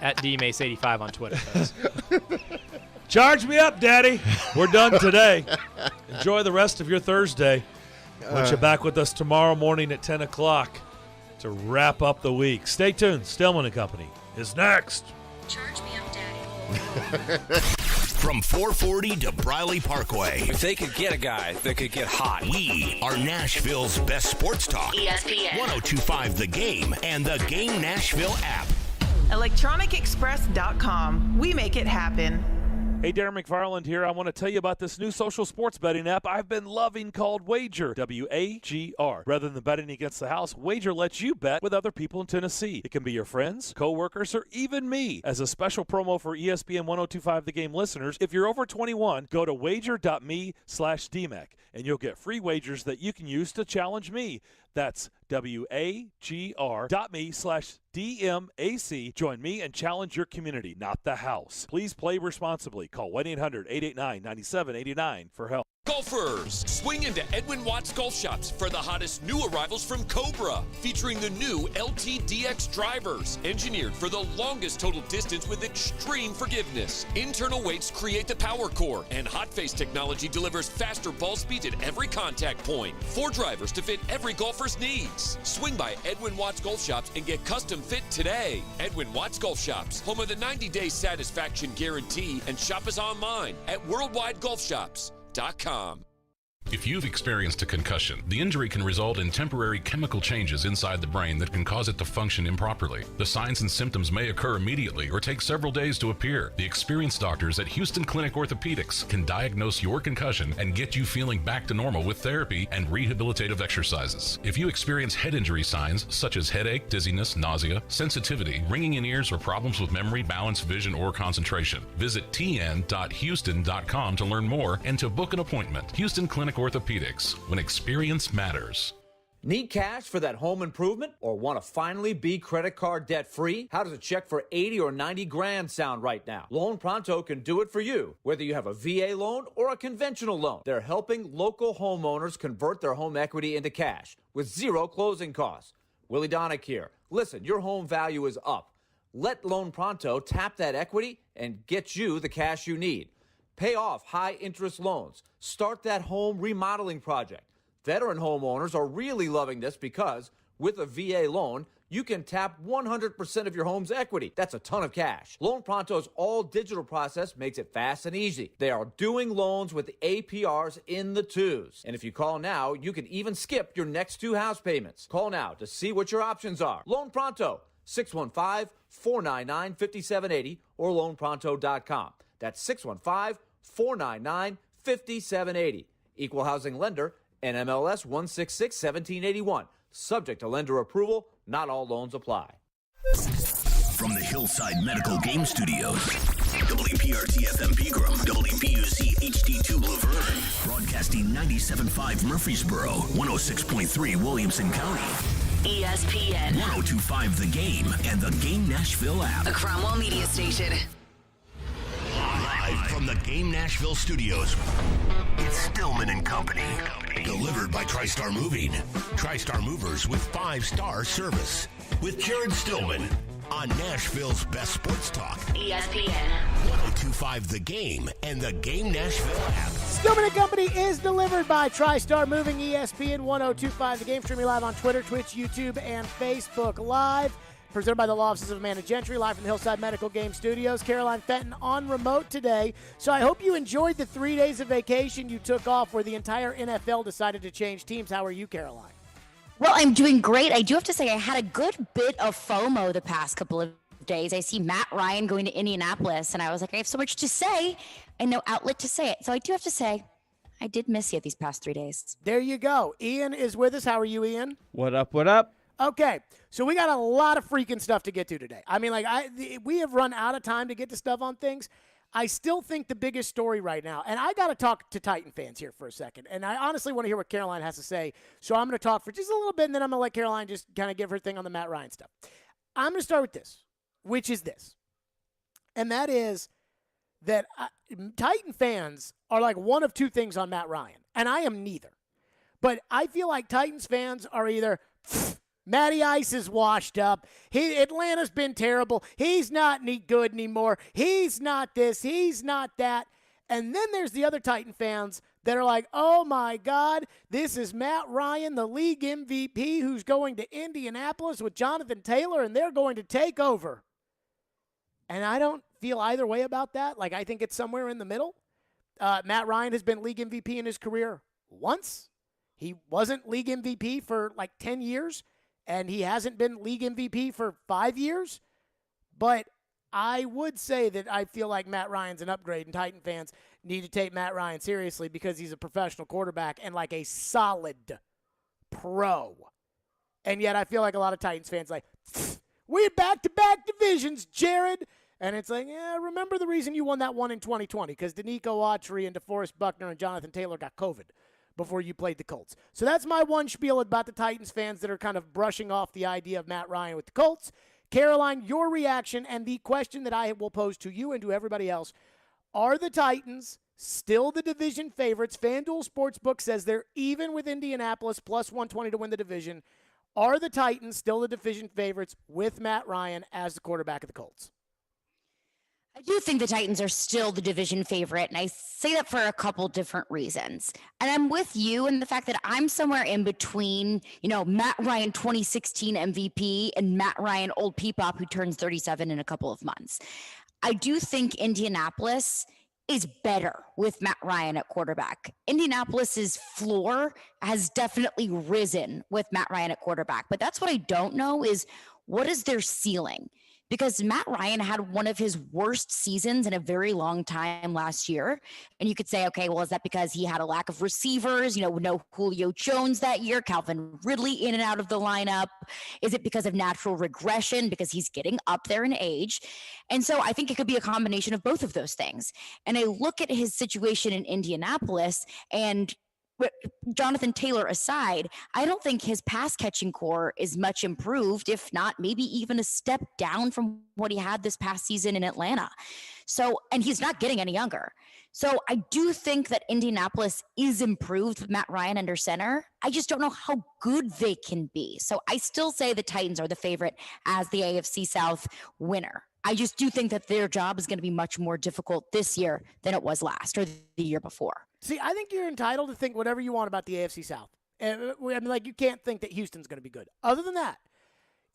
At DMace85 on Twitter, folks. Charge me up, Daddy. We're done today. Enjoy the rest of your Thursday. Want you back with us tomorrow morning at 10 o'clock to wrap up the week. Stay tuned. Stillman and Company is next. Charge me up, Daddy. From 440 to Briley Parkway. If they could get a guy that could get hot. We are Nashville's best sports talk. ESPN. 102.5 The Game and the Game Nashville app. ElectronicExpress.com. We make it happen. Hey, Darren McFarland here. I want to tell you about this new social sports betting app I've been loving called Wager, W-A-G-R. Rather than betting against the house, Wager lets you bet with other people in Tennessee. It can be your friends, coworkers, or even me. As a special promo for ESPN 102.5 The Game listeners, if you're over 21, go to wager.me/DMAC, and you'll get free wagers that you can use to challenge me. That's WAGR.me/DMAC. Join me and challenge your community, not the house. Please play responsibly. Call 1-800-889-9789 for help. Golfers, swing into Edwin Watts Golf Shops for the hottest new arrivals from Cobra, featuring the new LTDX drivers, engineered for the longest total distance with extreme forgiveness. Internal weights create the power core, and hot face technology delivers faster ball speeds at every contact point. 4 drivers to fit every golfer's needs. Swing by Edwin Watts Golf Shops and get custom fit today. Edwin Watts Golf Shops, home of the 90-day satisfaction guarantee, and shop us online at worldwidegolfshops.com. If you've experienced a concussion, the injury can result in temporary chemical changes inside the brain that can cause it to function improperly. The signs and symptoms may occur immediately or take several days to appear. The experienced doctors at Houston Clinic Orthopedics can diagnose your concussion and get you feeling back to normal with therapy and rehabilitative exercises. If you experience head injury signs such as headache, dizziness, nausea, sensitivity, ringing in ears, or problems with memory, balance, vision, or concentration, visit tn.houston.com to learn more and to book an appointment. Houston Clinic Orthopedics, when experience matters. Need cash for that home improvement or want to finally be credit card debt free? How does a check for 80 or 90 grand sound right now? Loan Pronto can do it for you, whether you have a VA loan or a conventional loan. They're helping local homeowners convert their home equity into cash with zero closing costs. Willie Donick here. Listen, your home value is up. Let Loan Pronto tap that equity and get you the cash you need. Pay off high-interest loans. Start that home remodeling project. Veteran homeowners are really loving this because with a VA loan, you can tap 100% of your home's equity. That's a ton of cash. Loan Pronto's all-digital process makes it fast and easy. They are doing loans with APRs in the 2s. And if you call now, you can even skip your next 2 house payments. Call now to see what your options are. Loan Pronto, 615-499-5780 or loanpronto.com. That's 615-499-5780. Equal housing lender, NMLS 166-1781. Subject to lender approval. Not all loans apply. From the Hillside Medical Game Studios, WPRT-FM Pegram, WPUC HD2 Laverne, broadcasting 97.5 Murfreesboro, 106.3 Williamson County. ESPN. 102.5 The Game and the Game Nashville app. A Cromwell Media Station. Live from the Game Nashville studios, it's Stillman and Company. Delivered by TriStar Moving. TriStar Movers with 5-star service. With Jared Stillman on Nashville's best sports talk. ESPN. 102.5 The Game and the Game Nashville app. Stillman and Company is delivered by TriStar Moving. ESPN 102.5 The Game. Streaming live on Twitter, Twitch, YouTube, and Facebook Live. Presented by the law offices of Amanda Gentry, live from the Hillside Medical Game Studios. Caroline Fenton on remote today. So I hope you enjoyed the 3 days of vacation you took off where the entire NFL decided to change teams. How are you, Caroline? Well, I'm doing great. I do have to say I had a good bit of FOMO the past couple of days. I see Matt Ryan going to Indianapolis, and I was like, I have so much to say and no outlet to say it. So I do have to say I did miss you these past 3 days. There you go. Ian is with us. How are you, Ian? What up, what up? Okay, so we got a lot of freaking stuff to get to today. I mean, we have run out of time to get to stuff on things. I still think the biggest story right now, and I got to talk to Titan fans here for a second, and I honestly want to hear what Caroline has to say, so I'm going to talk for just a little bit, and then I'm going to let Caroline just kind of give her thing on the Matt Ryan stuff. I'm going to start with this, which is this, and that is that Titan fans are like one of two things on Matt Ryan, and I am neither. But I feel like Titans fans are either Matty Ice is washed up. Atlanta's been terrible. He's not any good anymore. He's not this. He's not that. And then there's the other Titan fans that are like, oh, my God, this is Matt Ryan, the league MVP, who's going to Indianapolis with Jonathan Taylor, and they're going to take over. And I don't feel either way about that. Like, I think it's somewhere in the middle. Matt Ryan has been league MVP in his career once. He wasn't league MVP for like 10 years, and he hasn't been league MVP for 5 years. But I would say that I feel like Matt Ryan's an upgrade, and Titan fans need to take Matt Ryan seriously because he's a professional quarterback and like a solid pro. And yet I feel like a lot of Titans fans like, we're back-to-back divisions, Jared. And it's like, yeah, remember the reason you won that one in 2020, because Danico Autry and DeForest Buckner and Jonathan Taylor got COVID before you played the Colts. So that's my one spiel about the Titans fans that are kind of brushing off the idea of Matt Ryan with the Colts. Caroline, your reaction and the question that I will pose to you and to everybody else, are the Titans still the division favorites? FanDuel Sportsbook says they're even with Indianapolis, plus 120 to win the division. Are the Titans still the division favorites with Matt Ryan as the quarterback of the Colts? I do think the Titans are still the division favorite, and I say that for a couple different reasons. And I'm with you in the fact that I'm somewhere in between, Matt Ryan 2016 MVP and Matt Ryan old peepop who turns 37 in a couple of months. I do think Indianapolis is better with Matt Ryan at quarterback. Indianapolis's floor has definitely risen with Matt Ryan at quarterback, but that's what I don't know is what is their ceiling? Because Matt Ryan had one of his worst seasons in a very long time last year. And you could say, okay, well, is that because he had a lack of receivers? No Julio Jones that year, Calvin Ridley in and out of the lineup. Is it because of natural regression? Because he's getting up there in age. And so I think it could be a combination of both of those things. And I look at his situation in Indianapolis, and Jonathan Taylor aside, I don't think his pass catching core is much improved, if not maybe even a step down from what he had this past season in Atlanta. So, and he's not getting any younger. So I do think that Indianapolis is improved with Matt Ryan under center. I just don't know how good they can be. So I still say the Titans are the favorite as the AFC South winner. I just do think that their job is going to be much more difficult this year than it was last or the year before. See, I think you're entitled to think whatever you want about the AFC South. You can't think that Houston's going to be good. Other than that,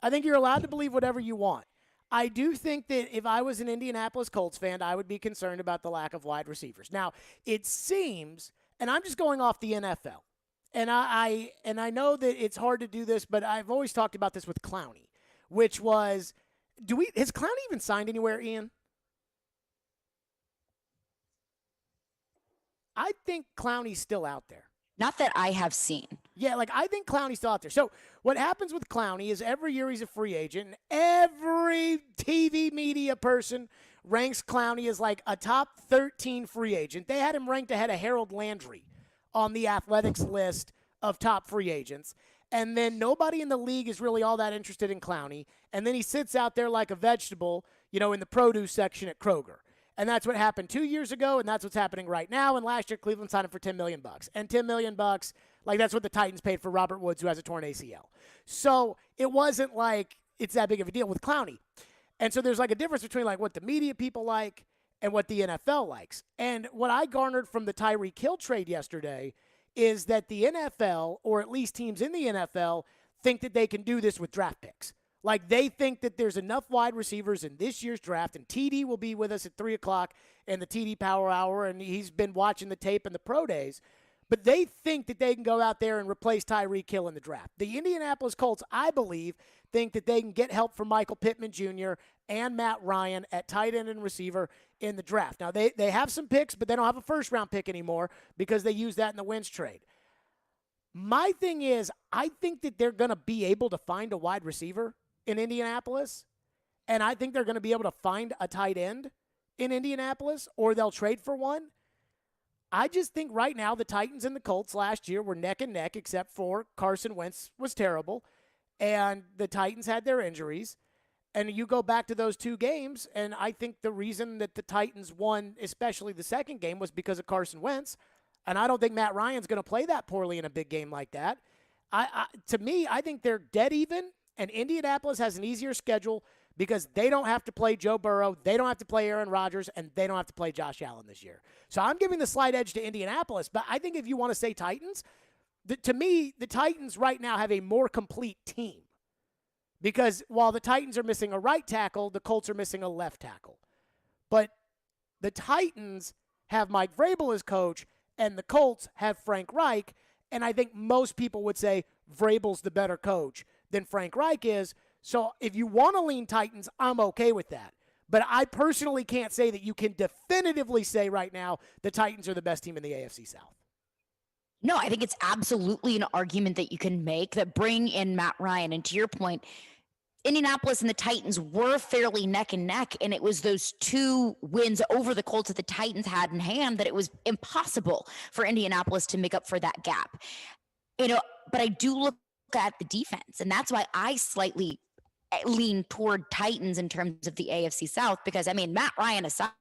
I think you're allowed to believe whatever you want. I do think that if I was an Indianapolis Colts fan, I would be concerned about the lack of wide receivers. Now, it seems, and I'm just going off the NFL, and I know that it's hard to do this, but I've always talked about this with Clowney, which was, has Clowney even signed anywhere, Ian? I think Clowney's still out there. Not that I have seen. Yeah, I think Clowney's still out there. So what happens with Clowney is every year he's a free agent, and every TV media person ranks Clowney as a top 13 free agent. They had him ranked ahead of Harold Landry on the Athletics list of top free agents. And then nobody in the league is really all that interested in Clowney. And then he sits out there like a vegetable, in the produce section at Kroger. And that's what happened 2 years ago, and that's what's happening right now. And last year, Cleveland signed him for $10 million. And $10 million, that's what the Titans paid for Robert Woods, who has a torn ACL. So it wasn't like it's that big of a deal with Clowney. And so there's a difference between what the media people like and what the NFL likes. And what I garnered from the Tyreek Hill trade yesterday is that the NFL, or at least teams in the NFL, think that they can do this with draft picks. They think that there's enough wide receivers in this year's draft, and TD will be with us at 3 o'clock in the TD Power Hour, and he's been watching the tape and the pro days. But they think that they can go out there and replace Tyreek Hill in the draft. The Indianapolis Colts, I believe, think that they can get help from Michael Pittman Jr. and Matt Ryan at tight end and receiver in the draft. Now, they have some picks, but they don't have a first-round pick anymore because they used that in the Wentz trade. My thing is, I think that they're going to be able to find a wide receiver in Indianapolis, and I think they're going to be able to find a tight end in Indianapolis, or they'll trade for one. I just think right now the Titans and the Colts last year were neck and neck, except for Carson Wentz was terrible, and the Titans had their injuries. And you go back to those two games, and I think the reason that the Titans won, especially the second game, was because of Carson Wentz. And I don't think Matt Ryan's going to play that poorly in a big game like that. To me, I think they're dead even, and Indianapolis has an easier schedule because they don't have to play Joe Burrow, they don't have to play Aaron Rodgers, and they don't have to play Josh Allen this year. So I'm giving the slight edge to Indianapolis, but I think if you want to say Titans, to me, the Titans right now have a more complete team. Because while the Titans are missing a right tackle, the Colts are missing a left tackle. But the Titans have Mike Vrabel as coach, and the Colts have Frank Reich, and I think most people would say Vrabel's the better coach than Frank Reich is. So if you want to lean Titans, I'm okay with that. But I personally can't say that you can definitively say right now the Titans are the best team in the AFC South. No, I think it's absolutely an argument that you can make that bring in Matt Ryan. And to your point, Indianapolis and the Titans were fairly neck and neck, and it was those two wins over the Colts that the Titans had in hand that it was impossible for Indianapolis to make up for that gap. But I do look at the defense, and that's why I slightly lean toward Titans in terms of the AFC South, because, Matt Ryan aside,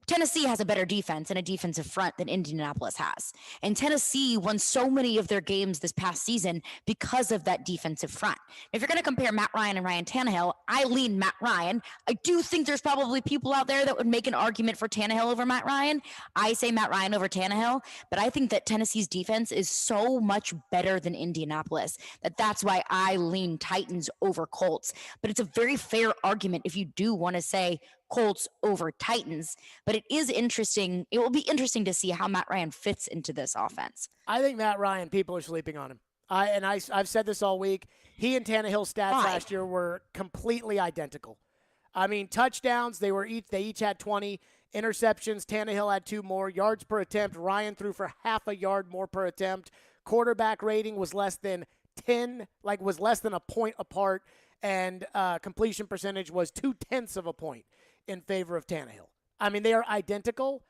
Tennessee has a better defense and a defensive front than Indianapolis has. And Tennessee won so many of their games this past season because of that defensive front. If you're going to compare Matt Ryan and Ryan Tannehill, I lean Matt Ryan. I do think there's probably people out there that would make an argument for Tannehill over Matt Ryan. I say Matt Ryan over Tannehill, but I think that Tennessee's defense is so much better than Indianapolis that's why I lean Titans over Colts. But it's a very fair argument if you do want to say Colts over Titans, but it is interesting. It will be interesting to see how Matt Ryan fits into this offense. I think Matt Ryan, people are sleeping on him. I've said this all week. He and Tannehill's stats last year were completely identical. Touchdowns, they each had 20. Interceptions, Tannehill had 2 more. Yards per attempt, Ryan threw for half a yard more per attempt. Quarterback rating was less than a point apart, and completion percentage was 0.2 of a point in favor of Tannehill. They are identical,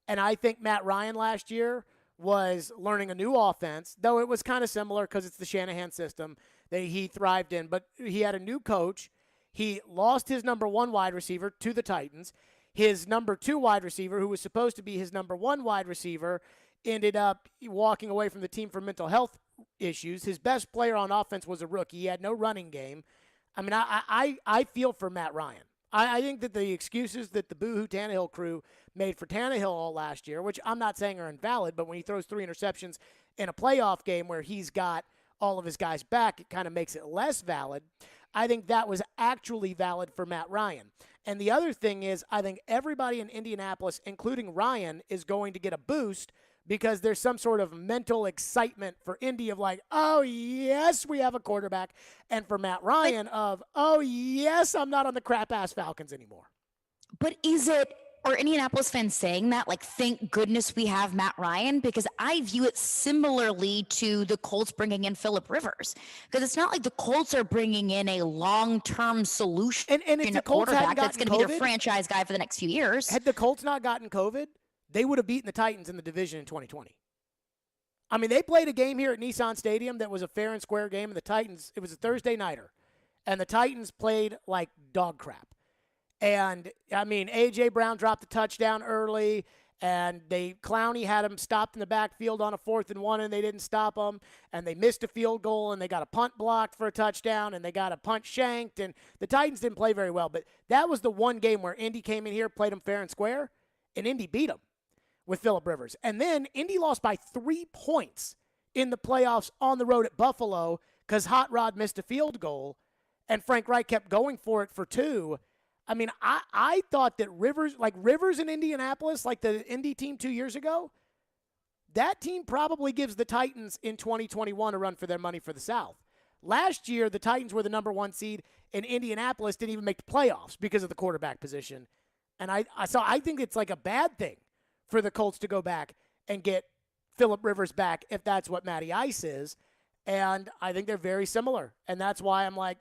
and I think Matt Ryan last year was learning a new offense, though it was kind of similar because it's the Shanahan system that he thrived in, but he had a new coach. He lost his number 1 wide receiver to the Titans. His number 2 wide receiver, who was supposed to be his number 1 wide receiver, ended up walking away from the team for mental health issues. His best player on offense was a rookie. He had no running game. I feel for Matt Ryan. I think that the excuses that the Boohoo Tannehill crew made for Tannehill all last year, which I'm not saying are invalid, but when he throws 3 interceptions in a playoff game where he's got all of his guys back, it kind of makes it less valid. I think that was actually valid for Matt Ryan. And the other thing is, I think everybody in Indianapolis, including Ryan, is going to get a boost because there's some sort of mental excitement for Indy of like, oh, yes, we have a quarterback. And for Matt Ryan of, oh, yes, I'm not on the crap-ass Falcons anymore. But are Indianapolis fans saying that? Like, thank goodness we have Matt Ryan? Because I view it similarly to the Colts bringing in Phillip Rivers. Because it's not like the Colts are bringing in a long-term solution and if the Colts quarterback that's going to be their franchise guy for the next few years. Had the Colts not gotten COVID, they would have beaten the Titans in the division in 2020. They played a game here at Nissan Stadium that was a fair and square game, and the Titans, it was a Thursday nighter, and the Titans played like dog crap. And, A.J. Brown dropped the touchdown early, and Clowney had him stopped in the backfield on a 4th and 1, and they didn't stop him, and they missed a field goal, and they got a punt blocked for a touchdown, and they got a punt shanked, and the Titans didn't play very well. But that was the one game where Indy came in here, played them fair and square, and Indy beat them with Phillip Rivers. And then Indy lost by 3 points in the playoffs on the road at Buffalo because Hot Rod missed a field goal, and Frank Reich kept going for it for 2. I thought that Rivers in Indianapolis, like the Indy team 2 years ago, that team probably gives the Titans in 2021 a run for their money for the South. Last year, the Titans were the number 1 seed, and Indianapolis didn't even make the playoffs because of the quarterback position. And I think it's like a bad thing for the Colts to go back and get Phillip Rivers back if that's what Matty Ice is. And I think they're very similar. And that's why I'm like,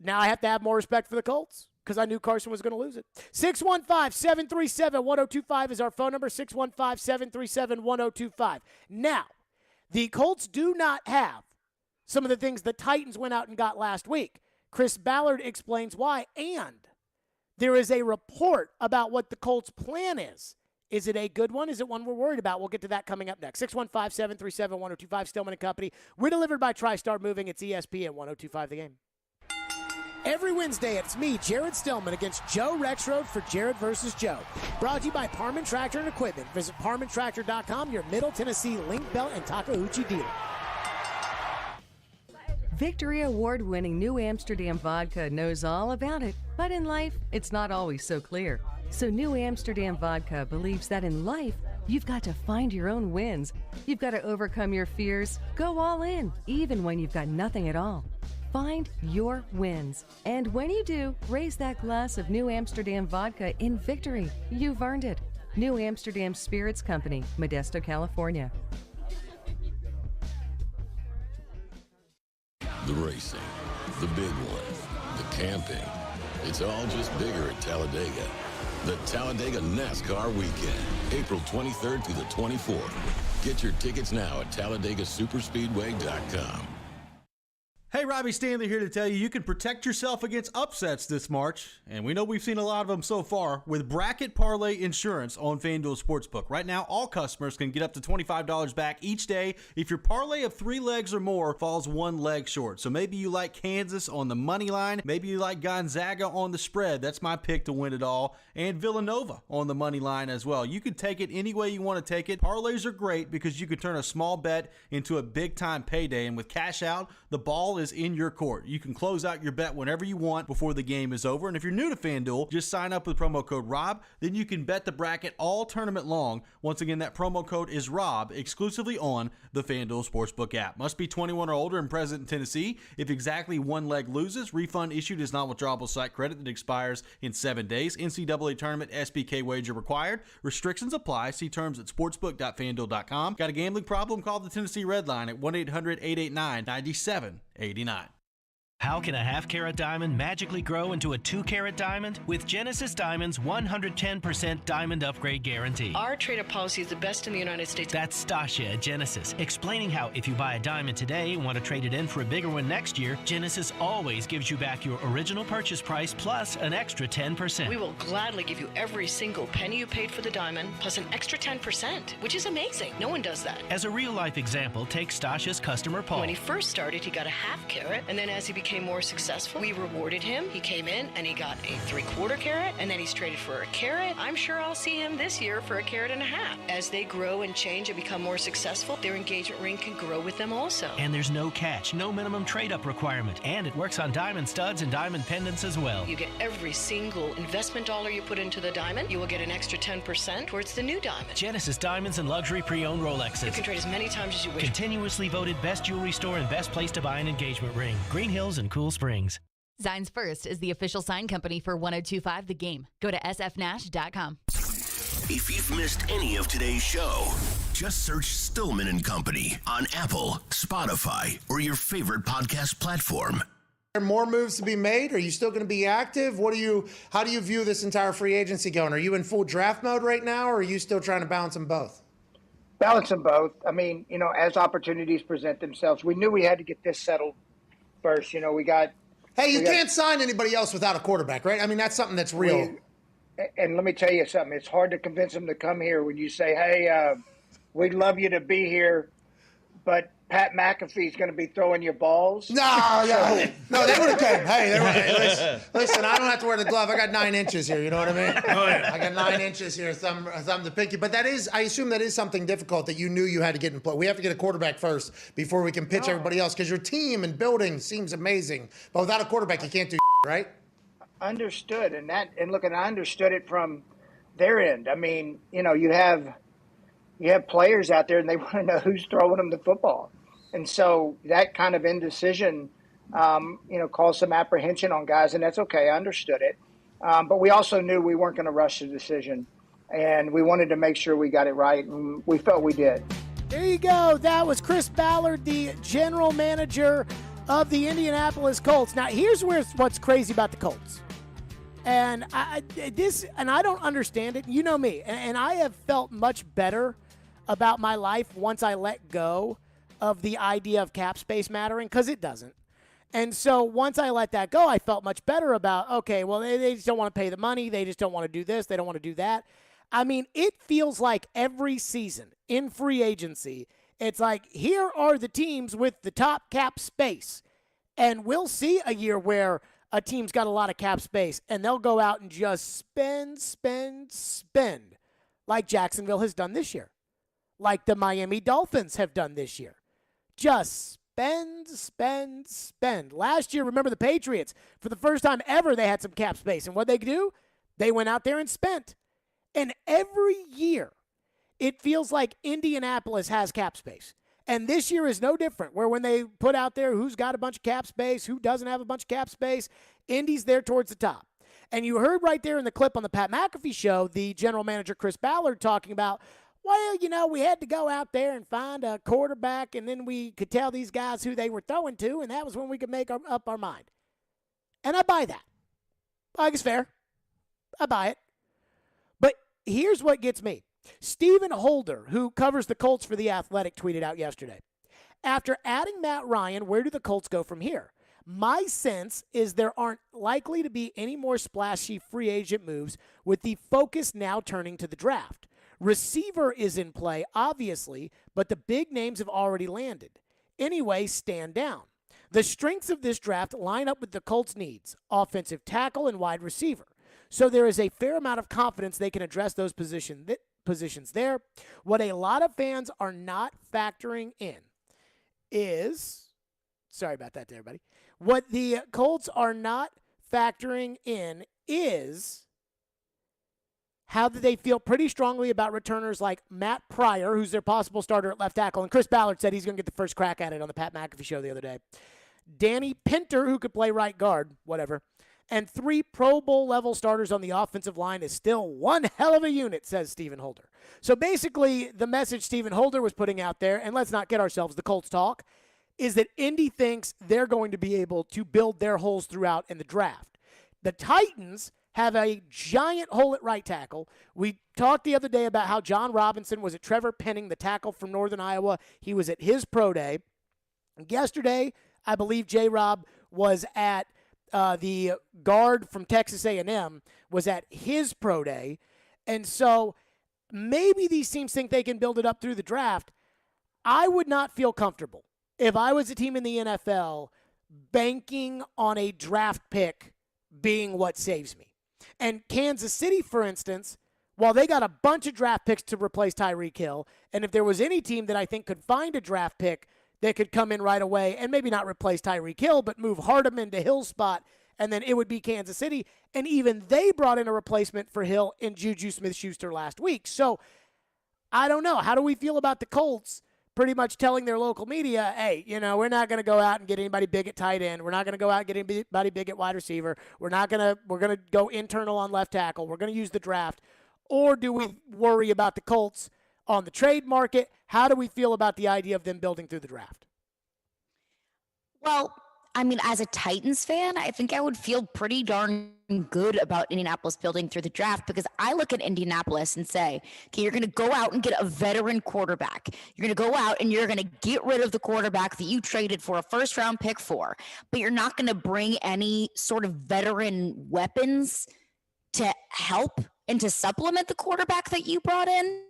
now I have to have more respect for the Colts because I knew Carson was going to lose it. 615-737-1025 is our phone number, 615-737-1025. Now, the Colts do not have some of the things the Titans went out and got last week. Chris Ballard explains why, and there is a report about what the Colts' plan is Is it a good one? Is it one we're worried about? We'll get to that coming up next. 615-737-1025, Stillman and Company. We're delivered by TriStar Moving. It's ESPN 1025 The Game. Every Wednesday, it's me, Jared Stillman, against Joe Rexrode for Jared versus Joe. Brought to you by Parman Tractor and Equipment. Visit ParmanTractor.com, your Middle Tennessee Link Belt and Takahoochee dealer. Victory Award-winning New Amsterdam Vodka knows all about it, but in life, it's not always so clear. So New Amsterdam Vodka believes that in life, you've got to find your own wins. You've got to overcome your fears, go all in, even when you've got nothing at all. Find your wins. And when you do, raise that glass of New Amsterdam Vodka in victory. You've earned it. New Amsterdam Spirits Company, Modesto, California. The racing, the big one, the camping. It's all just bigger at Talladega. The Talladega NASCAR Weekend, April 23rd through the 24th. Get your tickets now at TalladegaSuperspeedway.com. Hey, Robby Stanley here to tell you can protect yourself against upsets this March, and we know we've seen a lot of them so far, with Bracket Parlay Insurance on FanDuel Sportsbook. Right now, all customers can get up to $25 back each day if your parlay of 3 legs or more falls 1 leg short. So maybe you like Kansas on the money line, maybe you like Gonzaga on the spread. That's my pick to win it all, and Villanova on the money line as well. You can take it any way you want to take it. Parlays are great because you can turn a small bet into a big-time payday, and with cash out, the ball is in your court. You can close out your bet whenever you want before the game is over. And if you're new to FanDuel, just sign up with promo code ROB. Then you can bet the bracket all tournament long. Once again, that promo code is ROB, exclusively on the FanDuel Sportsbook app. Must be 21 or older and present in Tennessee. If exactly 1 leg loses, refund issued is not withdrawable site credit that expires in 7 days. NCAA tournament SBK wager required. Restrictions apply. See terms at sportsbook.fanduel.com. Got a gambling problem? Call the Tennessee Red Line at 1-800-889-9789. How can a half-carat diamond magically grow into a 2-carat diamond? With Genesis Diamond's 110% diamond upgrade guarantee. Our trade-up policy is the best in the United States. That's Stasia at Genesis, explaining how if you buy a diamond today and want to trade it in for a bigger one next year, Genesis always gives you back your original purchase price plus an extra 10%. We will gladly give you every single penny you paid for the diamond plus an extra 10%, which is amazing. No one does that. As a real-life example, take Stasia's customer Paul. When he first started, he got a half carat, and then as he became more successful, we rewarded him. He came in and he got a 3/4 carat, and then he's traded for a carat. I'm sure I'll see him this year for a carat and a half. As they grow and change and become more successful, their engagement ring can grow with them also. And there's no catch, no minimum trade-up requirement, and it works on diamond studs and diamond pendants as well. You get every single investment dollar you put into the diamond, you will get an extra 10% towards the new diamond. Genesis Diamonds and luxury pre-owned Rolexes. You can trade as many times as you wish. Continuously voted best jewelry store and best place to buy an engagement ring. Green Hills and Cool Springs. Zines First is the official sign company for 1025 The Game. Go to sfnash.com. If you've missed any of today's show, just search Stillman and Company on Apple, Spotify, or your favorite podcast platform. Are there more moves to be made? Are you still going to be active? How do you view this entire free agency going? Are you in full draft mode right now, or are you still trying to balance them both? Balance them both. I mean, as opportunities present themselves, we knew we had to get this settled first. We got. Hey, you can't sign anybody else without a quarterback, right? I mean, that's something that's real. And let me tell you something. It's hard to convince them to come here when you say, hey, we'd love you to be here, but Pat McAfee's going to be throwing you balls. No, they would have came. Hey, listen, I don't have to wear the glove. I got 9 inches here. You know what I mean? Oh, yeah. I got 9 inches here. Something to pick you. But I assume that is something difficult that you knew you had to get in play. We have to get a quarterback first before we can pitch everybody else, because your team and building seems amazing. But without a quarterback, you can't do right? Understood. And look, I understood it from their end. I mean, you have players out there and they want to know who's throwing them the football. And so that kind of indecision, caused some apprehension on guys, and that's okay. I understood it. But we also knew we weren't going to rush the decision, and we wanted to make sure we got it right, and we felt we did. There you go. That was Chris Ballard, the general manager of the Indianapolis Colts. Now, here's what's crazy about the Colts. And I don't understand it. You know me. And I have felt much better about my life once I let go of the idea of cap space mattering, because it doesn't. And so once I let that go, I felt much better about, okay, well, they just don't want to pay the money. They just don't want to do this. They don't want to do that. I mean, it feels like every season in free agency, it's like, here are the teams with the top cap space. And we'll see a year where a team's got a lot of cap space, and they'll go out and just spend, like Jacksonville has done this year, like the Miami Dolphins have done this year. Just spend. Last year, remember the Patriots, for the first time ever, they had some cap space. And what they do? They went out there and spent. And every year, it feels like Indianapolis has cap space. And this year is no different, where when they put out there who's got a bunch of cap space, who doesn't have a bunch of cap space, Indy's there towards the top. And you heard right there in the clip on the Pat McAfee show, the general manager, Chris Ballard, talking about, well, we had to go out there and find a quarterback, and then we could tell these guys who they were throwing to, and that was when we could make up our mind. And I buy that. I think it's fair. I buy it. But here's what gets me. Stephen Holder, who covers the Colts for The Athletic, tweeted out yesterday, after adding Matt Ryan, where do the Colts go from here? My sense is there aren't likely to be any more splashy free agent moves, with the focus now turning to the draft. Receiver is in play, obviously, but the big names have already landed. Anyway, stand down. The strengths of this draft line up with the Colts' needs, offensive tackle and wide receiver. So there is a fair amount of confidence they can address those positions there. What a lot of fans are not factoring in is, sorry about that there, everybody. What the Colts are not factoring in is how do they feel pretty strongly about returners like Matt Pryor, who's their possible starter at left tackle, and Chris Ballard said he's going to get the first crack at it on the Pat McAfee show the other day. Danny Pinter, who could play right guard, whatever. And 3 Pro Bowl level starters on the offensive line is still one hell of a unit, says Stephen Holder. So basically, the message Stephen Holder was putting out there, and let's not get ourselves the Colts talk, is that Indy thinks they're going to be able to build their holes throughout in the draft. The Titans have a giant hole at right tackle. We talked the other day about how John Robinson was at Trevor Penning, the tackle from Northern Iowa. He was at his pro day. Yesterday, I believe J-Rob was at the guard from Texas A&M, was at his pro day. And so maybe these teams think they can build it up through the draft. I would not feel comfortable if I was a team in the NFL banking on a draft pick being what saves me. And Kansas City, for instance, while they got a bunch of draft picks to replace Tyreek Hill, and if there was any team that I think could find a draft pick that could come in right away and maybe not replace Tyreek Hill, but move Hardeman to Hill's spot, and then it would be Kansas City. And even they brought in a replacement for Hill in Juju Smith-Schuster last week. So I don't know. How do we feel about the Colts pretty much telling their local media, hey, we're not going to go out and get anybody big at tight end. We're not going to go out and get anybody big at wide receiver. We're going to go internal on left tackle. We're going to use the draft. Or do we worry about the Colts on the trade market? How do we feel about the idea of them building through the draft? Well, I mean, as a Titans fan, I think I would feel pretty darn good about Indianapolis building through the draft, because I look at Indianapolis and say, okay, you're going to go out and get a veteran quarterback. You're going to go out and you're going to get rid of the quarterback that you traded for a first-round pick for, but you're not going to bring any sort of veteran weapons to help and to supplement the quarterback that you brought in.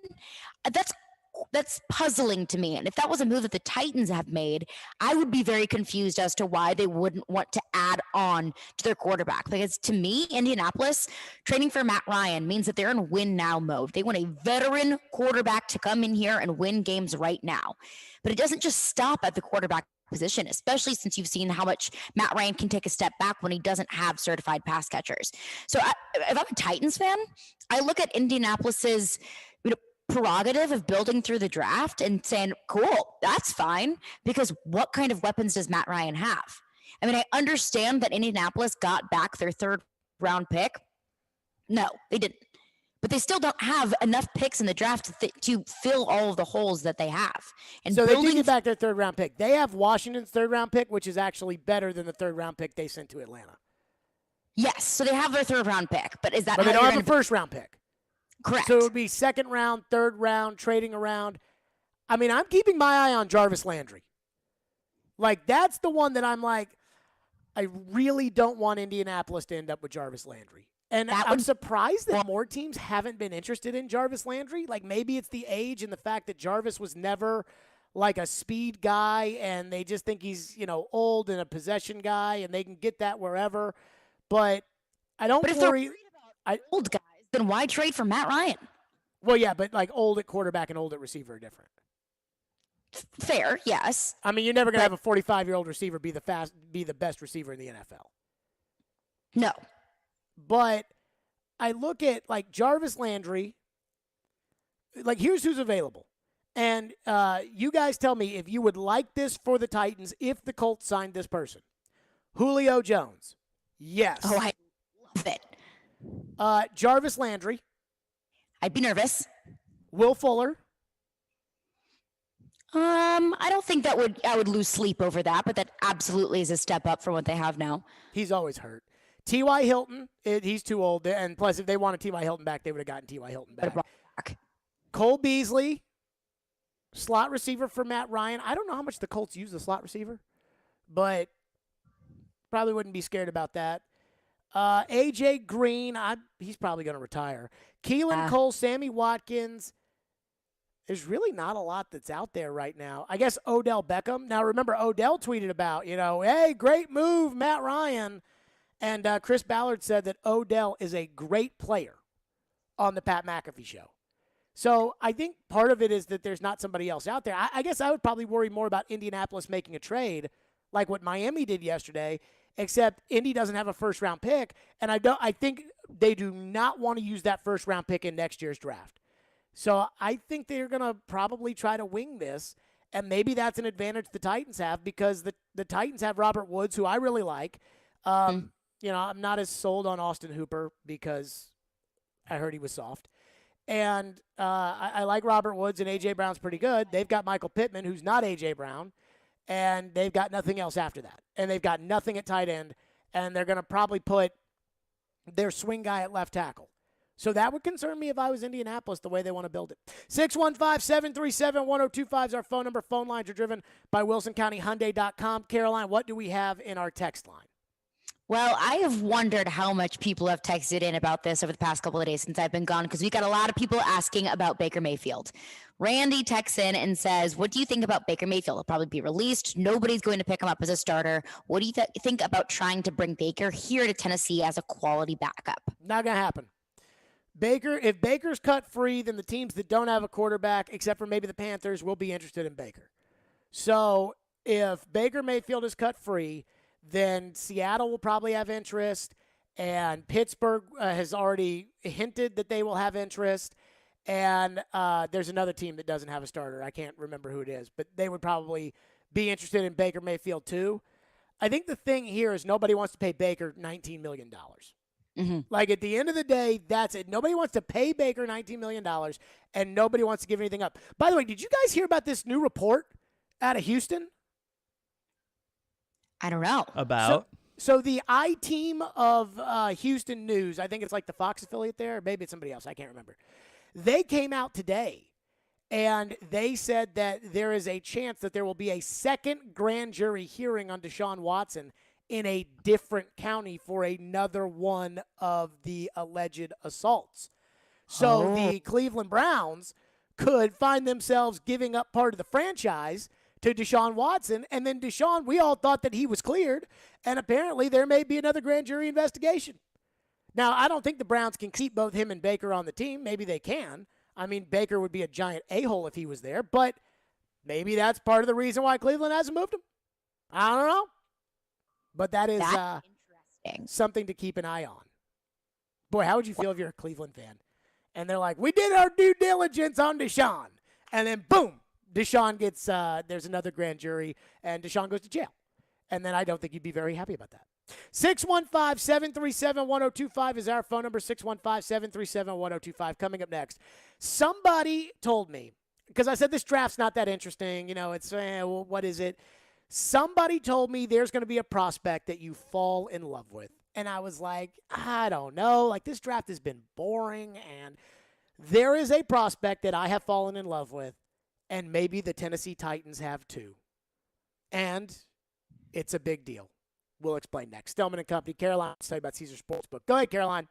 That's puzzling to me. And if that was a move that the Titans have made, I would be very confused as to why they wouldn't want to add on to their quarterback. Because to me, Indianapolis trading for Matt Ryan means that they're in win now mode. They want a veteran quarterback to come in here and win games right now. But it doesn't just stop at the quarterback position, especially since you've seen how much Matt Ryan can take a step back when he doesn't have certified pass catchers. So if I'm a Titans fan, I look at Indianapolis's prerogative of building through the draft and saying, cool, that's fine, because what kind of weapons does Matt Ryan have? I mean, I understand that Indianapolis got back their 3rd round pick. No, they didn't. But they still don't have enough picks in the draft to fill all of the holes that they have. And so they did get back their 3rd round pick. They have Washington's 3rd round pick, which is actually better than the 3rd round pick they sent to Atlanta. Yes, so they have their 3rd round pick, but is that? But they don't have a 1st round pick. Correct. So it would be 2nd round, 3rd round, trading around. I mean, I'm keeping my eye on Jarvis Landry. Like, that's the one that I'm like, I really don't want Indianapolis to end up with Jarvis Landry. And I'm surprised that more teams haven't been interested in Jarvis Landry. Like, maybe it's the age and the fact that Jarvis was never like a speed guy, and they just think he's, old and a possession guy, and they can get that wherever. But I don't But if worry. they're about old guys, then why trade for Matt Ryan? Well, yeah, but like old at quarterback and old at receiver are different. Fair, yes. I mean, you're never going to have a 45-year-old receiver be the best receiver in the NFL. No. But I look at like Jarvis Landry. Like, here's who's available. And you guys tell me if you would like this for the Titans if the Colts signed this person. Julio Jones. Yes. Oh, I love it. Jarvis Landry. I'd be nervous. Will Fuller. I don't think I would lose sleep over that, but that absolutely is a step up from what they have now. He's always hurt. T.Y. Hilton, he's too old. And plus, if they wanted T.Y. Hilton back, they would have gotten T.Y. Hilton back. Cole Beasley, slot receiver for Matt Ryan. I don't know how much the Colts use the slot receiver, but probably wouldn't be scared about that. A.J. Green, he's probably going to retire. Keelan Cole, Sammy Watkins. There's really not a lot that's out there right now. I guess Odell Beckham. Now, remember, Odell tweeted about, hey, great move, Matt Ryan. And Chris Ballard said that Odell is a great player on the Pat McAfee show. So I think part of it is that there's not somebody else out there. I guess I would probably worry more about Indianapolis making a trade like what Miami did yesterday, except Indy doesn't have a first-round pick, and I think they do not want to use that first-round pick in next year's draft. So I think they're going to probably try to wing this, and maybe that's an advantage the Titans have because the Titans have Robert Woods, who I really like. I'm not as sold on Austin Hooper because I heard he was soft. And I like Robert Woods, and A.J. Brown's pretty good. They've got Michael Pittman, who's not A.J. Brown, and they've got nothing else after that. And they've got nothing at tight end, and they're going to probably put their swing guy at left tackle. So that would concern me if I was Indianapolis, the way they want to build it. 615-737-1025 is our phone number. Phone lines are driven by WilsonCountyHyundai.com. Caroline, what do we have in our text line? Well, I have wondered how much people have texted in about this over the past couple of days since I've been gone because we got a lot of people asking about Baker Mayfield. Randy texts in and says, what do you think about Baker Mayfield? He'll probably be released. Nobody's going to pick him up as a starter. What do you think about trying to bring Baker here to Tennessee as a quality backup? Not going to happen. If Baker's cut free, then the teams that don't have a quarterback, except for maybe the Panthers, will be interested in Baker. So if Baker Mayfield is cut free, then Seattle will probably have interest, and Pittsburgh has already hinted that they will have interest, and there's another team that doesn't have a starter. I can't remember who it is, but they would probably be interested in Baker Mayfield too. I think the thing here is nobody wants to pay Baker $19 million. Mm-hmm. Like, at the end of the day, that's it. Nobody wants to pay Baker $19 million, and nobody wants to give anything up. By the way, did you guys hear about this new report out of Houston? I don't know. About? So the I-team of Houston News, I think it's like the Fox affiliate there, or maybe it's somebody else, I can't remember. They came out today, and they said that there is a chance that there will be a second grand jury hearing on Deshaun Watson in a different county for another one of the alleged assaults. So the Cleveland Browns could find themselves giving up part of the franchise to Deshaun Watson, and then Deshaun, we all thought that he was cleared, and apparently there may be another grand jury investigation. Now, I don't think the Browns can keep both him and Baker on the team. Maybe they can. I mean, Baker would be a giant a-hole if he was there, but maybe that's part of the reason why Cleveland hasn't moved him. I don't know. But that is interesting. Something to keep an eye on. Boy, how would you feel if you're a Cleveland fan? And they're like, we did our due diligence on Deshaun. And then, boom, Deshaun gets, there's another grand jury, and Deshaun goes to jail. And then I don't think you'd be very happy about that. 615-737-1025 is our phone number, 615-737-1025. Coming up next, somebody told me, because I said this draft's not that interesting, it's, well, what is it? Somebody told me there's going to be a prospect that you fall in love with. And I was like, I don't know. Like, this draft has been boring, and there is a prospect that I have fallen in love with, and maybe the Tennessee Titans have too. And it's a big deal. We'll explain next. Stillman and Company. Caroline, let's tell you about Caesar Sportsbook. Go ahead, Caroline.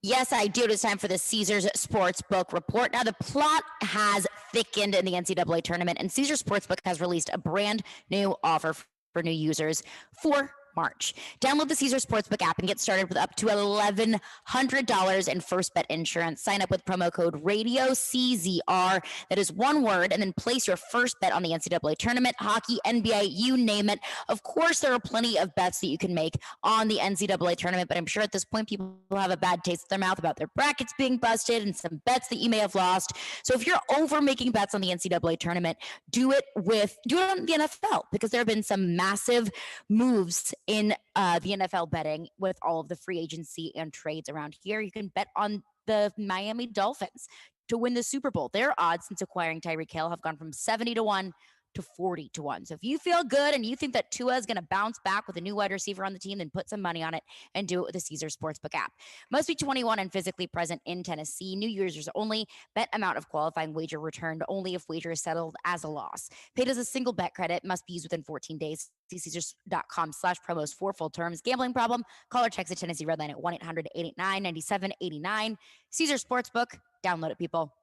Yes, I do. It's time for the Caesars Sportsbook Report. Now, the plot has thickened in the NCAA tournament, and Caesars Sportsbook has released a brand new offer for new users for March. Download the Caesars Sportsbook app and get started with up to $1,100 in first bet insurance. Sign up with promo code RADIOCZR. That is one word, and then place your first bet on the NCAA tournament, hockey, NBA, you name it. Of course, there are plenty of bets that you can make on the NCAA tournament, but I'm sure at this point people have a bad taste in their mouth about their brackets being busted and some bets that you may have lost. So if you're over making bets on the NCAA tournament, do it on the NFL, because there have been some massive moves in the NFL betting with all of the free agency and trades around here. You can bet on the Miami Dolphins to win the Super Bowl. Their odds since acquiring Tyreek Hill have gone from 70-1 to 40-1. So if you feel good and you think that Tua is going to bounce back with a new wide receiver on the team, then put some money on it and do it with the Caesars Sportsbook app. Must be 21 and physically present in Tennessee. New users only. Bet amount of qualifying wager returned only if wager is settled as a loss. Paid as a single bet credit. Must be used within 14 days. See Caesars.com/promos for full terms. Gambling problem? Call or text the Tennessee Redline at 1-800-889-9789. Caesars Sportsbook. Download it, people.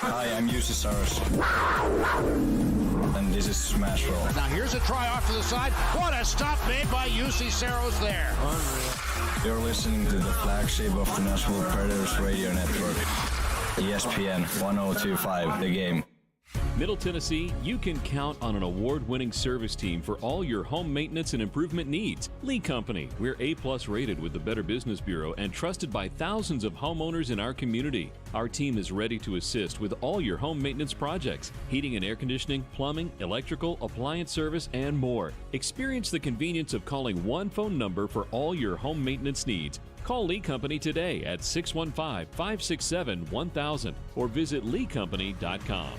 Hi, I'm Jussi Saros. And this is Smash Roll. Now here's a try off to the side. What a stop made by Jussi Saros there. Unreal. You're listening to the flagship of the Nashville Predators radio network. ESPN 1025, The Game. Middle Tennessee, you can count on an award-winning service team for all your home maintenance and improvement needs. Lee Company, we're A+ rated with the Better Business Bureau and trusted by thousands of homeowners in our community. Our team is ready to assist with all your home maintenance projects, heating and air conditioning, plumbing, electrical, appliance service, and more. Experience the convenience of calling one phone number for all your home maintenance needs. Call Lee Company today at 615-567-1000 or visit leecompany.com.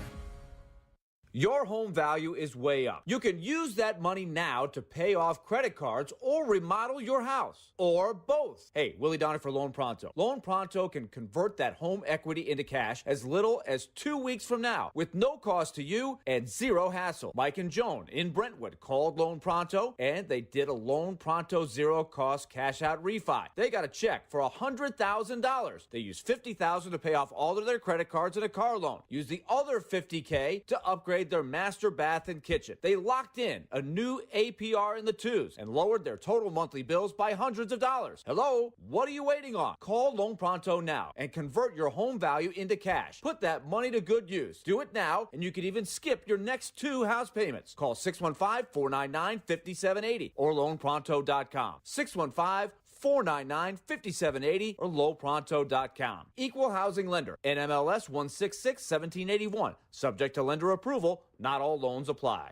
Your home value is way up. You can use that money now to pay off credit cards or remodel your house, or both. Hey, Willie Donner for Loan Pronto. Loan Pronto can convert that home equity into cash as little as 2 weeks from now with no cost to you and zero hassle. Mike and Joan in Brentwood called Loan Pronto and they did a Loan Pronto zero cost cash out refi. They got a check for $100,000. They used $50,000 to pay off all of their credit cards and a car loan. Used the other $50K to upgrade their master bath and kitchen. They locked in a new APR in the 2s and lowered their total monthly bills by hundreds of dollars. Hello? What are you waiting on? Call Loan Pronto now and convert your home value into cash. Put that money to good use. Do it now, and you can even skip your next 2 house payments. Call 615-499-5780 or loanpronto.com. 615-499-5780 or lowpronto.com. Equal housing lender. NMLS 166-1781. Subject to lender approval. Not all loans apply.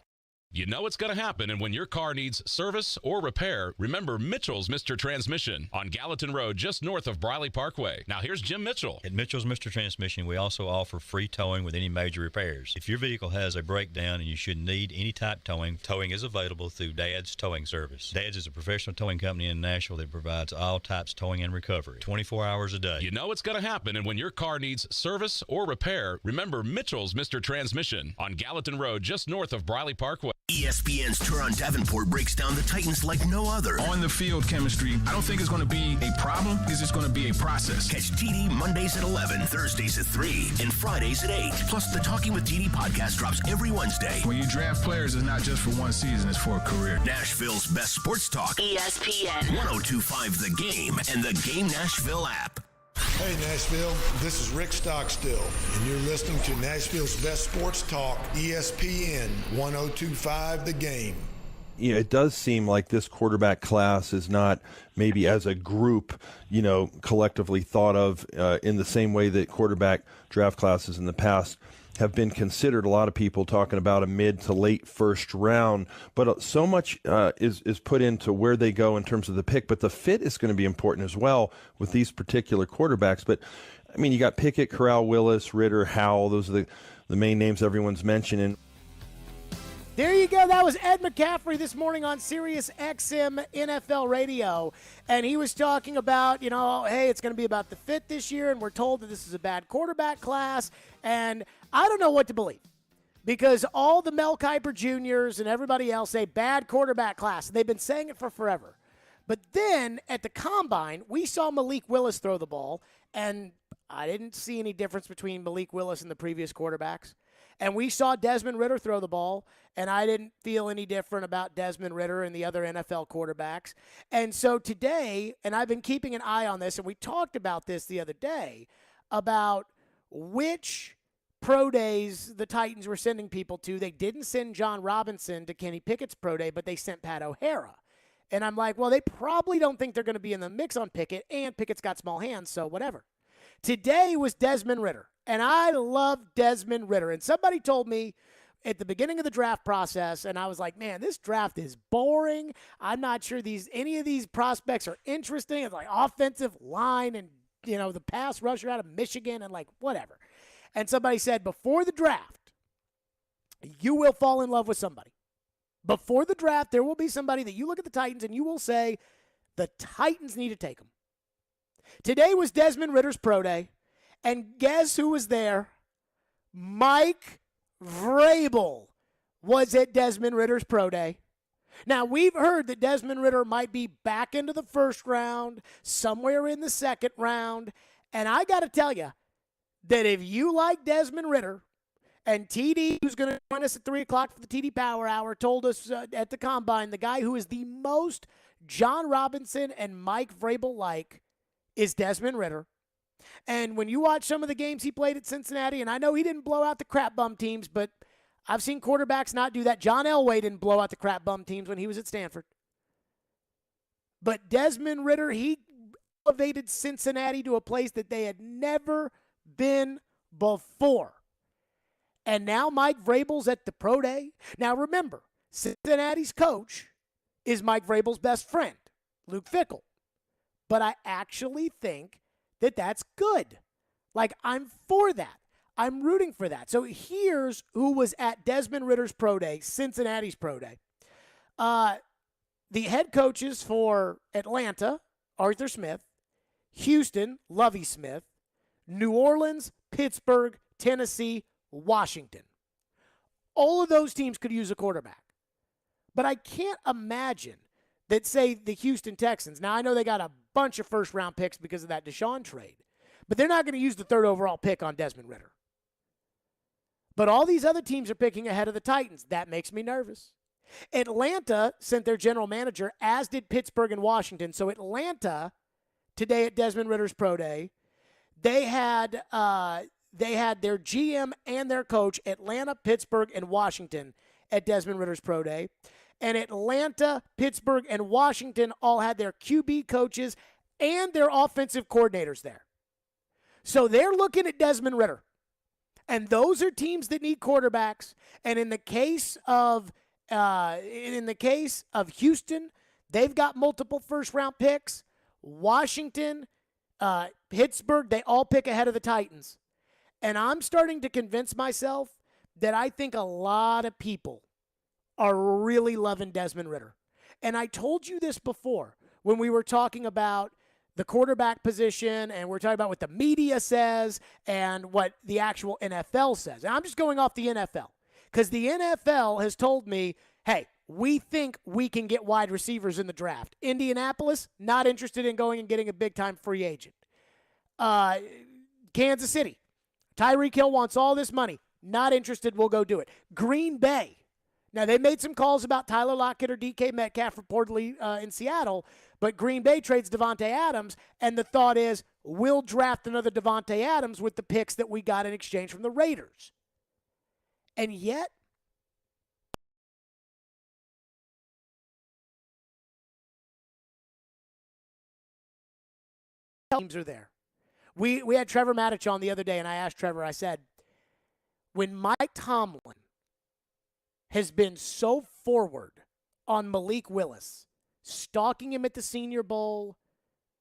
You know it's going to happen, and when your car needs service or repair, remember Mitchell's Mr. Transmission on Gallatin Road, just north of Briley Parkway. Now here's Jim Mitchell. At Mitchell's Mr. Transmission, we also offer free towing with any major repairs. If your vehicle has a breakdown and you should need any type towing is available through Dad's Towing Service. Dad's is a professional towing company in Nashville that provides all types towing and recovery, 24 hours a day. You know it's going to happen, and when your car needs service or repair, remember Mitchell's Mr. Transmission on Gallatin Road, just north of Briley Parkway. ESPN's Teron Davenport breaks down the Titans like no other. On the field chemistry, I don't think it's going to be a problem. It's just going to be a process. Catch TD Mondays at 11, Thursdays at 3, and Fridays at 8. Plus, the Talking with TD podcast drops every Wednesday. When you draft players, it's not just for one season, it's for a career. Nashville's best sports talk. ESPN 1025 The Game and the Game Nashville app. Hey Nashville, this is Rick Stockstill, and you're listening to Nashville's best sports talk, ESPN 1025 The Game. You know, it does seem like this quarterback class is not maybe as a group, you know, collectively thought of in the same way that quarterback draft classes in the past have been considered. A lot of people talking about a mid to late first round, but so much is put into where they go in terms of the pick, but the fit is going to be important as well with these particular quarterbacks. But I mean, you got Pickett, Corral, Willis, Ritter, Howell. Those are the main names everyone's mentioning. There you go. That was Ed McCaffrey this morning on Sirius XM NFL Radio. And he was talking about, you know, hey, it's going to be about the fit this year, and we're told that this is a bad quarterback class. And I don't know what to believe, because all the Mel Kiper Juniors and everybody else say bad quarterback class. And they've been saying it for forever. But then at the Combine, we saw Malik Willis throw the ball, and I didn't see any difference between Malik Willis and the previous quarterbacks. And we saw Desmond Ridder throw the ball, and I didn't feel any different about Desmond Ridder and the other NFL quarterbacks. And so today, and I've been keeping an eye on this, and we talked about this the other day, about which pro days the Titans were sending people to. They didn't send John Robinson to Kenny Pickett's pro day, but they sent Pat O'Hara. And I'm like, well, they probably don't think they're going to be in the mix on Pickett, and Pickett's got small hands, so whatever. Today was Desmond Ridder, and I love Desmond Ridder. And somebody told me at the beginning of the draft process, and I was like, man, this draft is boring. I'm not sure any of these prospects are interesting. It's like offensive line and, the pass rusher out of Michigan and, like, whatever. And somebody said, before the draft, you will fall in love with somebody. Before the draft, there will be somebody that you look at the Titans and you will say, the Titans need to take them. Today was Desmond Ridder's pro day, and guess who was there? Mike Vrabel was at Desmond Ridder's pro day. Now, we've heard that Desmond Ridder might be back into the first round, somewhere in the second round, and I got to tell you that if you like Desmond Ridder, and TD, who's going to join us at 3 o'clock for the TD Power Hour, told us at the Combine, the guy who is the most John Robinson and Mike Vrabel-like is Desmond Ridder. And when you watch some of the games he played at Cincinnati, and I know he didn't blow out the crap bum teams, but I've seen quarterbacks not do that. John Elway didn't blow out the crap bum teams when he was at Stanford. But Desmond Ridder, he elevated Cincinnati to a place that they had never been before. And now Mike Vrabel's at the pro day. Now remember, Cincinnati's coach is Mike Vrabel's best friend, Luke Fickell. But I actually think that that's good. Like, I'm for that. I'm rooting for that. So here's who was at Desmond Ridder's pro day, Cincinnati's pro day. The head coaches for Atlanta, Arthur Smith, Houston, Lovie Smith, New Orleans, Pittsburgh, Tennessee, Washington. All of those teams could use a quarterback. But I can't imagine that, say, the Houston Texans. Now, I know they got a bunch of first-round picks because of that Deshaun trade, but they're not going to use the third overall pick on Desmond Ridder. But all these other teams are picking ahead of the Titans. That makes me nervous. Atlanta sent their general manager, as did Pittsburgh and Washington. So Atlanta, today at Desmond Ridder's pro day, they had their GM and their coach, Atlanta, Pittsburgh, and Washington, at Desmond Ridder's pro day. And Atlanta, Pittsburgh, and Washington all had their QB coaches and their offensive coordinators there. So they're looking at Desmond Ridder. And those are teams that need quarterbacks. And in the case of Houston, they've got multiple first-round picks. Washington, Pittsburgh, they all pick ahead of the Titans. And I'm starting to convince myself that I think a lot of people are really loving Desmond Ridder. And I told you this before when we were talking about the quarterback position and we're talking about what the media says and what the actual NFL says. And I'm just going off the NFL because the NFL has told me, hey, we think we can get wide receivers in the draft. Indianapolis, not interested in going and getting a big-time free agent. Kansas City, Tyreek Hill wants all this money. Not interested, we'll go do it. Green Bay. Now, they made some calls about Tyler Lockett or DK Metcalf reportedly in Seattle, but Green Bay trades Devontae Adams, and the thought is we'll draft another Devontae Adams with the picks that we got in exchange from the Raiders. And yet, teams are there. We had Trevor Mattich on the other day, and I asked Trevor, I said, when Mike Tomlin has been so forward on Malik Willis, stalking him at the Senior Bowl,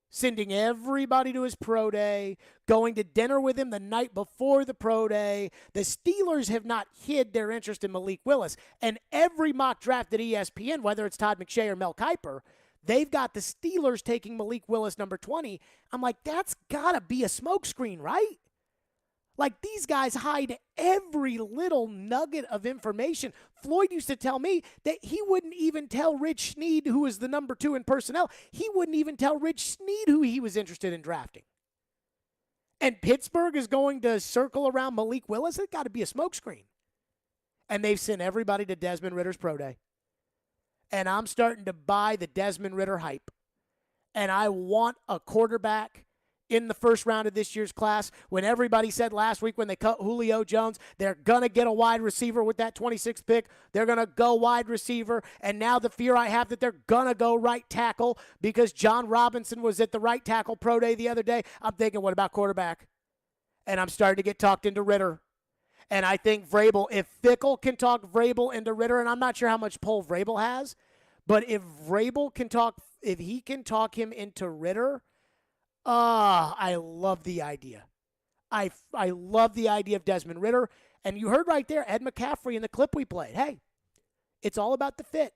sending everybody to his pro day, going to dinner with him the night before the pro day, the Steelers have not hid their interest in Malik Willis. And every mock draft at ESPN, whether it's Todd McShay or Mel Kiper, they've got the Steelers taking Malik Willis number 20. I'm like, that's got to be a smokescreen, right? Like, these guys hide every little nugget of information. Floyd used to tell me that he wouldn't even tell Rich Sneed, who was the number 2 in personnel, he wouldn't even tell Rich Sneed who he was interested in drafting. And Pittsburgh is going to circle around Malik Willis. It's got to be a smokescreen. And they've sent everybody to Desmond Ritter's pro day. And I'm starting to buy the Desmond Ritter hype. And I want a quarterback in the first round of this year's class. When everybody said last week when they cut Julio Jones, they're going to get a wide receiver with that 26th pick. They're going to go wide receiver. And now the fear I have that they're going to go right tackle because John Robinson was at the right tackle pro day the other day. I'm thinking, what about quarterback? And I'm starting to get talked into Ritter. And I think Vrabel, if Fickle can talk Vrabel into Ritter, and I'm not sure how much pull Vrabel has, but if Vrabel can talk, if he can talk him into Ritter, I love the idea. I love the idea of Desmond Ritter. And you heard right there, Ed McCaffrey in the clip we played. Hey, it's all about the fit.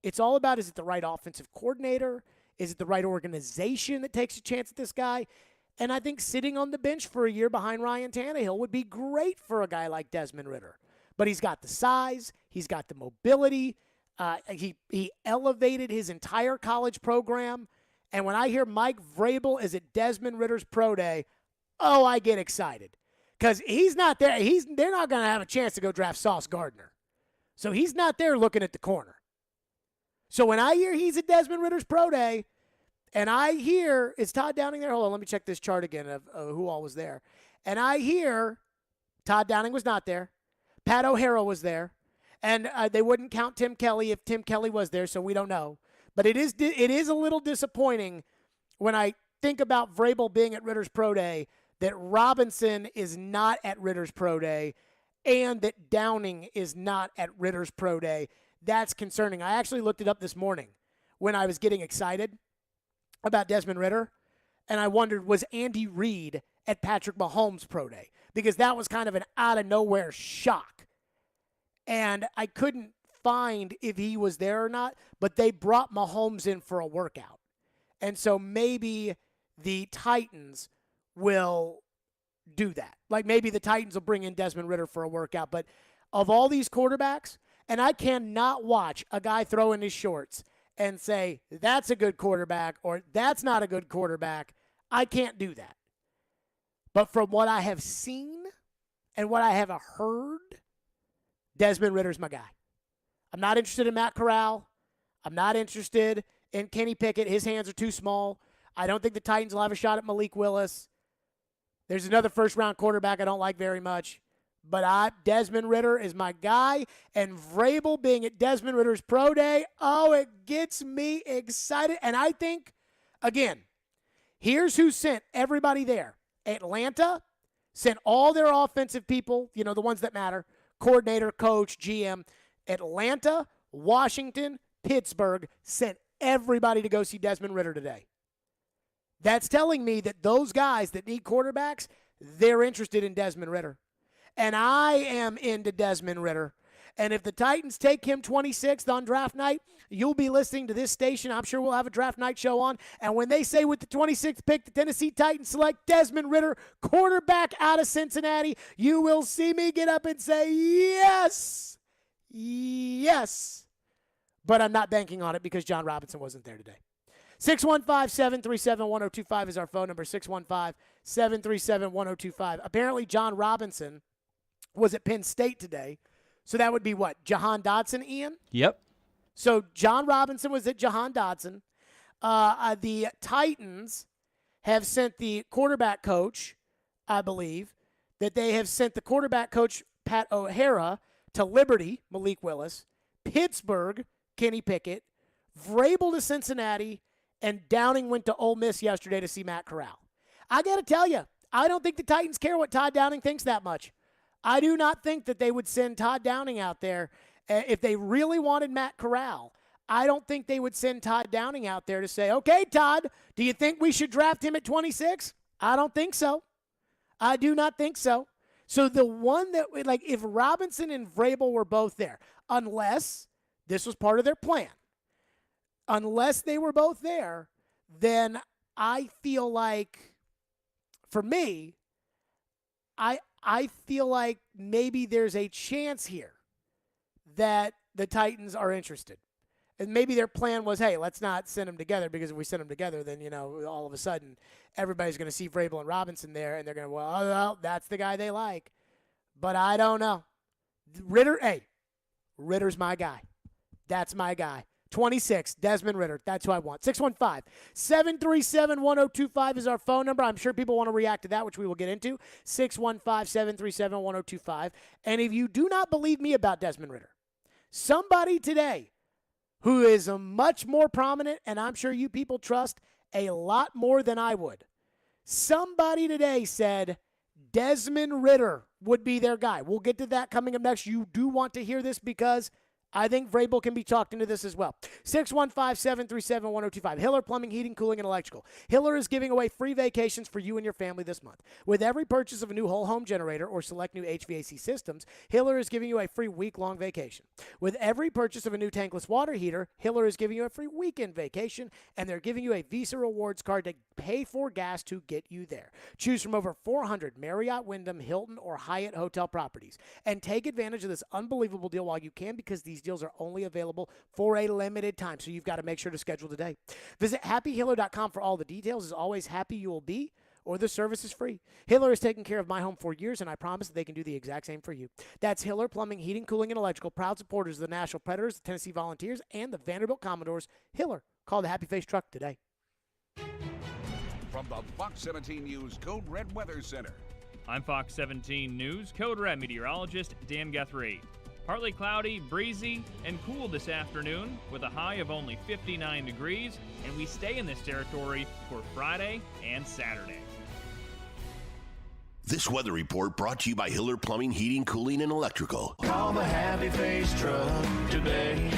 It's all about, is it the right offensive coordinator? Is it the right organization that takes a chance at this guy? And I think sitting on the bench for a year behind Ryan Tannehill would be great for a guy like Desmond Ritter. But he's got the size. He's got the mobility. He elevated his entire college program. And when I hear Mike Vrabel is at Desmond Ritter's pro day, I get excited. Because he's not there. They're not going to have a chance to go draft Sauce Gardner. So he's not there looking at the corner. So when I hear he's at Desmond Ritter's pro day, and I hear, is Todd Downing there? Hold on, let me check this chart again of who all was there. And I hear Todd Downing was not there. Pat O'Hara was there. And they wouldn't count Tim Kelly if Tim Kelly was there, so we don't know. But it is a little disappointing when I think about Vrabel being at Ritter's pro day that Robinson is not at Ritter's pro day and that Downing is not at Ritter's pro day. That's concerning. I actually looked it up this morning when I was getting excited about Desmond Ritter, and I wondered, was Andy Reid at Patrick Mahomes' pro day? Because that was kind of an out-of-nowhere shock. And I couldn't find if he was there or not, but they brought Mahomes in for a workout. And so maybe the Titans will do that. Like maybe the Titans will bring in Desmond Ritter for a workout. But of all these quarterbacks, and I cannot watch a guy throw in his shorts and say, that's a good quarterback or that's not a good quarterback. I can't do that. But from what I have seen and what I have heard, Desmond Ritter's my guy. I'm not interested in Matt Corral. I'm not interested in Kenny Pickett. His hands are too small. I don't think the Titans will have a shot at Malik Willis. There's another first-round quarterback I don't like very much. But Desmond Ritter is my guy. And Vrabel being at Desmond Ritter's pro day, it gets me excited. And I think, again, here's who sent everybody there. Atlanta sent all their offensive people, the ones that matter, coordinator, coach, GM. Atlanta, Washington, Pittsburgh sent everybody to go see Desmond Ritter today. That's telling me that those guys that need quarterbacks, they're interested in Desmond Ritter. And I am into Desmond Ritter. And if the Titans take him 26th on draft night, you'll be listening to this station. I'm sure we'll have a draft night show on. And when they say with the 26th pick, the Tennessee Titans select Desmond Ritter, quarterback out of Cincinnati, you will see me get up and say, yes, yes. But I'm not banking on it because John Robinson wasn't there today. 615-737-1025 is our phone number, 615-737-1025. Apparently, John Robinson was at Penn State today. So that would be what? Jahan Dotson, Ian? Yep. So John Robinson was at Jahan Dotson. The Titans have sent the quarterback coach, I believe, that they have sent the quarterback coach, Pat O'Hara, to Liberty, Malik Willis, Pittsburgh, Kenny Pickett, Vrabel to Cincinnati, and Downing went to Ole Miss yesterday to see Matt Corral. I got to tell you, I don't think the Titans care what Todd Downing thinks that much. I do not think that they would send Todd Downing out there. If they really wanted Matt Corral, I don't think they would send Todd Downing out there to say, okay, Todd, do you think we should draft him at 26? I don't think so. I do not think so. So the one that, like, if Robinson and Vrabel were both there, unless this was part of their plan, unless they were both there, then I feel like, for me, I feel like maybe there's a chance here that the Titans are interested. And maybe their plan was, hey, let's not send them together, because if we send them together, then, all of a sudden everybody's going to see Vrabel and Robinson there, and they're going to, well, that's the guy they like. But I don't know. Ritter's my guy. That's my guy. 26, Desmond Ridder. That's who I want. 615-737-1025 is our phone number. I'm sure people want to react to that, which we will get into. 615-737-1025. And if you do not believe me about Desmond Ridder, somebody today who is a much more prominent, and I'm sure you people trust a lot more than I would, somebody today said Desmond Ridder would be their guy. We'll get to that coming up next. You do want to hear this because I think Vrabel can be talked into this as well. 615-737-1025. Hiller Plumbing, Heating, Cooling, and Electrical. Hiller is giving away free vacations for you and your family this month. With every purchase of a new whole home generator or select new HVAC systems, Hiller is giving you a free week-long vacation. With every purchase of a new tankless water heater, Hiller is giving you a free weekend vacation, and they're giving you a Visa Rewards card to pay for gas to get you there. Choose from over 400 Marriott, Wyndham, Hilton, or Hyatt hotel properties. And take advantage of this unbelievable deal while you can, because these deals are only available for a limited time, so you've got to make sure to schedule today. Visit happyhiller.com for all the details. As always, happy you will be, or the service is free. Hiller has taken care of my home for years, and I promise that they can do the exact same for you. That's Hiller Plumbing, Heating, Cooling, and Electrical, proud supporters of the Nashville Predators, the Tennessee Volunteers, and the Vanderbilt Commodores. Hiller, call the Happy Face Truck today. From the Fox 17 News Code Red Weather Center, I'm Fox 17 News Code Red meteorologist Dan Guthrie. Partly cloudy, breezy, and cool this afternoon with a high of only 59 degrees, and we stay in this territory for Friday and Saturday. This weather report brought to you by Hiller Plumbing, Heating, Cooling, and Electrical. Call the Happy Face Truck today.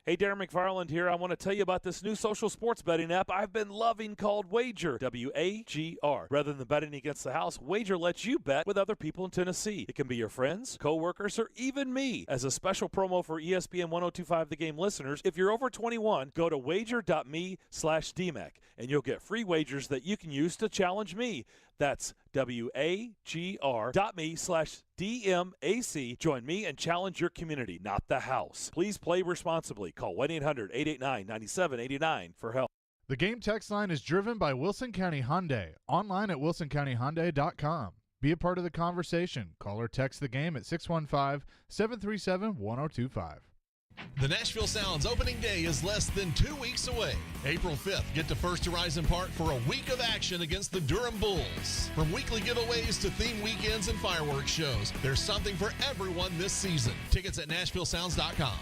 Hey, Darren McFarland here. I want to tell you about this new social sports betting app I've been loving called Wager, W-A-G-R. Rather than betting against the house, Wager lets you bet with other people in Tennessee. It can be your friends, co-workers, or even me. As a special promo for ESPN 1025 The Game listeners, if you're over 21, go to wager.me/DMAC, and you'll get free wagers that you can use to challenge me. That's WAGR.me/DMAC. Join me and challenge your community, not the house. Please play responsibly. Call 1-800-889-9789 for help. The Game text line is driven by Wilson County Hyundai. Online at wilsoncountyhyundai.com. Be a part of the conversation. Call or text the Game at 615-737-1025. The Nashville Sounds opening day is less than 2 weeks away. April 5th, get to First Horizon Park for a week of action against the Durham Bulls. From weekly giveaways to theme weekends and fireworks shows, there's something for everyone this season. Tickets at NashvilleSounds.com.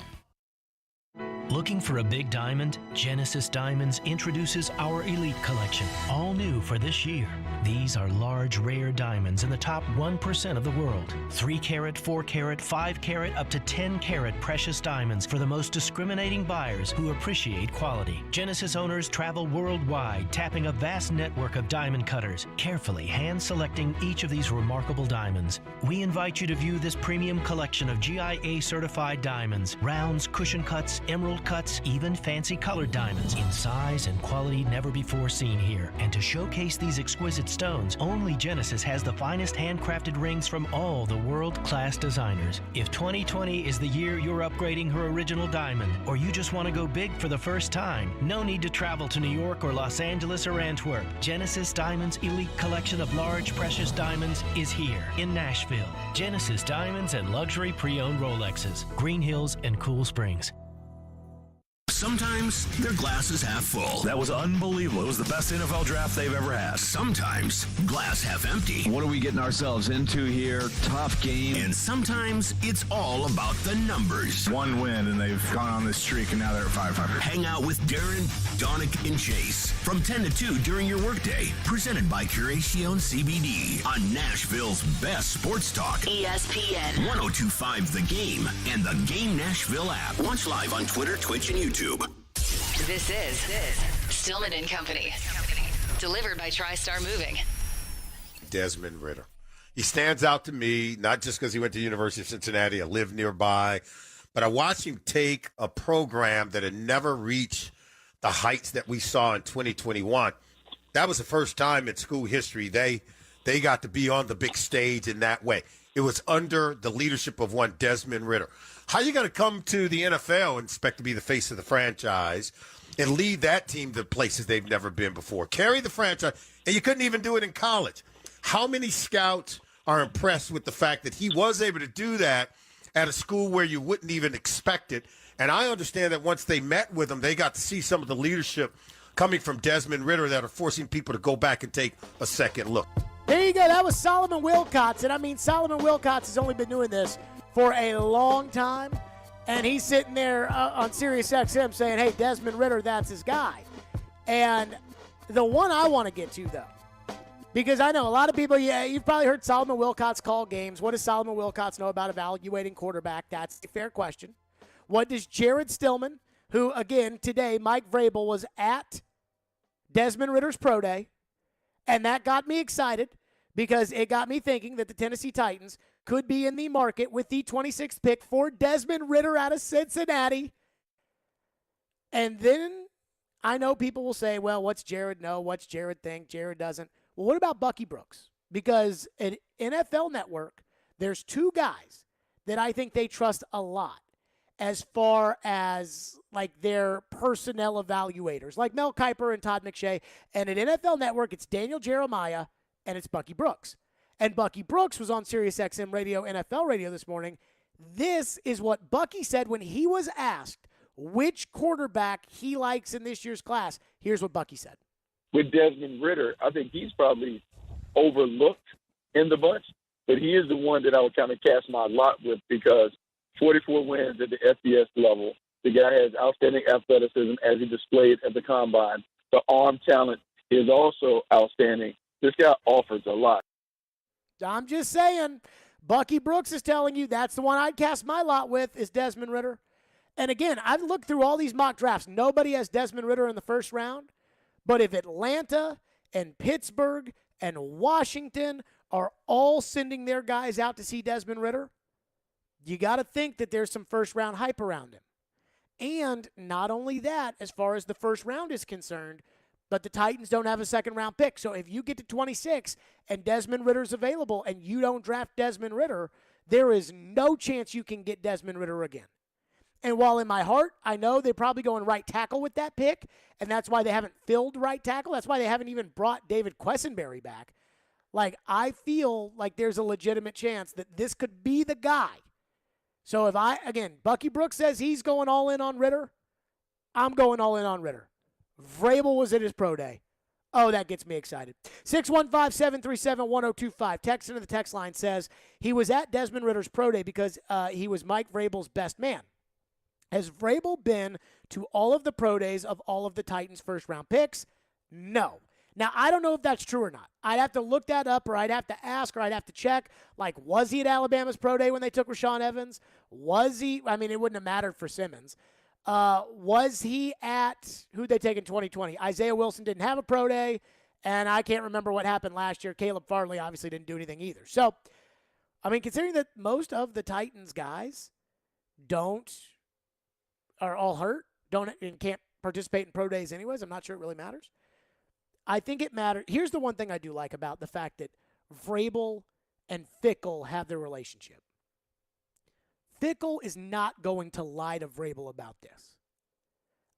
Looking for a big diamond? Genesis Diamonds introduces our Elite Collection, all new for this year. These are large, rare diamonds in the top 1% of the world. 3 carat, 4 carat, 5 carat, up to 10 carat precious diamonds for the most discriminating buyers who appreciate quality. Genesis owners travel worldwide, tapping a vast network of diamond cutters, carefully hand-selecting each of these remarkable diamonds. We invite you to view this premium collection of GIA-certified diamonds, rounds, cushion cuts, emerald cuts, even fancy colored diamonds in size and quality never before seen here. And to showcase these exquisite stones, only Genesis has the finest handcrafted rings from all the world-class designers. If 2020 is the year you're upgrading her original diamond, or you just want to go big for the first time, no need to travel to New York or Los Angeles or Antwerp. Genesis Diamonds' elite collection of large, precious diamonds is here in Nashville. Genesis Diamonds and luxury pre-owned Rolexes, Green Hills and Cool Springs. Sometimes their glass is half full. That was unbelievable. It was the best NFL draft they've ever had. Sometimes glass half empty. What are we getting ourselves into here? Tough game. And sometimes it's all about the numbers. One win, and they've gone on this streak, and now they're at 500. Hang out with Darren, Donick, and Chase from 10 to 2 during your workday. Presented by Curacion CBD on Nashville's best sports talk. ESPN 1025 The Game and the Game Nashville app. Watch live on Twitter, Twitch, and YouTube. This is Stillman and Company. Delivered by TriStar Moving. Desmond Ridder. He stands out to me, not just because he went to the University of Cincinnati, I live nearby, but I watched him take a program that had never reached the heights that we saw in 2021. That was the first time in school history they they got to be on the big stage in that way. It was under the leadership of one Desmond Ridder. How are you going to come to the NFL and expect to be the face of the franchise and lead that team to places they've never been before? Carry the franchise, and you couldn't even do it in college. How many scouts are impressed with the fact that he was able to do that at a school where you wouldn't even expect it? And I understand that once they met with him, they got to see some of the leadership coming from Desmond Ridder that are forcing people to go back and take a second look. There you go. That was Solomon Wilcots. And I mean, Solomon Wilcots has only been doing this for a long time. And he's sitting there on Sirius XM saying, hey, Desmond Ridder, that's his guy. And the one I want to get to, though, because I know a lot of people, you've probably heard Solomon Wilcots call games. What does Solomon Wilcots know about evaluating quarterback? That's a fair question. What does Jared Stillman, who, again, today, Mike Vrabel was at Desmond Ridder's pro day, and that got me excited because it got me thinking that the Tennessee Titans could be in the market with the 26th pick for Desmond Ridder out of Cincinnati. And then I know people will say, well, what's Jared know? What's Jared think? Jared doesn't. Well, what about Bucky Brooks? Because at NFL Network, there's two guys that I think they trust a lot as far as like their personnel evaluators, like Mel Kiper and Todd McShay. And at NFL Network, it's Daniel Jeremiah and it's Bucky Brooks. And Bucky Brooks was on Sirius XM Radio, NFL Radio this morning. This is what Bucky said when he was asked which quarterback he likes in this year's class. Here's what Bucky said. With Desmond Ridder, I think he's probably overlooked in the bunch, but he is the one that I would kind of cast my lot with because 44 wins at the FBS level. The guy has outstanding athleticism as he displayed at the combine. The arm talent is also outstanding. This guy offers a lot. I'm just saying, Bucky Brooks is telling you that's the one I'd cast my lot with is Desmond Ridder. And again, I've looked through all these mock drafts. Nobody has Desmond Ridder in the first round. But if Atlanta and Pittsburgh and Washington are all sending their guys out to see Desmond Ridder, you got to think that there's some first-round hype around him. And not only that, as far as the first round is concerned, but the Titans don't have a second-round pick. So if you get to 26 and Desmond Ridder's available and you don't draft Desmond Ridder, there is no chance you can get Desmond Ridder again. And while in my heart, I know they're probably going right tackle with that pick, and that's why they haven't filled right tackle. That's why they haven't even brought David Quessenberry back. Like, I feel like there's a legitimate chance that this could be the guy. So if Bucky Brooks says he's going all in on Ridder, I'm going all in on Ridder. Vrabel was at his pro day. Oh, that gets me excited. 615-737-1025. Text into the text line says he was at Desmond Ridder's pro day because he was Mike Vrabel's best man. Has Vrabel been to all of the pro days of all of the Titans' first-round picks? No. Now, I don't know if that's true or not. I'd have to look that up, or I'd have to ask, or I'd have to check. Like, was he at Alabama's pro day when they took Rashaan Evans? Was he? I mean, it wouldn't have mattered for Simmons. Was he at, who'd they take in 2020? Isaiah Wilson didn't have a pro day, and I can't remember what happened last year. Caleb Farley obviously didn't do anything either. So, I mean, considering that most of the Titans guys are all hurt, and can't participate in pro days anyways, I'm not sure it really matters. I think it matters. Here's the one thing I do like about the fact that Vrabel and Fickell have their relationship. Fickell is not going to lie to Vrabel about this.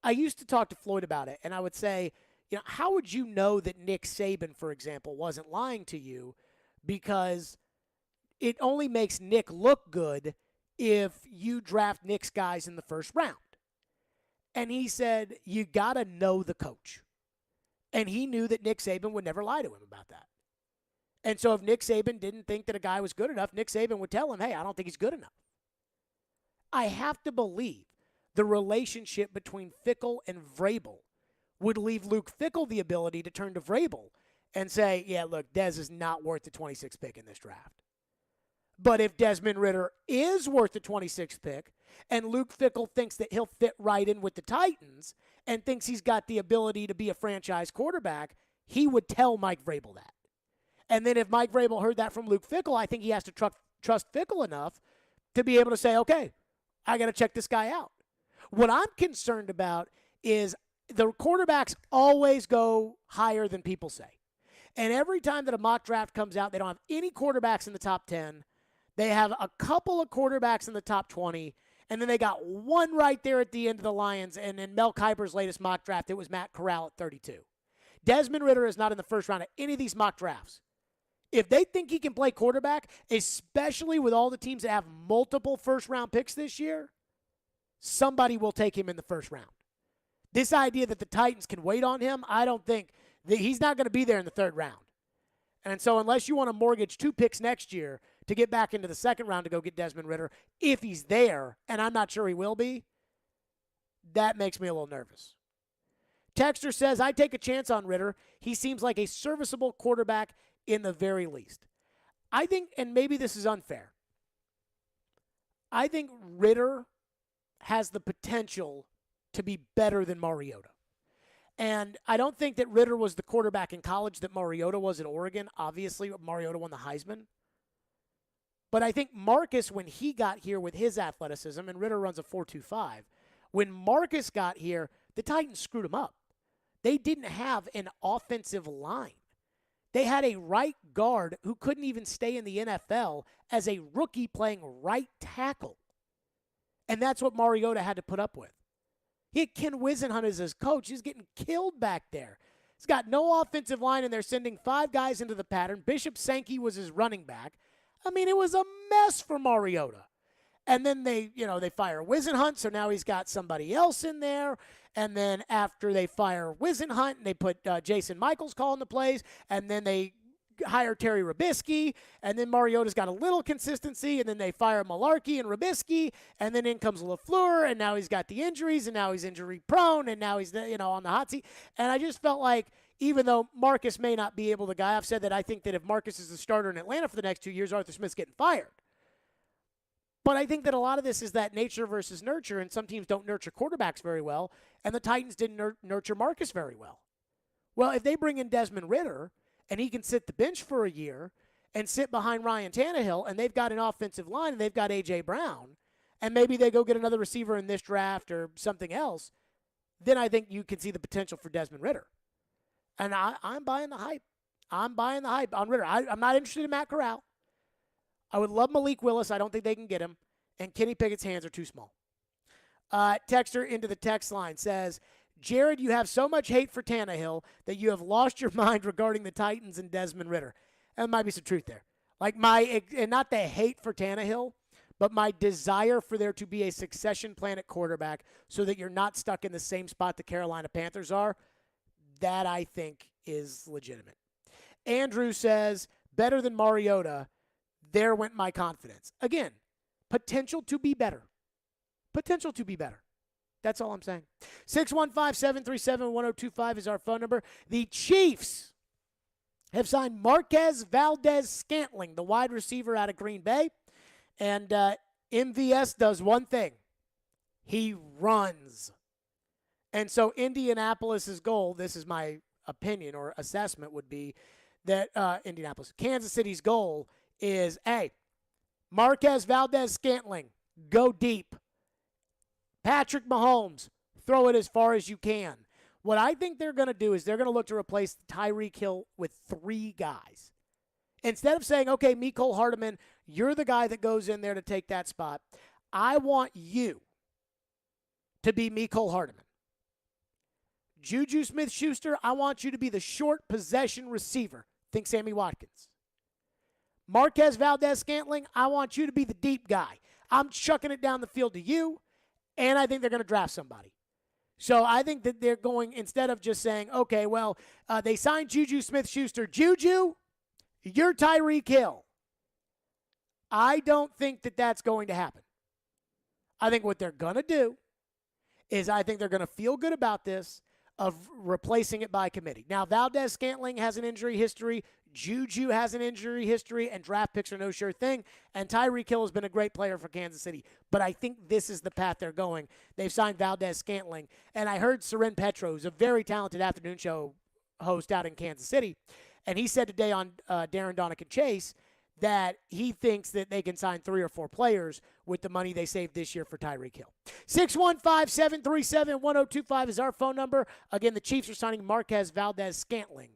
I used to talk to Floyd about it, and I would say, how would you know that Nick Saban, for example, wasn't lying to you? Because it only makes Nick look good if you draft Nick's guys in the first round. And he said, you got to know the coach. And he knew that Nick Saban would never lie to him about that. And so if Nick Saban didn't think that a guy was good enough, Nick Saban would tell him, hey, I don't think he's good enough. I have to believe the relationship between Fickell and Vrabel would leave Luke Fickell the ability to turn to Vrabel and say, yeah, look, Dez is not worth the 26th pick in this draft. But if Desmond Ridder is worth the 26th pick and Luke Fickell thinks that he'll fit right in with the Titans and thinks he's got the ability to be a franchise quarterback, he would tell Mike Vrabel that. And then if Mike Vrabel heard that from Luke Fickell, I think he has to trust Fickell enough to be able to say, okay, I got to check this guy out. What I'm concerned about is the quarterbacks always go higher than people say. And every time that a mock draft comes out, they don't have any quarterbacks in the top 10. They have a couple of quarterbacks in the top 20, and then they got one right there at the end of the Lions. And in Mel Kiper's latest mock draft, it was Matt Corral at 32. Desmond Ridder is not in the first round of any of these mock drafts. If they think he can play quarterback, especially with all the teams that have multiple first-round picks this year, somebody will take him in the first round. This idea that the Titans can wait on him, I don't think that he's not going to be there in the third round. And so unless you want to mortgage 2 picks next year to get back into the second round to go get Desmond Ridder, if he's there, and I'm not sure he will be, that makes me a little nervous. Texter says, I take a chance on Ridder. He seems like a serviceable quarterback in the very least. I think, and maybe this is unfair, I think Ridder has the potential to be better than Mariota. And I don't think that Ridder was the quarterback in college that Mariota was at Oregon. Obviously, Mariota won the Heisman. But I think Marcus, when he got here with his athleticism, and Ridder runs a 4.25, when Marcus got here, the Titans screwed him up. They didn't have an offensive line. They had a right guard who couldn't even stay in the NFL as a rookie playing right tackle. And that's what Mariota had to put up with. He had Ken Wisenhunt as his coach. He's getting killed back there. He's got no offensive line, and they're sending 5 guys into the pattern. Bishop Sankey was his running back. I mean, it was a mess for Mariota. And then they fire Wisenhunt, so now he's got somebody else in there. And then after they fire Wisenhunt, they put Jason Michaels calling the plays, and then they hire Terry Robisky, and then Mariota's got a little consistency, and then they fire Malarkey and Robisky, and then in comes LaFleur, and now he's got the injuries, and now he's injury prone, and now he's on the hot seat. And I just felt like, even though Marcus may not be able, the guy, I've said that I think that if Marcus is the starter in Atlanta for the next 2 years, Arthur Smith's getting fired. But I think that a lot of this is that nature versus nurture, and some teams don't nurture quarterbacks very well, and the Titans didn't nurture Marcus very well. Well, if they bring in Desmond Ridder, and he can sit the bench for a year and sit behind Ryan Tannehill, and they've got an offensive line, and they've got A.J. Brown, and maybe they go get another receiver in this draft or something else, then I think you can see the potential for Desmond Ridder. And I'm buying the hype. I'm buying the hype on Ridder. I'm not interested in Matt Corral. I would love Malik Willis. I don't think they can get him. And Kenny Pickett's hands are too small. Texter into the text line says, Jared, you have so much hate for Tannehill that you have lost your mind regarding the Titans and Desmond Ridder. And there might be some truth there. Like and not the hate for Tannehill, but my desire for there to be a succession plan at quarterback so that you're not stuck in the same spot the Carolina Panthers are, that I think is legitimate. Andrew says, better than Mariota, there went my confidence. Again, potential to be better. Potential to be better. That's all I'm saying. 615-737-1025 is our phone number. The Chiefs have signed Marquez Valdez-Scantling, the wide receiver out of Green Bay. And MVS does one thing. He runs. And so Indianapolis's goal, this is my opinion or assessment, would be that Kansas City's goal is, hey, Marquez Valdez-Scantling, go deep. Patrick Mahomes, throw it as far as you can. What I think they're going to do is they're going to look to replace Tyreek Hill with 3 guys. Instead of saying, okay, Mecole Hardman, you're the guy that goes in there to take that spot, I want you to be Mecole Hardman. Juju Smith-Schuster, I want you to be the short possession receiver. Think Sammy Watkins. Marquez Valdez-Scantling, I want you to be the deep guy. I'm chucking it down the field to you. And I think they're going to draft somebody. So I think that they're going, instead of just saying, okay, well, they signed Juju Smith-Schuster. Juju, you're Tyreek Hill. I don't think that that's going to happen. I think what they're going to do is I think they're going to feel good about this of replacing it by committee. Now, Valdez-Scantling has an injury history. Juju has an injury history, and draft picks are no sure thing. And Tyreek Hill has been a great player for Kansas City. But I think this is the path they're going. They've signed Valdez-Scantling. And I heard Seren Petro, who's a very talented afternoon show host out in Kansas City, and he said today on Darren Donick and Chase that he thinks that they can sign 3 or 4 players with the money they saved this year for Tyreek Hill. 615-737-1025 is our phone number. Again, the Chiefs are signing Marquez Valdez-Scantling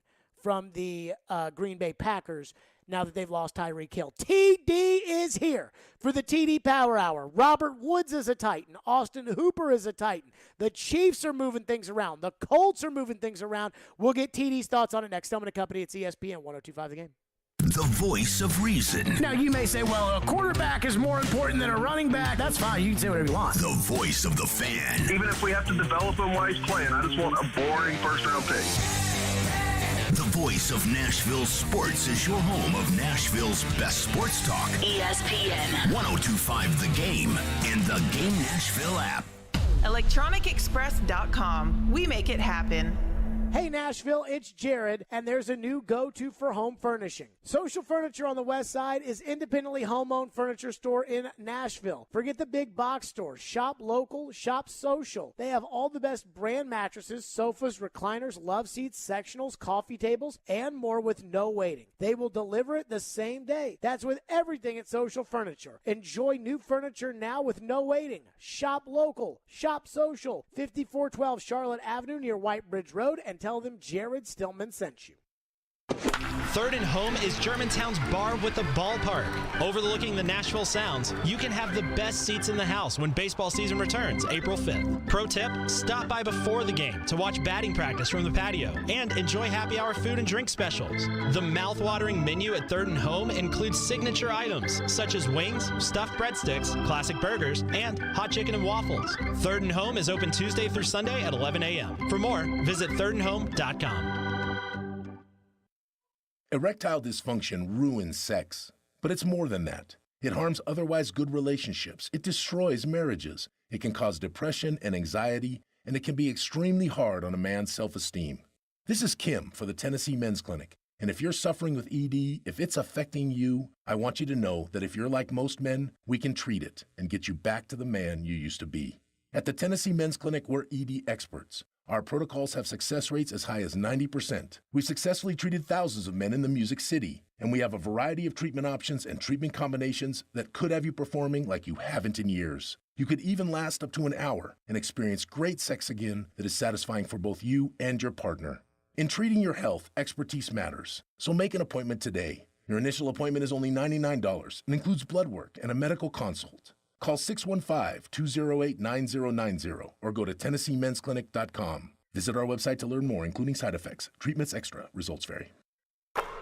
from the Green Bay Packers now that they've lost Tyreek Hill. TD is here for the TD Power Hour. Robert Woods is a Titan. Austin Hooper is a Titan. The Chiefs are moving things around. The Colts are moving things around. We'll get TD's thoughts on it next. Stillman & Company. It's ESPN 102.5 The Game. The voice of reason. Now, you may say, well, a quarterback is more important than a running back. That's fine. You can say whatever you want. The voice of the fan. Even if we have to develop him while he's playing, I just want a boring first-round pick. The voice of Nashville sports is your home of Nashville's best sports talk. ESPN 102.5 The Game and the Game Nashville app. ElectronicExpress.com. We make it happen. Hey Nashville, it's Jared, and there's a new go-to for home furnishing. Social Furniture on the West Side is independently home-owned furniture store in Nashville. Forget the big box stores. Shop local, shop social. They have all the best brand mattresses, sofas, recliners, love seats, sectionals, coffee tables, and more with no waiting. They will deliver it the same day. That's with everything at Social Furniture. Enjoy new furniture now with no waiting. Shop local, shop social. 5412 Charlotte Avenue near White Bridge Road, and tell them Jared Stillman sent you. Third and Home is Germantown's bar with the ballpark. Overlooking the Nashville Sounds, you can have the best seats in the house when baseball season returns April 5th. Pro tip, stop by before the game to watch batting practice from the patio and enjoy happy hour food and drink specials. The mouth-watering menu at Third and Home includes signature items such as wings, stuffed breadsticks, classic burgers, and hot chicken and waffles. Third and Home is open Tuesday through Sunday at 11 a.m. For more, visit thirdandhome.com. Erectile dysfunction ruins sex, but it's more than that. It harms otherwise good relationships. It destroys marriages. It can cause depression and anxiety, and it can be extremely hard on a man's self-esteem. This is Kim for the Tennessee Men's Clinic, and if you're suffering with ED, if it's affecting you, I want you to know that if you're like most men, we can treat it and get you back to the man you used to be. At the Tennessee Men's Clinic, we're ED experts. Our protocols have success rates as high as 90%. We've successfully treated thousands of men in the Music City, and we have a variety of treatment options and treatment combinations that could have you performing like you haven't in years. You could even last up to an hour and experience great sex again that is satisfying for both you and your partner. In treating your health, expertise matters, so make an appointment today. Your initial appointment is only $99 and includes blood work and a medical consult. Call 615-208-9090 or go to TennesseeMen'sClinic.com. Visit our website to learn more, including side effects. Treatments extra. Results vary.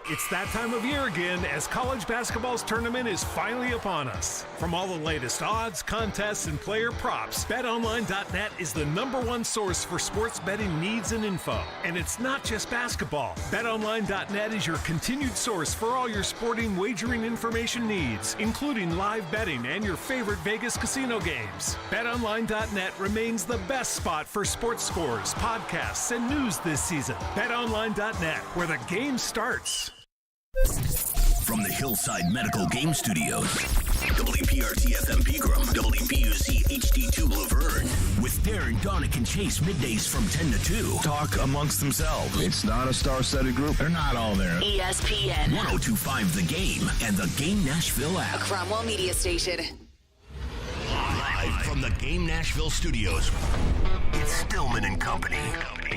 It's that time of year again as college basketball's tournament is finally upon us. From all the latest odds, contests, and player props, BetOnline.net is the #1 source for sports betting needs and info. And it's not just basketball. BetOnline.net is your continued source for all your sporting wagering information needs, including live betting and your favorite Vegas casino games. BetOnline.net remains the best spot for sports scores, podcasts, and news this season. BetOnline.net, where the game starts. From the Hillside Medical Game Studios, WPRT-FM Pegram, WPUC HD2 Laverne, with Darren, Donick, and Chase middays from 10 to 2. Talk amongst themselves. It's not a star-studded group. They're not all there. ESPN 102.5 The Game and the Game Nashville a app. Cromwell Media Station. Live from the Game Nashville studios, it's Stillman and Company.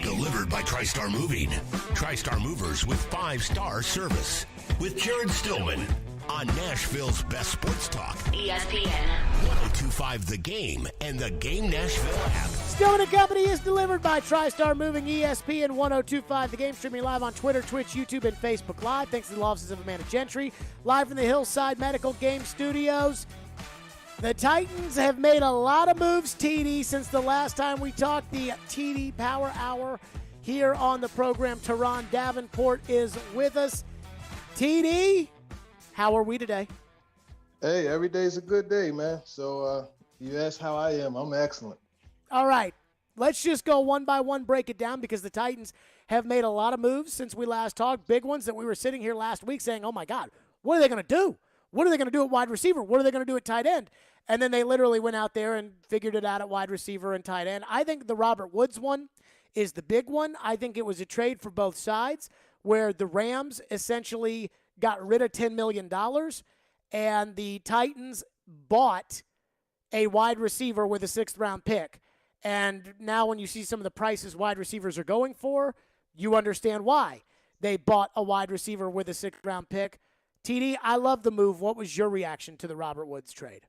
Delivered by TriStar Moving. TriStar Movers with 5-star service. With Jared Stillman on Nashville's best sports talk. ESPN 102.5 The Game and the Game Nashville app. Stillman & Company is delivered by TriStar Moving. ESPN 102.5 The Game, streaming live on Twitter, Twitch, YouTube, and Facebook Live. Thanks to the law offices of Amanda Gentry. Live from the Hillside Medical Game Studios. The Titans have made a lot of moves, TD, since the last time we talked. The TD Power Hour here on the program. Teron Davenport is with us. TD, how are we today? Hey, every day's a good day, man. So you asked how I am. I'm excellent. All right. Let's just go one by one, break it down, because the Titans have made a lot of moves since we last talked. Big ones that we were sitting here last week saying, oh, my God, what are they going to do? What are they going to do at wide receiver? What are they going to do at tight end? And then they literally went out there and figured it out at wide receiver and tight end. I think the Robert Woods one is the big one. I think it was a trade for both sides where the Rams essentially got rid of $10 million and the Titans bought a wide receiver with a 6th-round pick. And now when you see some of the prices wide receivers are going for, you understand why. they bought a wide receiver with a 6th-round pick. TD, I love the move. What was your reaction to the Robert Woods trade?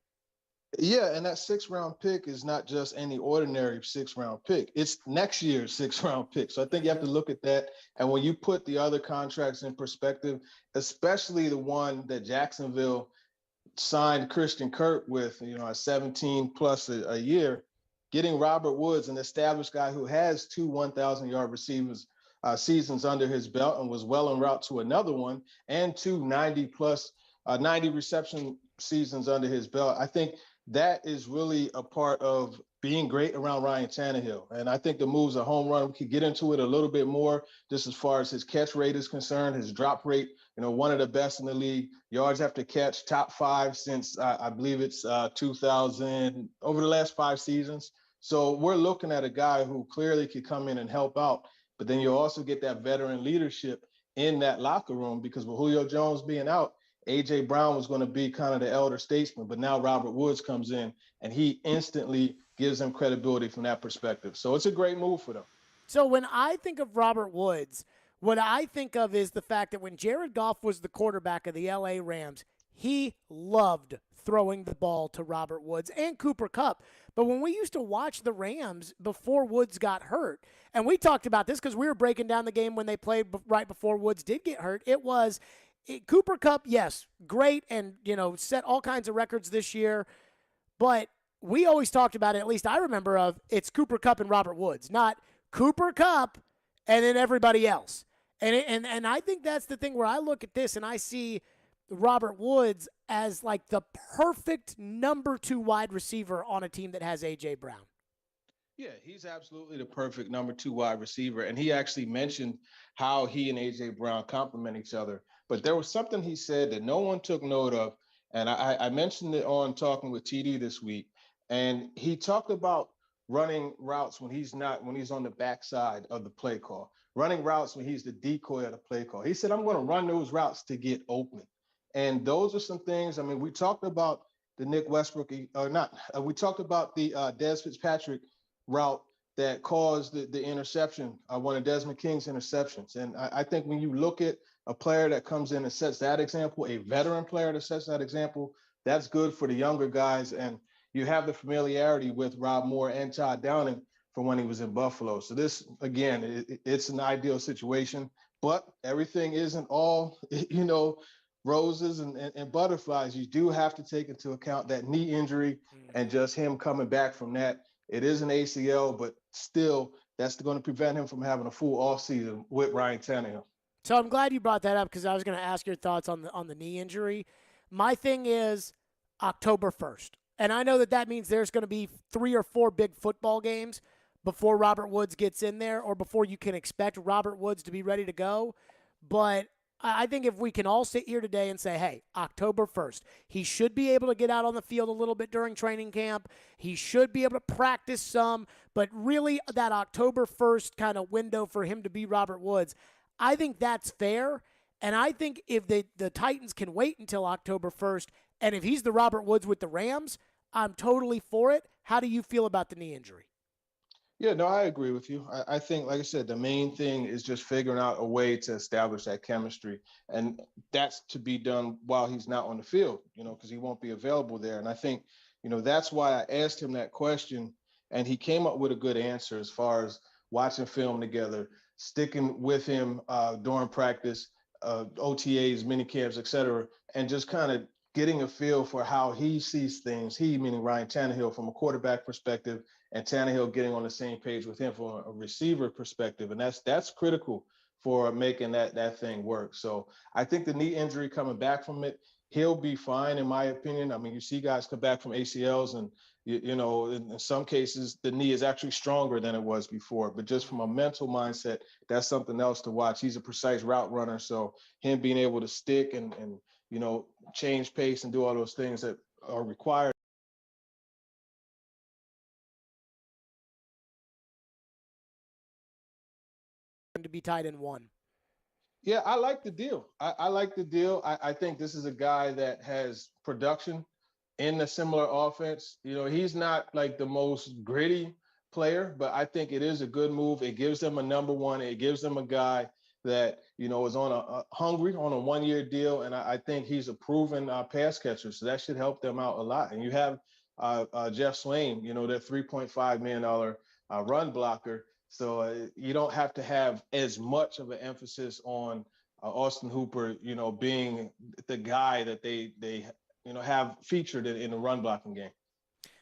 Yeah, and that 6th-round pick is not just any ordinary 6th-round pick. It's next year's 6th-round pick. So I think you have to look at that. And when you put the other contracts in perspective, especially the one that Jacksonville signed Christian Kirk with, a 17 plus a year, getting Robert Woods, an established guy who has 2 1,000-yard receivers seasons under his belt and was well en route to another one, and 2 90 reception seasons under his belt. I think that is really a part of being great around Ryan Tannehill. And I think the move's a home run. We could get into it a little bit more just as far as his catch rate is concerned, his drop rate, one of the best in the league, yards after catch, top 5 since I believe it's 2000, over the last 5 seasons. So we're looking at a guy who clearly could come in and help out, but then you'll also get that veteran leadership in that locker room, because with Julio Jones being out, A.J. Brown was going to be kind of the elder statesman, but now Robert Woods comes in and he instantly gives them credibility from that perspective. So it's a great move for them. So when I think of Robert Woods, what I think of is the fact that when Jared Goff was the quarterback of the L.A. Rams, he loved throwing the ball to Robert Woods and Cooper Kupp. But when we used to watch the Rams before Woods got hurt, and we talked about this because we were breaking down the game when they played right before Woods did get hurt, Cooper Kupp, yes, great, and, set all kinds of records this year. But we always talked about it, at least I remember it's Cooper Kupp and Robert Woods, not Cooper Kupp and then everybody else. And I think that's the thing where I look at this and I see Robert Woods as like the perfect number 2 wide receiver on a team that has A.J. Brown. Yeah, he's absolutely the perfect number 2 wide receiver. And he actually mentioned how he and A.J. Brown complement each other. But there was something he said that no one took note of. And I mentioned it on Talking with TD this week. And he talked about running routes when he's on the backside of the play call, running routes when he's the decoy of the play call. He said, I'm going to run those routes to get open. And those are some things. I mean, we talked about the Nick Westbrook, we talked about the Des Fitzpatrick route that caused the interception, one of Desmond King's interceptions. And I think when you look at a player that comes in and sets that example, a veteran player that sets that example, that's good for the younger guys. And you have the familiarity with Rob Moore and Todd Downing from when he was in Buffalo. So this, again, it's an ideal situation, but everything isn't all, roses and butterflies. You do have to take into account that knee injury and just him coming back from that. It is an ACL, but still, that's going to prevent him from having a full offseason with Ryan Tannehill. So I'm glad you brought that up because I was going to ask your thoughts on the knee injury. My thing is October 1st. And I know that means there's going to be 3 or 4 big football games before Robert Woods gets in there or before you can expect Robert Woods to be ready to go. But I think if we can all sit here today and say, hey, October 1st, he should be able to get out on the field a little bit during training camp. He should be able to practice some. But really that October 1st kind of window for him to be Robert Woods, I think that's fair. And I think if the Titans can wait until October 1st, and if he's the Robert Woods with the Rams, I'm totally for it. How do you feel about the knee injury? Yeah, no, I agree with you. I think, like I said, the main thing is just figuring out a way to establish that chemistry. And that's to be done while he's not on the field, because he won't be available there. And I think, that's why I asked him that question. And he came up with a good answer as far as watching film together, sticking with him during practice, OTAs, mini camps, et cetera, and just kind of getting a feel for how he sees things, he meaning Ryan Tannehill from a quarterback perspective, and Tannehill getting on the same page with him from a receiver perspective. And that's critical for making that thing work. So I think the knee injury coming back from it, he'll be fine, in my opinion. I mean, you see guys come back from ACLs and, in some cases, the knee is actually stronger than it was before. But just from a mental mindset, that's something else to watch. He's a precise route runner. So him being able to stick and change pace and do all those things that are required. To be tied in 1. Yeah, I like the deal. I like the deal. I think this is a guy that has production in a similar offense. He's not like the most gritty player, but I think it is a good move. It gives them a number 1. It gives them a guy that, is on a hungry on a 1-year deal. And I think he's a proven pass catcher. So that should help them out a lot. And you have Jeff Swain, that $3.5 million run blocker. So you don't have to have as much of an emphasis on Austin Hooper, being the guy that they have featured in the run blocking game.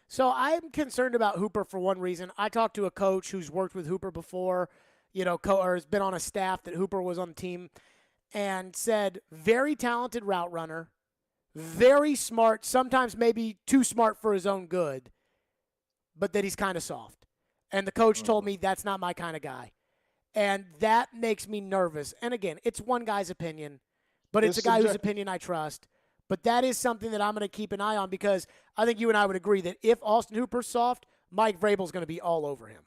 So I'm concerned about Hooper for one reason. I talked to a coach who's worked with Hooper before, or has been on a staff that Hooper was on the team, and said very talented route runner, very smart, sometimes maybe too smart for his own good, but that he's kind of soft. And the coach told me that's not my kind of guy. And that makes me nervous. And again, it's one guy's opinion, but it's a guy whose opinion I trust. But that is something that I'm going to keep an eye on, because I think you and I would agree that if Austin Hooper's soft, Mike Vrabel's going to be all over him.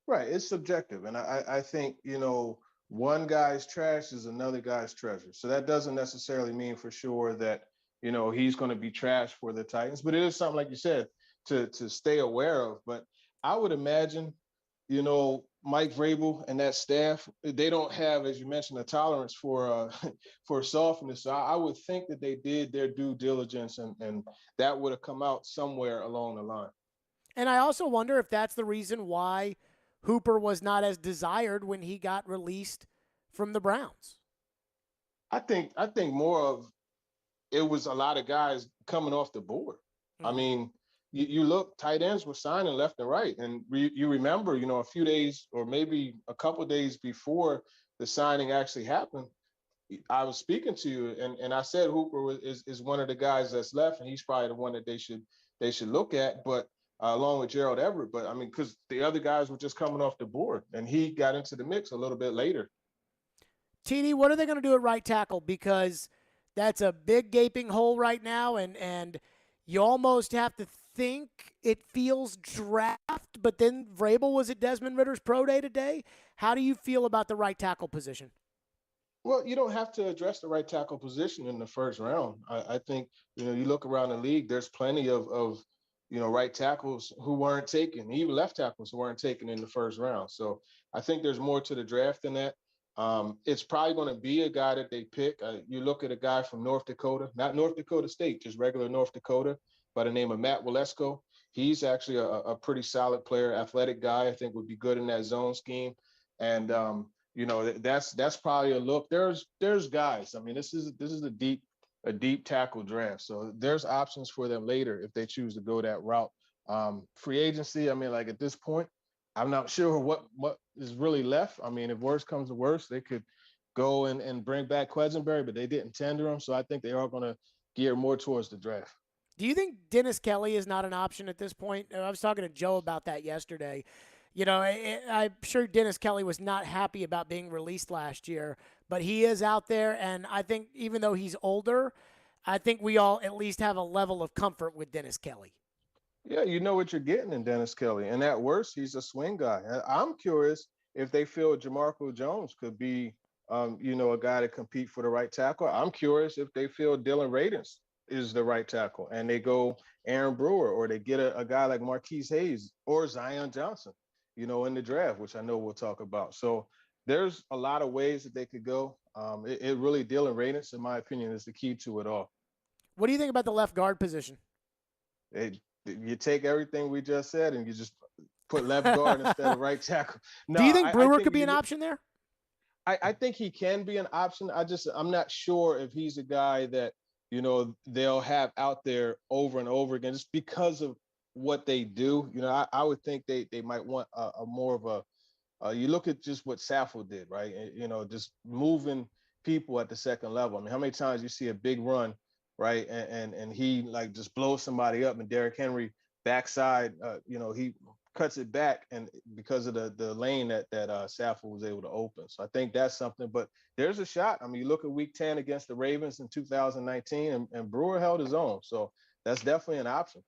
Right. It's subjective. And I think, one guy's trash is another guy's treasure. So that doesn't necessarily mean for sure that, he's going to be trash for the Titans. But it is something, like you said, to stay aware of. But I would imagine, Mike Vrabel and that staff, they don't have, as you mentioned, a tolerance for softness. So I would think that they did their due diligence, and that would have come out somewhere along the line. And I also wonder if that's the reason why Hooper was not as desired when he got released from the Browns. I think more of it was a lot of guys coming off the board. Mm-hmm. I mean, you look, tight ends were signing left and right. And you remember, a few days or maybe a couple of days before the signing actually happened, I was speaking to you and I said Hooper is one of the guys that's left, and he's probably the one that they should look at, but along with Gerald Everett. But I mean, because the other guys were just coming off the board, and he got into the mix a little bit later. TD, what are they going to do at right tackle? Because that's a big gaping hole right now, and you almost have to think it feels draft, but then Vrabel was at Desmond Ritter's pro day today. How do you feel about the right tackle position? Well, you don't have to address the right tackle position in the first round. I think, you look around the league, there's plenty of right tackles who weren't taken, even left tackles who weren't taken in the first round. So I think there's more to the draft than that. It's probably going to be a guy that they pick. You look at a guy from North Dakota, not North Dakota State, just regular North Dakota, by the name of Matt Walesko. He's actually a pretty solid player, athletic guy. I think would be good in that zone scheme. And, that's probably a look. There's guys. I mean, this is a deep tackle draft. So there's options for them later if they choose to go that route. Free agency, I mean, like at this point, I'm not sure what is really left. I mean, if worse comes to worse, they could go and bring back Quesenberry, but they didn't tender him. So I think they are going to gear more towards the draft. Do you think Dennis Kelly is not an option at this point? I was talking to Joe about that yesterday. I'm sure Dennis Kelly was not happy about being released last year, but he is out there, and I think even though he's older, I think we all at least have a level of comfort with Dennis Kelly. Yeah, you know what you're getting in Dennis Kelly, and at worst, he's a swing guy. I'm curious if they feel Jamarco Jones could be, a guy to compete for the right tackle. I'm curious if they feel Dylan Radins is the right tackle, and they go Aaron Brewer, or they get a guy like Marquise Hayes or Zion Johnson, in the draft, which I know we'll talk about. So there's a lot of ways that they could go. It really, Dylan Radins, in my opinion, is the key to it all. What do you think about the left guard position? You take everything we just said and you just put left guard instead of right tackle. No, do you think Brewer could be an option there? I think he can be an option. I'm not sure if he's a guy that, they'll have out there over and over again just because of what they do. I would think they might want a more of a, you look at just what Saffold did, right? Just moving people at the second level. I mean, how many times you see a big run, right? And he like just blows somebody up, and Derrick Henry backside, he cuts it back, and because of the lane that Saffold was able to open. So I think that's something, but there's a shot. I mean, you look at week 10 against the Ravens in 2019, and Brewer held his own. So that's definitely an option.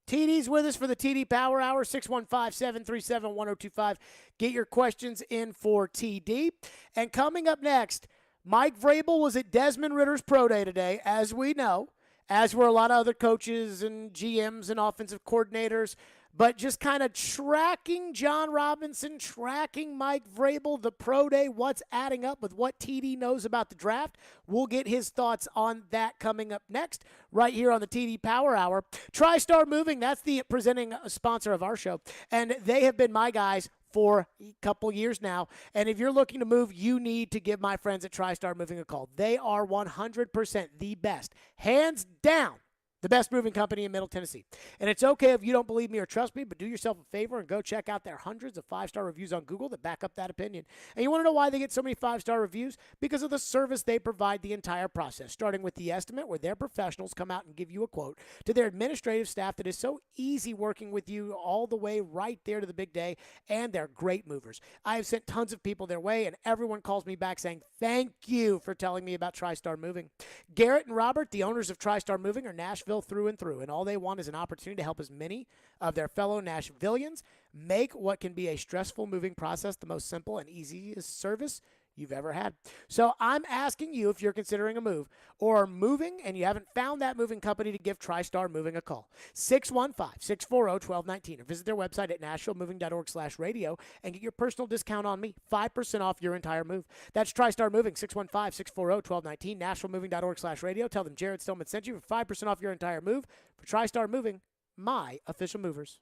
TD's with us for the TD Power Hour, 615-737-1025. Get your questions in for TD. And coming up next, Mike Vrabel was at Desmond Ritter's pro day today, as we know, as were a lot of other coaches and GMs and offensive coordinators. But just kind of tracking John Robinson, tracking Mike Vrabel, the pro day, what's adding up with what TD knows about the draft. We'll get his thoughts on that coming up next, right here on the TD Power Hour. TriStar Moving, that's the presenting sponsor of our show, and they have been my guys for a couple years now. And if you're looking to move, you need to give my friends at TriStar Moving a call. They are 100% the best, hands down, the best moving company in Middle Tennessee. And it's okay if you don't believe me or trust me, but do yourself a favor and go check out their hundreds of 5-star reviews on Google that back up that opinion. And you want to know why they get so many 5-star reviews? Because of the service they provide the entire process, starting with the estimate where their professionals come out and give you a quote, to their administrative staff that is so easy working with you all the way right there to the big day, and they're great movers. I have sent tons of people their way, and everyone calls me back saying, thank you for telling me about TriStar Moving. Garrett and Robert, the owners of TriStar Moving, are Nashville through and through, and all they want is an opportunity to help as many of their fellow Nashvillians make what can be a stressful moving process the most simple and easiest service you've ever had. So I'm asking you, if you're considering a move or are moving and you haven't found that moving company, to give TriStar Moving a call. 615-640-1219, or visit their website at nashvillemoving.org/radio and get your personal discount on me, 5% off your entire move. That's TriStar Moving, 615-640-1219, nashvillemoving.org/radio. Tell them Jared Stillman sent you for 5% off your entire move. For TriStar Moving, my official movers.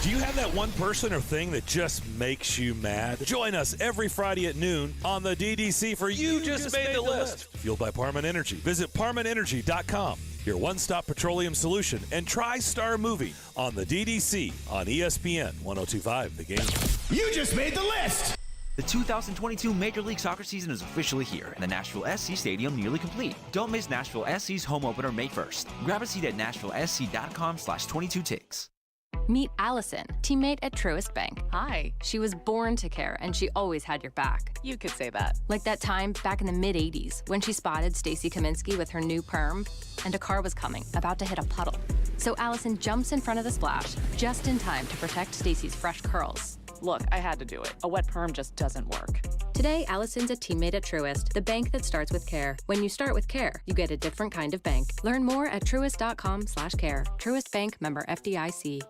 Do you have that one person or thing that just makes you mad? Join us every Friday at noon on the DDC for You Just Made the List. Fueled by Parman Energy. Visit ParmanEnergy.com, your one-stop petroleum solution, and TriStar Moving on the DDC on ESPN 102.5 The Game. You just made the list. The 2022 Major League Soccer season is officially here, and the Nashville SC Stadium nearly complete. Don't miss Nashville SC's home opener May 1st. Grab a seat at NashvilleSC.com/22ticks. Meet Allison, teammate at Truist Bank. Hi. She was born to care, and she always had your back. You could say that. Like that time back in the mid-'80s when she spotted Stacey Kaminsky with her new perm, and a car was coming, about to hit a puddle. So Allison jumps in front of the splash, just in time to protect Stacey's fresh curls. Look, I had to do it. A wet perm just doesn't work. Today, Allison's a teammate at Truist, the bank that starts with care. When you start with care, you get a different kind of bank. Learn more at truist.com/care. Truist Bank, member FDIC.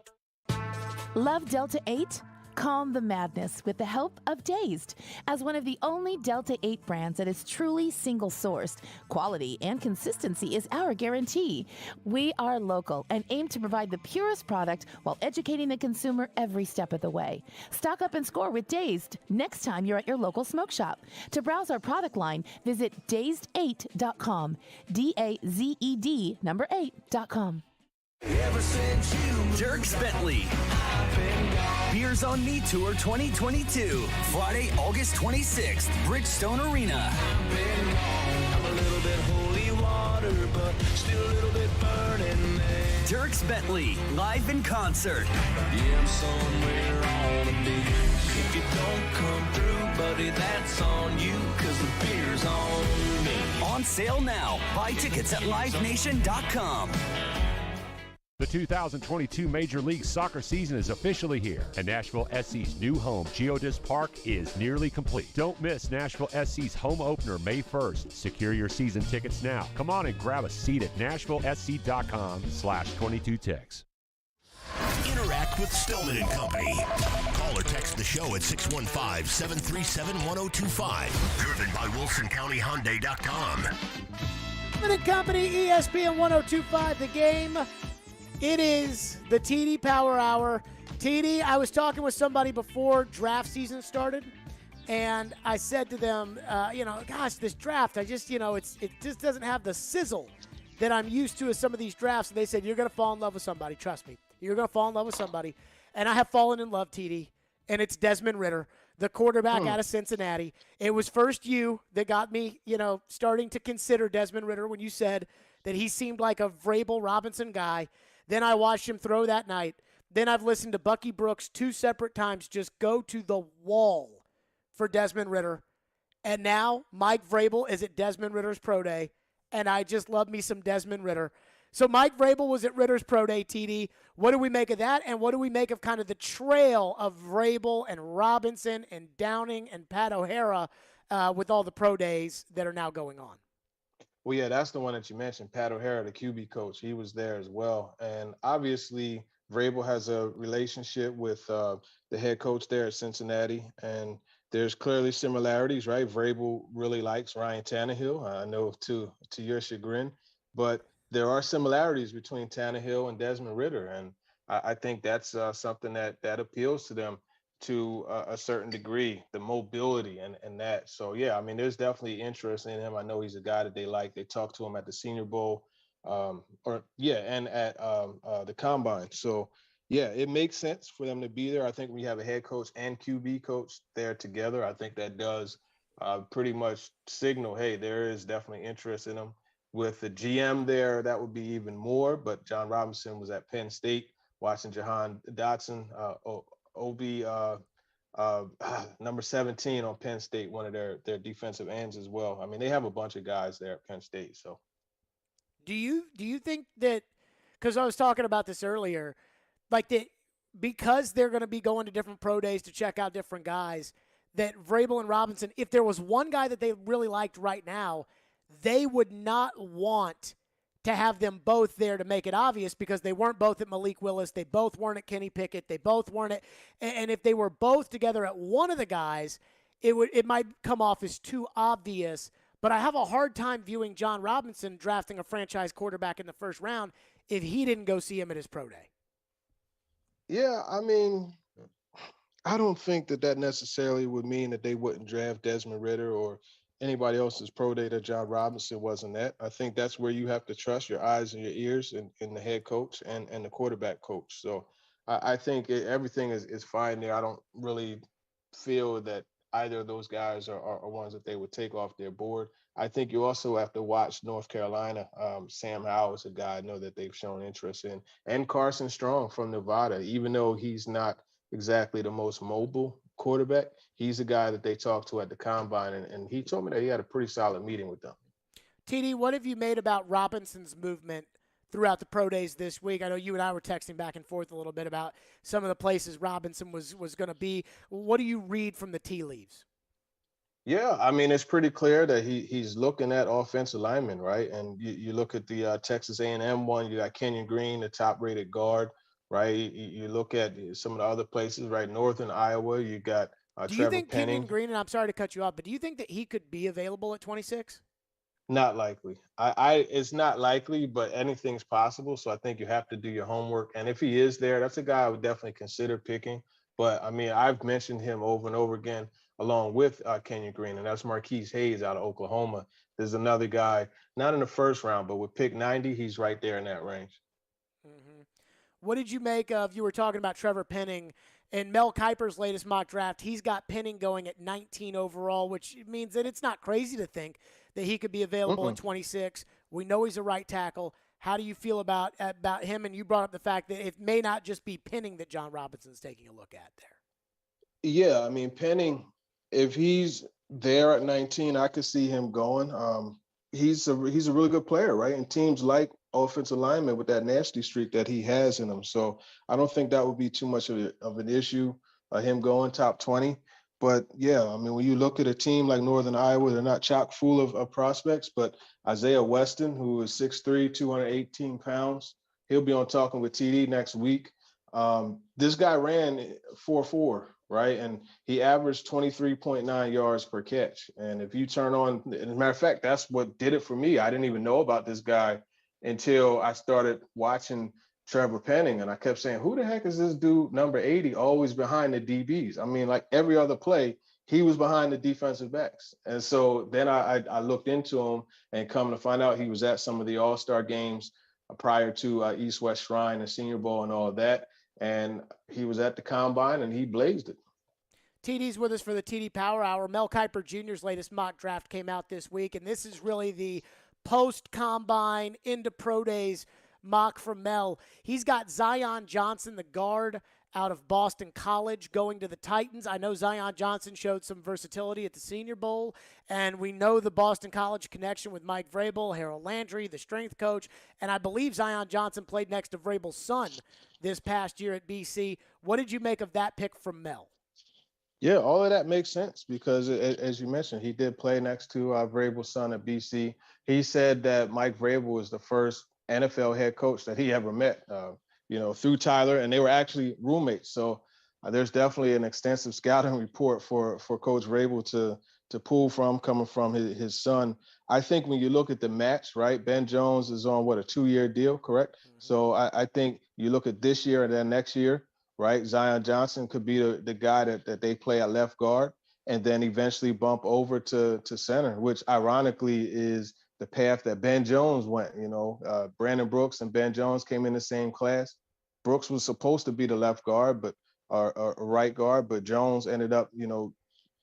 Love Delta 8? Calm the madness with the help of Dazed. As one of the only Delta 8 brands that is truly single-sourced, quality and consistency is our guarantee. We are local and aim to provide the purest product while educating the consumer every step of the way. Stock up and score with Dazed next time you're at your local smoke shop. To browse our product line, visit dazed8.com. DAZED number 8.com. Ever since you Dierks Bentley. Beers on Me Tour 2022. Friday, August 26th, Bridgestone Arena. I'm a little bit holy water, but still a little bit burning. Dierks Bentley, live in concert. Yeah, I'm somewhere on a beach. If you don't come through, buddy, that's on you, cause the beer's on me. On sale now. Buy tickets at livenation.com. The 2022 Major League Soccer season is officially here, and Nashville SC's new home, Geodis Park, is nearly complete. Don't miss Nashville SC's home opener May 1st. Secure your season tickets now. Come on and grab a seat at NashvilleSC.com/22ticks. Interact with Stillman and Company. Call or text the show at 615-737-1025. Driven by WilsonCountyHyundai.com. Stillman and Company, ESPN 102.5 The Game. It is the TD Power Hour. TD, I was talking with somebody before draft season started, and I said to them, gosh, this draft, it just doesn't have the sizzle that I'm used to as some of these drafts. And they said, you're going to fall in love with somebody. Trust me. You're going to fall in love with somebody. And I have fallen in love, TD, and it's Desmond Ridder, the quarterback out of Cincinnati. It was first you that got me, starting to consider Desmond Ridder when you said that he seemed like a Vrabel Robinson guy. Then I watched him throw that night. Then I've listened to Bucky Brooks 2 separate times just go to the wall for Desmond Ridder. And now Mike Vrabel is at Desmond Ridder's Pro Day, and I just love me some Desmond Ridder. So Mike Vrabel was at Ridder's Pro Day, TD. What do we make of that, and what do we make of kind of the trail of Vrabel and Robinson and Downing and Pat O'Hara with all the Pro Days that are now going on? Well, yeah, that's the one that you mentioned, Pat O'Hara, the QB coach. He was there as well. And obviously, Vrabel has a relationship with the head coach there at Cincinnati, and there's clearly similarities, right? Vrabel really likes Ryan Tannehill. I know to your chagrin, but there are similarities between Tannehill and Desmond Ridder, and I think that's something that appeals to them to a certain degree, the mobility and that. So yeah, I mean, there's definitely interest in him. I know he's a guy that they like. They talked to him at the Senior Bowl, and at the Combine. So yeah, it makes sense for them to be there. I think we have a head coach and QB coach there together. I think that does pretty much signal, hey, there is definitely interest in them. With the GM there, that would be even more. But John Robinson was at Penn State watching Jahan Dotson, number 17 on Penn State, one of their defensive ends as well. I mean, they have a bunch of guys there at Penn State. So, do you think that, because I was talking about this earlier, like that because they're going to be going to different pro days to check out different guys, that Vrabel and Robinson, if there was one guy that they really liked right now, they would not want to have them both there to make it obvious because they weren't both at Malik Willis. They both weren't at Kenny Pickett. They both weren't at, and if they were both together at one of the guys, it might come off as too obvious. But I have a hard time viewing John Robinson drafting a franchise quarterback in the first round if he didn't go see him at his pro day. Yeah, I mean, I don't think that necessarily would mean that they wouldn't draft Desmond Ridder or anybody else's pro day that John Robinson wasn't at. I think that's where you have to trust your eyes and your ears in the head coach and the quarterback coach. So I think everything is fine there. I don't really feel that either of those guys are ones that they would take off their board. I think you also have to watch North Carolina. Sam Howell is a guy I know that they've shown interest in, and Carson Strong from Nevada, even though he's not exactly the most mobile quarterback, he's a guy that they talked to at the Combine, and he told me that he had a pretty solid meeting with them. TD, what have you made about Robinson's movement throughout the pro days this week? I know you and I were texting back and forth a little bit about some of the places Robinson was going to be. What do you read from the tea leaves? Yeah, I mean, it's pretty clear that he's looking at offensive linemen, right? And you look at the Texas A&M one, you got Kenyon Green, the top-rated guard, right? You look at some of the other places, right? Northern Iowa, you got do Trevor you think Penning. Kenyon Green, and I'm sorry to cut you off, but do you think that he could be available at 26? Not likely. It's not likely, but anything's possible. So I think you have to do your homework. And if he is there, that's a guy I would definitely consider picking. But I mean, I've mentioned him over and over again, along with Kenyon Green, and that's Marquise Hayes out of Oklahoma. There's another guy, not in the first round, but with pick 90, he's right there in that range. Mm-hmm. What did you make of, you were talking about Trevor Penning, and Mel Kiper's latest mock draft, he's got Penning going at 19 overall, which means that it's not crazy to think that he could be available at 26. We know he's a right tackle. How do you feel about him? And you brought up the fact that it may not just be Penning that John Robinson's taking a look at there. Yeah, I mean, Penning, if he's there at 19, I could see him going. He's a really good player, right? And teams like offensive linemen with that nasty streak that he has in him. So I don't think that would be too much of an issue, him going top 20. But yeah, I mean, when you look at a team like Northern Iowa, they're not chock full of prospects, but Isaiah Weston, who is 6'3", 218 pounds, he'll be on Talking with TD next week. This guy ran 4.4, right? And he averaged 23.9 yards per catch. And if you turn on, as a matter of fact, that's what did it for me. I didn't even know about this guy until I started watching Trevor Penning, and I kept saying, who the heck is this dude, number 80, always behind the DBs? I mean, like every other play, he was behind the defensive backs. And so then I looked into him, and come to find out he was at some of the All-Star games prior to East-West Shrine and Senior Bowl and all of that. And he was at the Combine, and he blazed it. TD's with us for the TD Power Hour. Mel Kiper Jr.'s latest mock draft came out this week, and this is really the post-Combine into pro days mock from Mel. He's got Zion Johnson, the guard out of Boston College, going to the Titans. I know Zion Johnson showed some versatility at the Senior Bowl, and we know the Boston College connection with Mike Vrabel, Harold Landry, the strength coach, and I believe Zion Johnson played next to Vrabel's son this past year at BC. What did you make of that pick from Mel? Yeah, all of that makes sense because, as you mentioned, he did play next to Vrabel's son at BC. He said that Mike Vrabel was the first NFL head coach that he ever met. through Tyler, and they were actually roommates. So there's definitely an extensive scouting report for Coach Vrabel to pull from, coming from his son. I think when you look at the match, right, Ben Jones is on, a 2-year deal, correct? Mm-hmm. So I think you look at this year and then next year, right, Zion Johnson could be the guy that they play at left guard and then eventually bump over to center, which ironically is the path that Ben Jones went. Brandon Brooks and Ben Jones came in the same class. Brooks was supposed to be the left guard, or right guard, but Jones ended up,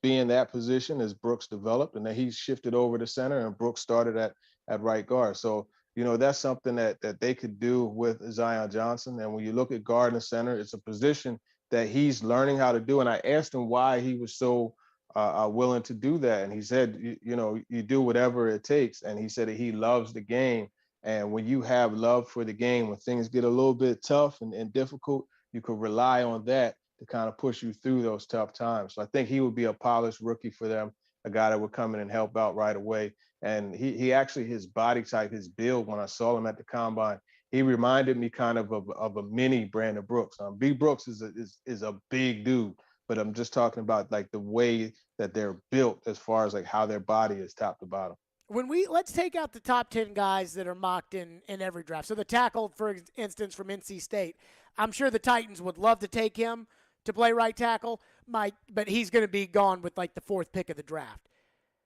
being that position as Brooks developed, and then he shifted over to center, and Brooks started at right guard. So, that's something that they could do with Zion Johnson. And when you look at guard and center, it's a position that he's learning how to do. And I asked him why he was so willing to do that, and he said, you do whatever it takes. And he said that he loves the game, and when you have love for the game, when things get a little bit tough and difficult, you could rely on that to kind of push you through those tough times. So I think he would be a polished rookie for them, a guy that would come in and help out right away. And he actually, his body type, his build, when I saw him at the combine, he reminded me kind of a mini Brandon Brooks. B. Brooks is a big dude, but I'm just talking about like the way that they're built as far as like how their body is top to bottom. Let's take out the top 10 guys that are mocked in every draft. So the tackle, for instance, from NC State, I'm sure the Titans would love to take him to play right tackle, but he's going to be gone with like the 4th pick of the draft.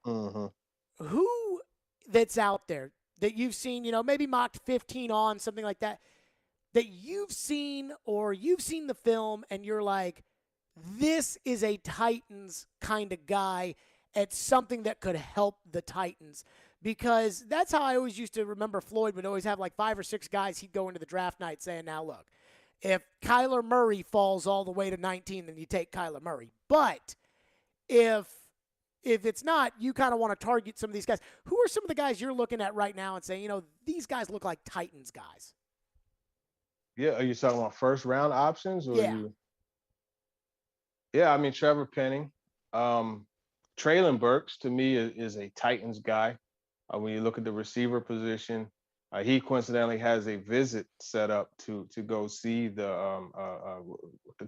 Mm-hmm. Who that's out there that you've seen, maybe mocked 15 on, something like that you've seen, or you've seen the film and you're like, this is a Titans kind of guy at something that could help the Titans? Because that's how I always used to remember Floyd would always have like 5 or 6 guys he'd go into the draft night saying, now look, if Kyler Murray falls all the way to 19, then you take Kyler Murray. But if it's not, you kind of want to target some of these guys. Who are some of the guys you're looking at right now and saying, these guys look like Titans guys? Yeah, are you talking about first round options? Or yeah. Yeah, I mean, Trevor Penning. Traylon Burks, to me, is a Titans guy. When you look at the receiver position, he coincidentally has a visit set up to go see the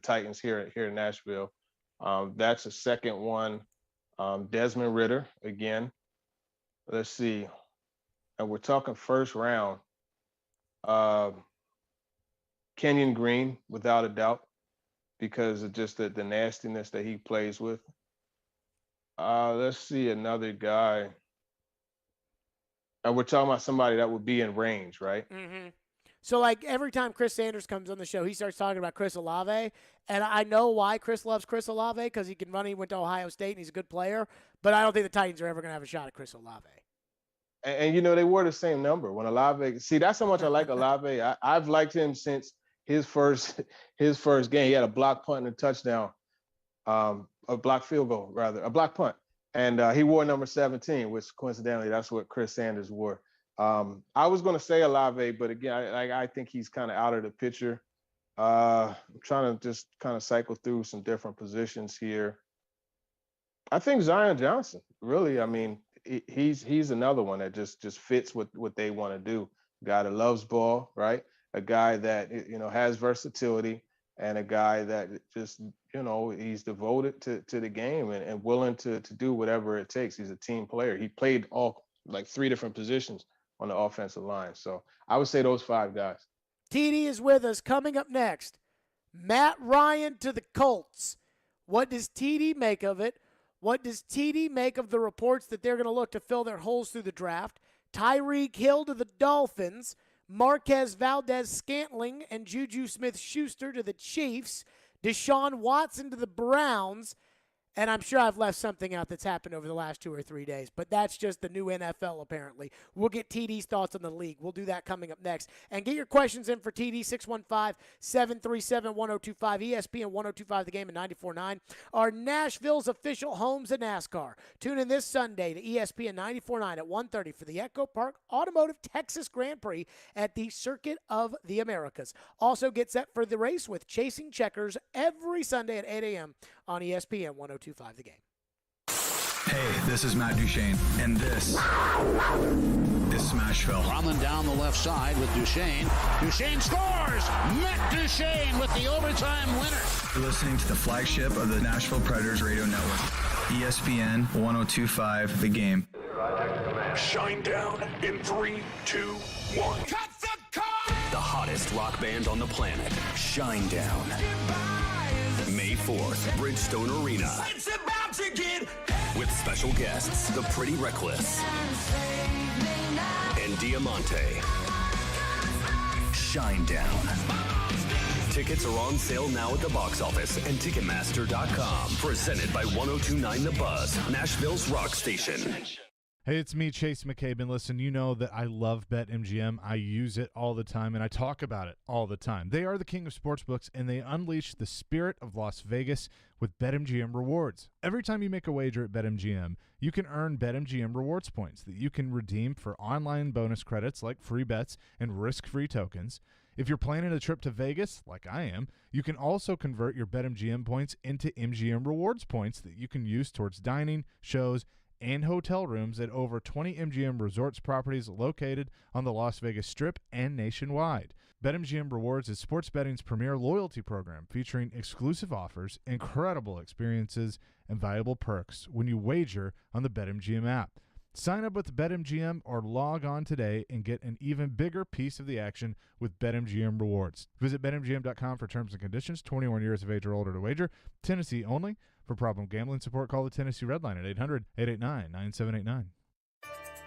Titans here in Nashville. That's a second one. Desmond Ridder again. Let's see. And we're talking first round. Kenyon Green, without a doubt, because of just the nastiness that he plays with. Let's see another guy. And we're talking about somebody that would be in range, right? Mm-hmm. So, like, every time Chris Sanders comes on the show, he starts talking about Chris Olave. And I know why Chris loves Chris Olave, because he can run. He went to Ohio State, and he's a good player. But I don't think the Titans are ever going to have a shot at Chris Olave. And they wore the same number. When Olave – see, that's how much I like Olave. I've liked him since his first game. He had a block punt and a touchdown, a block field goal, rather, a block punt. And he wore number 17, which coincidentally, that's what Chris Sanders wore. I was going to say Olave, but again, I think he's kind of out of the picture. I'm trying to just kind of cycle through some different positions here. I think Zion Johnson, really. I mean, he's another one that just fits with what they want to do. A guy that loves ball, right? A guy that has versatility, and a guy that just he's devoted to the game and willing to do whatever it takes. He's a team player. He played all like 3 different positions on the offensive line. So I would say those 5 guys. TD is with us. Coming up next, Matt Ryan to the Colts. What does TD make of it? What does TD make of the reports that they're going to look to fill their holes through the draft? Tyreek Hill to the Dolphins. Marquez Valdez-Scantling and Juju Smith-Schuster to the Chiefs. Deshaun Watson to the Browns. And I'm sure I've left something out that's happened over the last 2 or 3 days, but that's just the new NFL apparently. We'll get TD's thoughts on the league. We'll do that coming up next. And get your questions in for TD, 615-737-1025, ESPN 1025 The Game and 94.9. Are Nashville's official homes of NASCAR. Tune in this Sunday to ESPN 94.9 at 1:30 for the Echo Park Automotive Texas Grand Prix at the Circuit of the Americas. Also get set for the race with Chasing Checkers every Sunday at 8 a.m. on ESPN 1025 The Game. Hey, this is Matt Duchene, and this is Smash Nashville. Drummond down the left side with Duchesne. Duchesne scores! Matt Duchesne with the overtime winner. You're listening to the flagship of the Nashville Predators radio network, ESPN 102.5 The Game. Shine down in 3, 2, 1. Cut the car! The hottest rock band on the planet, Shine Down. May 4th, Bridgestone Arena. It's about to get... With special guests, The Pretty Reckless and Diamante. Shine Down. Tickets are on sale now at the box office and Ticketmaster.com. Presented by 102.9 The Buzz, Nashville's rock station. Hey, it's me, Chase McCabe, and listen, you know that I love BetMGM. I use it all the time, and I talk about it all the time. They are the king of sportsbooks, and they unleash the spirit of Las Vegas with BetMGM rewards. Every time you make a wager at BetMGM, you can earn BetMGM rewards points that you can redeem for online bonus credits like free bets and risk-free tokens. If you're planning a trip to Vegas, like I am, you can also convert your BetMGM points into MGM rewards points that you can use towards dining, shows, and hotel rooms at over 20 MGM Resorts properties located on the Las Vegas Strip and nationwide. BetMGM Rewards is sports betting's premier loyalty program featuring exclusive offers, incredible experiences, and valuable perks when you wager on the BetMGM app. Sign up with BetMGM or log on today and get an even bigger piece of the action with BetMGM Rewards. Visit BetMGM.com for terms and conditions. 21 years of age or older to wager. Tennessee only. For problem gambling support, call the Tennessee Red Line at 800-889-9789.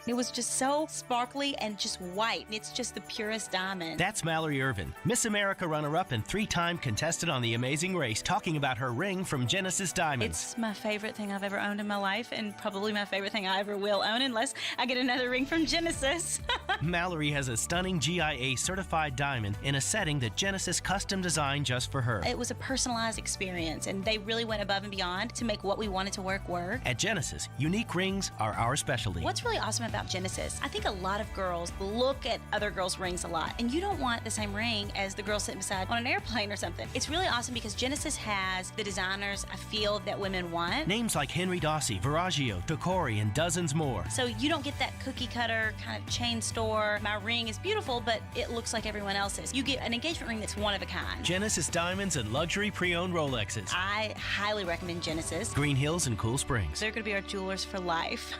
It was just so sparkly and just white. It's just the purest diamond. That's Mallory Irvin, Miss America runner-up and 3-time contestant on The Amazing Race, talking about her ring from Genesis Diamonds. It's my favorite thing I've ever owned in my life, and probably my favorite thing I ever will own unless I get another ring from Genesis. Mallory has a stunning GIA-certified diamond in a setting that Genesis custom designed just for her. It was a personalized experience, and they really went above and beyond to make what we wanted to work. At Genesis, unique rings are our specialty. What's really awesome about Genesis, I think a lot of girls look at other girls' rings a lot, and you don't want the same ring as the girl sitting beside on an airplane or something. It's really awesome because Genesis has the designers I feel that women want. Names like Henry Dossi, Viraggio, Tocori, and dozens more. So you don't get that cookie cutter kind of chain store. My ring is beautiful, but it looks like everyone else's. You get an engagement ring that's one of a kind. Genesis diamonds and luxury pre-owned Rolexes. I highly recommend Genesis. Green Hills and Cool Springs. They're going to be our jewelers for life.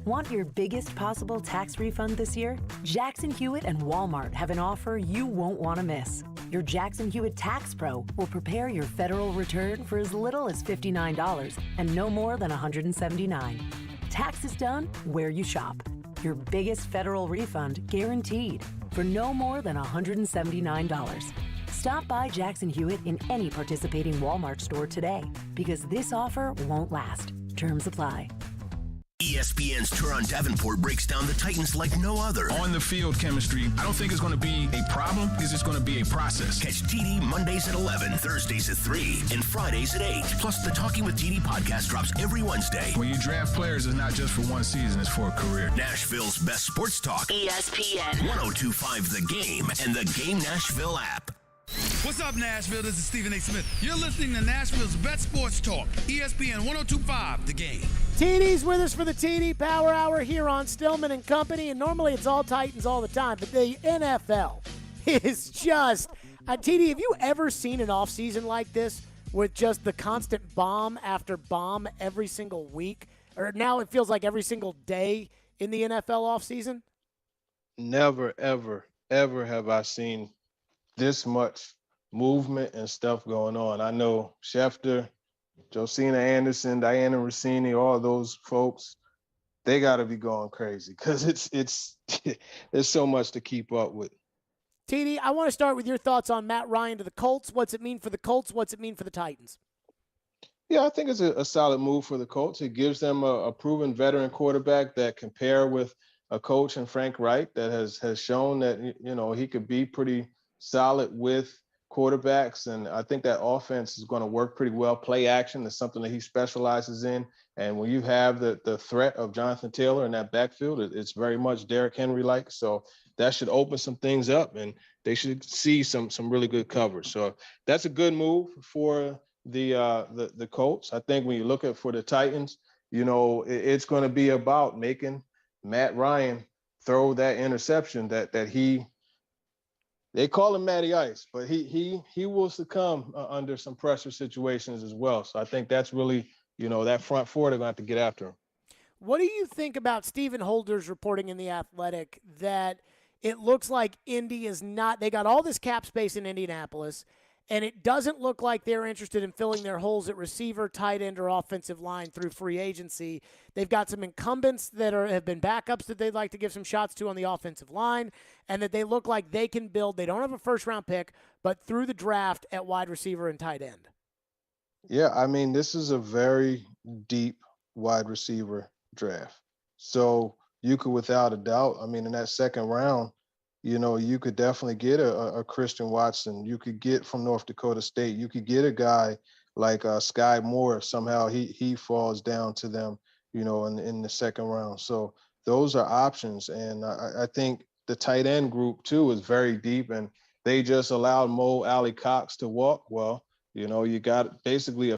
Want your biggest possible tax refund this year? Jackson Hewitt and Walmart have an offer you won't want to miss. Your Jackson Hewitt Tax Pro will prepare your federal return for as little as $59 and no more than $179. Taxes done where you shop. Your biggest federal refund guaranteed for no more than $179. Stop by Jackson Hewitt in any participating Walmart store today because this offer won't last. Terms apply. ESPN's Turon Davenport breaks down the Titans like no other. On the field chemistry, I don't think it's going to be a problem. It's just going to be a process. Catch TD Mondays at 11, Thursdays at 3, and Fridays at 8. Plus, the Talking with TD podcast drops every Wednesday. When you draft players, it's not just for one season, it's for a career. Nashville's best sports talk. ESPN 102.5 The Game and the Game Nashville app. What's up, Nashville? This is Stephen A. Smith. You're listening to Nashville's best sports talk, ESPN 102.5 The Game. TD's with us for the TD Power Hour here on Stillman and Company, and normally it's all Titans all the time, but the NFL is just TD, have you ever seen an offseason like this with just the constant bomb after bomb every single week? Or now it feels like every single day in the NFL offseason? Never, ever, ever have I seen this much movement and stuff going on. I know Schefter, Josina Anderson, Diana Rossini, all those folks, they got to be going crazy because it's there's so much to keep up with. TD, I want to start with your thoughts on Matt Ryan to the Colts. What's it mean for the Colts? What's it mean for the Titans? Yeah, I think it's a solid move for the Colts. It gives them a proven veteran quarterback that can pair with a coach in Frank Reich that has shown that, you know, he could be pretty solid with quarterbacks, and I think that offense is going to work pretty well. Play action is something that he specializes in, and when you have the threat of Jonathan Taylor in that backfield, it's very much Derrick Henry-like, so that should open some things up, and they should see some really good coverage. So that's a good move for the Colts. I think when you look at for the Titans, you know, it's going to be about making Matt Ryan throw that interception that they call him Matty Ice, but he will succumb under some pressure situations as well. So I think that's really, that front four, they're going to have to get after him. What do you think about Stephen Holder's reporting in The Athletic that it looks like Indy is not – they got all this cap space in Indianapolis, and it doesn't look like they're interested in filling their holes at receiver, tight end, or offensive line through free agency. They've got some incumbents that have been backups that they'd like to give some shots to on the offensive line, and that they look like they can build – they don't have a first-round pick, but through the draft at wide receiver and tight end. Yeah, I mean, this is a very deep wide receiver draft. So you could, without a doubt, I mean, in that second round, you could definitely get a Christian Watson. You could get from North Dakota State. You could get a guy like Sky Moore. Somehow he falls down to them, in the second round. So those are options. And I think the tight end group, too, is very deep. And they just allowed Mo Alley Cox to walk. Well, you got basically a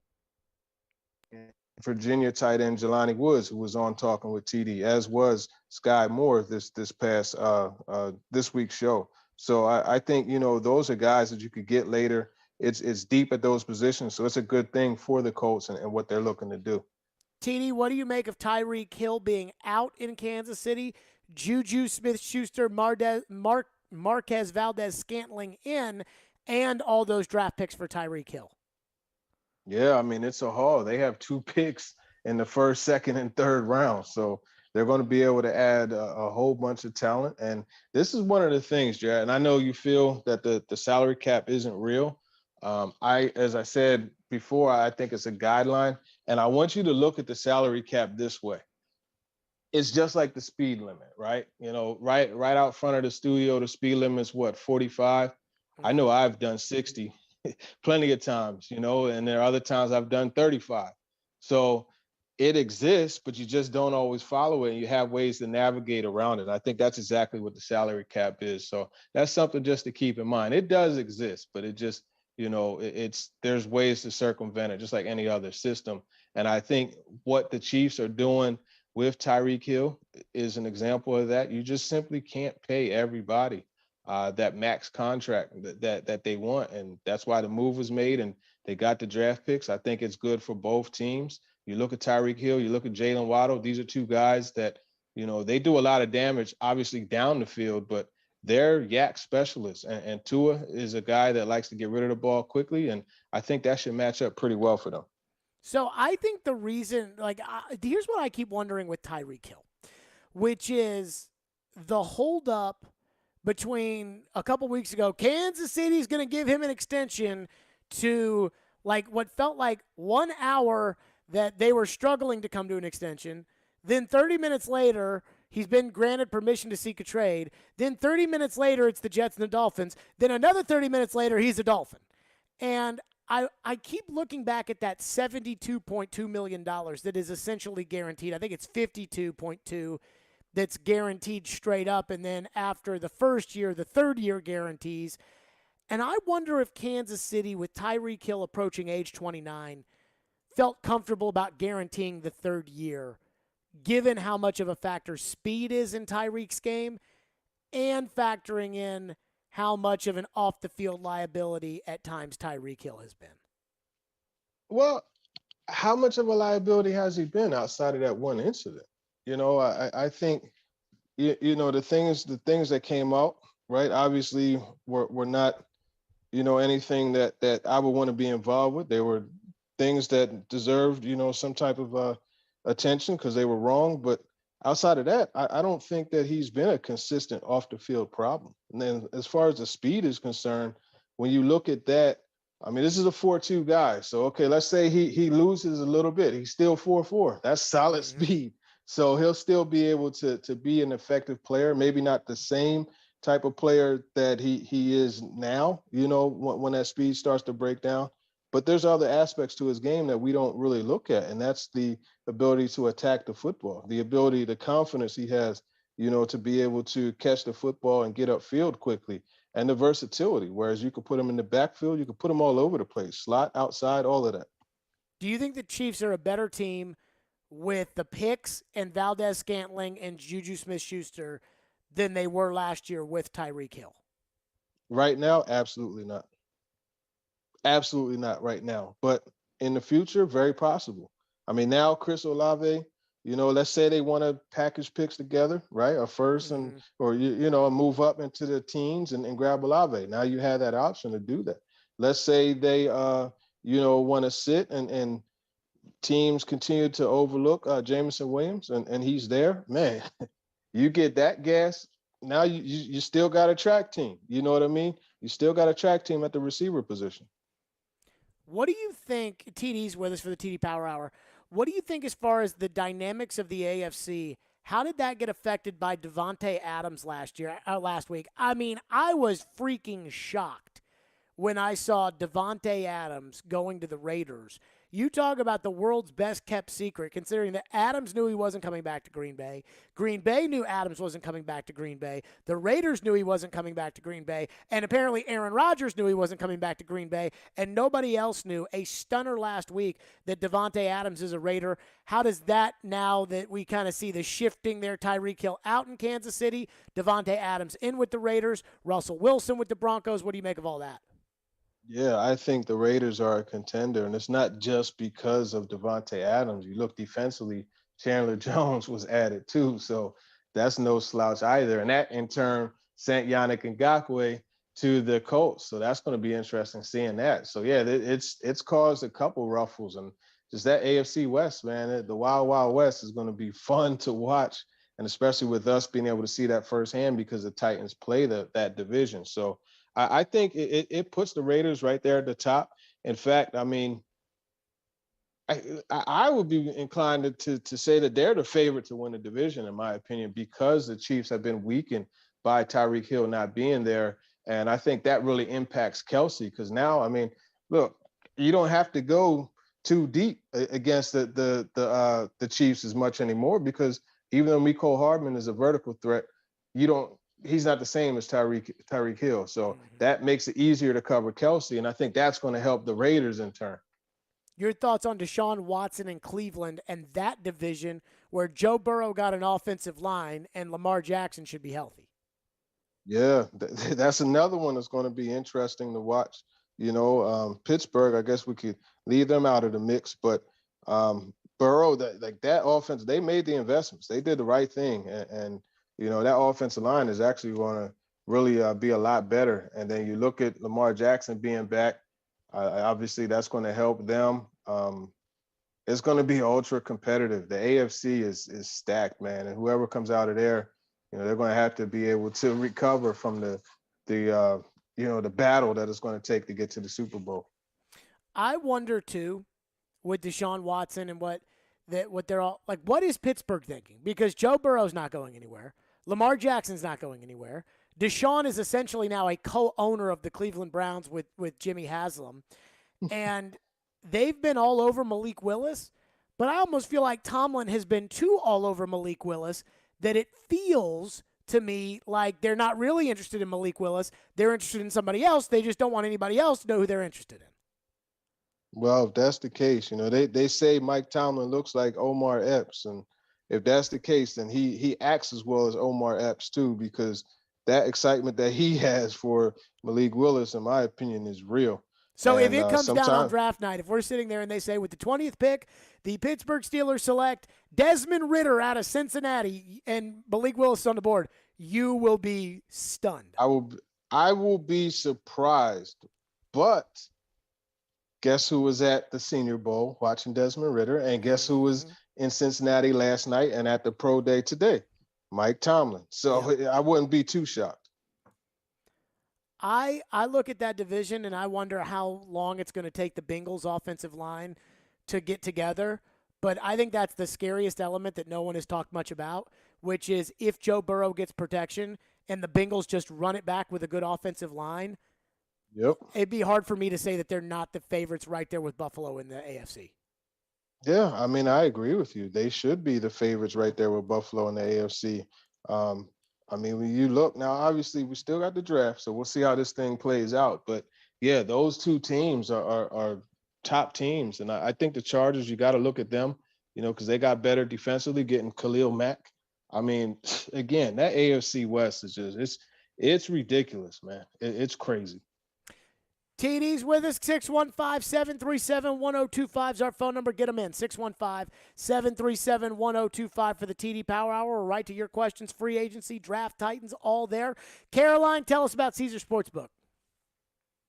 Virginia tight end Jelani Woods, who was on talking with TD, as was Sky Moore this past this week's show. So I think those are guys that you could get later. It's deep at those positions, so it's a good thing for the Colts and what they're looking to do. TD, what do you make of Tyreek Hill being out in Kansas City, Juju Smith-Schuster, Marquez Valdez-Scantling in, and all those draft picks for Tyreek Hill? Yeah, I mean, it's a haul. They have 2 picks in the first, second, and third round. So they're going to be able to add a whole bunch of talent. And this is one of the things, Jared, and I know you feel that the salary cap isn't real. As I said before, I think it's a guideline. And I want you to look at the salary cap this way. It's just like the speed limit, right? Right out front of the studio, the speed limit is what, 45? I know I've done 60. Plenty of times, and there are other times I've done 35. So it exists, but you just don't always follow it. And you have ways to navigate around it. I think that's exactly what the salary cap is. So that's something just to keep in mind. It does exist, but it just, there's ways to circumvent it, just like any other system. And I think what the Chiefs are doing with Tyreek Hill is an example of that. You just simply can't pay everybody that max contract that they want. And that's why the move was made and they got the draft picks. I think it's good for both teams. You look at Tyreek Hill, you look at Jalen Waddle. These are 2 guys that, they do a lot of damage, obviously down the field, but they're yak specialists. And Tua is a guy that likes to get rid of the ball quickly. And I think that should match up pretty well for them. So I think the reason, here's what I keep wondering with Tyreek Hill, which is the holdup between a couple weeks ago, Kansas City's going to give him an extension, to what felt like 1 hour that they were struggling to come to an extension. Then 30 minutes later, he's been granted permission to seek a trade. Then 30 minutes later, it's the Jets and the Dolphins. Then another 30 minutes later, he's a Dolphin. And I keep looking back at that $72.2 million that is essentially guaranteed. I think it's $52.2 that's guaranteed straight up, and then after the first year, the third year guarantees. And I wonder if Kansas City, with Tyreek Hill approaching age 29, felt comfortable about guaranteeing the third year, given how much of a factor speed is in Tyreek's game, and factoring in how much of an off-the-field liability at times Tyreek Hill has been. Well, how much of a liability has he been outside of that one incident? I think, the things that came out, right, obviously were not, anything that I would want to be involved with. They were things that deserved, some type of attention because they were wrong. But outside of that, I don't think that he's been a consistent off the field problem. And then as far as the speed is concerned, when you look at that, I mean, this is a 4.2 guy. So, okay, let's say he loses a little bit. He's still 4.4. That's solid speed. So he'll still be able to be an effective player, maybe not the same type of player that he is now, when that speed starts to break down. But there's other aspects to his game that we don't really look at, and that's the ability to attack the football, the ability, the confidence he has, to be able to catch the football and get upfield quickly, and the versatility, whereas you could put him in the backfield, you could put him all over the place, slot, outside, all of that. Do you think the Chiefs are a better team with the picks and Valdez-Scantling and Juju Smith-Schuster than they were last year with Tyreek Hill? Right now, absolutely not. Absolutely not right now. But in the future, very possible. I mean, now Chris Olave, let's say they want to package picks together, right? A first and or move up into the teens and grab Olave. Now you have that option to do that. Let's say they want to sit and teams continue to overlook Jameson Williams and he's there. Man, you get that gas. Now you still got a track team. You know what I mean? You still got a track team at the receiver position. What do you think, TD's with us for the TD Power Hour, what do you think as far as the dynamics of the AFC? How did that get affected by Davante Adams last week? I mean, I was freaking shocked when I saw Davante Adams going to the Raiders. You talk about the world's best kept secret, considering that Adams knew he wasn't coming back to Green Bay. Green Bay knew Adams wasn't coming back to Green Bay. The Raiders knew he wasn't coming back to Green Bay. And apparently Aaron Rodgers knew he wasn't coming back to Green Bay. And nobody else knew. A stunner last week that Davante Adams is a Raider. How does that, now that we kind of see the shifting there, Tyreek Hill out in Kansas City, Davante Adams in with the Raiders, Russell Wilson with the Broncos, what do you make of all that? Yeah, I think the Raiders are a contender, and it's not just because of Davante Adams. You look defensively, Chandler Jones was added too, so that's no slouch either. And that, in turn, sent Yannick Ngakoue to the Colts, so that's going to be interesting seeing that. So, yeah, it's caused a couple ruffles, and just that AFC West, man, the Wild Wild West is going to be fun to watch, and especially with us being able to see that firsthand because the Titans play that division. So, I think it puts the Raiders right there at the top. In fact, I mean, I would be inclined to say that they're the favorite to win the division, in my opinion, because the Chiefs have been weakened by Tyreek Hill not being there. And I think that really impacts Kelsey because now, I mean, look, you don't have to go too deep against the Chiefs as much anymore because even though Mecole Hardman is a vertical threat, he's not the same as Tyreek Hill. So that makes it easier to cover Kelsey. And I think that's going to help the Raiders in turn. Your thoughts on Deshaun Watson in Cleveland and that division where Joe Burrow got an offensive line and Lamar Jackson should be healthy? Yeah, that's another one that's going to be interesting to watch. Pittsburgh, I guess we could leave them out of the mix, but Burrow, that offense, they made the investments. They did the right thing. And that offensive line is actually going to really be a lot better. And then you look at Lamar Jackson being back, obviously that's going to help them. It's going to be ultra competitive. The AFC is stacked, man. And whoever comes out of there, they're going to have to be able to recover from the battle that it's going to take to get to the Super Bowl. I wonder, too, with Deshaun Watson and what they're all like, what is Pittsburgh thinking? Because Joe Burrow's not going anywhere. Lamar Jackson's not going anywhere. Deshaun is essentially now a co-owner of the Cleveland Browns with Jimmy Haslam. And they've been all over Malik Willis, but I almost feel like Tomlin has been too all over Malik Willis that it feels to me like they're not really interested in Malik Willis. They're interested in somebody else. They just don't want anybody else to know who they're interested in. Well, if that's the case, they say Mike Tomlin looks like Omar Epps. And if that's the case, then he acts as well as Omar Epps too, because that excitement that he has for Malik Willis, in my opinion, is real. So if it comes down on draft night, if we're sitting there and they say with the 20th pick, the Pittsburgh Steelers select Desmond Ridder out of Cincinnati and Malik Willis on the board, you will be stunned. I will be surprised, but guess who was at the Senior Bowl watching Desmond Ridder, and guess who was in Cincinnati last night and at the Pro Day today? Mike Tomlin. So yeah. I wouldn't be too shocked. I look at that division and I wonder how long it's going to take the Bengals offensive line to get together. But I think that's the scariest element that no one has talked much about, which is if Joe Burrow gets protection and the Bengals just run it back with a good offensive line, it'd be hard for me to say that they're not the favorites right there with Buffalo in the AFC. Yeah, I mean, I agree with you. They should be the favorites right there with Buffalo in the AFC. I mean, when you look now, obviously we still got the draft, so we'll see how this thing plays out. But yeah, those two teams are top teams, and I think the Chargers, you got to look at them. because they got better defensively, getting Khalil Mack. I mean, again, that AFC West is just, it's ridiculous, man. It's crazy. TD's with us, 615-737-1025 is our phone number. Get them in, 615-737-1025 for the TD Power Hour, or right to your questions, free agency, draft, Titans, all there. Caroline, tell us about Caesar Sportsbook.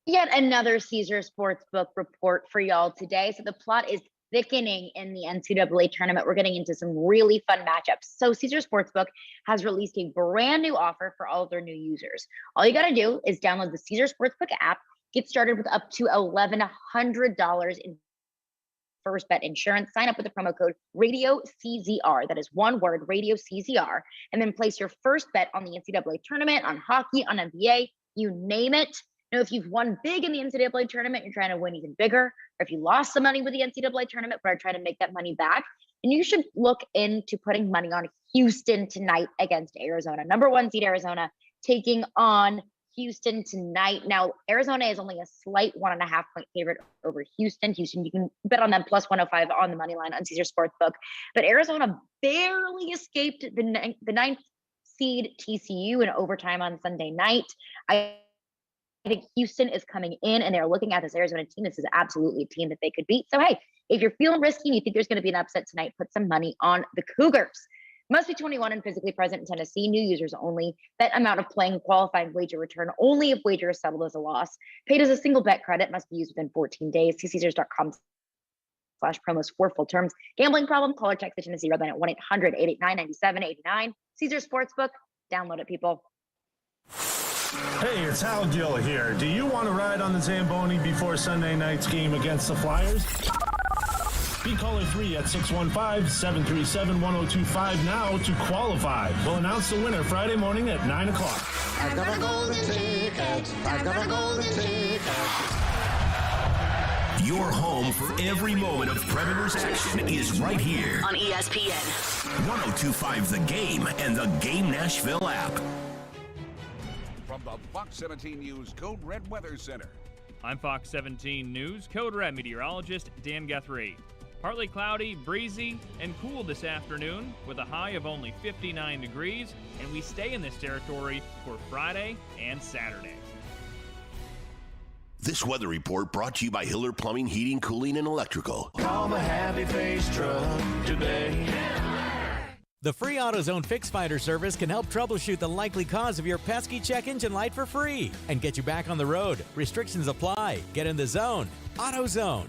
Yet another Caesar Sportsbook report for y'all today. So the plot is thickening in the NCAA tournament. We're getting into some really fun matchups. So Caesar Sportsbook has released a brand new offer for all of their new users. All you got to do is download the Caesar Sportsbook app. Get started with up to $1,100 in first bet insurance. Sign up with the promo code RadioCZR. That is one word, RadioCZR. And then place your first bet on the NCAA tournament, on hockey, on NBA, you name it. If you've won big in the NCAA tournament, you're trying to win even bigger, or if you lost some money with the NCAA tournament but are trying to make that money back, then you should look into putting money on Houston tonight against Arizona. Number 1 seed Arizona taking on Houston tonight. Now, Arizona is only a slight 1.5 point favorite over Houston. You can bet on them plus 105 on the money line on Caesar Sportsbook. But Arizona barely escaped the 9th seed TCU in overtime on Sunday night. I think Houston is coming in, and they're looking at this Arizona team. This is absolutely a team that they could beat. So, hey, if you're feeling risky and you think there's going to be an upset tonight, put some money on the Cougars. Must be 21 and physically present in Tennessee. New users only. Bet amount of playing qualifying wager return only if wager is settled as a loss. Paid as a single bet credit. Must be used within 14 days. See Caesars.com/promos for full terms. Gambling problem? Call or text the Tennessee Redline at 1-800-889-9789. Caesars Sportsbook. Download it, people. Hey, it's Hal Gill here. Do you want to ride on the Zamboni before Sunday night's game against the Flyers? Be caller 3 at 615-737-1025 now to qualify. We'll announce the winner Friday morning at 9 o'clock. I've got a golden ticket. I've got a golden ticket. Your home for every moment of Predators action is right here on ESPN. 1025 The Game and the Game Nashville app. From the Fox 17 News Code Red Weather Center. I'm Fox 17 News Code Red meteorologist Dan Guthrie. Partly cloudy, breezy, and cool this afternoon with a high of only 59 degrees, and we stay in this territory for Friday and Saturday. This weather report brought to you by Hiller Plumbing, Heating, Cooling, and Electrical. Call the Happy Face Truck today. The free AutoZone Fix Finder service can help troubleshoot the likely cause of your pesky check engine light for free and get you back on the road. Restrictions apply. Get in the zone. AutoZone.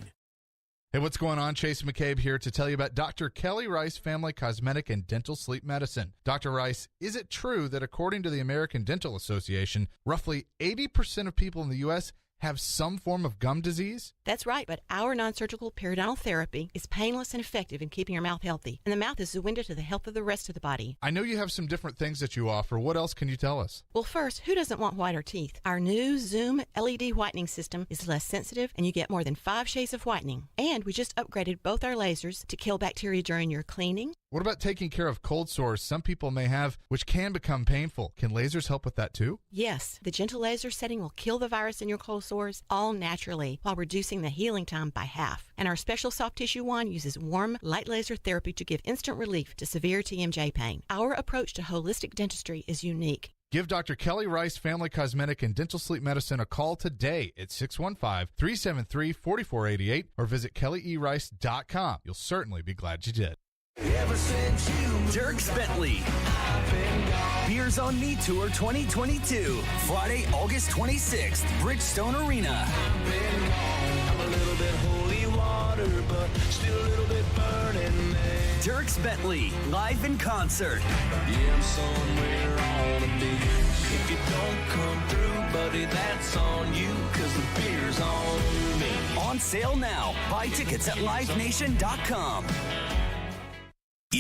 Hey, what's going on? Chase McCabe here to tell you about Dr. Kelly Rice Family Cosmetic and Dental Sleep Medicine. Dr. Rice, is it true that according to the American Dental Association, roughly 80% of people in the U.S. have some form of gum disease? That's right, but our non-surgical periodontal therapy is painless and effective in keeping your mouth healthy. And the mouth is the window to the health of the rest of the body. I know you have some different things that you offer. What else can you tell us? Well, first, who doesn't want whiter teeth? Our new Zoom LED whitening system is less sensitive, and you get more than 5 shades of whitening. And we just upgraded both our lasers to kill bacteria during your cleaning. What about taking care of cold sores some people may have, which can become painful? Can lasers help with that too? Yes, the gentle laser setting will kill the virus in your cold sores all naturally while reducing the healing time by half. And our special soft tissue wand uses warm, light laser therapy to give instant relief to severe TMJ pain. Our approach to holistic dentistry is unique. Give Dr. Kelly Rice Family Cosmetic and Dental Sleep Medicine a call today at 615-373-4488 or visit kellyerice.com. You'll certainly be glad you did. Ever since you Dierks Bentley. Beers on Me Tour 2022. Friday, August 26th, Bridgestone Arena. I'm a little bit holy water, but still a little bit burning. Dierks Bentley, live in concert. Yeah, I'm somewhere on a beach. If you don't come through, buddy, that's on you, cause the beer's on me. On sale now. Buy tickets at livenation.com.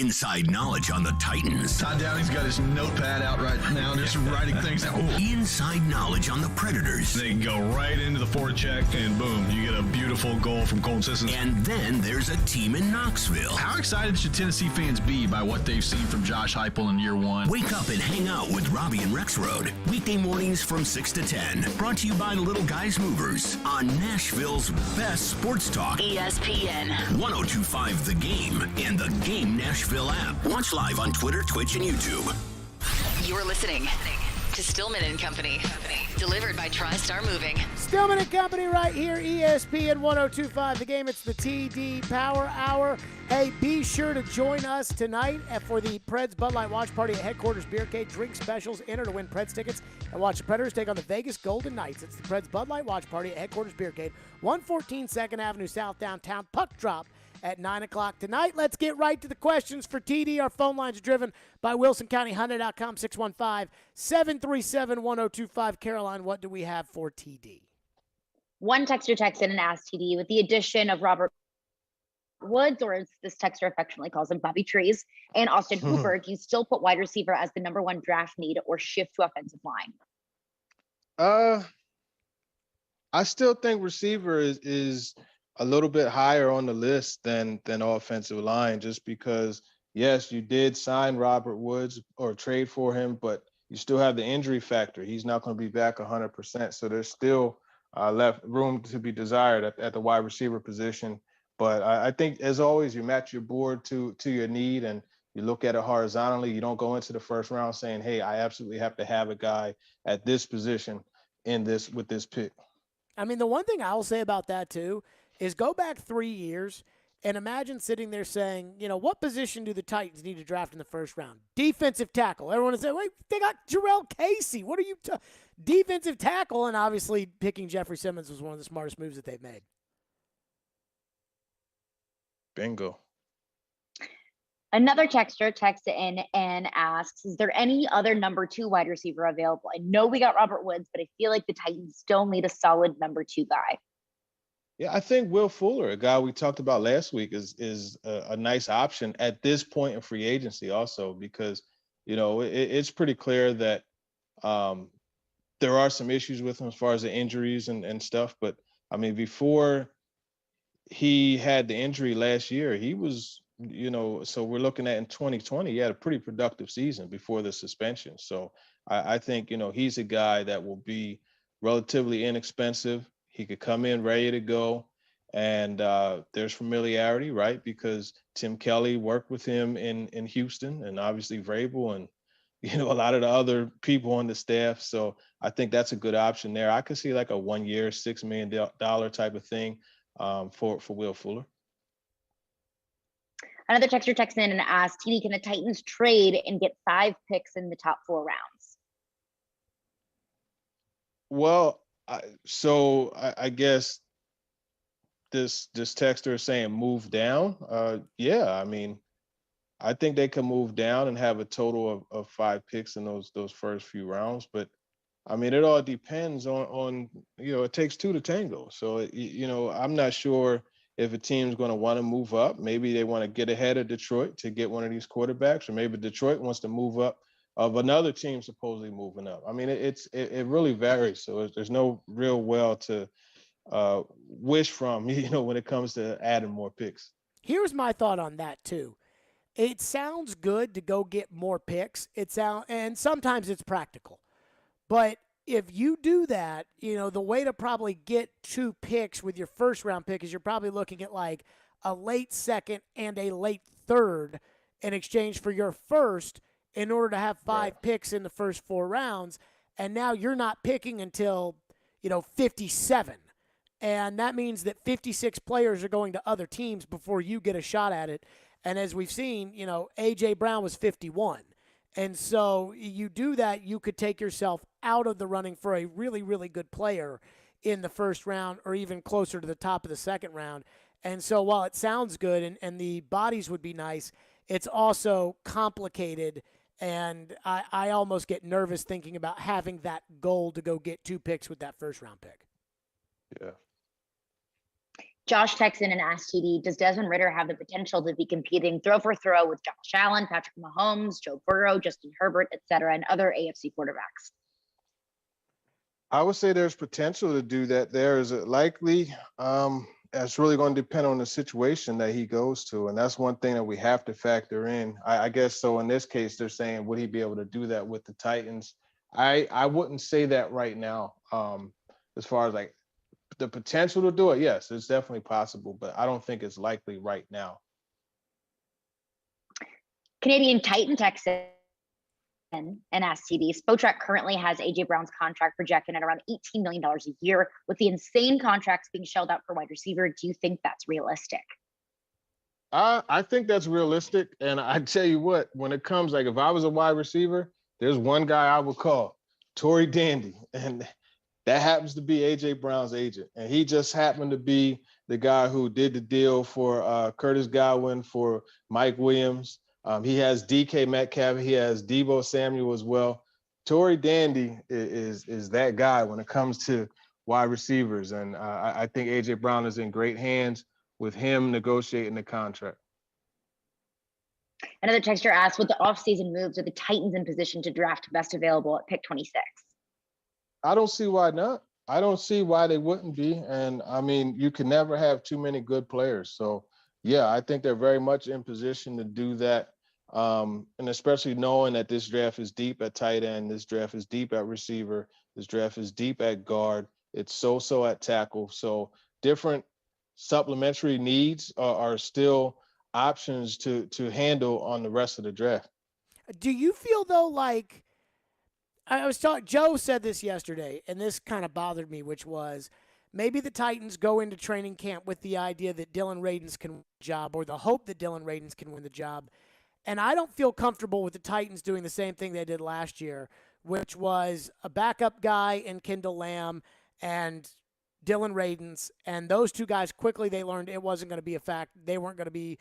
Inside knowledge on the Titans. Todd Downey's got his notepad out right now, just writing things down. Inside knowledge on the Predators. They can go right into the forecheck, and boom, you get a beautiful goal from Colton Sissons. And then there's a team in Knoxville. How excited should Tennessee fans be by what they've seen from Josh Heupel in year one? Wake up and hang out with Robby and Rexrode. Weekday mornings from 6 to 10. Brought to you by Little Guys Movers on Nashville's best sports talk. ESPN 1025 The Game and the Game Nashville app. Watch live on Twitter, Twitch, and YouTube. You're listening to Stillman and Company. Delivered by TriStar Moving. Stillman and Company right here, ESPN 1025 The Game. It's the TD Power Hour. Hey, be sure to join us tonight for the Preds Bud Light Watch Party at Headquarters Beercade. Drink specials, enter to win Preds tickets, and watch the Predators take on the Vegas Golden Knights. It's the Preds Bud Light Watch Party at Headquarters Beercade, 114 2nd Avenue South, downtown. Puck drop at 9 o'clock tonight. Let's get right to the questions for TD. Our phone lines are driven by WilsonCountyHyundai.com, 615-737-1025. Caroline, what do we have for TD? One texter texted and asked TD, with the addition of Robert Woods, or as this texter affectionately calls him, Bobby Trees, and Austin Hooper, do you still put wide receiver as the number one draft need or shift to offensive line? I still think receiver is a little bit higher on the list than offensive line, just because, yes, you did sign Robert Woods or trade for him, but you still have the injury factor. He's not going to be back 100%. So there's still left room to be desired at the wide receiver position. But I think, as always, you match your board to your need and you look at it horizontally. You don't go into the first round saying, hey, I absolutely have to have a guy at this position with this pick. I mean, the one thing I'll say about that, too, is go back 3 years and imagine sitting there saying, you know, what position do the Titans need to draft in the first round? Defensive tackle. Everyone would say, wait, they got Jarrell Casey. What are you defensive tackle? And obviously picking Jeffrey Simmons was one of the smartest moves that they've made. Bingo. Another texter texted in and asks, is there any other number two wide receiver available? I know we got Robert Woods, but I feel like the Titans still need a solid number two guy. Yeah, I think Will Fuller, a guy we talked about last week, is a nice option at this point in free agency also, because, you know, it's pretty clear that there are some issues with him as far as the injuries and stuff. But, I mean, before he had the injury last year, he was, you know, so we're looking at in 2020, he had a pretty productive season before the suspension. So I think, you know, he's a guy that will be relatively inexpensive. He could come in ready to go, and there's familiarity, right? Because Tim Kelly worked with him in Houston, and obviously Vrabel and, you know, a lot of the other people on the staff. So I think that's a good option there. I could see like a 1 year, $6 million type of thing for Will Fuller. Another texter texted in and asked, TD, can the Titans trade and get 5 picks in the top 4 rounds? Well, I guess this texter is saying move down. Yeah, I mean, I think they can move down and have a total of 5 picks in those first few rounds. But I mean, it all depends on you know, it takes 2 to tango. So, you know, I'm not sure if a team's going to want to move up. Maybe they want to get ahead of Detroit to get one of these quarterbacks, or maybe Detroit wants to move up of another team supposedly moving up. I mean, it really varies. So there's no real well to wish from, you know, when it comes to adding more picks. Here's my thought on that, too. It sounds good to go get more picks. And sometimes it's practical. But if you do that, you know, the way to probably get 2 picks with your first round pick is you're probably looking at like a late second and a late third in exchange for your first, in order to have 5 picks in the first 4 rounds. And now you're not picking until, you know, 57. And that means that 56 players are going to other teams before you get a shot at it. And as we've seen, you know, A.J. Brown was 51. And so you do that, you could take yourself out of the running for a really, really good player in the first round, or even closer to the top of the second round. And so while it sounds good and the bodies would be nice, it's also complicated. And I almost get nervous thinking about having that goal to go get 2 picks with that first round pick. Yeah. Josh Texan and asked TD, does Desmond Ritter have the potential to be competing throw for throw with Josh Allen, Patrick Mahomes, Joe Burrow, Justin Herbert, et cetera, and other AFC quarterbacks? I would say there's potential to do that. There is it likely. It's really going to depend on the situation that he goes to, and that's one thing that we have to factor in. I guess so. In this case, they're saying, would he be able to do that with the Titans? I wouldn't say that right now. As far as like the potential to do it, yes, it's definitely possible, but I don't think it's likely right now. Canadian Titan Texan and asked TD, Spotrac currently has AJ Brown's contract projected at around $18 million a year. With the insane contracts being shelled out for wide receiver, do you think that's realistic? I think that's realistic. And I tell you what, when it comes, like if I was a wide receiver, there's one guy I would call, Tory Dandy. And that happens to be AJ Brown's agent. And he just happened to be the guy who did the deal for Curtis Godwin, for Mike Williams. He has DK Metcalf. He has Deebo Samuel as well. Tory Dandy is that guy when it comes to wide receivers. And I think AJ Brown is in great hands with him negotiating the contract. Another texter asked, with the offseason moves, are the Titans in position to draft best available at pick 26? I don't see why not. I don't see why they wouldn't be. And I mean, you can never have too many good players. So yeah, I think they're very much in position to do that. And especially knowing that this draft is deep at tight end, this draft is deep at receiver, this draft is deep at guard. It's so at tackle. So different supplementary needs are still options to handle on the rest of the draft. Do you feel though like I was talking? Joe said this yesterday, and this kind of bothered me, which was maybe the Titans go into training camp with the idea that Dylan Radins can win the job, or the hope that Dylan Radins can win the job. And I don't feel comfortable with the Titans doing the same thing they did last year, which was a backup guy in Kendall Lamb and Dylan Radins. And those two guys, quickly they learned it wasn't going to be a fact. They weren't going to be,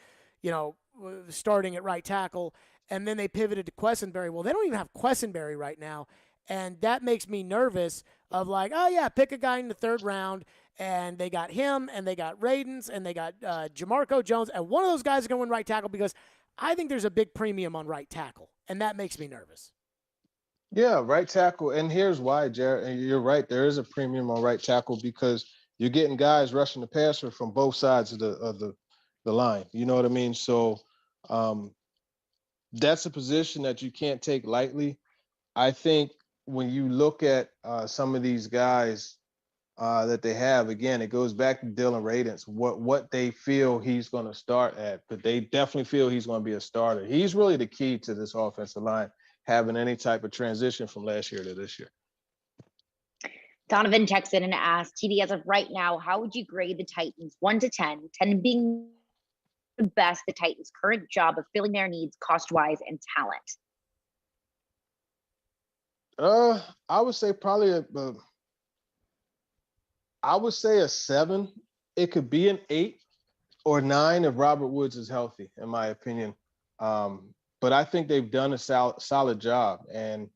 starting at right tackle. And then they pivoted to Quessenberry. Well, they don't even have Quessenberry right now. And that makes me nervous of like, oh, yeah, pick a guy in the third round. And they got him, and they got Radins, and they got Jamarco Jones. And one of those guys is going to win right tackle because I think there's a big premium on right tackle. And that makes me nervous. Yeah, right tackle. And here's why, Jared. And you're right. There is a premium on right tackle because you're getting guys rushing the passer from both sides of the line. You know what I mean? So that's a position that you can't take lightly. I think when you look at some of these guys that they have, again, it goes back to Dylan Radins, what they feel he's going to start at, but they definitely feel he's going to be a starter. He's really the key to this offensive line, having any type of transition from last year to this year. Donovan texted and asked, TD, as of right now, how would you grade the Titans 1 to 10, 10 being the best, the Titans' current job of filling their needs cost-wise and talent? I would say probably a 7. It could be an 8 or 9 if Robert Woods is healthy, in my opinion. But I think they've done a solid job, and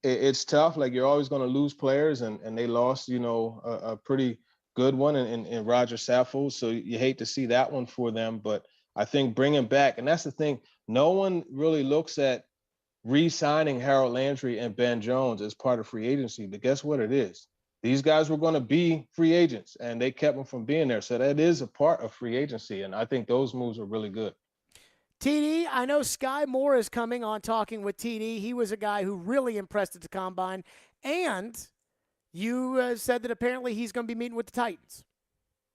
it's tough. Like, you're always going to lose players, and they lost, a pretty good one in Roger Saffold. So you hate to see that one for them, but I think bringing back, and that's the thing, no one really looks at re-signing Harold Landry and Ben Jones as part of free agency, but guess what it is? These guys were going to be free agents, and they kept them from being there. So that is a part of free agency, and I think those moves are really good. TD, I know Sky Moore is coming on Talking with TD. He was a guy who really impressed at the Combine, and you said that apparently he's going to be meeting with the Titans.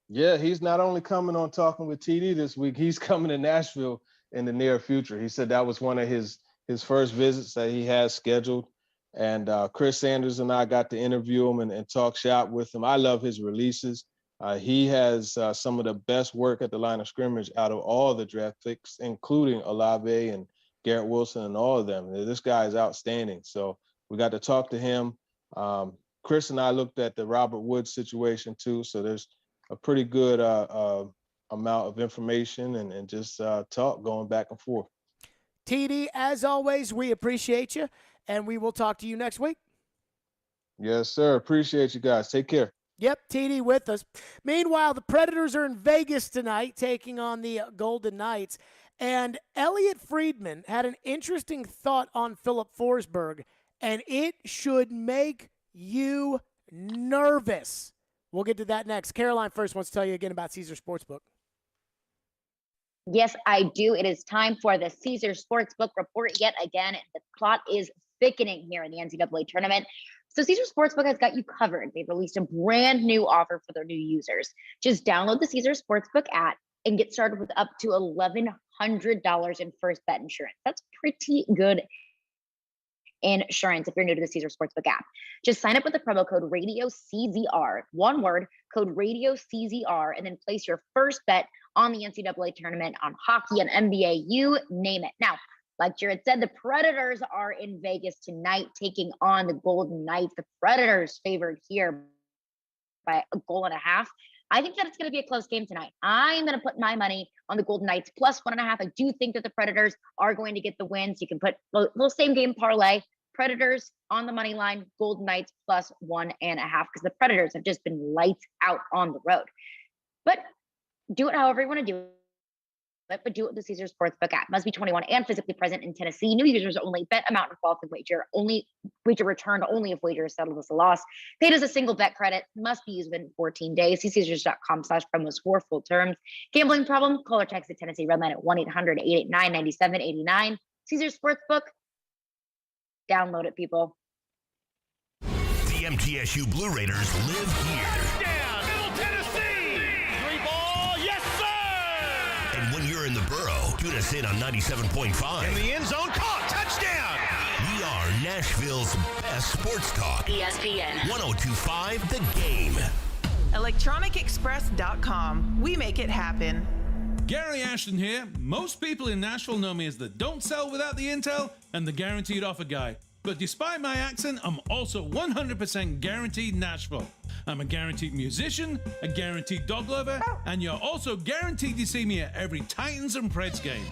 Yeah, he's not only coming on Talking with TD this week, he's coming to Nashville in the near future. He said that was one of his first visits that he has scheduled. And Chris Sanders and I got to interview him and talk shop with him. I love his releases. He has some of the best work at the line of scrimmage out of all the draft picks, including Olave and Garrett Wilson and all of them. This guy is outstanding. So we got to talk to him. Chris and I looked at the Robert Woods situation too. So there's a pretty good amount of information and just talk going back and forth. TD, as always, we appreciate you, and we will talk to you next week. Yes, sir. Appreciate you guys. Take care. Yep, TD with us. Meanwhile, the Predators are in Vegas tonight taking on the Golden Knights. And Elliot Friedman had an interesting thought on Philip Forsberg, and it should make you nervous. We'll get to that next. Caroline first wants to tell you again about Caesar Sportsbook. Yes, I do. It is time for the Caesar Sportsbook report yet again. The plot is thickening here in the NCAA tournament. So Caesar Sportsbook has got you covered. They've released a brand new offer for their new users. Just download the Caesar Sportsbook app and get started with up to $1,100 in first bet insurance. That's pretty good insurance if you're new to the Caesar Sportsbook app. Just sign up with the promo code RadioCZR, one word, code RadioCZR, and then place your first bet on the NCAA tournament, on hockey and NBA, you name it. Now, like Jared said, the Predators are in Vegas tonight taking on the Golden Knights. The Predators favored here by 1.5 goals. I think that it's going to be a close game tonight. I'm going to put my money on the Golden Knights plus 1.5. I do think that the Predators are going to get the win. So you can put a little same game parlay. Predators on the money line, Golden Knights plus 1.5, because the Predators have just been lights out on the road. But do it however you want to do it, but do it with the Caesar Sportsbook app. Must be 21 and physically present in Tennessee. New users only. Bet amount and qualifying wager. Only wager returned only if wager is settled as a loss. Paid as a single bet credit. Must be used within 14 days. See Caesars.com/promos for full terms. Gambling problem? Call or text the Tennessee Redline at 1-800-889-9789. Caesar Sportsbook. Download it, people. The MTSU Blue Raiders live here. When you're in the borough, tune us in on 97.5. In the end zone, caught, touchdown! We are Nashville's best sports talk. ESPN 102.5 The Game. ElectronicExpress.com. We make it happen. Gary Ashton here. Most people in Nashville know me as the don't sell without the intel and the guaranteed offer guy. But despite my accent, I'm also 100% guaranteed Nashville. I'm a guaranteed musician, a guaranteed dog lover, and you're also guaranteed to see me at every Titans and Preds game.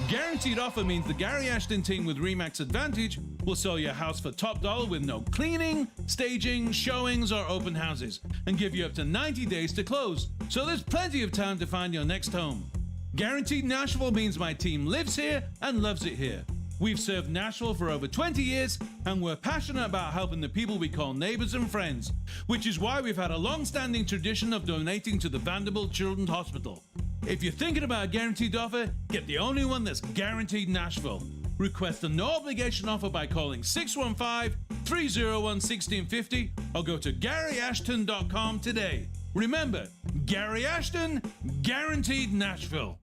Guaranteed offer means the Gary Ashton team with RE/MAX Advantage will sell your house for top dollar with no cleaning, staging, showings, or open houses, and give you up to 90 days to close. So there's plenty of time to find your next home. Guaranteed Nashville means my team lives here and loves it here. We've served Nashville for over 20 years, and we're passionate about helping the people we call neighbors and friends, which is why we've had a long-standing tradition of donating to the Vanderbilt Children's Hospital. If you're thinking about a guaranteed offer, get the only one that's guaranteed Nashville. Request a no-obligation offer by calling 615-301-1650 or go to GaryAshton.com today. Remember, Gary Ashton, guaranteed Nashville.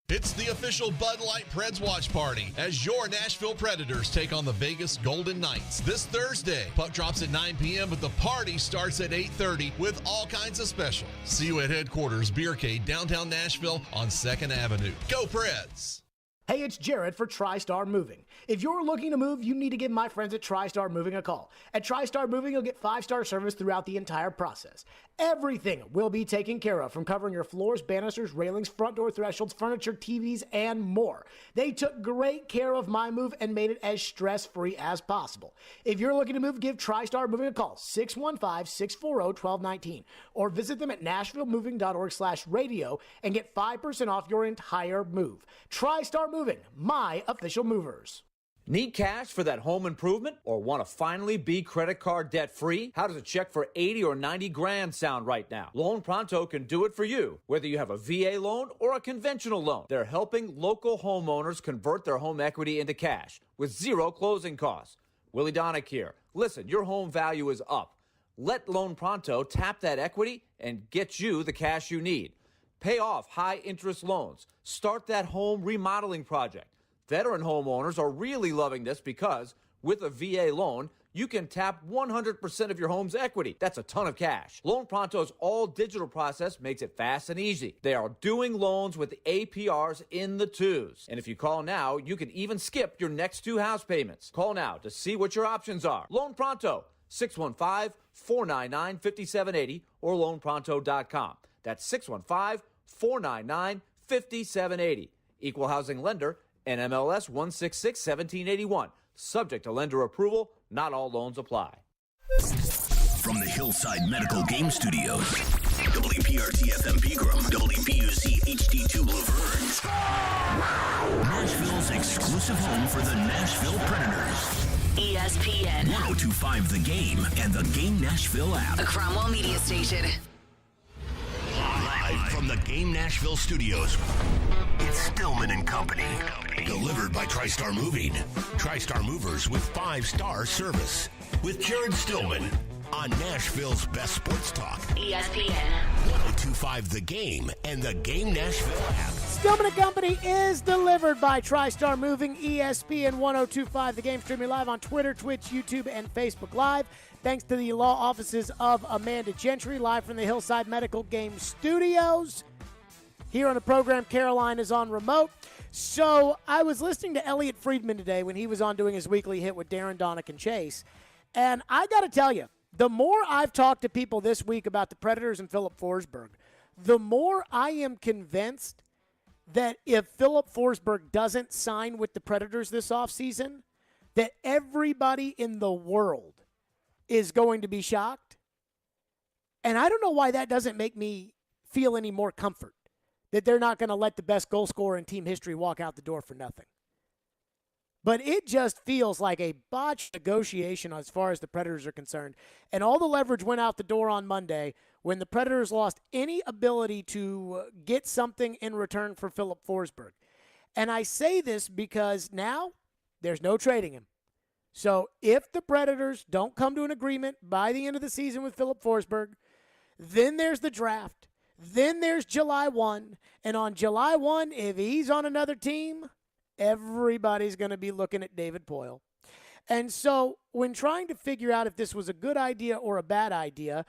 It's the official Bud Light Preds watch party as your Nashville Predators take on the Vegas Golden Knights this Thursday. Puck drops at 9 p.m., but the party starts at 8:30 with all kinds of specials. See you at headquarters, Beercade, downtown Nashville on 2nd Avenue. Go Preds! Hey, it's Jared for TriStar Moving. If you're looking to move, you need to give my friends at TriStar Moving a call. At TriStar Moving, you'll get 5-star service throughout the entire process. Everything will be taken care of, from covering your floors, banisters, railings, front door thresholds, furniture, TVs, and more. They took great care of my move and made it as stress-free as possible. If you're looking to move, give TriStar Moving a call, 615-640-1219, or visit them at nashvillemoving.org/radio and get 5% off your entire move. TriStar Moving, my official movers. Need cash for that home improvement or want to finally be credit card debt free? How does a check for 80 or 90 grand sound right now? Loan Pronto can do it for you, whether you have a VA loan or a conventional loan. They're helping local homeowners convert their home equity into cash with zero closing costs. Willie Donick here. Listen, your home value is up. Let Loan Pronto tap that equity and get you the cash you need. Pay off high interest loans. Start that home remodeling project. Veteran homeowners are really loving this because with a VA loan, you can tap 100% of your home's equity. That's a ton of cash. Loan Pronto's all-digital process makes it fast and easy. They are doing loans with APRs in the 2s. And if you call now, you can even skip your next 2 house payments. Call now to see what your options are. Loan Pronto, 615-499-5780 or loanpronto.com. That's 615-499-5780. Equal housing lender, NMLS 166-1781. Subject to lender approval. Not all loans apply. from the Hillside Medical Game Studios. WPRT-FM Pegram, WPUC HD2 Laverne. Nashville's exclusive home for the Nashville Predators. ESPN 1025 The Game and the Game Nashville app. A Cromwell Media Station. Live from the Game Nashville studios, it's Stillman and Company. Delivered by TriStar Moving. TriStar Movers with 5-star service. With Jared Stillman on Nashville's best sports talk. ESPN 1025 The Game and the Game Nashville app. Stillman and Company is delivered by TriStar Moving, ESPN 1025 The Game, streaming live on Twitter, Twitch, YouTube, and Facebook Live. Thanks to the law offices of Amanda Gentry, live from the Hillside Medical Game Studios. Here on the program, Caroline is on remote. So I was listening to Elliot Friedman today when he was on doing his weekly hit with Darren, Donick, and Chase. And I got to tell you, the more I've talked to people this week about the Predators and Philip Forsberg, the more I am convinced that if Philip Forsberg doesn't sign with the Predators this offseason, that everybody in the world is going to be shocked. And I don't know why that doesn't make me feel any more comfort, that they're not going to let the best goal scorer in team history walk out the door for nothing. But it just feels like a botched negotiation as far as the Predators are concerned. And all the leverage went out the door on Monday when the Predators lost any ability to get something in return for Philip Forsberg. And I say this because now there's no trading him. So if the Predators don't come to an agreement by the end of the season with Philip Forsberg, then there's the draft. Then there's July 1. And on July 1, if he's on another team, everybody's going to be looking at David Poile. And so when trying to figure out if this was a good idea or a bad idea,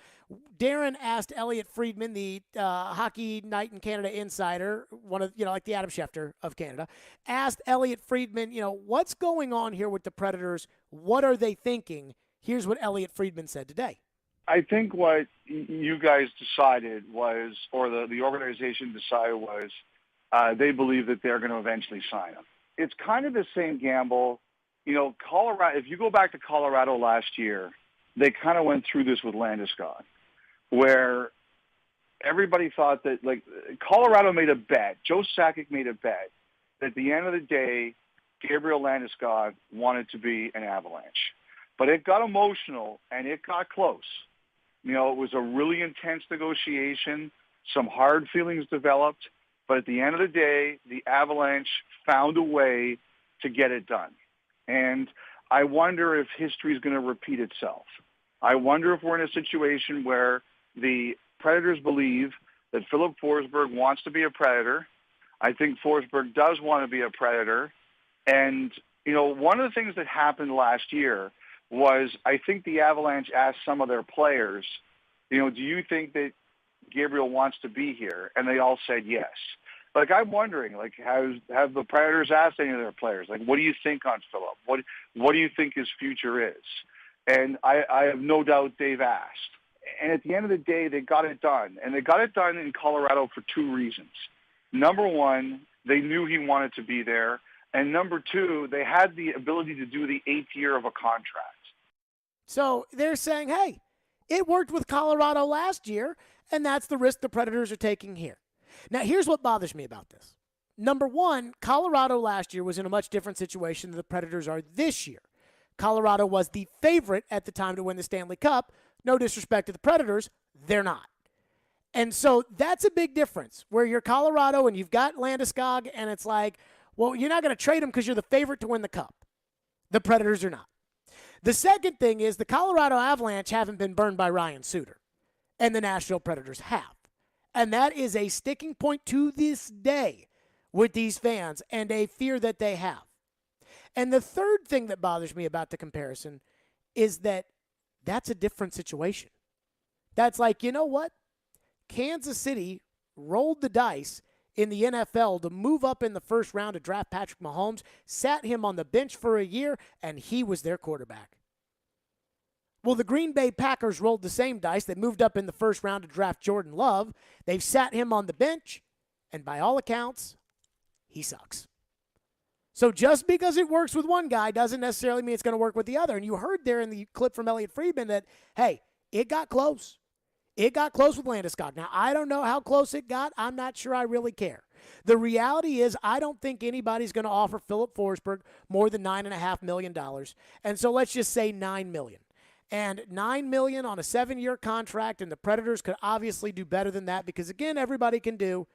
Darren asked Elliot Friedman, the Hockey Night in Canada insider, one of, like the Adam Schefter of Canada, asked Elliot Friedman, what's going on here with the Predators? What are they thinking? Here's what Elliot Friedman said today. I think what you guys decided was, or the organization decided was, they believe that they're going to eventually sign him. It's kind of the same gamble. Colorado, if you go back to Colorado last year, they kind of went through this with Landeskog, where everybody thought that, Colorado made a bet. Joe Sakic made a bet that at the end of the day, Gabriel Landeskog wanted to be an Avalanche. But it got emotional, and it got close. It was a really intense negotiation. Some hard feelings developed. But at the end of the day, the Avalanche found a way to get it done. And I wonder if history is going to repeat itself. I wonder if we're in a situation where the Predators believe that Philip Forsberg wants to be a Predator. I think Forsberg does want to be a Predator. And, one of the things that happened last year was I think the Avalanche asked some of their players, do you think that Gabriel wants to be here? And they all said yes. I'm wondering, have the Predators asked any of their players, what do you think on Philip? What do you think his future is? And I have no doubt they've asked. And at the end of the day, they got it done. And they got it done in Colorado for two reasons. Number one, they knew he wanted to be there. And number two, they had the ability to do the 8th year of a contract. So they're saying, hey, it worked with Colorado last year, and that's the risk the Predators are taking here. Now, here's what bothers me about this. Number one, Colorado last year was in a much different situation than the Predators are this year. Colorado was the favorite at the time to win the Stanley Cup. No disrespect to the Predators, they're not. And so that's a big difference where you're Colorado and you've got Landeskog, and it's like, well, you're not going to trade him because you're the favorite to win the Cup. The Predators are not. The second thing is the Colorado Avalanche haven't been burned by Ryan Suter, and the Nashville Predators have. And that is a sticking point to this day with these fans and a fear that they have. And the third thing that bothers me about the comparison is that that's a different situation. That's like, you know what? Kansas City rolled the dice in the NFL to move up in the first round to draft Patrick Mahomes, sat him on the bench for a year, and he was their quarterback. Well, the Green Bay Packers rolled the same dice. They moved up in the first round to draft Jordan Love. They've sat him on the bench, and by all accounts, he sucks. So just because it works with one guy doesn't necessarily mean it's going to work with the other. And you heard there in the clip from Elliot Friedman that, hey, it got close. It got close with Landeskog. Now, I don't know how close it got. I'm not sure I really care. The reality is I don't think anybody's going to offer Philip Forsberg more than $9.5 million. And so let's just say $9 million. And $9 million on a 7-year contract, and the Predators could obviously do better than that because, again, everybody can do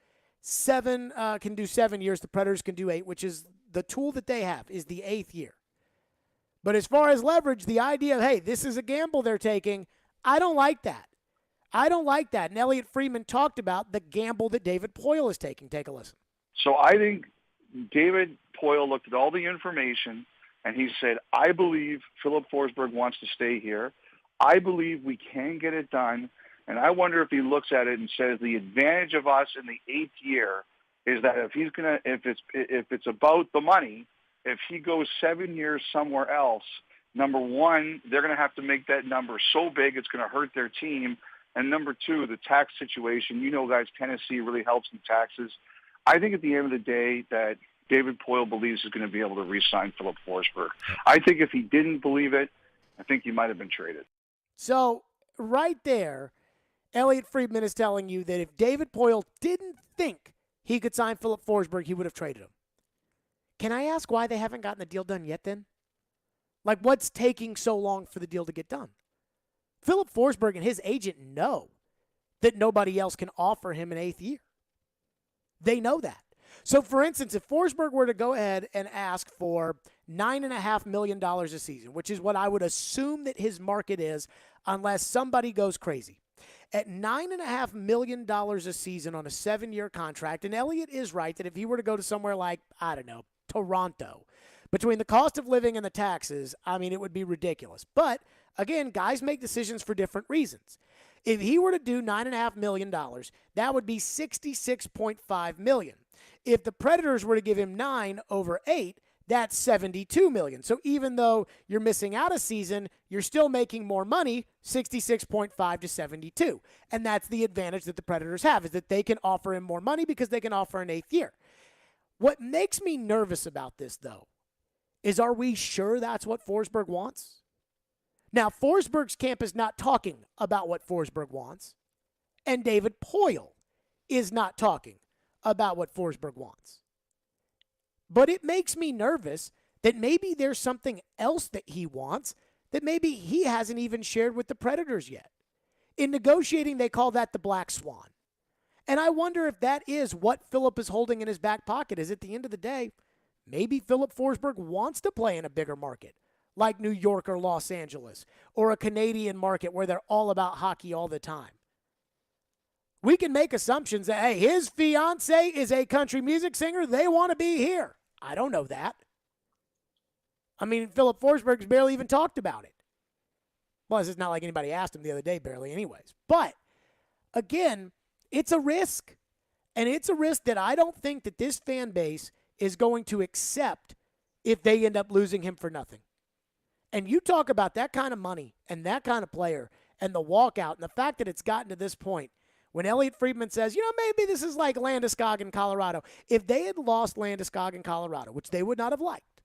7 years. The Predators can do 8, which is the tool that they have, is the 8th year. But as far as leverage, the idea of, hey, this is a gamble they're taking, I don't like that. I don't like that. And Elliot Friedman talked about the gamble that David Poile is taking. Take a listen. So I think David Poile looked at all the information, and he said, I believe Philip Forsberg wants to stay here. I believe we can get it done. And I wonder if he looks at it and says the advantage of us in the 8th year is that if it's about the money, if he goes 7 years somewhere else, number one, they're going to have to make that number so big it's going to hurt their team. And number two, the tax situation. You know, guys, Tennessee really helps in taxes. I think at the end of the day that David Poile believes is going to be able to re-sign Philip Forsberg. I think if he didn't believe it, I think he might have been traded. So right there, Elliot Friedman is telling you that if David Poile didn't think he could sign Philip Forsberg, he would have traded him. Can I ask why they haven't gotten the deal done yet then? Like, what's taking so long for the deal to get done? Philip Forsberg and his agent know that nobody else can offer him an 8th year. They know that. So, for instance, if Forsberg were to go ahead and ask for $9.5 million a season, which is what I would assume that his market is unless somebody goes crazy, at $9.5 million a season on a 7-year contract, and Elliot is right that if he were to go to somewhere like, I don't know, Toronto, between the cost of living and the taxes, I mean, it would be ridiculous. But, again, guys make decisions for different reasons. If he were to do $9.5 million, that would be $66.5 million. If the Predators were to give him 9 over 8, that's $72 million. So even though you're missing out a season, you're still making more money, $66.5 to $72. And that's the advantage that the Predators have, is that they can offer him more money because they can offer an 8th year. What makes me nervous about this, though, is are we sure that's what Forsberg wants? Now, Forsberg's camp is not talking about what Forsberg wants, and David Poile is not talking about what Forsberg wants. But it makes me nervous that maybe there's something else that he wants that maybe he hasn't even shared with the Predators yet. In negotiating, they call that the black swan. And I wonder if that is what Philip is holding in his back pocket, is at the end of the day, maybe Philip Forsberg wants to play in a bigger market, like New York or Los Angeles, or a Canadian market where they're all about hockey all the time. We can make assumptions that, hey, his fiance is a country music singer. They want to be here. I don't know that. I mean, Philip Forsberg's barely even talked about it. Plus, it's not like anybody asked him the other day, barely anyways. But, again, it's a risk. And it's a risk that I don't think that this fan base is going to accept if they end up losing him for nothing. And you talk about that kind of money and that kind of player and the walkout and the fact that it's gotten to this point. When Elliot Friedman says, maybe this is like Landeskog in Colorado. If they had lost Landeskog in Colorado, which they would not have liked,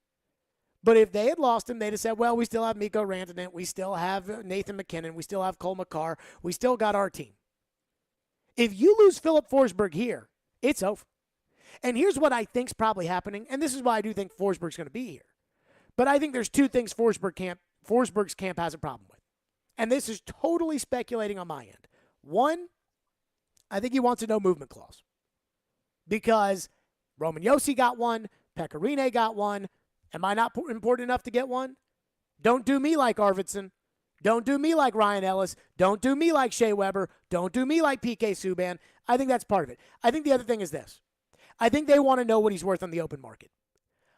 but if they had lost him, they'd have said, well, we still have Mikko Rantanen, we still have Nathan McKinnon, we still have Cole Makar, we still got our team. If you lose Philip Forsberg here, it's over. And here's what I think's probably happening, and this is why I do think Forsberg's going to be here. But I think there's 2 things Forsberg's camp has a problem with. And this is totally speculating on my end. One, I think he wants a no-movement clause. Because Roman Josi got one, Pekka Rinne got one. Am I not important enough to get one? Don't do me like Arvidsson. Don't do me like Ryan Ellis. Don't do me like Shea Weber. Don't do me like PK Subban. I think that's part of it. I think the other thing is this. I think they want to know what he's worth on the open market.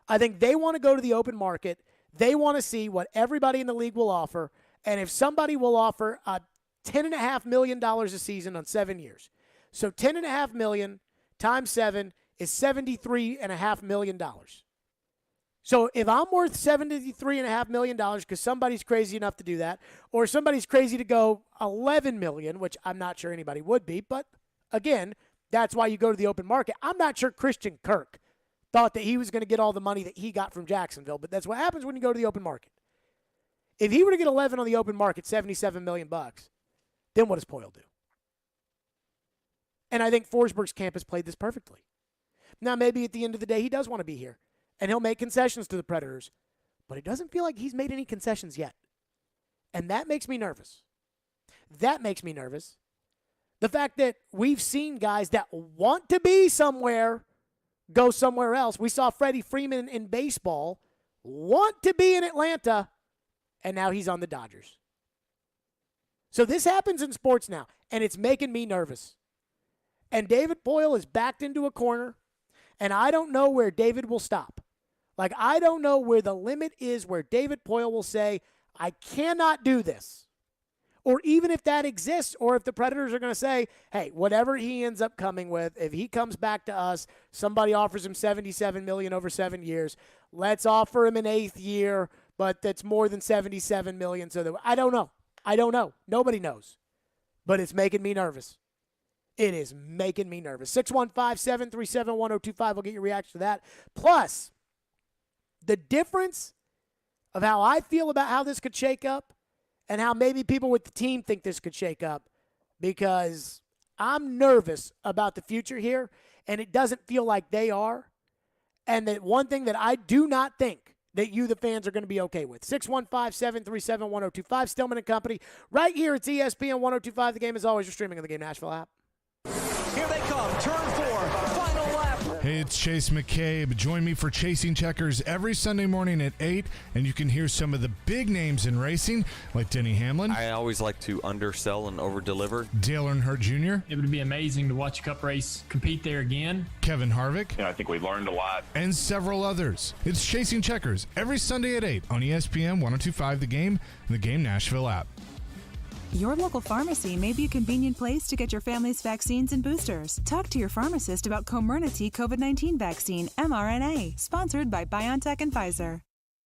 I think they want to go to the open market. They want to see what everybody in the league will offer. And if somebody will offer $10.5 million a season on 7 years. So $10.5 million times 7 is $73.5 million. So if I'm worth $73.5 million because somebody's crazy enough to do that, or somebody's crazy to go $11 million, which I'm not sure anybody would be, but again, that's why you go to the open market. I'm not sure Christian Kirk thought that he was going to get all the money that he got from Jacksonville, but that's what happens when you go to the open market. If he were to get 11 on the open market, $77 million, then what does Poyle do? And I think Forsberg's camp has played this perfectly. Now, maybe at the end of the day, he does want to be here, and he'll make concessions to the Predators, but it doesn't feel like he's made any concessions yet. And that makes me nervous. That makes me nervous. The fact that we've seen guys that want to be somewhere go somewhere else. We saw Freddie Freeman in baseball want to be in Atlanta, and now he's on the Dodgers. So this happens in sports now, and it's making me nervous. And David Poyle is backed into a corner, and I don't know where David will stop. Like, I don't know where the limit is where David Poyle will say, I cannot do this. Or even if that exists, or if the Predators are going to say, hey, whatever he ends up coming with, if he comes back to us, somebody offers him $77 million over 7 years, let's offer him an 8th year, but that's more than $77 million. So that I don't know. I don't know. Nobody knows. But it's making me nervous. It is making me nervous. 615-737-1025. I'll get your reaction to that. Plus, the difference of how I feel about how this could shake up and how maybe people with the team think this could shake up, because I'm nervous about the future here, and it doesn't feel like they are. And that one thing that I do not think that you, the fans, are going to be okay with. 615-737-1025. Stillman and Company. Right here, it's ESPN 1025. The Game, as always, you're streaming on the Game Nashville app. Here they come, turn 4, final lap. Hey, it's Chase McCabe. Join me for Chasing Checkers every Sunday morning at 8, and you can hear some of the big names in racing, like Denny Hamlin. I always like to undersell and overdeliver. Dale Earnhardt Jr. It would be amazing to watch a Cup race compete there again. Kevin Harvick. I think we learned a lot. And several others. It's Chasing Checkers every Sunday at 8 on ESPN 1025 The Game and the Game Nashville app. Your local pharmacy may be a convenient place to get your family's vaccines and boosters. Talk to your pharmacist about Comirnaty COVID-19 vaccine mRNA, sponsored by BioNTech and Pfizer.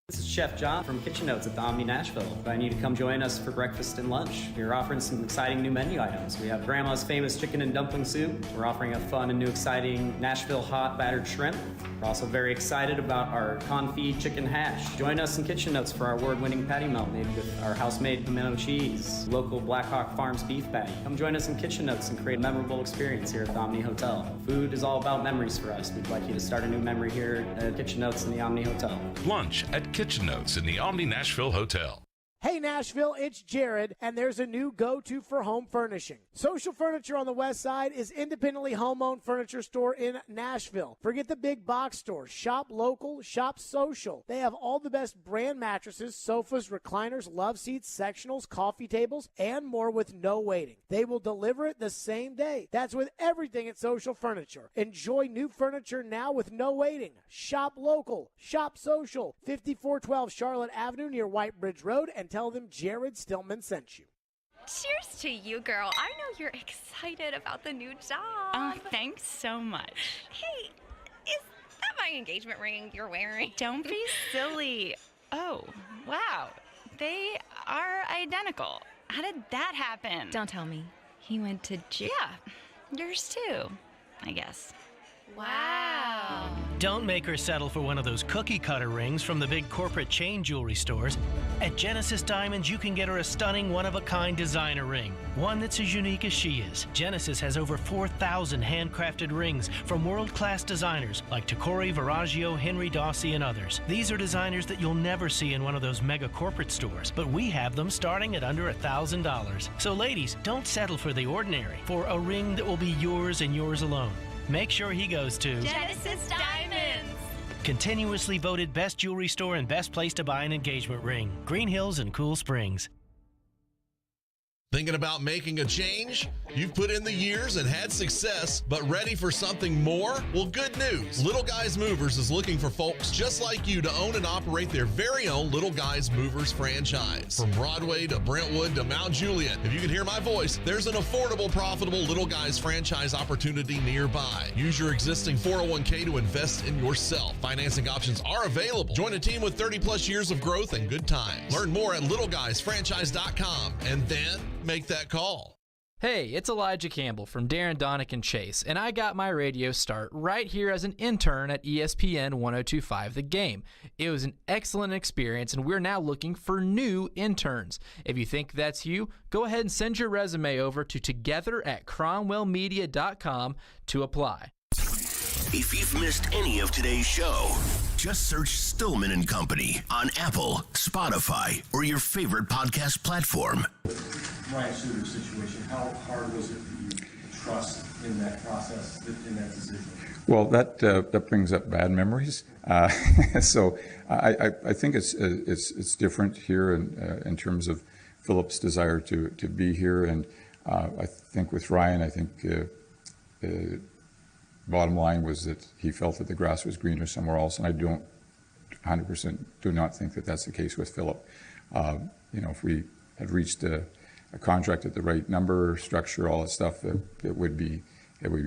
This is Chef John from Kitchen Notes at the Omni Nashville. I need you to come join us for breakfast and lunch. We're offering some exciting new menu items. We have Grandma's famous chicken and dumpling soup. We're offering a fun and new exciting Nashville hot battered shrimp. We're also very excited about our confit chicken hash. Join us in Kitchen Notes for our award-winning patty melt made with our house-made pimento cheese, local Blackhawk Farms beef patty. Come join us in Kitchen Notes and create a memorable experience here at the Omni Hotel. Food is all about memories for us. We'd like you to start a new memory here at Kitchen Notes in the Omni Hotel. Lunch at Kitchen Notes in the Omni Nashville Hotel. Hey Nashville, it's Jared, and there's a new go-to for home furnishing. Social Furniture on the West Side is independently home-owned furniture store in Nashville. Forget the big box store. Shop local, shop social. They have all the best brand mattresses, sofas, recliners, love seats, sectionals, coffee tables, and more with no waiting. They will deliver it the same day. That's with everything at Social Furniture. Enjoy new furniture now with no waiting. Shop local, shop social. 5412 Charlotte Avenue near White Bridge Road, and tell them Jared Stillman sent you. Cheers to you, girl. I know you're excited about the new job. Oh, thanks so much. Hey, is that my engagement ring you're wearing? Don't be silly. Oh, wow. They are identical. How did that happen? Don't tell me. He went to jail. Yeah, yours too, I guess. Wow. Don't make her settle for one of those cookie cutter rings from the big corporate chain jewelry stores. At Genesis Diamonds, you can get her a stunning one-of-a-kind designer ring, one that's as unique as she is. Genesis has over 4,000 handcrafted rings from world-class designers like Tacori, Verragio, Henry Dossi, and others. These are designers that you'll never see in one of those mega corporate stores, but we have them starting at under $1,000. So ladies, don't settle for the ordinary, for a ring that will be yours and yours alone. Make sure he goes to Genesis Diamonds. Continuously voted best jewelry store and best place to buy an engagement ring. Green Hills and Cool Springs. Thinking about making a change? You've put in the years and had success, but ready for something more? Well, good news. Little Guys Movers is looking for folks just like you to own and operate their very own Little Guys Movers franchise. From Broadway to Brentwood to Mount Juliet, if you can hear my voice, there's an affordable, profitable Little Guys franchise opportunity nearby. Use your existing 401k to invest in yourself. Financing options are available. Join a team with 30 plus years of growth and good times. Learn more at littleguysfranchise.com and then make that call. Hey, it's Elijah Campbell from Darren, Donick, and Chase, and I got my radio start right here as an intern at ESPN 1025 The Game. It was an excellent experience, and we're now looking for new interns. If you think that's you, go ahead and send your resume over to together@cromwellmedia.com to apply. If you've missed any of today's show, just search Stillman and Company on Apple, Spotify, or your favorite podcast platform. Ryan Suter's situation, how hard was it for you to trust in that process, in that decision? Well, that brings up bad memories. So I think it's different here in terms of Philip's desire to be here, and I think with Ryan, I think bottom line was that he felt that the grass was greener somewhere else, and I don't 100% do not think that that's the case with Philip. If we had reached a contract at the right number, structure, all that stuff, it would be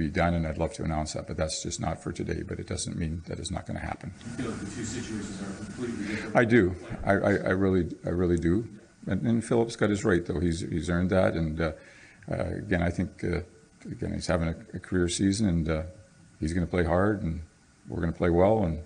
done, and I'd love to announce that, but that's just not for today. But it doesn't mean that it's not going to happen. You feel like the two situations are completely different? I do. I really do. And Philip's got his right, though. He's earned that, and again, I think he's having a career season, and he's going to play hard, and we're going to play well, and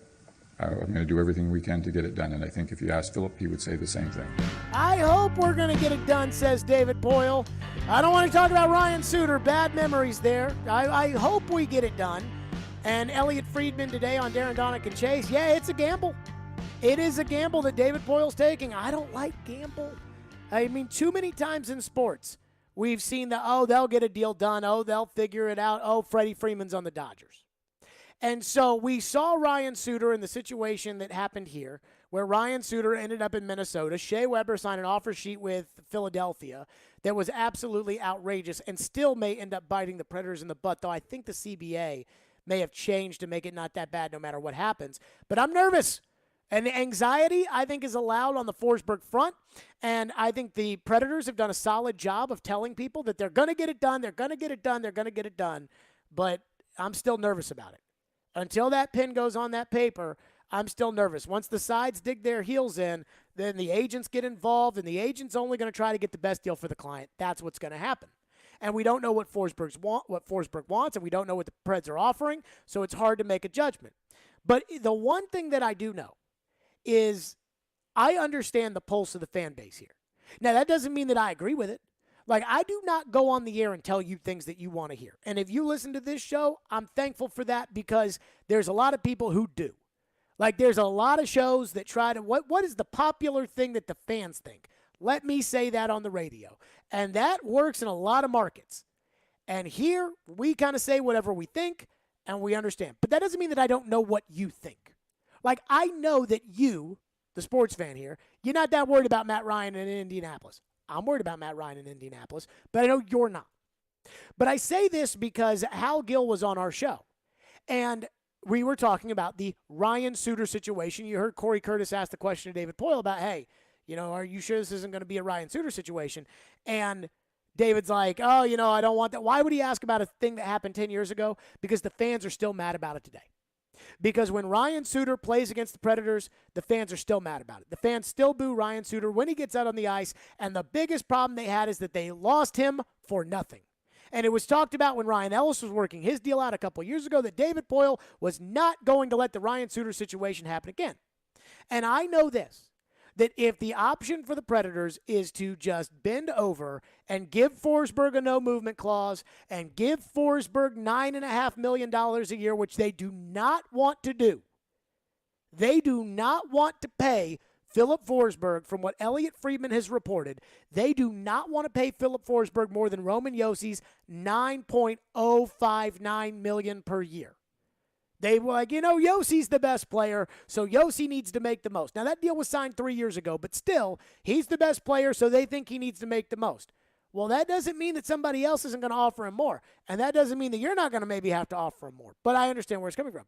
I'm going to do everything we can to get it done. And I think if you ask Philip, he would say the same thing. I hope we're going to get it done, says David Boyle. I don't want to talk about Ryan Suter. Bad memories there. I hope we get it done. And Elliot Friedman today on Darren, Donick, and Chase. Yeah, it's a gamble. It is a gamble that David Boyle's taking. I don't like gamble. I mean, too many times in sports, we've seen they'll get a deal done. They'll figure it out. Freddie Freeman's on the Dodgers. And so we saw Ryan Suter in the situation that happened here, where Ryan Suter ended up in Minnesota. Shea Weber signed an offer sheet with Philadelphia that was absolutely outrageous and still may end up biting the Predators in the butt, though I think the CBA may have changed to make it not that bad no matter what happens. But I'm nervous. And the anxiety, I think, is allowed on the Forsberg front. And I think the Predators have done a solid job of telling people that they're going to get it done, they're going to get it done, they're going to get it done. But I'm still nervous about it. Until that pen goes on that paper, I'm still nervous. Once the sides dig their heels in, then the agents get involved, and the agent's only going to try to get the best deal for the client. That's what's going to happen. And we don't know what Forsberg wants, and we don't know what the Preds are offering, so it's hard to make a judgment. But the one thing that I do know is I understand the pulse of the fan base here. Now, that doesn't mean that I agree with it. Like, I do not go on the air and tell you things that you want to hear. And if you listen to this show, I'm thankful for that, because there's a lot of people who do. Like, there's a lot of shows that try to, what is the popular thing that the fans think? Let me say that on the radio. And that works in a lot of markets. And here, we kind of say whatever we think, and we understand. But that doesn't mean that I don't know what you think. Like, I know that you, the sports fan here, you're not that worried about Matt Ryan in Indianapolis. I'm worried about Matt Ryan in Indianapolis, but I know you're not. But I say this because Hal Gill was on our show, and we were talking about the Ryan Suter situation. You heard Corey Curtis ask the question to David Poyle about, hey, are you sure this isn't going to be a Ryan Suter situation? And David's like, I don't want that. Why would he ask about a thing that happened 10 years ago? Because the fans are still mad about it today. Because when Ryan Suter plays against the Predators, the fans are still mad about it. The fans still boo Ryan Suter when he gets out on the ice, and the biggest problem they had is that they lost him for nothing. And it was talked about when Ryan Ellis was working his deal out a couple years ago that David Poyle was not going to let the Ryan Suter situation happen again. And I know this, that if the option for the Predators is to just bend over and give Forsberg a no-movement clause and give Forsberg $9.5 million a year, which they do not want to do, they do not want to pay Philip Forsberg, from what Elliot Friedman has reported, they do not want to pay Philip Forsberg more than Roman Jossi's $9.059 million per year. They were like, Yossi's the best player, so Josi needs to make the most. Now, that deal was signed 3 years ago, but still, he's the best player, so they think he needs to make the most. Well, that doesn't mean that somebody else isn't going to offer him more, and that doesn't mean that you're not going to maybe have to offer him more. But I understand where it's coming from.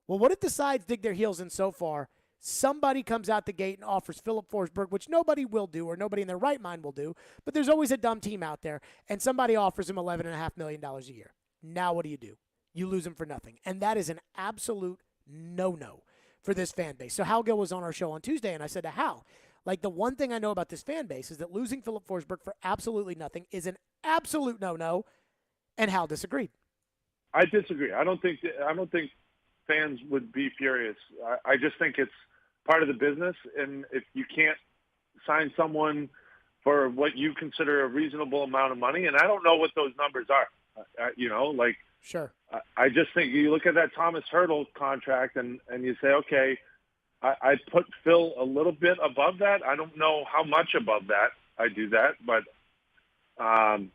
Well, what if the sides dig their heels in so far, somebody comes out the gate and offers Philip Forsberg, which nobody will do or nobody in their right mind will do, but there's always a dumb team out there, and somebody offers him $11.5 million a year. Now what do? You lose him for nothing. And that is an absolute no-no for this fan base. So Hal Gill was on our show on Tuesday, and I said to Hal, Like, the one thing I know about this fan base is that losing Philip Forsberg for absolutely nothing is an absolute no-no, and Hal disagreed. I disagree. I don't think fans would be furious. I just think it's part of the business, and if you can't sign someone for what you consider a reasonable amount of money, and I don't know what those numbers are, Sure. I just think you look at that Thomas Hertl contract and you say, okay, I put Phil a little bit above that. I don't know how much above that I do that, but I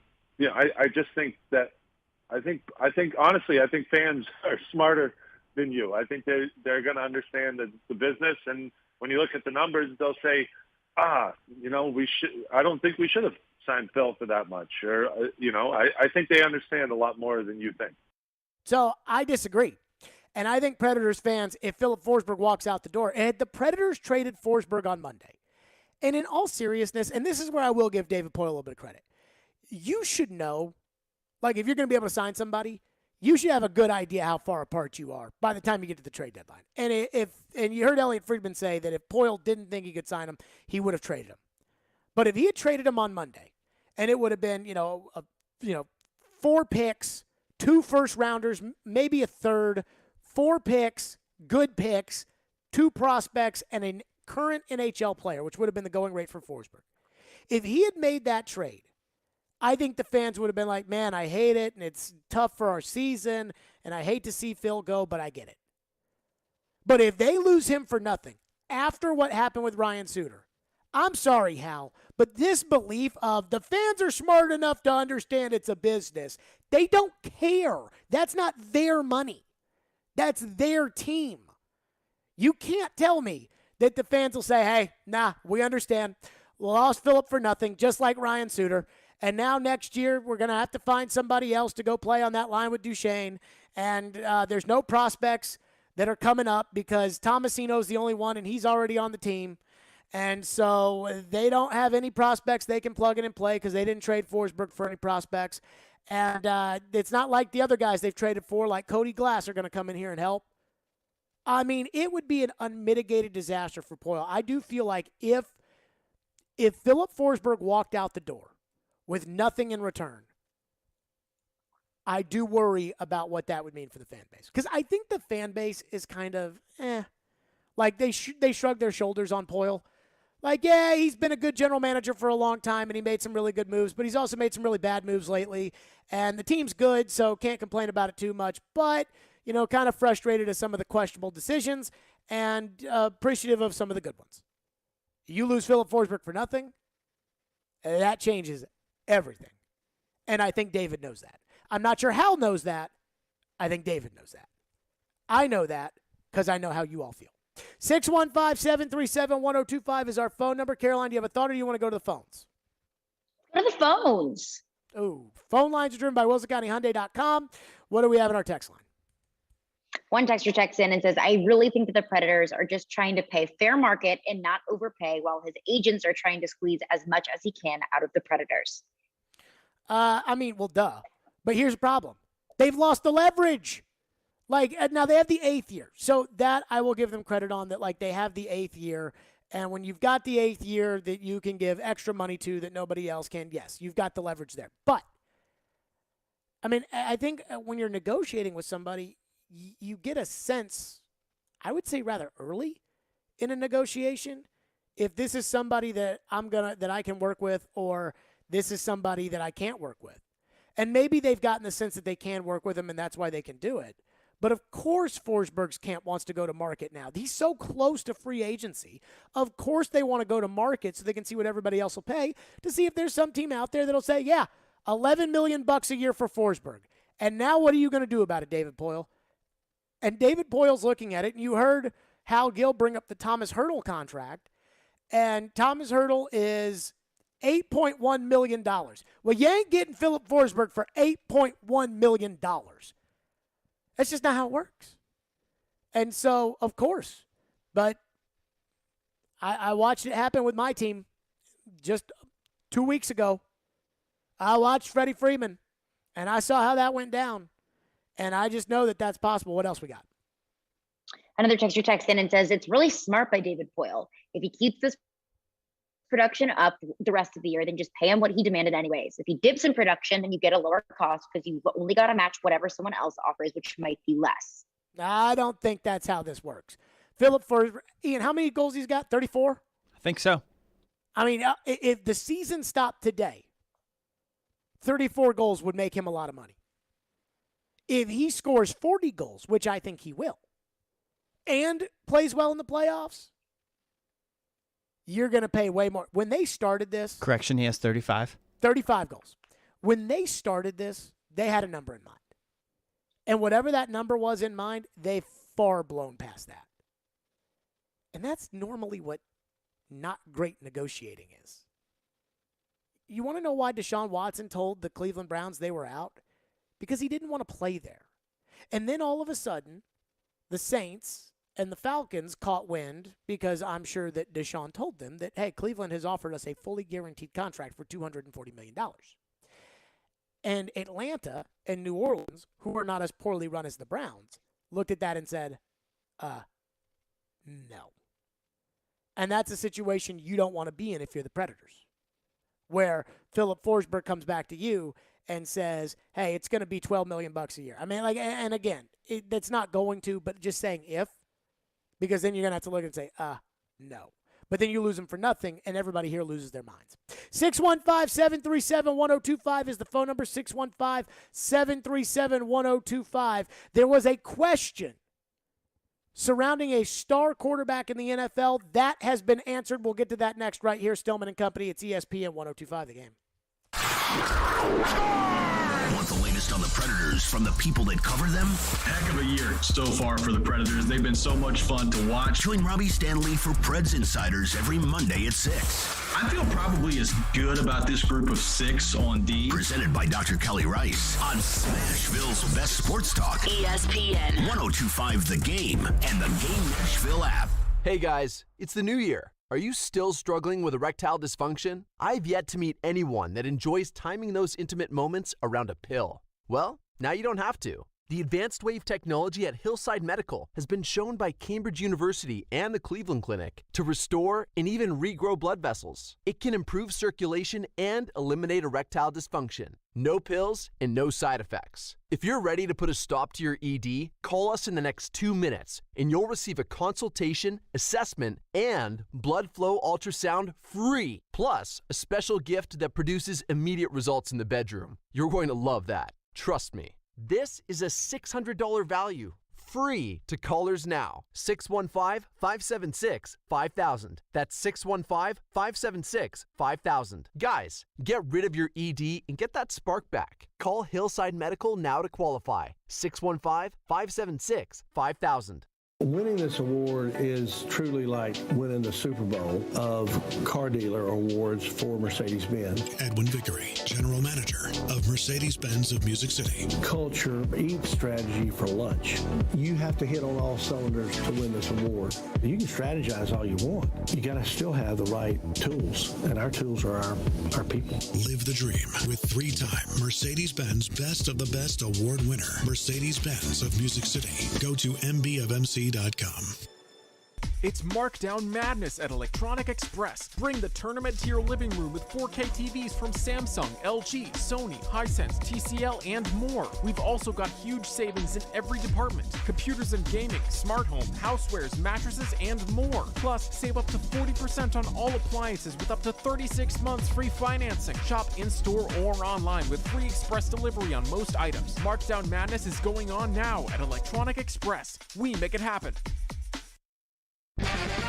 just think that I think honestly, I think fans are smarter than you. I think they're going to understand the business, and when you look at the numbers, they'll say, we should. I don't think we should have signed Phil for that much, or I think they understand a lot more than you think. So I disagree. And I think Predators fans, if Philip Forsberg walks out the door, and the Predators traded Forsberg on Monday, and in all seriousness, and this is where I will give David Poile a little bit of credit, you should know, like, if you're going to be able to sign somebody, you should have a good idea how far apart you are by the time you get to the trade deadline. And you heard Elliot Friedman say that if Poile didn't think he could sign him, he would have traded him. But if he had traded him on Monday, and it would have been 4 picks, 2 first-rounders, maybe a third, 4 picks, good picks, 2 prospects, and a current NHL player, which would have been the going rate for Forsberg. If he had made that trade, I think the fans would have been like, man, I hate it, and it's tough for our season, and I hate to see Phil go, but I get it. But if they lose him for nothing, after what happened with Ryan Suter, I'm sorry, Hal, but this belief of the fans are smart enough to understand it's a business, they don't care. That's not their money. That's their team. You can't tell me that the fans will say, hey, nah, we understand. We lost Philip for nothing, just like Ryan Suter. And now next year we're going to have to find somebody else to go play on that line with Duchesne. And there's no prospects that are coming up because Tomasino's the only one, and he's already on the team. And so they don't have any prospects they can plug in and play because they didn't trade Forsberg for any prospects. And it's not like the other guys they've traded for, like Cody Glass, are going to come in here and help. I mean, it would be an unmitigated disaster for Poile. I do feel like if Philip Forsberg walked out the door with nothing in return, I do worry about what that would mean for the fan base. Because I think the fan base is kind of, like they shrug their shoulders on Poile. Like, yeah, he's been a good general manager for a long time, and he made some really good moves, but he's also made some really bad moves lately. And the team's good, so can't complain about it too much. But, kind of frustrated at some of the questionable decisions and appreciative of some of the good ones. You lose Philip Forsberg for nothing, that changes everything. And I think David knows that. I'm not sure Hal knows that. I think David knows that. I know that because I know how you all feel. 615-737-1025 is our phone number. Caroline, do you have a thought or do you want to go to the phones? Go to the phones. Ooh, phone lines are driven by WilsonCountyHyundai.com. What do we have in our text line? One texter checks in and says, I really think that the Predators are just trying to pay fair market and not overpay while his agents are trying to squeeze as much as he can out of the Predators. Well, duh. But here's the problem. They've lost the leverage. Now they have the 8th year. So that I will give them credit on, that they have the 8th year. And when you've got the 8th year that you can give extra money to that nobody else can, yes, you've got the leverage there. But, I think when you're negotiating with somebody, you get a sense, I would say rather early in a negotiation, if this is somebody that I can work with, or this is somebody that I can't work with. And maybe they've gotten the sense that they can work with him, and that's why they can do it. But of course Forsberg's camp wants to go to market now. He's so close to free agency. Of course they want to go to market so they can see what everybody else will pay, to see if there's some team out there that'll say, yeah, $11 million a year for Forsberg. And now what are you going to do about it, David Poile? And David Poile's looking at it, and you heard Hal Gill bring up the Thomas Hertl contract. And Thomas Hertl is $8.1 million. Well, you ain't getting Philip Forsberg for $8.1 million. That's just not how it works. And so, of course, but I watched it happen with my team just 2 weeks ago. I watched Freddie Freeman, and I saw how that went down. And I just know that that's possible. What else we got? Another texter texts in and says, it's really smart by David Poile. If he keeps this production up the rest of the year, then just pay him what he demanded anyways. If he dips in production, then you get a lower cost because you've only got to match whatever someone else offers, which might be less. I don't think that's how this works. Philip, for Ian, how many goals he's got? 34? I think so. I mean, if the season stopped today, 34 goals would make him a lot of money. If he scores 40 goals, which I think he will, and plays well in the playoffs, you're going to pay way more. When they started this... Correction, he has 35. 35 goals. When they started this, they had a number in mind. And whatever that number was in mind, they've far blown past that. And that's normally what not great negotiating is. You want to know why Deshaun Watson told the Cleveland Browns they were out? Because he didn't want to play there. And then all of a sudden, the Saints and the Falcons caught wind because I'm sure that Deshaun told them that, hey, Cleveland has offered us a fully guaranteed contract for $240 million. And Atlanta and New Orleans, who are not as poorly run as the Browns, looked at that and said, no. And that's a situation you don't want to be in if you're the Predators, where Philip Forsberg comes back to you and says, hey, it's going to be $12 million a year. I mean, like, and again, that's not going to, but just saying if, because then you're going to have to look and say, no. But then you lose them for nothing, and everybody here loses their minds. 615-737-1025 is the phone number, 615-737-1025. There was a question surrounding a star quarterback in the NFL. That has been answered. We'll get to that next right here. Stillman and Company. It's ESPN 102.5 The Game. Want the latest on the Predators from the people that cover them? Heck of a year so far for the Predators. They've been so much fun to watch. Join Robby Stanley for Preds Insiders every Monday at 6. I feel probably as good about this group of 6 on D. Presented by Dr. Kelly Rice on Smashville's best sports talk. ESPN 102.5 The Game and the Game Nashville app. Hey guys, it's the new year. Are you still struggling with erectile dysfunction? I've yet to meet anyone that enjoys timing those intimate moments around a pill. Well, now you don't have to. The advanced wave technology at Hillside Medical has been shown by Cambridge University and the Cleveland Clinic to restore and even regrow blood vessels. It can improve circulation and eliminate erectile dysfunction. No pills and no side effects. If you're ready to put a stop to your ED, call us in the next 2 minutes and you'll receive a consultation, assessment, and blood flow ultrasound free. Plus, a special gift that produces immediate results in the bedroom. You're going to love that. Trust me. This is a $600 value, free to callers now. 615-576-5000. That's 615-576-5000. Guys, get rid of your ED and get that spark back. Call Hillside Medical now to qualify. 615-576-5000. Winning this award is truly like winning the Super Bowl of car dealer awards for Mercedes-Benz. Edwin Vickery, General Manager of Mercedes-Benz of Music City. Culture eats strategy for lunch. You have to hit on all cylinders to win this award. You can strategize all you want. You got to still have the right tools, and our tools are our people. Live the dream with 3-time Mercedes-Benz Best of the Best award winner, Mercedes-Benz of Music City. Go to mbofmc.com. It's Markdown Madness at Electronic Express. Bring the tournament to your living room with 4K TVs from Samsung, LG, Sony, Hisense, TCL, and more. We've also got huge savings in every department. Computers and gaming, smart home, housewares, mattresses, and more. Plus, save up to 40% on all appliances with up to 36 months free financing. Shop in-store or online with free express delivery on most items. Markdown Madness is going on now at Electronic Express. We make it happen.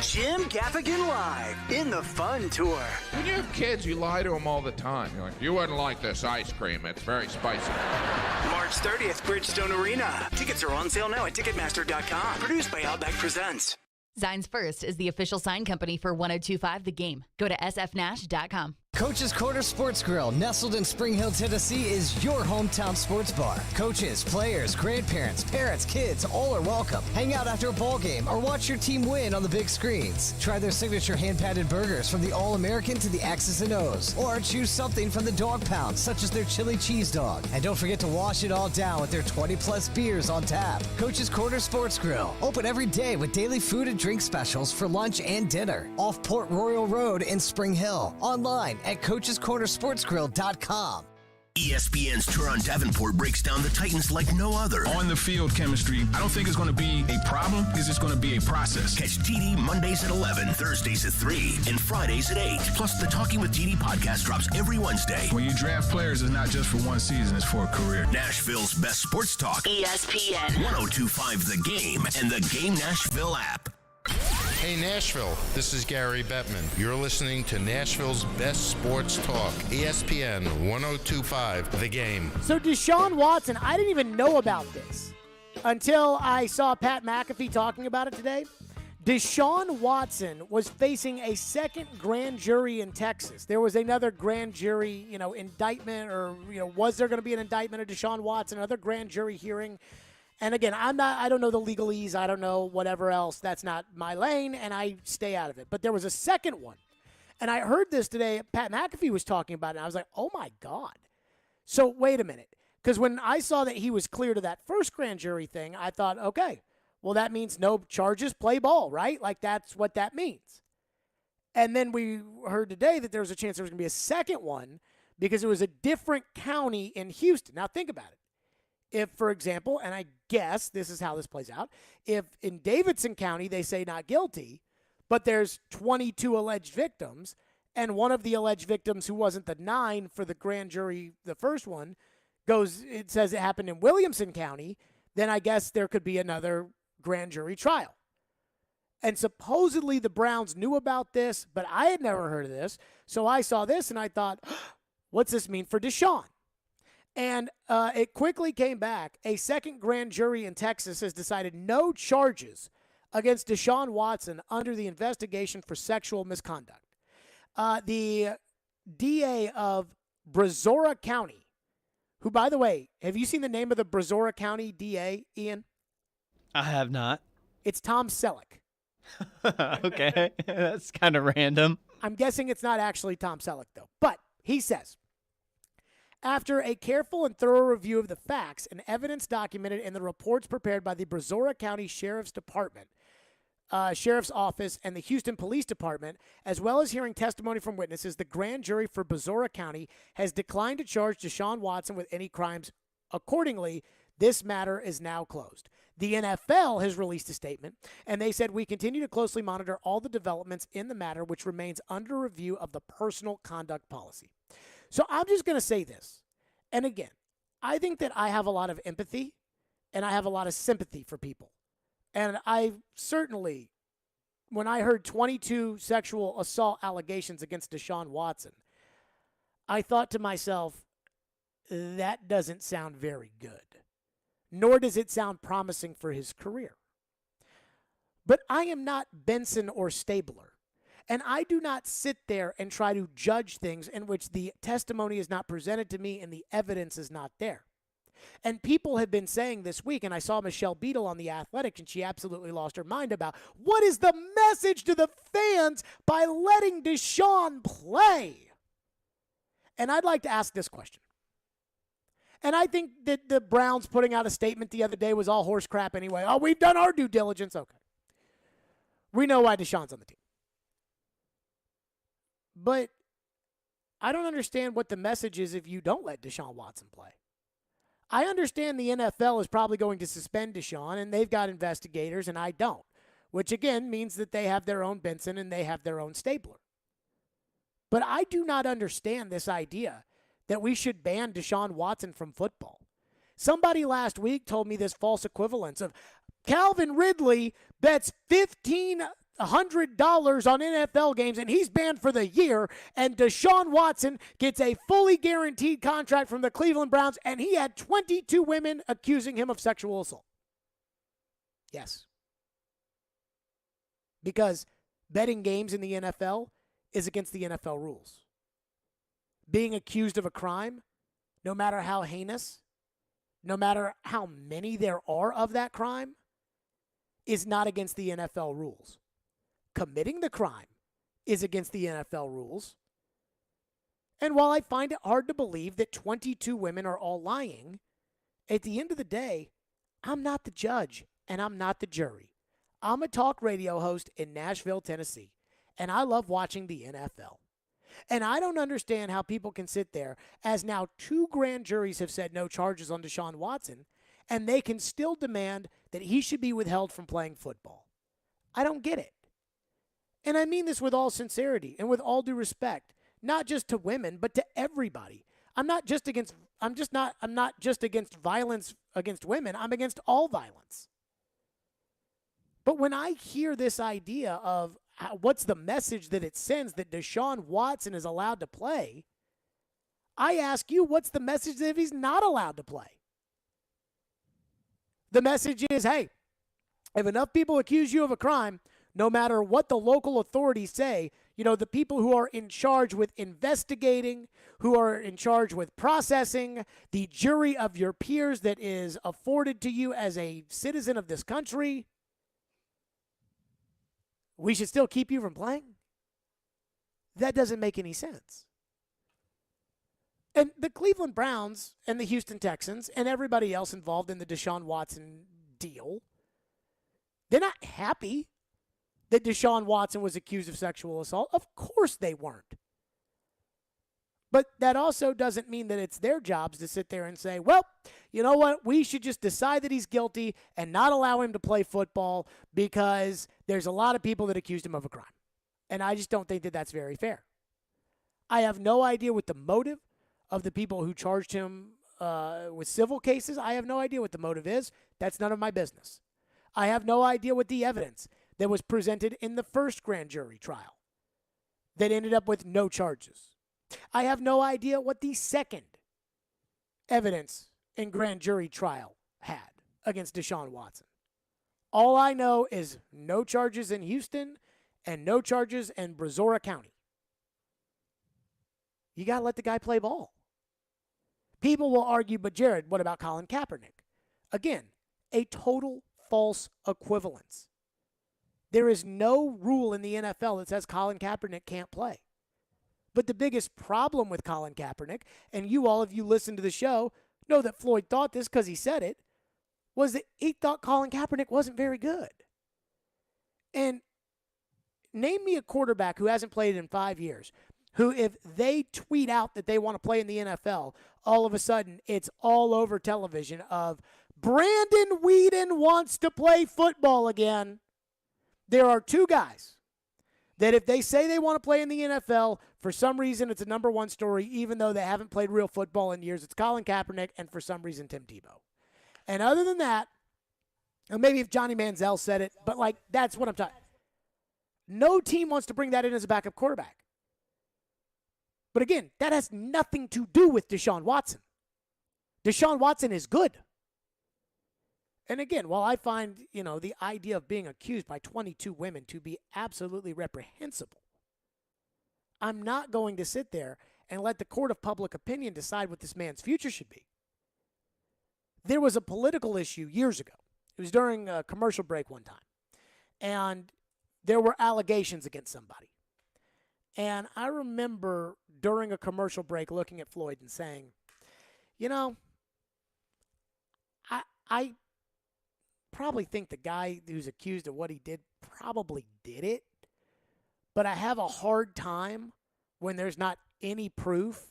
Jim Gaffigan Live in the Fun Tour. When you have kids, you lie to them all the time. You're like, you wouldn't like this ice cream. It's very spicy. March 30th, Bridgestone Arena. Tickets are on sale now at Ticketmaster.com. Produced by Outback Presents. Signs First is the official sign company for 102.5 The Game. Go to sfnash.com. Coach's Corner Sports Grill, nestled in Spring Hill, Tennessee, is your hometown sports bar. Coaches, players, grandparents, parents, kids, all are welcome. Hang out after a ball game or watch your team win on the big screens. Try their signature hand-patted burgers from the All-American to the X's and O's. Or choose something from the dog pound, such as their chili cheese dog. And don't forget to wash it all down with their 20-plus beers on tap. Coach's Corner Sports Grill, open every day with daily food and drink specials for lunch and dinner. Off Port Royal Road in Spring Hill. Online at coachescornersportsgrill.com. ESPN's Turon Davenport breaks down the Titans like no other. On the field chemistry, I don't think it's going to be a problem. It's just going to be a process. Catch TD Mondays at 11, Thursdays at 3, and Fridays at 8. Plus, the Talking with TD podcast drops every Wednesday. When you draft players, it's not just for one season, it's for a career. Nashville's best sports talk. ESPN 102.5 The Game and the Game Nashville app. Hey Nashville, this is Gary Bettman. You're listening to Nashville's best sports talk, ESPN 102.5 The Game. So Deshaun Watson, I didn't even know about this until I saw Pat McAfee talking about it today. Deshaun Watson was facing a second grand jury in Texas. There was another grand jury, indictment, or was there going to be an indictment of Deshaun Watson, another grand jury hearing? And again, I don't know the legalese. I don't know whatever else. That's not my lane, and I stay out of it. But there was a second one. And I heard this today. Pat McAfee was talking about it, and I was like, oh, my God. So wait a minute. Because when I saw that he was cleared of that first grand jury thing, I thought, okay, well, that means no charges, play ball, right? Like, that's what that means. And then we heard today that there was a chance there was going to be a second one because it was a different county in Houston. Now, think about it. If, for example, and I guess this is how this plays out, if in Davidson County they say not guilty, but there's 22 alleged victims, and one of the alleged victims who wasn't the 9 for the grand jury, the first one, it says it happened in Williamson County, then I guess there could be another grand jury trial. And supposedly the Browns knew about this, but I had never heard of this. So I saw this and I thought, what's this mean for Deshaun? And it quickly came back. A second grand jury in Texas has decided no charges against Deshaun Watson under the investigation for sexual misconduct. The DA of Brazoria County, who, by the way, have you seen the name of the Brazoria County DA, Ian? I have not. It's Tom Selleck. Okay, that's kind of random. I'm guessing it's not actually Tom Selleck, though. But he says, after a careful and thorough review of the facts and evidence documented in the reports prepared by the Brazoria County Sheriff's Department, Sheriff's Office, and the Houston Police Department, as well as hearing testimony from witnesses, the grand jury for Brazoria County has declined to charge Deshaun Watson with any crimes. Accordingly, this matter is now closed. The NFL has released a statement, and they said, we continue to closely monitor all the developments in the matter, which remains under review of the personal conduct policy. So I'm just going to say this. And again, I think that I have a lot of empathy and I have a lot of sympathy for people. And I certainly, when I heard 22 sexual assault allegations against Deshaun Watson, I thought to myself, that doesn't sound very good. Nor does it sound promising for his career. But I am not Benson or Stabler. And I do not sit there and try to judge things in which the testimony is not presented to me and the evidence is not there. And people have been saying this week, and I saw Michelle Beadle on The Athletic, and she absolutely lost her mind about what is the message to the fans by letting Deshaun play? And I'd like to ask this question. And I think that the Browns putting out a statement the other day was all horse crap anyway. Oh, we've done our due diligence. Okay. We know why Deshaun's on the team. But I don't understand what the message is if you don't let Deshaun Watson play. I understand the NFL is probably going to suspend Deshaun, and they've got investigators, and I don't, which again means that they have their own Benson and they have their own Stabler. But I do not understand this idea that we should ban Deshaun Watson from football. Somebody last week told me this false equivalence of Calvin Ridley bets $1,500 on NFL games, and he's banned for the year, and Deshaun Watson gets a fully guaranteed contract from the Cleveland Browns, and he had 22 women accusing him of sexual assault. Yes. Because betting games in the NFL is against the NFL rules. being accused of a crime, no matter how heinous, no matter how many there are of that crime, is not against the NFL rules. Committing the crime is against the NFL rules. And while I find it hard to believe that 22 women are all lying, at the end of the day, I'm not the judge and I'm not the jury. I'm a talk radio host in Nashville, Tennessee, and I love watching the NFL. And I don't understand how people can sit there, as now 2 grand juries have said no charges on Deshaun Watson, and they can still demand that he should be withheld from playing football. I don't get it. And I mean this with all sincerity and with all due respect, not just to women, but to everybody. I'm not just against violence against women. I'm against all violence. But when I hear this idea of what's the message that it sends that Deshaun Watson is allowed to play, I ask you, what's the message that if he's not allowed to play? The message is, hey, if enough people accuse you of a crime, no matter what the local authorities say, the people who are in charge with investigating, who are in charge with processing, the jury of your peers that is afforded to you as a citizen of this country, we should still keep you from playing? That doesn't make any sense. And the Cleveland Browns and the Houston Texans and everybody else involved in the Deshaun Watson deal, they're not happy that Deshaun Watson was accused of sexual assault. Of course they weren't. But that also doesn't mean that it's their jobs to sit there and say, well, you know what? We should just decide that he's guilty and not allow him to play football because there's a lot of people that accused him of a crime. And I just don't think that that's very fair. I have no idea what the motive of the people who charged him with civil cases. I have no idea what the motive is. That's none of my business. I have no idea what the evidence that was presented in the first grand jury trial that ended up with no charges. I have no idea what the second evidence in grand jury trial had against Deshaun Watson. All I know is no charges in Houston and no charges in Brazoria County. You got to let the guy play ball. People will argue, but Jared, what about Colin Kaepernick? Again, a total false equivalence. There is no rule in the NFL that says Colin Kaepernick can't play. But the biggest problem with Colin Kaepernick, and you all, if you listen to the show, know that Floyd thought this because he said it, was that he thought Colin Kaepernick wasn't very good. And name me a quarterback who hasn't played in 5 years, who if they tweet out that they want to play in the NFL, all of a sudden it's all over television of Brandon Weeden wants to play football again. There are 2 guys that if they say they want to play in the NFL, for some reason it's a number 1 story, even though they haven't played real football in years. It's Colin Kaepernick and for some reason Tim Tebow. And other than that, and maybe if Johnny Manziel said it, but that's what I'm talking. No team wants to bring that in as a backup quarterback. But again, that has nothing to do with Deshaun Watson. Deshaun Watson is good. And again, while I find, the idea of being accused by 22 women to be absolutely reprehensible, I'm not going to sit there and let the court of public opinion decide what this man's future should be. There was a political issue years ago. It was during a commercial break one time. And there were allegations against somebody. And I remember during a commercial break looking at Floyd and saying, I probably think the guy who's accused of what he did probably did it, but I have a hard time when there's not any proof,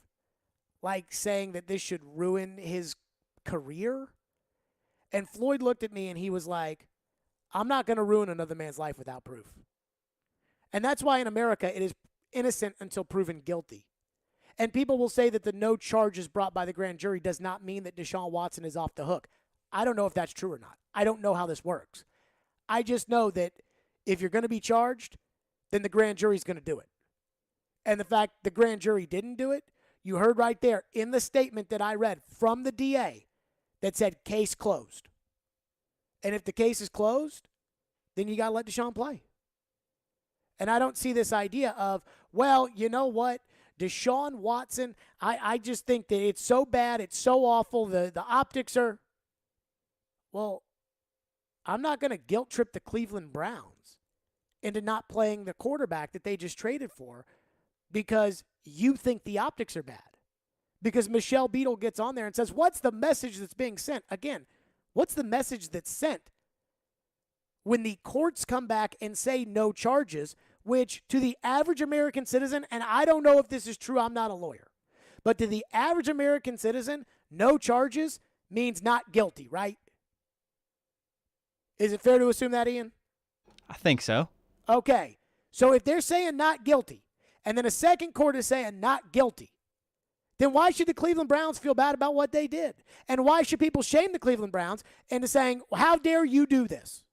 like saying that this should ruin his career. And Floyd looked at me and he was like, I'm not going to ruin another man's life without proof. And that's why in America it is innocent until proven guilty. And people will say that the no charges brought by the grand jury does not mean that Deshaun Watson is off the hook. I don't know if that's true or not. I don't know how this works. I just know that if you're going to be charged, then the grand jury's going to do it. And the fact the grand jury didn't do it, you heard right there in the statement that I read from the DA that said case closed. And if the case is closed, then you got to let Deshaun play. And I don't see this idea of, well, you know what? Deshaun Watson, I just think that it's so bad. It's so awful. The optics are, well, I'm not going to guilt trip the Cleveland Browns into not playing the quarterback that they just traded for because you think the optics are bad. Because Michelle Beadle gets on there and says, what's the message that's being sent? Again, what's the message that's sent when the courts come back and say no charges, which to the average American citizen, and I don't know if this is true, I'm not a lawyer, but to the average American citizen, no charges means not guilty, right? Is it fair to assume that, Ian? I think so. Okay. So if they're saying not guilty, and then a second court is saying not guilty, then why should the Cleveland Browns feel bad about what they did? And why should people shame the Cleveland Browns into saying, how dare you do this?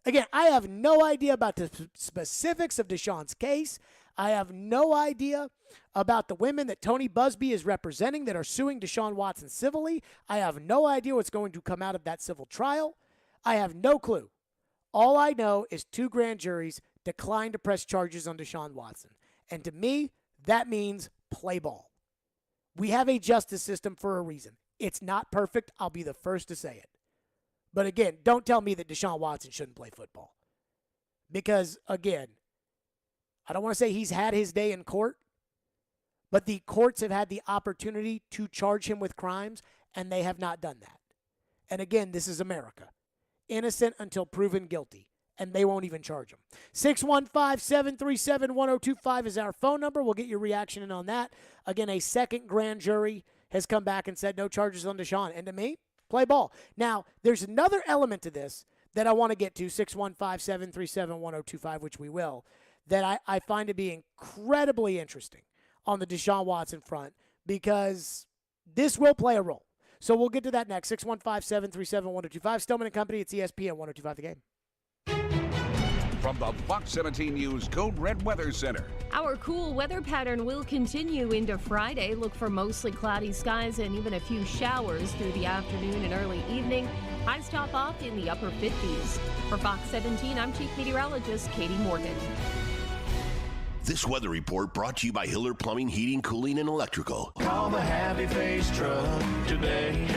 Again, I have no idea about the specifics of Deshaun's case. I have no idea about the women that Tony Busby is representing that are suing Deshaun Watson civilly. I have no idea what's going to come out of that civil trial. I have no clue. All I know is 2 grand juries declined to press charges on Deshaun Watson. And to me, that means play ball. We have a justice system for a reason. It's not perfect. I'll be the first to say it. But again, don't tell me that Deshaun Watson shouldn't play football. Because, again, I don't want to say he's had his day in court, but the courts have had the opportunity to charge him with crimes, and they have not done that. And again, this is America. Innocent until proven guilty, and they won't even charge him. 615-737-1025 is our phone number. We'll get your reaction in on that. Again, a second grand jury has come back and said no charges on Deshaun. And to me, play ball. Now, there's another element to this that I want to get to, 615-737-1025, which we will, that I find to be incredibly interesting on the Deshaun Watson front because this will play a role. So we'll get to that next. 615-737-1025. Stillman and Company, it's ESPN 1025 The Game. From the Fox 17 News Code Red Weather Center. Our cool weather pattern will continue into Friday. Look for mostly cloudy skies and even a few showers through the afternoon and early evening. Highs top off in the upper 50s. For Fox 17, I'm Chief Meteorologist Katie Morgan. This weather report brought to you by Hiller Plumbing, Heating, Cooling, and Electrical. Call the Happy Face Truck today.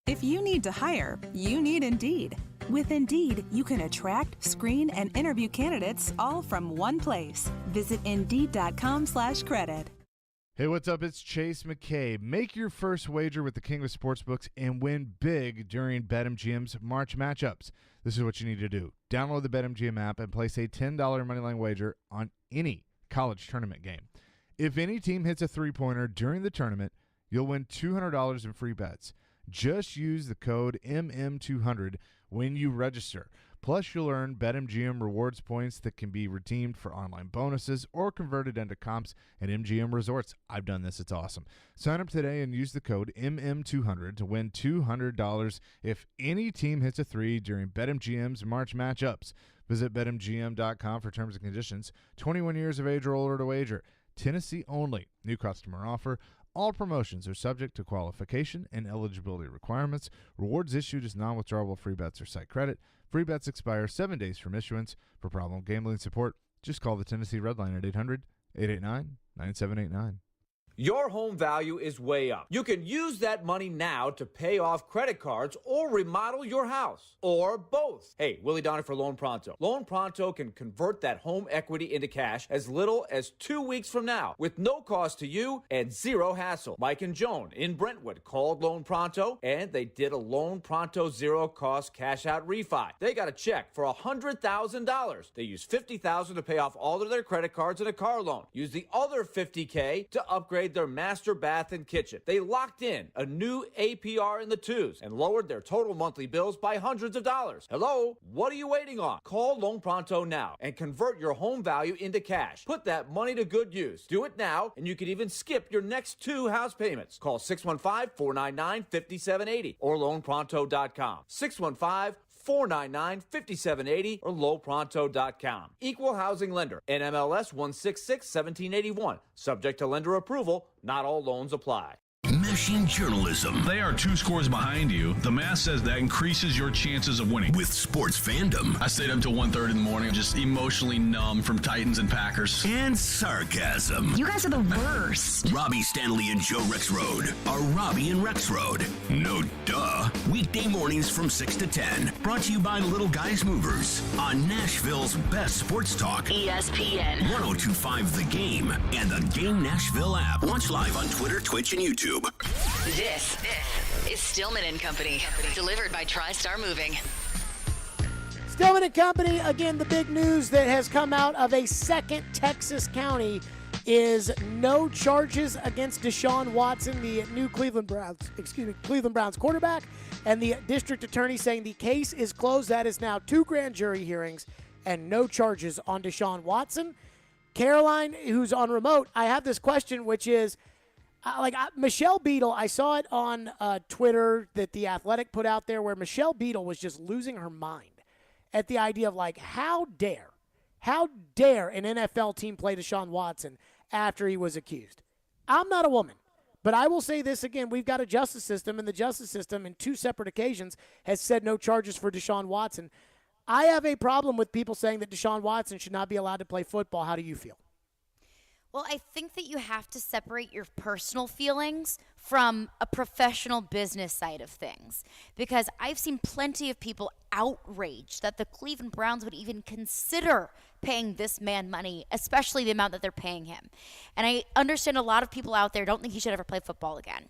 If you need to hire, you need Indeed. With Indeed, you can attract, screen, and interview candidates all from one place. Visit Indeed.com/credit. Hey, what's up? It's Chase McKay. Make your first wager with the King of Sportsbooks and win big during BetMGM's March matchups. This is what you need to do. Download the BetMGM app and place a $10 moneyline wager on any college tournament game. If any team hits a three-pointer during the tournament, you'll win $200 in free bets. Just use the code MM200 when you register. Plus, you'll earn BetMGM rewards points that can be redeemed for online bonuses or converted into comps at MGM resorts. I've done this. It's awesome. Sign up today and use the code MM200 to win $200 if any team hits a three during BetMGM's March matchups. Visit BetMGM.com for terms and conditions. 21 years of age or older to wager. Tennessee only. New customer offer. All promotions are subject to qualification and eligibility requirements. Rewards issued as non-withdrawable free bets or site credit. Free bets expire 7 days from issuance. For problem gambling support, just call the Tennessee Red Line at 800-889-9789. Your home value is way up. You can use that money now to pay off credit cards or remodel your house, or both. Hey, Willie Donner for Loan Pronto. Loan Pronto can convert that home equity into cash as little as 2 weeks from now with no cost to you and zero hassle. Mike and Joan in Brentwood called Loan Pronto and they did a Loan Pronto zero cost cash out refi. They got a check for $100,000. They used $50,000 to pay off all of their credit cards and a car loan. Use the other $50K to upgrade their master bath and kitchen. They locked in a new APR in the twos and lowered their total monthly bills by hundreds of dollars. Hello? What are you waiting on? Call Loan Pronto now and convert your home value into cash. Put that money to good use. Do it now, and you can even skip your next 2 house payments. Call 615-499-5780 or loanpronto.com. 615-499-5780 or lowpronto.com. Equal housing lender. NMLS 166-1781. Subject to lender approval. Not all loans apply. Unleashing journalism. They are 2 scores behind you. The math says that increases your chances of winning. With sports fandom. I stayed up till 1:30 in the morning, just emotionally numb from Titans and Packers. And sarcasm. You guys are the worst. Robby Stanley and Joe Rexrode are Robby and Rexrode. No duh. Weekday mornings from 6 to 10. Brought to you by Little Guys Movers on Nashville's best sports talk. ESPN 1025 The Game and the Game Nashville app. Watch live on Twitter, Twitch, and YouTube. This is Stillman and Company, delivered by TriStar Moving. Stillman and Company, again, the big news that has come out of a second Texas county is no charges against Deshaun Watson, the new Cleveland Browns quarterback, and the district attorney saying the case is closed. That is now 2 grand jury hearings and no charges on Deshaun Watson. Caroline, who's on remote, I have this question, which is, Michelle Beadle, I saw it on Twitter that The Athletic put out there where Michelle Beadle was just losing her mind at the idea of, how dare an NFL team play Deshaun Watson after he was accused? I'm not a woman, but I will say this again. We've got a justice system, and the justice system in 2 separate occasions has said no charges for Deshaun Watson. I have a problem with people saying that Deshaun Watson should not be allowed to play football. How do you feel? Well, I think that you have to separate your personal feelings from a professional business side of things, because I've seen plenty of people outraged that the Cleveland Browns would even consider paying this man money, especially the amount that they're paying him. And I understand a lot of people out there don't think he should ever play football again.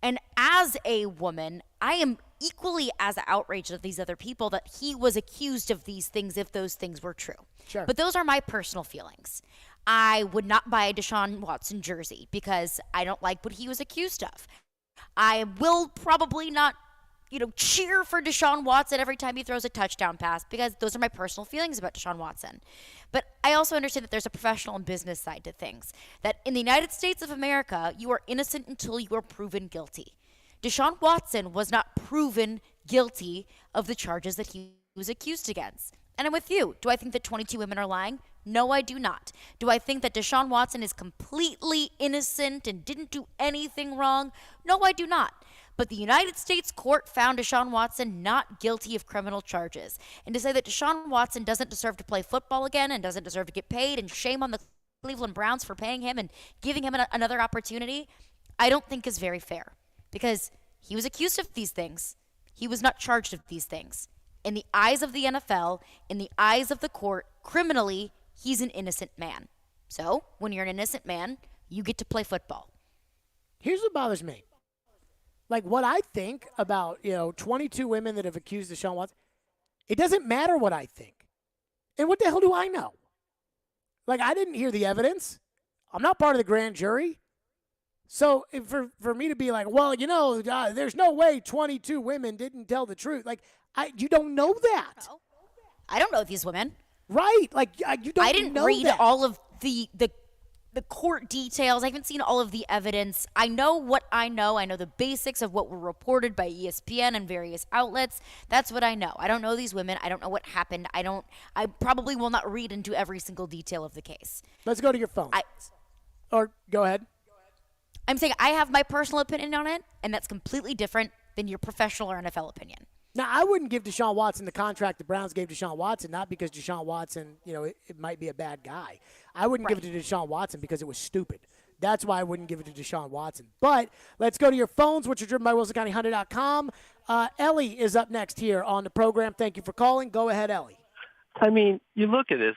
And as a woman, I am equally as outraged as these other people that he was accused of these things if those things were true. Sure. But those are my personal feelings. I would not buy a Deshaun Watson jersey because I don't like what he was accused of. I will probably not, cheer for Deshaun Watson every time he throws a touchdown pass because those are my personal feelings about Deshaun Watson. But I also understand that there's a professional and business side to things. That in the United States of America, you are innocent until you are proven guilty. Deshaun Watson was not proven guilty of the charges that he was accused against. And I'm with you. Do I think that 22 women are lying? No, I do not. Do I think that Deshaun Watson is completely innocent and didn't do anything wrong? No, I do not. But the United States court found Deshaun Watson not guilty of criminal charges. And to say that Deshaun Watson doesn't deserve to play football again and doesn't deserve to get paid, and shame on the Cleveland Browns for paying him and giving him another opportunity, I don't think is very fair. Because he was accused of these things. He was not charged of these things. In the eyes of the NFL, in the eyes of the court, criminally, he's an innocent man. So, when you're an innocent man, you get to play football. Here's what bothers me. What I think about, 22 women that have accused Deshaun Watson, it doesn't matter what I think. And what the hell do I know? I didn't hear the evidence. I'm not part of the grand jury. So for me to be there's no way 22 women didn't tell the truth. You don't know that. I don't know these women. Right. You don't know. I didn't read all of the court details. I haven't seen all of the evidence. I know what I know. I know the basics of what were reported by ESPN and various outlets. That's what I know. I don't know these women. I don't know what happened. I probably will not read into every single detail of the case. Let's go to your phone. Or go ahead. I'm saying I have my personal opinion on it, and that's completely different than your professional or NFL opinion. Now, I wouldn't give Deshaun Watson the contract the Browns gave Deshaun Watson, not because Deshaun Watson, it might be a bad guy. I wouldn't give it to Deshaun Watson because it was stupid. That's why I wouldn't give it to Deshaun Watson. But let's go to your phones, which are driven by WilsonCountyHunter.com. Ellie is up next here on the program. Thank you for calling. Go ahead, Ellie. You look at this.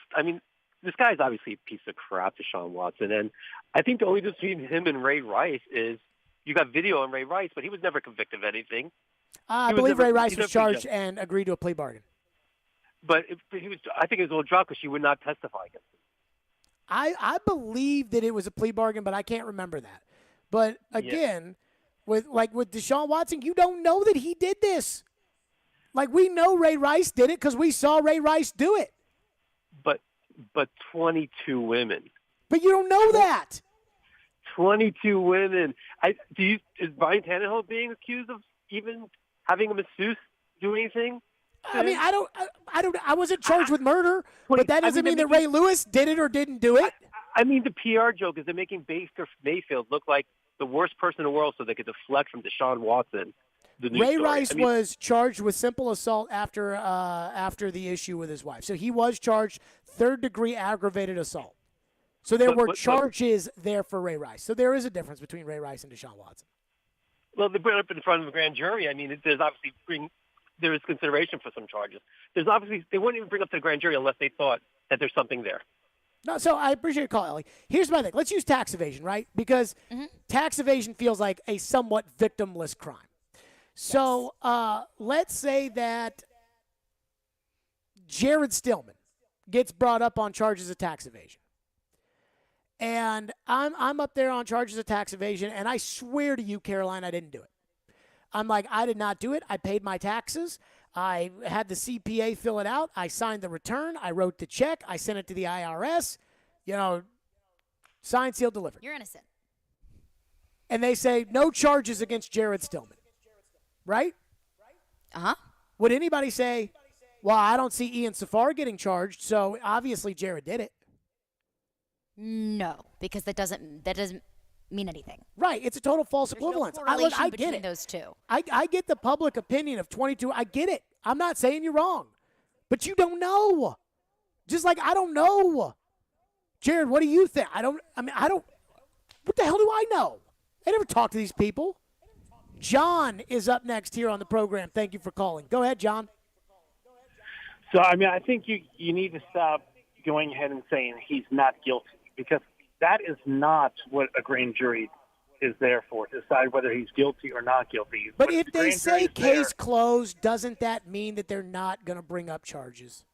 This guy's obviously a piece of crap, Deshaun Watson. And I think the only difference between him and Ray Rice is you got video on Ray Rice, but he was never convicted of anything. I believe Ray Rice was charged and agreed to a plea bargain. But I think it was a little dropped because she would not testify against him. I believe that it was a plea bargain, but I can't remember that. But again, with Deshaun Watson, you don't know that he did this. We know Ray Rice did it because we saw Ray Rice do it. But 22 women. But you don't know that. 22 women. Is Brian Tannehill being accused of even having a masseuse do anything? I wasn't charged with murder, but that doesn't mean that Ray Lewis did it or didn't do it. The PR joke is they're making Baker Mayfield look like the worst person in the world so they could deflect from Deshaun Watson. The news Ray story. Rice was charged with simple assault after the issue with his wife. So he was charged third-degree aggravated assault. So there were charges there for Ray Rice. So there is a difference between Ray Rice and Deshaun Watson. Well, they bring it up in front of a grand jury. I mean, there's obviously there is consideration for some charges. There's obviously they wouldn't even bring up to the grand jury unless they thought that there's something there. No, so I appreciate your call, Ellie. Here's my thing. Let's use tax evasion, right? Because tax evasion feels like a somewhat victimless crime. So let's say that Jared Stillman gets brought up on charges of tax evasion. And I'm up there on charges of tax evasion, and I swear to you, Caroline, I didn't do it. I'm like, I did not do it. I paid my taxes. I had the CPA fill it out. I signed the return. I wrote the check. I sent it to the IRS. Signed, sealed, delivered. You're innocent. And they say no charges against Jared Stillman. Right? Uh-huh. Would anybody say, well, I don't see Ian Safar getting charged, so obviously Jared did it? No, because that doesn't mean anything. Right. It's a total false There's equivalence. No correlation I get between it. those two. I get the public opinion of 22. I get it. I'm not saying you're wrong. But you don't know. Just like I don't know. Jared, what do you think? I don't. What the hell do I know? I never talk to these people. John is up next here on the program. Thank you for calling. Go ahead, John. So, I think you need to stop going ahead and saying he's not guilty, because that is not what a grand jury is there for, to decide whether he's guilty or not guilty. But if they say case closed, doesn't that mean that they're not going to bring up charges?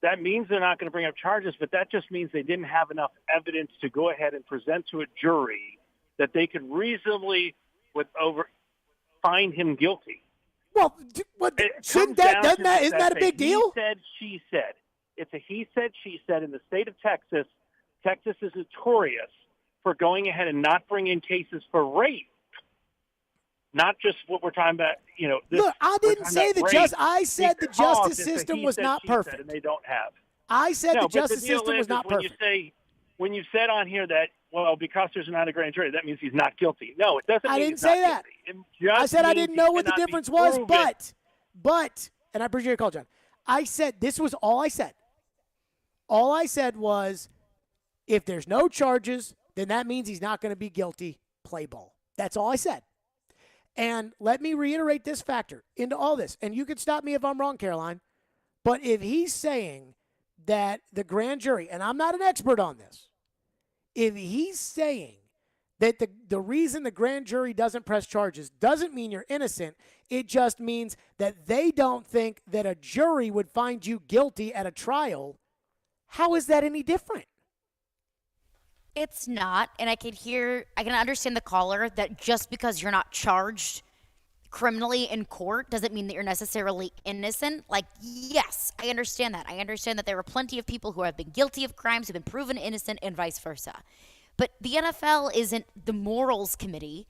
That means they're not going to bring up charges, but that just means they didn't have enough evidence to go ahead and present to a jury that they could reasonably find him guilty. Well, isn't that a big deal? He said, she said. It's a he said, she said. In the state of Texas, Texas is notorious for going ahead and not bringing cases for rape. Not just what we're talking about, Look, I didn't say I said the justice system was not perfect. And they don't have. I said the justice system was not perfect. When you said on here that, well, because there's not a grand jury, that means he's not guilty. No, it doesn't mean I didn't he's not say that. I said I didn't know what the difference was, but, and I appreciate your call, John. I said, this was all I said. All I said was, if there's no charges, then that means he's not going to be guilty. Play ball. That's all I said. And let me reiterate this factor into all this. And you can stop me if I'm wrong, Caroline. But if he's saying that the grand jury, and I'm not an expert on this, if he's saying that the reason the grand jury doesn't press charges doesn't mean you're innocent, it just means that they don't think that a jury would find you guilty at a trial, how is that any different? It's not, and I can understand the caller that just because you're not charged criminally in court doesn't mean that you're necessarily innocent. Like, yes, I understand that. I understand that there are plenty of people who have been guilty of crimes, who've been proven innocent, and vice versa. But the NFL isn't the morals committee.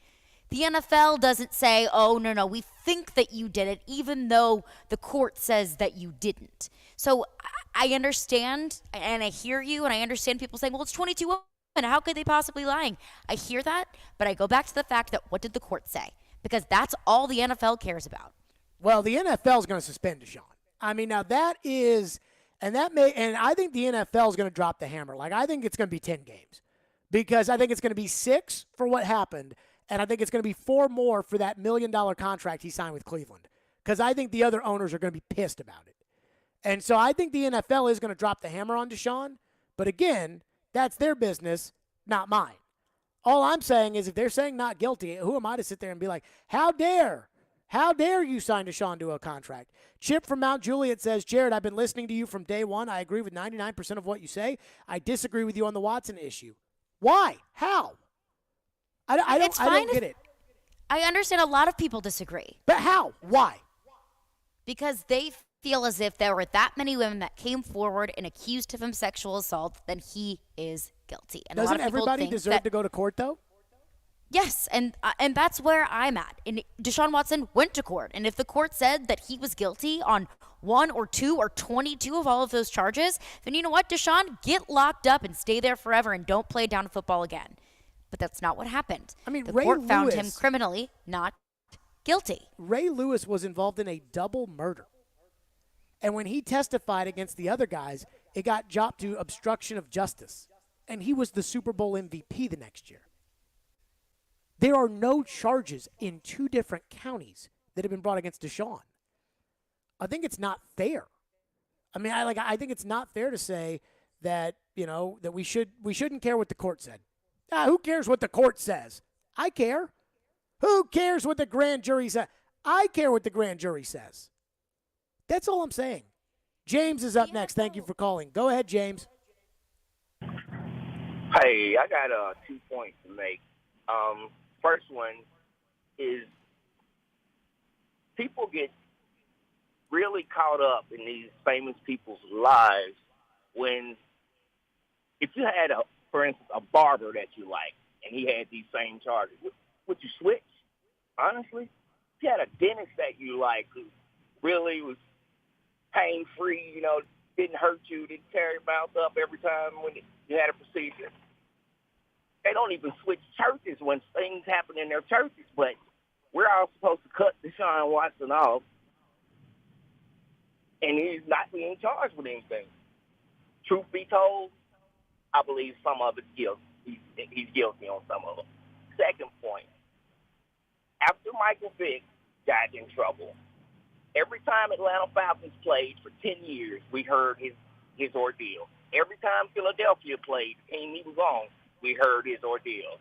The NFL doesn't say, oh, no, we think that you did it, even though the court says that you didn't. So I understand, and I hear you, and I understand people saying, well, it's 22-0. And how could they possibly lying? I hear that, but I go back to the fact that what did the court say? Because that's all the NFL cares about. Well, the NFL is going to suspend Deshaun. I mean, now that is, and I think the NFL is going to drop the hammer. Like, I think it's going to be 10 games because I think it's going to be 6 for what happened, and I think it's going to be 4 more for that $1 million contract he signed with Cleveland because I think the other owners are going to be pissed about it. And so I think the NFL is going to drop the hammer on Deshaun, but again, that's their business, not mine. All I'm saying is if they're saying not guilty, who am I to sit there and be like, how dare you sign Deshaun to a contract? Chip from Mount Juliet says, Jared, I've been listening to you from day one. I agree with 99% of what you say. I disagree with you on the Watson issue. Why? How? I don't get it. I understand a lot of people disagree. But how? Why? Because they feel as if there were that many women that came forward and accused him of sexual assault, then he is guilty. And doesn't everybody deserve to go to court, though? Yes, and that's where I'm at. And Deshaun Watson went to court, and if the court said that he was guilty on 1 or 2 or 22 of all of those charges, then you know what, Deshaun, get locked up and stay there forever and don't play down football again. But that's not what happened. I mean, the Ray court found him Lewis- criminally not guilty. Ray Lewis was involved in a double murder. And when he testified against the other guys, it got dropped to obstruction of justice. And he was the Super Bowl MVP the next year. There are no charges in 2 different counties that have been brought against Deshaun. I think it's not fair. I mean, I think it's not fair to say that, that we shouldn't care what the court said. Who cares what the court says? I care. Who cares what the grand jury says? I care what the grand jury says. That's all I'm saying. James is up next. Thank you for calling. Go ahead, James. Hey, I got 2 points to make. First one is people get really caught up in these famous people's lives when, if you had, for instance, a barber that you like and he had these same charges, would you switch? Honestly? If you had a dentist that you like who really was pain-free, didn't hurt you, didn't tear your mouth up every time when you had a procedure. They don't even switch churches when things happen in their churches, but we're all supposed to cut Deshaun Watson off, and he's not being charged with anything. Truth be told, I believe some of it's guilty. He's guilty on some of them. Second point, after Michael Vick got in trouble, every time Atlanta Falcons played for 10 years, we heard his ordeal. Every time Philadelphia played, the team he was on, we heard his ordeal.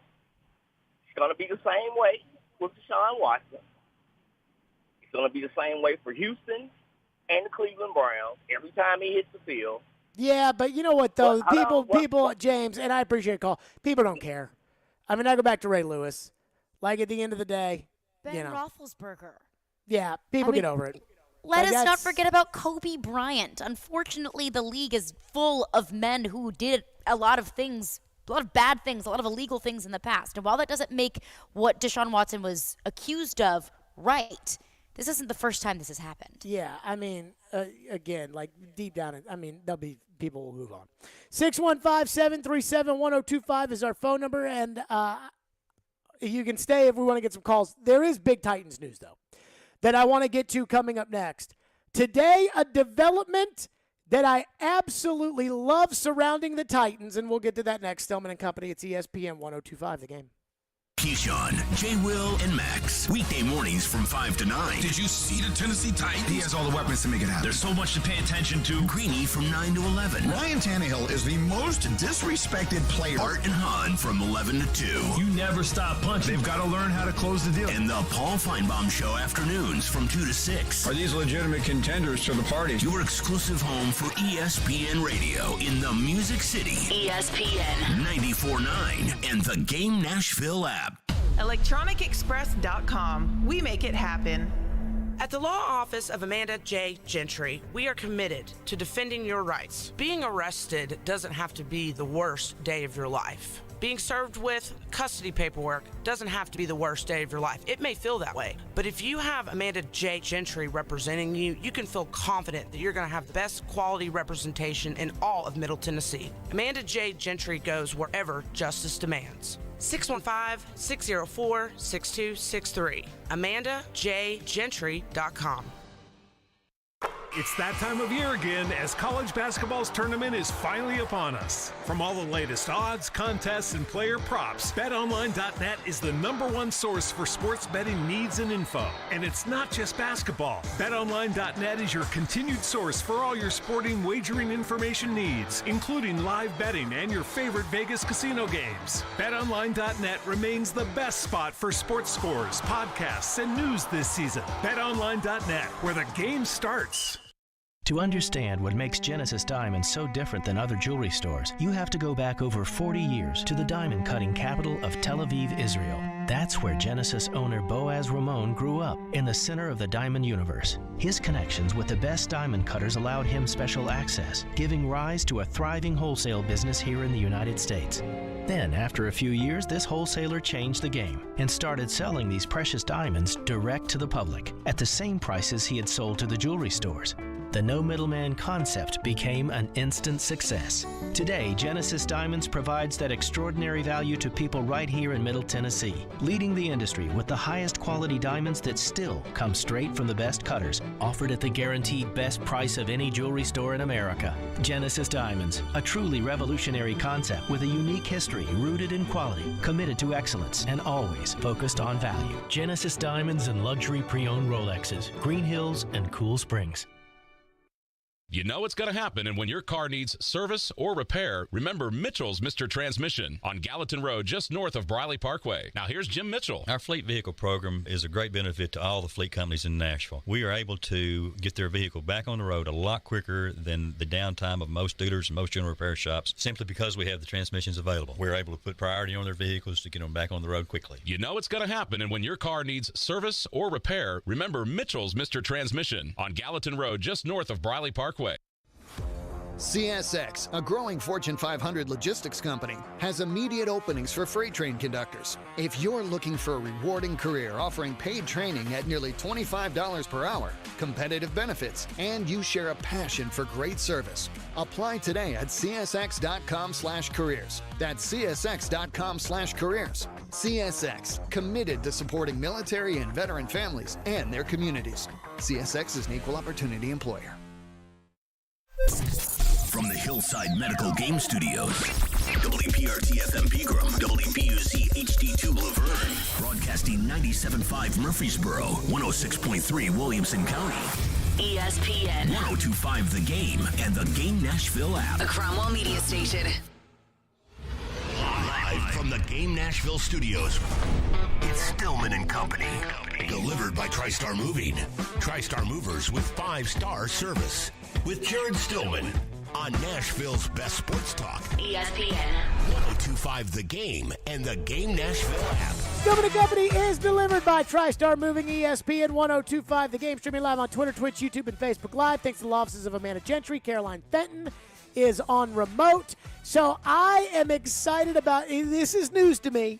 It's going to be the same way with Deshaun Watson. It's going to be the same way for Houston and the Cleveland Browns every time he hits the field. Yeah, but you know what, though? People, James, and I appreciate the call, people don't care. I mean, I go back to Ray Lewis. Like, at the end of the day, Ben Roethlisberger. Yeah, people get over it. Let us not forget about Kobe Bryant. Unfortunately, the league is full of men who did a lot of things, a lot of bad things, a lot of illegal things in the past. And while that doesn't make what Deshaun Watson was accused of right, this isn't the first time this has happened. Yeah, I mean, again, like deep down, there'll be people who will move on. 615-737-1025 is our phone number, and you can stay if we want to get some calls. There is big Titans news, though, that I want to get to coming up next. Today, a development that I absolutely love surrounding the Titans, and we'll get to that next. Stillman and Company, it's ESPN 1025, The Game. Keyshawn, J. Will, and Max. Weekday mornings from 5 to 9. Did you see the Tennessee Titans? He has all the weapons to make it happen. There's so much to pay attention to. Greeny from 9 to 11. Ryan Tannehill is the most disrespected player. Art and Han from 11 to 2. You never stop punching. They've got to learn how to close the deal. And the Paul Feinbaum Show afternoons from 2 to 6. Are these legitimate contenders to the party? Your exclusive home for ESPN Radio in the Music City. ESPN 94.9 and the Game Nashville app. ElectronicExpress.com. We make it happen. At the law office of Amanda J. Gentry, we are committed to defending your rights. Being arrested doesn't have to be the worst day of your life. Being served with custody paperwork doesn't have to be the worst day of your life. It may feel that way, but if you have Amanda J. Gentry representing you, you can feel confident that you're going to have the best quality representation in all of Middle Tennessee. Amanda J. Gentry goes wherever justice demands. 615-604-6263. AmandaJGentry.com. It's that time of year again as college basketball's tournament is finally upon us. From all the latest odds, contests, and player props, BetOnline.net is the #1 source for sports betting needs and info. And it's not just basketball. BetOnline.net is your continued source for all your sporting wagering information needs, including live betting and your favorite Vegas casino games. BetOnline.net remains the best spot for sports scores, podcasts, and news this season. BetOnline.net, where the game starts. To understand what makes Genesis Diamonds so different than other jewelry stores, you have to go back over 40 years to the diamond cutting capital of Tel Aviv, Israel. That's where Genesis owner Boaz Ramon grew up, in the center of the diamond universe. His connections with the best diamond cutters allowed him special access, giving rise to a thriving wholesale business here in the United States. Then, after a few years, this wholesaler changed the game and started selling these precious diamonds direct to the public at the same prices he had sold to the jewelry stores. The no middleman concept became an instant success. Today, Genesis Diamonds provides that extraordinary value to people right here in Middle Tennessee, leading the industry with the highest quality diamonds that still come straight from the best cutters, offered at the guaranteed best price of any jewelry store in America. Genesis Diamonds, a truly revolutionary concept with a unique history rooted in quality, committed to excellence, and always focused on value. Genesis Diamonds and luxury pre-owned Rolexes, Green Hills and Cool Springs. You know it's going to happen, and when your car needs service or repair, remember Mitchell's Mr. Transmission on Gallatin Road, just north of Briley Parkway. Now here's Jim Mitchell. Our fleet vehicle program is a great benefit to all the fleet companies in Nashville. We are able to get their vehicle back on the road a lot quicker than the downtime of most dealers and most general repair shops, simply because we have the transmissions available. We're able to put priority on their vehicles to get them back on the road quickly. You know it's going to happen, and when your car needs service or repair, remember Mitchell's Mr. Transmission on Gallatin Road, just north of Briley Parkway. CSX, a growing Fortune 500 logistics company, has immediate openings for freight train conductors. If you're looking for a rewarding career offering paid training at nearly $25 per hour, competitive benefits, and you share a passion for great service, apply today at csx.com/careers. That's csx.com/careers. CSX, committed to supporting military and veteran families and their communities. CSX is an equal opportunity employer. From the Hillside Medical Game Studios, WPRT-FM Pegram, WPUC HD2 Laverne, broadcasting 97.5 Murfreesboro, 106.3 Williamson County, ESPN 102.5 The Game, and the Game Nashville app. A Cromwell Media Station. Live from the Game Nashville studios, it's Stillman and Company. Delivered by TriStar Moving. TriStar Movers with 5-star service. With Jared Stillman on Nashville's best sports talk. ESPN 102.5 The Game and the Game Nashville app. Stillman and Company is delivered by TriStar Moving, ESPN 102.5 The Game. Streaming live on Twitter, Twitch, YouTube, and Facebook Live. Thanks to the offices of Amanda Gentry. Caroline Fenton is on remote. So I am excited about this. Is news to me.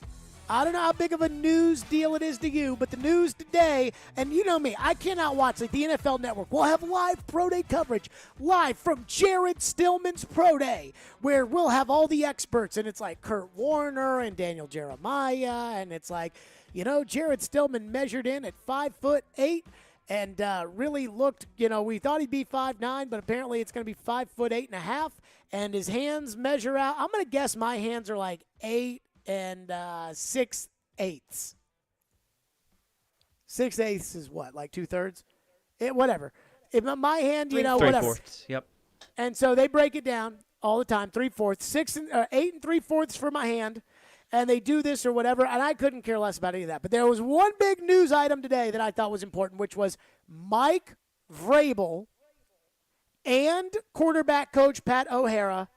I don't know how big of a news deal it is to you, but the news today, and you know me, I cannot watch like the NFL Network. We'll have live Pro Day coverage, live from Jared Stillman's Pro Day, where we'll have all the experts, and it's like Kurt Warner and Daniel Jeremiah, and it's like, you know, Jared Stillman measured in at 5'8", and really looked, you know, we thought he'd be 5'9", but apparently it's going to be 5'8.5", and his hands measure out. I'm going to guess my hands are like 8 and 6/8. 6/8 is what, like 2/3? Whatever. If my hand, you know, whatever. 3/4. Yep. And so they break it down all the time. 3/4, 8 and 3/4 for my hand, and they do this or whatever. And I couldn't care less about any of that. But there was one big news item today that I thought was important, which was Mike Vrabel and quarterback coach Pat O'Hara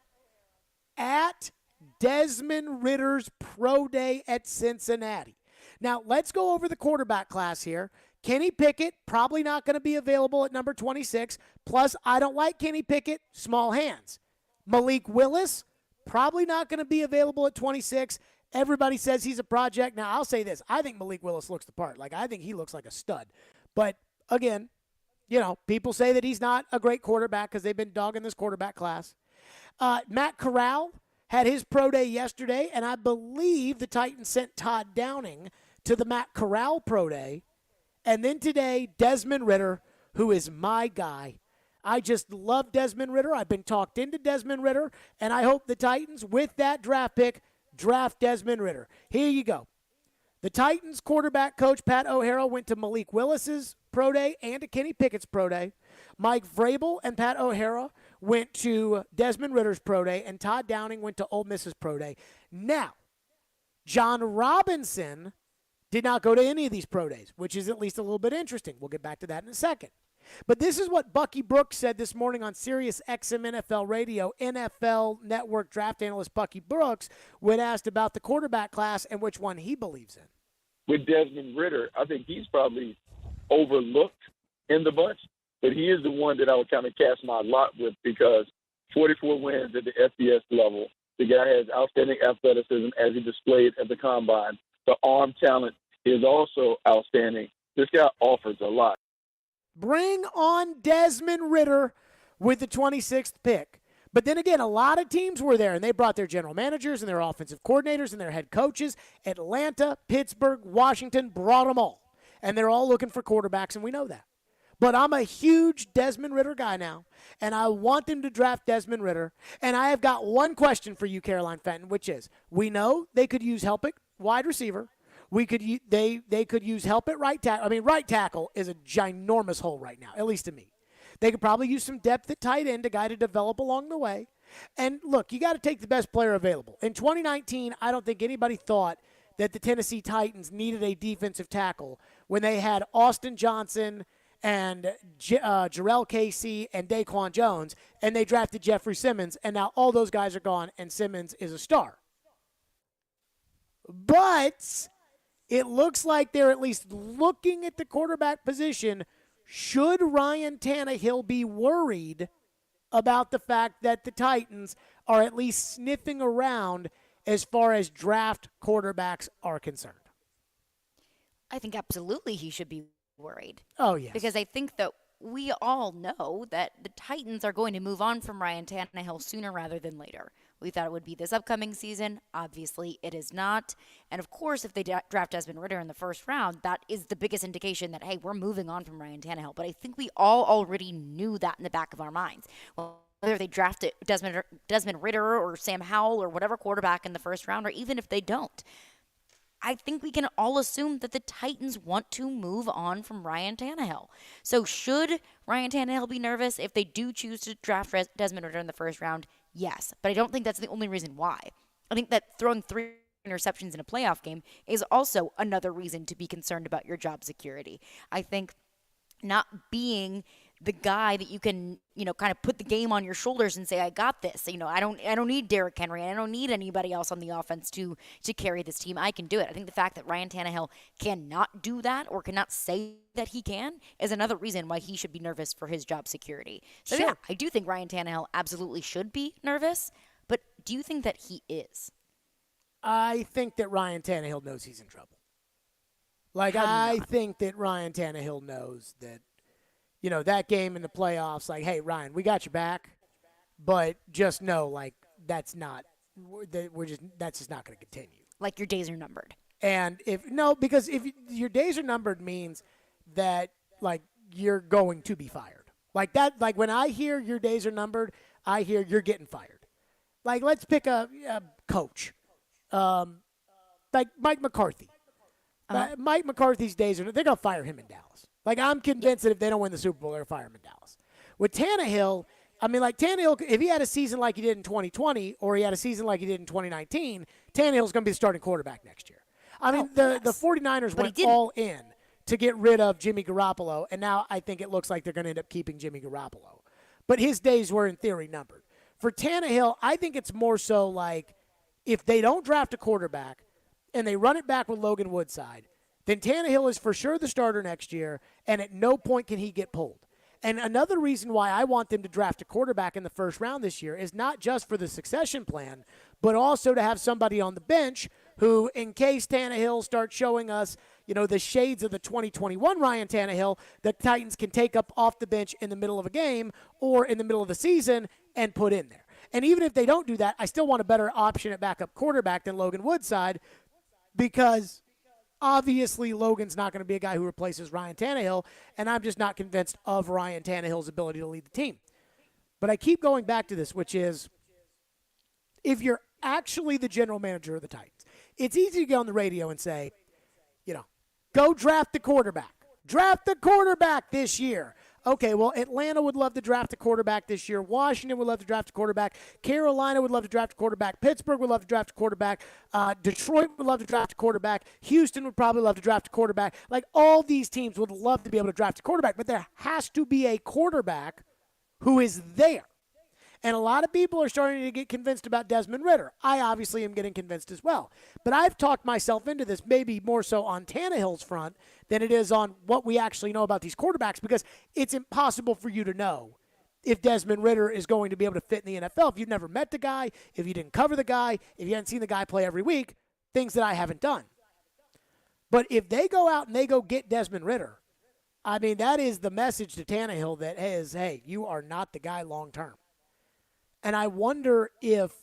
at Desmond Ritter's Pro Day at Cincinnati. Now, let's go over the quarterback class here. Kenny Pickett, probably not going to be available at number 26. Plus, I don't like Kenny Pickett, small hands. Malik Willis, probably not going to be available at 26. Everybody says he's a project. Now, I'll say this. I think Malik Willis looks the part. Like, I think he looks like a stud. But, again, you know, people say that he's not a great quarterback because they've been dogging this quarterback class. Matt Corral had his pro day yesterday, and I believe the Titans sent Todd Downing to the Matt Corral pro day. And then today, Desmond Ridder, who is my guy. I just love Desmond Ridder. I've been talked into Desmond Ridder, and I hope the Titans, with that draft pick, draft Desmond Ridder. Here you go. The Titans quarterback coach Pat O'Hara went to Malik Willis's pro day and to Kenny Pickett's pro day. Mike Vrabel and Pat O'Hara went to Desmond Ritter's pro day, and Todd Downing went to Ole Miss's pro day. Now, John Robinson did not go to any of these pro days, which is at least a little bit interesting. We'll get back to that in a second. But this is what Bucky Brooks said this morning on Sirius XM NFL Radio. NFL Network draft analyst Bucky Brooks, when asked about the quarterback class and which one he believes in. With Desmond Ridder, I think he's probably overlooked in the bunch, but he is the one that I would kind of cast my lot with because 44 wins at the FBS level. The guy has outstanding athleticism as he displayed at the combine. The arm talent is also outstanding. This guy offers a lot. Bring on Desmond Ritter with the 26th pick. But then again, a lot of teams were there, and they brought their general managers and their offensive coordinators and their head coaches. Atlanta, Pittsburgh, Washington brought them all. And they're all looking for quarterbacks, and we know that. But I'm a huge Desmond Ritter guy now, and I want them to draft Desmond Ritter. And I have got one question for you, Caroline Fenton, which is, we know they could use help at wide receiver. They could use help at right tackle. I mean, right tackle is a ginormous hole right now, at least to me. They could probably use some depth at tight end, a guy to develop along the way. And look, you got to take the best player available. In 2019, I don't think anybody thought that the Tennessee Titans needed a defensive tackle when they had Austin Johnson and Jarrell Casey and Daquan Jones, and they drafted Jeffrey Simmons, and now all those guys are gone, and Simmons is a star. But it looks like they're at least looking at the quarterback position. Should Ryan Tannehill be worried about the fact that the Titans are at least sniffing around as far as draft quarterbacks are concerned? I think absolutely he should be worried. Oh, yes. Because I think that we all know that the Titans are going to move on from Ryan Tannehill sooner rather than later. We thought it would be this upcoming season. Obviously, it is not. And, of course, if they draft Desmond Ritter in the first round, that is the biggest indication that, hey, we're moving on from Ryan Tannehill. But I think we all already knew that in the back of our minds. Well, whether they drafted Desmond Ritter or Sam Howell or whatever quarterback in the first round, or even if they don't, I think we can all assume that the Titans want to move on from Ryan Tannehill. So should Ryan Tannehill be nervous if they do choose to draft Desmond Ritter in the first round? Yes, but I don't think that's the only reason why. I think that throwing 3 interceptions in a playoff game is also another reason to be concerned about your job security. I think not being the guy that you can, kind of put the game on your shoulders and say, I got this. I don't need Derrick Henry. I don't need anybody else on the offense to carry this team. I can do it. I think the fact that Ryan Tannehill cannot do that or cannot say that he can is another reason why he should be nervous for his job security. So, Sure. yeah, I do think Ryan Tannehill absolutely should be nervous, but do you think that he is? I think that Ryan Tannehill knows he's in trouble. I think that Ryan Tannehill knows that, that game in the playoffs, hey, Ryan, we got your back, but just know, that's just not going to continue. Like your days are numbered. And because if your days are numbered means that, you're going to be fired. When I hear your days are numbered, I hear you're getting fired. Let's pick a coach. Mike McCarthy. Mike McCarthy's days they're going to fire him in Dallas. I'm convinced that if they don't win the Super Bowl, they'll fire him in Dallas. With Tannehill, Tannehill, if he had a season like he did in 2020 or he had a season like he did in 2019, Tannehill's going to be the starting quarterback next year. The 49ers went all in to get rid of Jimmy Garoppolo, and now I think it looks like they're going to end up keeping Jimmy Garoppolo. But his days were, in theory, numbered. For Tannehill, I think it's more so if they don't draft a quarterback and they run it back with Logan Woodside, then Tannehill is for sure the starter next year, and at no point can he get pulled. And another reason why I want them to draft a quarterback in the first round this year is not just for the succession plan, but also to have somebody on the bench who, in case Tannehill starts showing us, the shades of the 2021 Ryan Tannehill, the Titans can take up off the bench in the middle of a game or in the middle of the season and put in there. And even if they don't do that, I still want a better option at backup quarterback than Logan Woodside, because obviously Logan's not going to be a guy who replaces Ryan Tannehill, and I'm just not convinced of Ryan Tannehill's ability to lead the team. But I keep going back to this, which is, if you're actually the general manager of the Titans, it's easy to go on the radio and say, go draft the quarterback. Draft the quarterback this year. Okay, well, Atlanta would love to draft a quarterback this year. Washington would love to draft a quarterback. Carolina would love to draft a quarterback. Pittsburgh would love to draft a quarterback. Detroit would love to draft a quarterback. Houston would probably love to draft a quarterback. All these teams would love to be able to draft a quarterback, but there has to be a quarterback who is there. And a lot of people are starting to get convinced about Desmond Ritter. I obviously am getting convinced as well. But I've talked myself into this, maybe more so on Tannehill's front than it is on what we actually know about these quarterbacks, because it's impossible for you to know if Desmond Ritter is going to be able to fit in the NFL. If you've never met the guy, if you didn't cover the guy, if you haven't seen the guy play every week, things that I haven't done. But if they go out and they go get Desmond Ritter, I mean, that is the message to Tannehill that is, hey, you are not the guy long term. And I wonder if,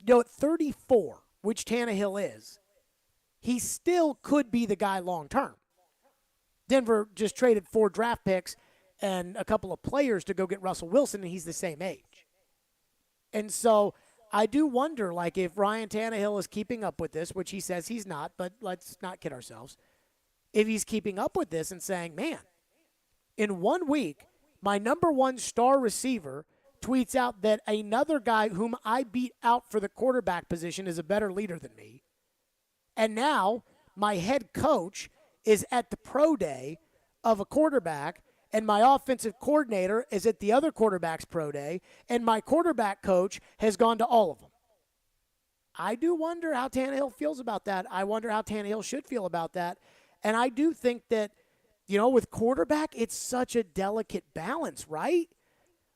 at 34, which Tannehill is, he still could be the guy long term. Denver just traded 4 draft picks and a couple of players to go get Russell Wilson, and he's the same age. And so I do wonder, like, if Ryan Tannehill is keeping up with this, which he says he's not, but let's not kid ourselves. If he's keeping up with this and saying, man, in 1 week, my number 1 star receiver tweets out that another guy whom I beat out for the quarterback position is a better leader than me. And now my head coach is at the pro day of a quarterback, and my offensive coordinator is at the other quarterback's pro day, and my quarterback coach has gone to all of them. I do wonder how Tannehill feels about that. I wonder how Tannehill should feel about that. And I do think that, with quarterback, it's such a delicate balance, right?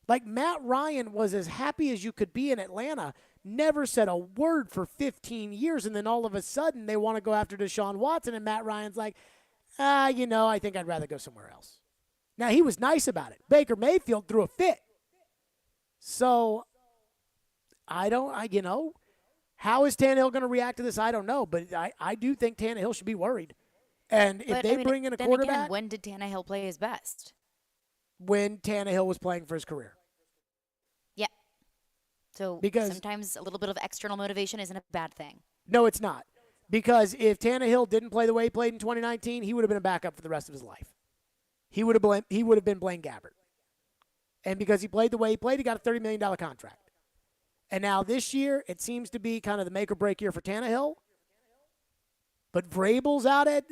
Like, Matt Ryan was as happy as you could be in Atlanta, never said a word for 15 years, and then all of a sudden they want to go after Deshaun Watson, and Matt Ryan's like, I think I'd rather go somewhere else. Now, he was nice about it. Baker Mayfield threw a fit. So, how is Tannehill going to react to this? I don't know, but I do think Tannehill should be worried. And if they bring in a quarterback. Again, when did Tannehill play his best? When Tannehill was playing for his career. Yeah. So because sometimes a little bit of external motivation isn't a bad thing. No, it's not. Because if Tannehill didn't play the way he played in 2019, he would have been a backup for the rest of his life. He would have been Blaine Gabbert. And because he played the way he played, he got a $30 million contract. And now this year, it seems to be kind of the make or break year for Tannehill. But Vrabel's out at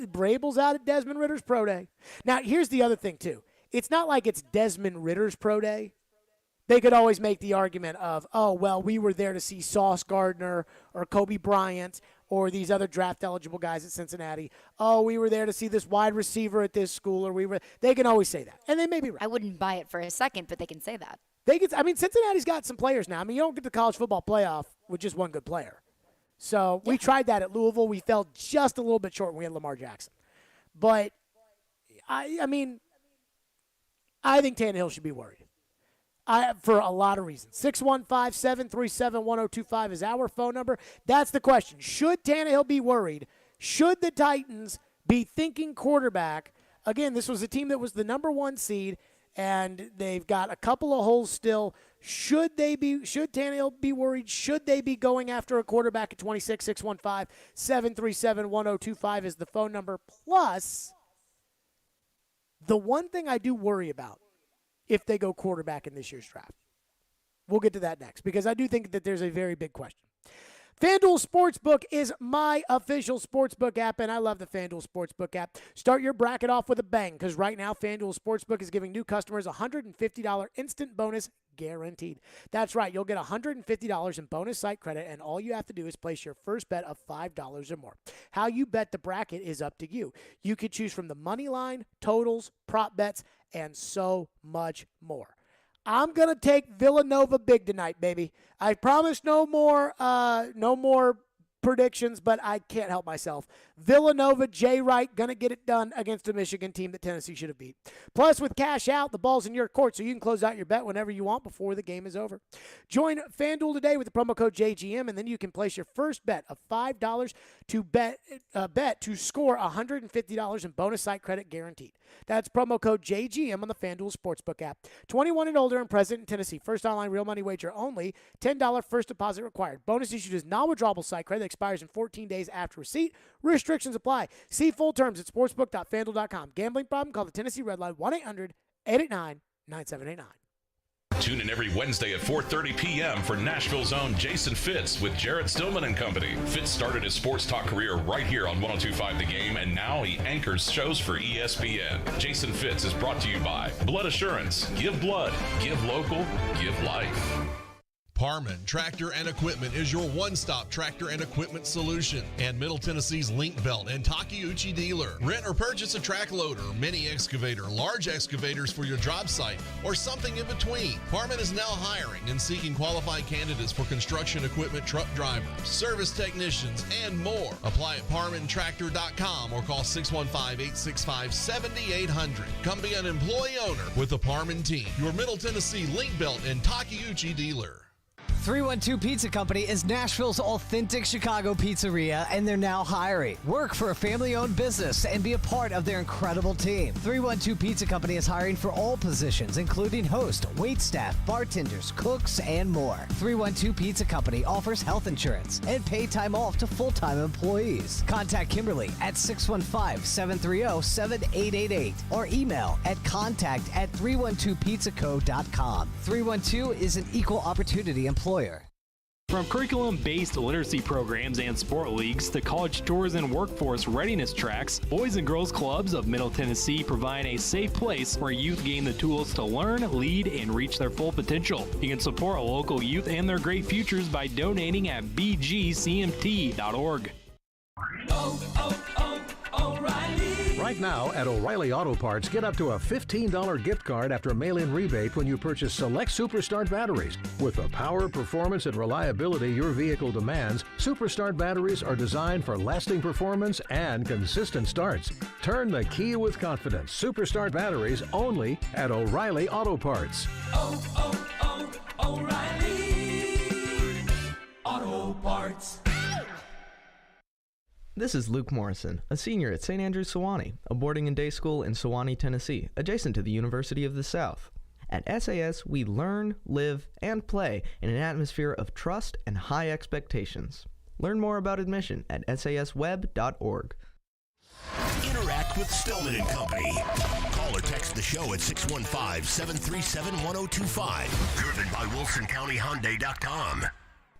Desmond Ritter's pro day. Now, here's the other thing, too. It's not like it's Desmond Ritter's pro day. They could always make the argument of, we were there to see Sauce Gardner or Kobe Bryant or these other draft-eligible guys at Cincinnati. Oh, we were there to see this wide receiver at this school. They can always say that, and they may be right. I wouldn't buy it for a second, but they can say that. Cincinnati's got some players now. I mean, you don't get the college football playoff with just one good player. So we tried that at Louisville. We fell just a little bit short when we had Lamar Jackson. But, I think Tannehill should be worried. For a lot of reasons. 615-737-1025 is our phone number. That's the question. Should Tannehill be worried? Should the Titans be thinking quarterback? Again, this was a team that was the number 1 seed, and they've got a couple of holes still. Should Tannehill be worried? Should they be going after a quarterback at 26? 615-737-1025 is the phone number. Plus, the one thing I do worry about if they go quarterback in this year's draft. We'll get to that next because I do think that there's a very big question. FanDuel Sportsbook is my official sportsbook app, and I love the FanDuel Sportsbook app. Start your bracket off with a bang because right now FanDuel Sportsbook is giving new customers a $150 instant bonus guaranteed. That's right. You'll get $150 in bonus site credit, and all you have to do is place your first bet of $5 or more. How you bet the bracket is up to you. You can choose from the money line, totals, prop bets, and so much more. I'm going to take Villanova big tonight, baby. I promise no more predictions, but I can't help myself. Villanova, Jay Wright, going to get it done against a Michigan team that Tennessee should have beat. Plus, with cash out, the ball's in your court, so you can close out your bet whenever you want before the game is over. Join FanDuel today with the promo code JGM, and then you can place your first bet of $5 to bet to score $150 in bonus site credit guaranteed. That's promo code JGM on the FanDuel Sportsbook app. 21 and older and present in Tennessee. First online real money wager only. $10 first deposit required. Bonus issued as non-withdrawable site credit that expires in 14 days after receipt. Restrictions apply. See full terms at sportsbook.fanduel.com. Gambling problem? Call the Tennessee Red Line 1-800-889-9789. Tune in every Wednesday at 4:30 p.m. for Nashville's own Jason Fitz with Jarrett Stillman and Company. Fitz started his sports talk career right here on 102.5 The Game, and now he anchors shows for ESPN. Jason Fitz is brought to you by Blood Assurance. Give blood. Give local. Give life. Parman Tractor and Equipment is your one-stop tractor and equipment solution, and Middle Tennessee's Link Belt and Takeuchi dealer. Rent or purchase a track loader, mini excavator, large excavators for your job site, or something in between. Parman is now hiring and seeking qualified candidates for construction equipment truck drivers, service technicians, and more. Apply at parmantractor.com or call 615-865-7800. Come be an employee owner with the Parman team, your Middle Tennessee Link Belt and Takeuchi dealer. 312 Pizza Company is Nashville's authentic Chicago pizzeria, and they're now hiring. Work for a family-owned business and be a part of their incredible team. 312 Pizza Company is hiring for all positions, including host, waitstaff, bartenders, cooks, and more. 312 Pizza Company offers health insurance and paid time off to full-time employees. Contact Kimberly at 615-730-7888 or email at contact@312pizzaco.com. 312 is an equal opportunity employer. From curriculum-based literacy programs and sport leagues to college tours and workforce readiness tracks, Boys and Girls Clubs of Middle Tennessee provide a safe place where youth gain the tools to learn, lead, and reach their full potential. You can support local youth and their great futures by donating at bgcmt.org. Right now at O'Reilly Auto Parts, get up to a $15 gift card after mail-in rebate when you purchase select Superstart batteries. With the power, performance, and reliability your vehicle demands, Superstart batteries are designed for lasting performance and consistent starts. Turn the key with confidence. Superstart batteries only at O'Reilly Auto Parts. O'Reilly Auto Parts. This is Luke Morrison, a senior at St. Andrews Sewanee, a boarding and day school in Sewanee, Tennessee, adjacent to the University of the South. At SAS, we learn, live, and play in an atmosphere of trust and high expectations. Learn more about admission at sasweb.org. Interact with Stillman and Company. Call or text the show at 615-737-1025. Driven by WilsonCountyHyundai.com.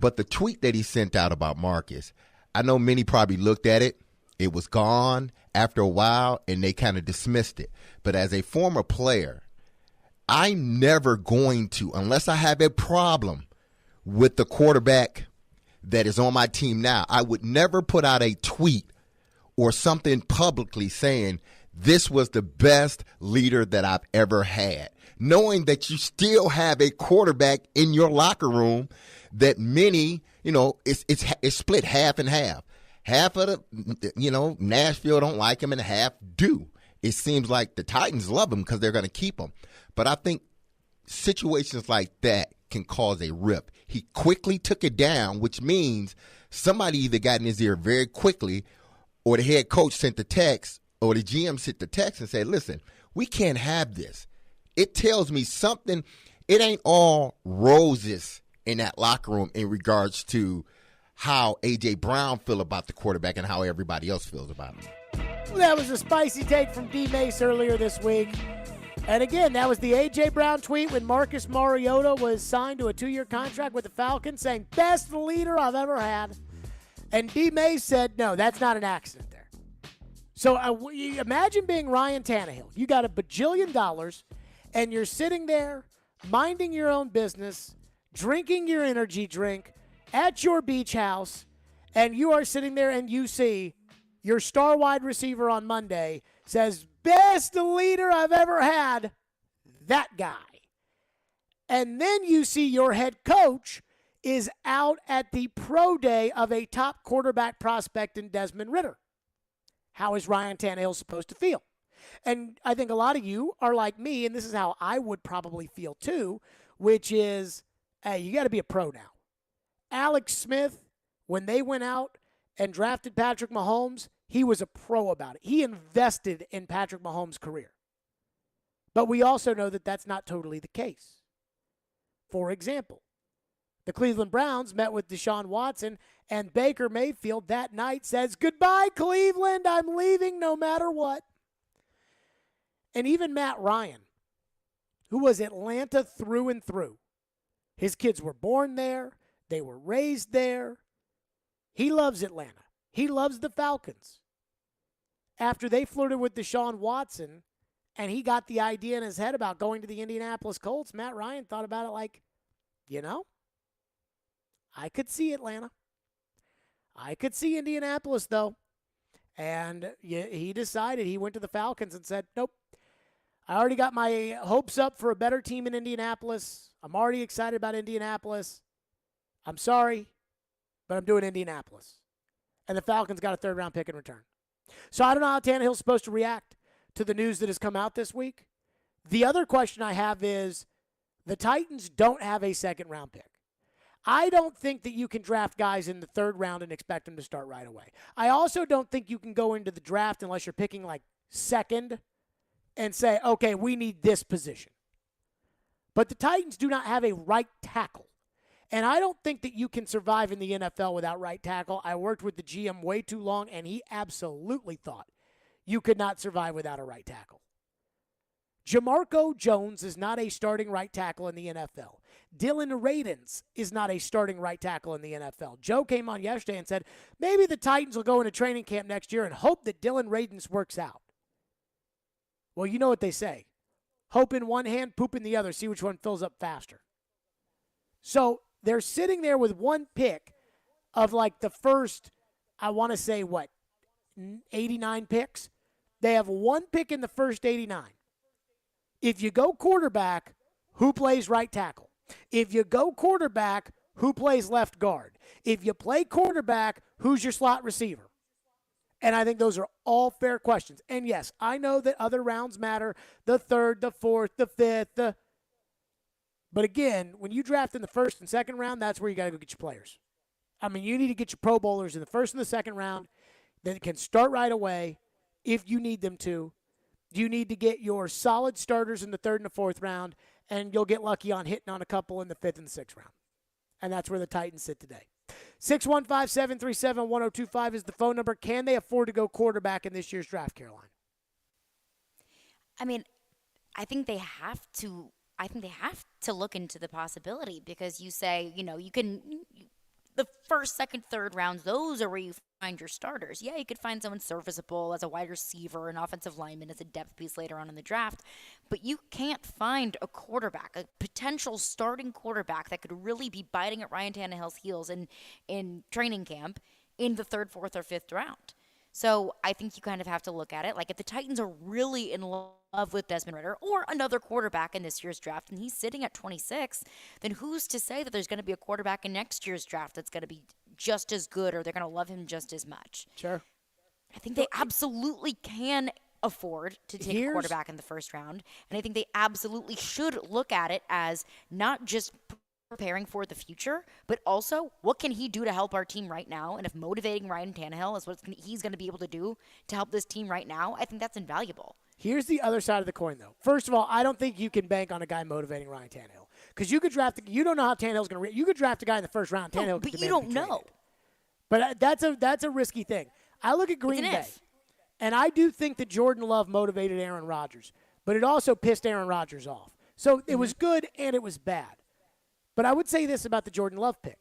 But the tweet that he sent out about Marcus, I know many probably looked at it. It was gone after a while, and they kind of dismissed it. But as a former player, I'm never going to, unless I have a problem with the quarterback that is on my team now, I would never put out a tweet or something publicly saying this was the best leader that I've ever had, knowing that you still have a quarterback in your locker room that many, it's split half and half. Half of the, Nashville don't like him and half do. It seems like the Titans love him because they're going to keep him. But I think situations like that can cause a rip. He quickly took it down, which means somebody either got in his ear very quickly or the head coach sent the text or the GM sent the text and said, listen, we can't have this. It tells me something. It ain't all roses in that locker room in regards to how A.J. Brown feel about the quarterback and how everybody else feels about him. That was a spicy take from D. Mace earlier this week. And again, that was the A.J. Brown tweet when Marcus Mariota was signed to a 2-year contract with the Falcons saying, best leader I've ever had. And D. Mace said, no, that's not an accident there. So imagine being Ryan Tannehill. You got $1 bajillion and you're sitting there minding your own business, drinking your energy drink at your beach house, and you are sitting there and you see your star wide receiver on Monday says, best leader I've ever had, that guy. And then you see your head coach is out at the pro day of a top quarterback prospect in Desmond Ridder. How is Ryan Tannehill supposed to feel? And I think a lot of you are like me, and this is how I would probably feel too, which is, hey, you got to be a pro now. Alex Smith, when they went out and drafted Patrick Mahomes, he was a pro about it. He invested in Patrick Mahomes' career. But we also know that that's not totally the case. For example, the Cleveland Browns met with Deshaun Watson, and Baker Mayfield that night says, goodbye, Cleveland, I'm leaving no matter what. And even Matt Ryan, who was Atlanta through and through. His kids were born there. They were raised there. He loves Atlanta. He loves the Falcons. After they flirted with Deshaun Watson and he got the idea in his head about going to the Indianapolis Colts, Matt Ryan thought about it like, I could see Atlanta. I could see Indianapolis, though. And he decided, he went to the Falcons and said, nope, I already got my hopes up for a better team in Indianapolis. I'm already excited about Indianapolis. I'm sorry, but I'm doing Indianapolis. And the Falcons got a third-round pick in return. So I don't know how Tannehill's supposed to react to the news that has come out this week. The other question I have is, the Titans don't have a second-round pick. I don't think that you can draft guys in the third round and expect them to start right away. I also don't think you can go into the draft unless you're picking like second and say, okay, we need this position. But the Titans do not have a right tackle. And I don't think that you can survive in the NFL without right tackle. I worked with the GM way too long, and he absolutely thought you could not survive without a right tackle. Jamarco Jones is not a starting right tackle in the NFL. Dylan Radins is not a starting right tackle in the NFL. Joe came on yesterday and said, maybe the Titans will go into training camp next year and hope that Dylan Radins works out. Well, you know what they say. Hope in one hand, poop in the other. See which one fills up faster. So they're sitting there with one pick of like the first, I want to say, 89 picks? They have one pick in the first 89. If you go quarterback, who plays right tackle? If you go quarterback, who plays left guard? If you play quarterback, who's your slot receiver? And I think those are all fair questions. And yes, I know that other rounds matter, the third, the fourth, the fifth. But again, when you draft in the first and second round, that's where you got to go get your players. I mean, you need to get your Pro Bowlers in the first and the second round that can start right away if you need them to. You need to get your solid starters in the third and the fourth round, and you'll get lucky on hitting on a couple in the fifth and the sixth round. And that's where the Titans sit today. 615-737-1025 is the phone number. Can they afford to go quarterback in this year's draft, Caroline? I mean, I think they have to look into the possibility, because you say, you can the first, second, third rounds, those are where you find your starters. Yeah, you could find someone serviceable as a wide receiver, an offensive lineman as a depth piece later on in the draft, but you can't find a quarterback, a potential starting quarterback that could really be biting at Ryan Tannehill's heels in training camp in the third, fourth, or fifth round. So I think you kind of have to look at it. Like, if the Titans are really in love with Desmond Ridder or another quarterback in this year's draft, and he's sitting at 26, then who's to say that there's going to be a quarterback in next year's draft that's going to be just as good, or they're going to love him just as much? Sure. I think they absolutely can afford to take a quarterback in the first round, and I think they absolutely should look at it as not just preparing for the future, but also what can he do to help our team right now? And if motivating Ryan Tannehill is what he's going to be able to do to help this team right now, I think that's invaluable. Here's the other side of the coin, though. First of all, I don't think you can bank on a guy motivating Ryan Tannehill, because you could draft. You don't know how Tannehill's going to. You could draft a guy in the first round. Tannehill, but you don't know. But that's a risky thing. I look at Green Bay, and I do think that Jordan Love motivated Aaron Rodgers, but it also pissed Aaron Rodgers off. So it was good and it was bad. But I would say this about the Jordan Love pick.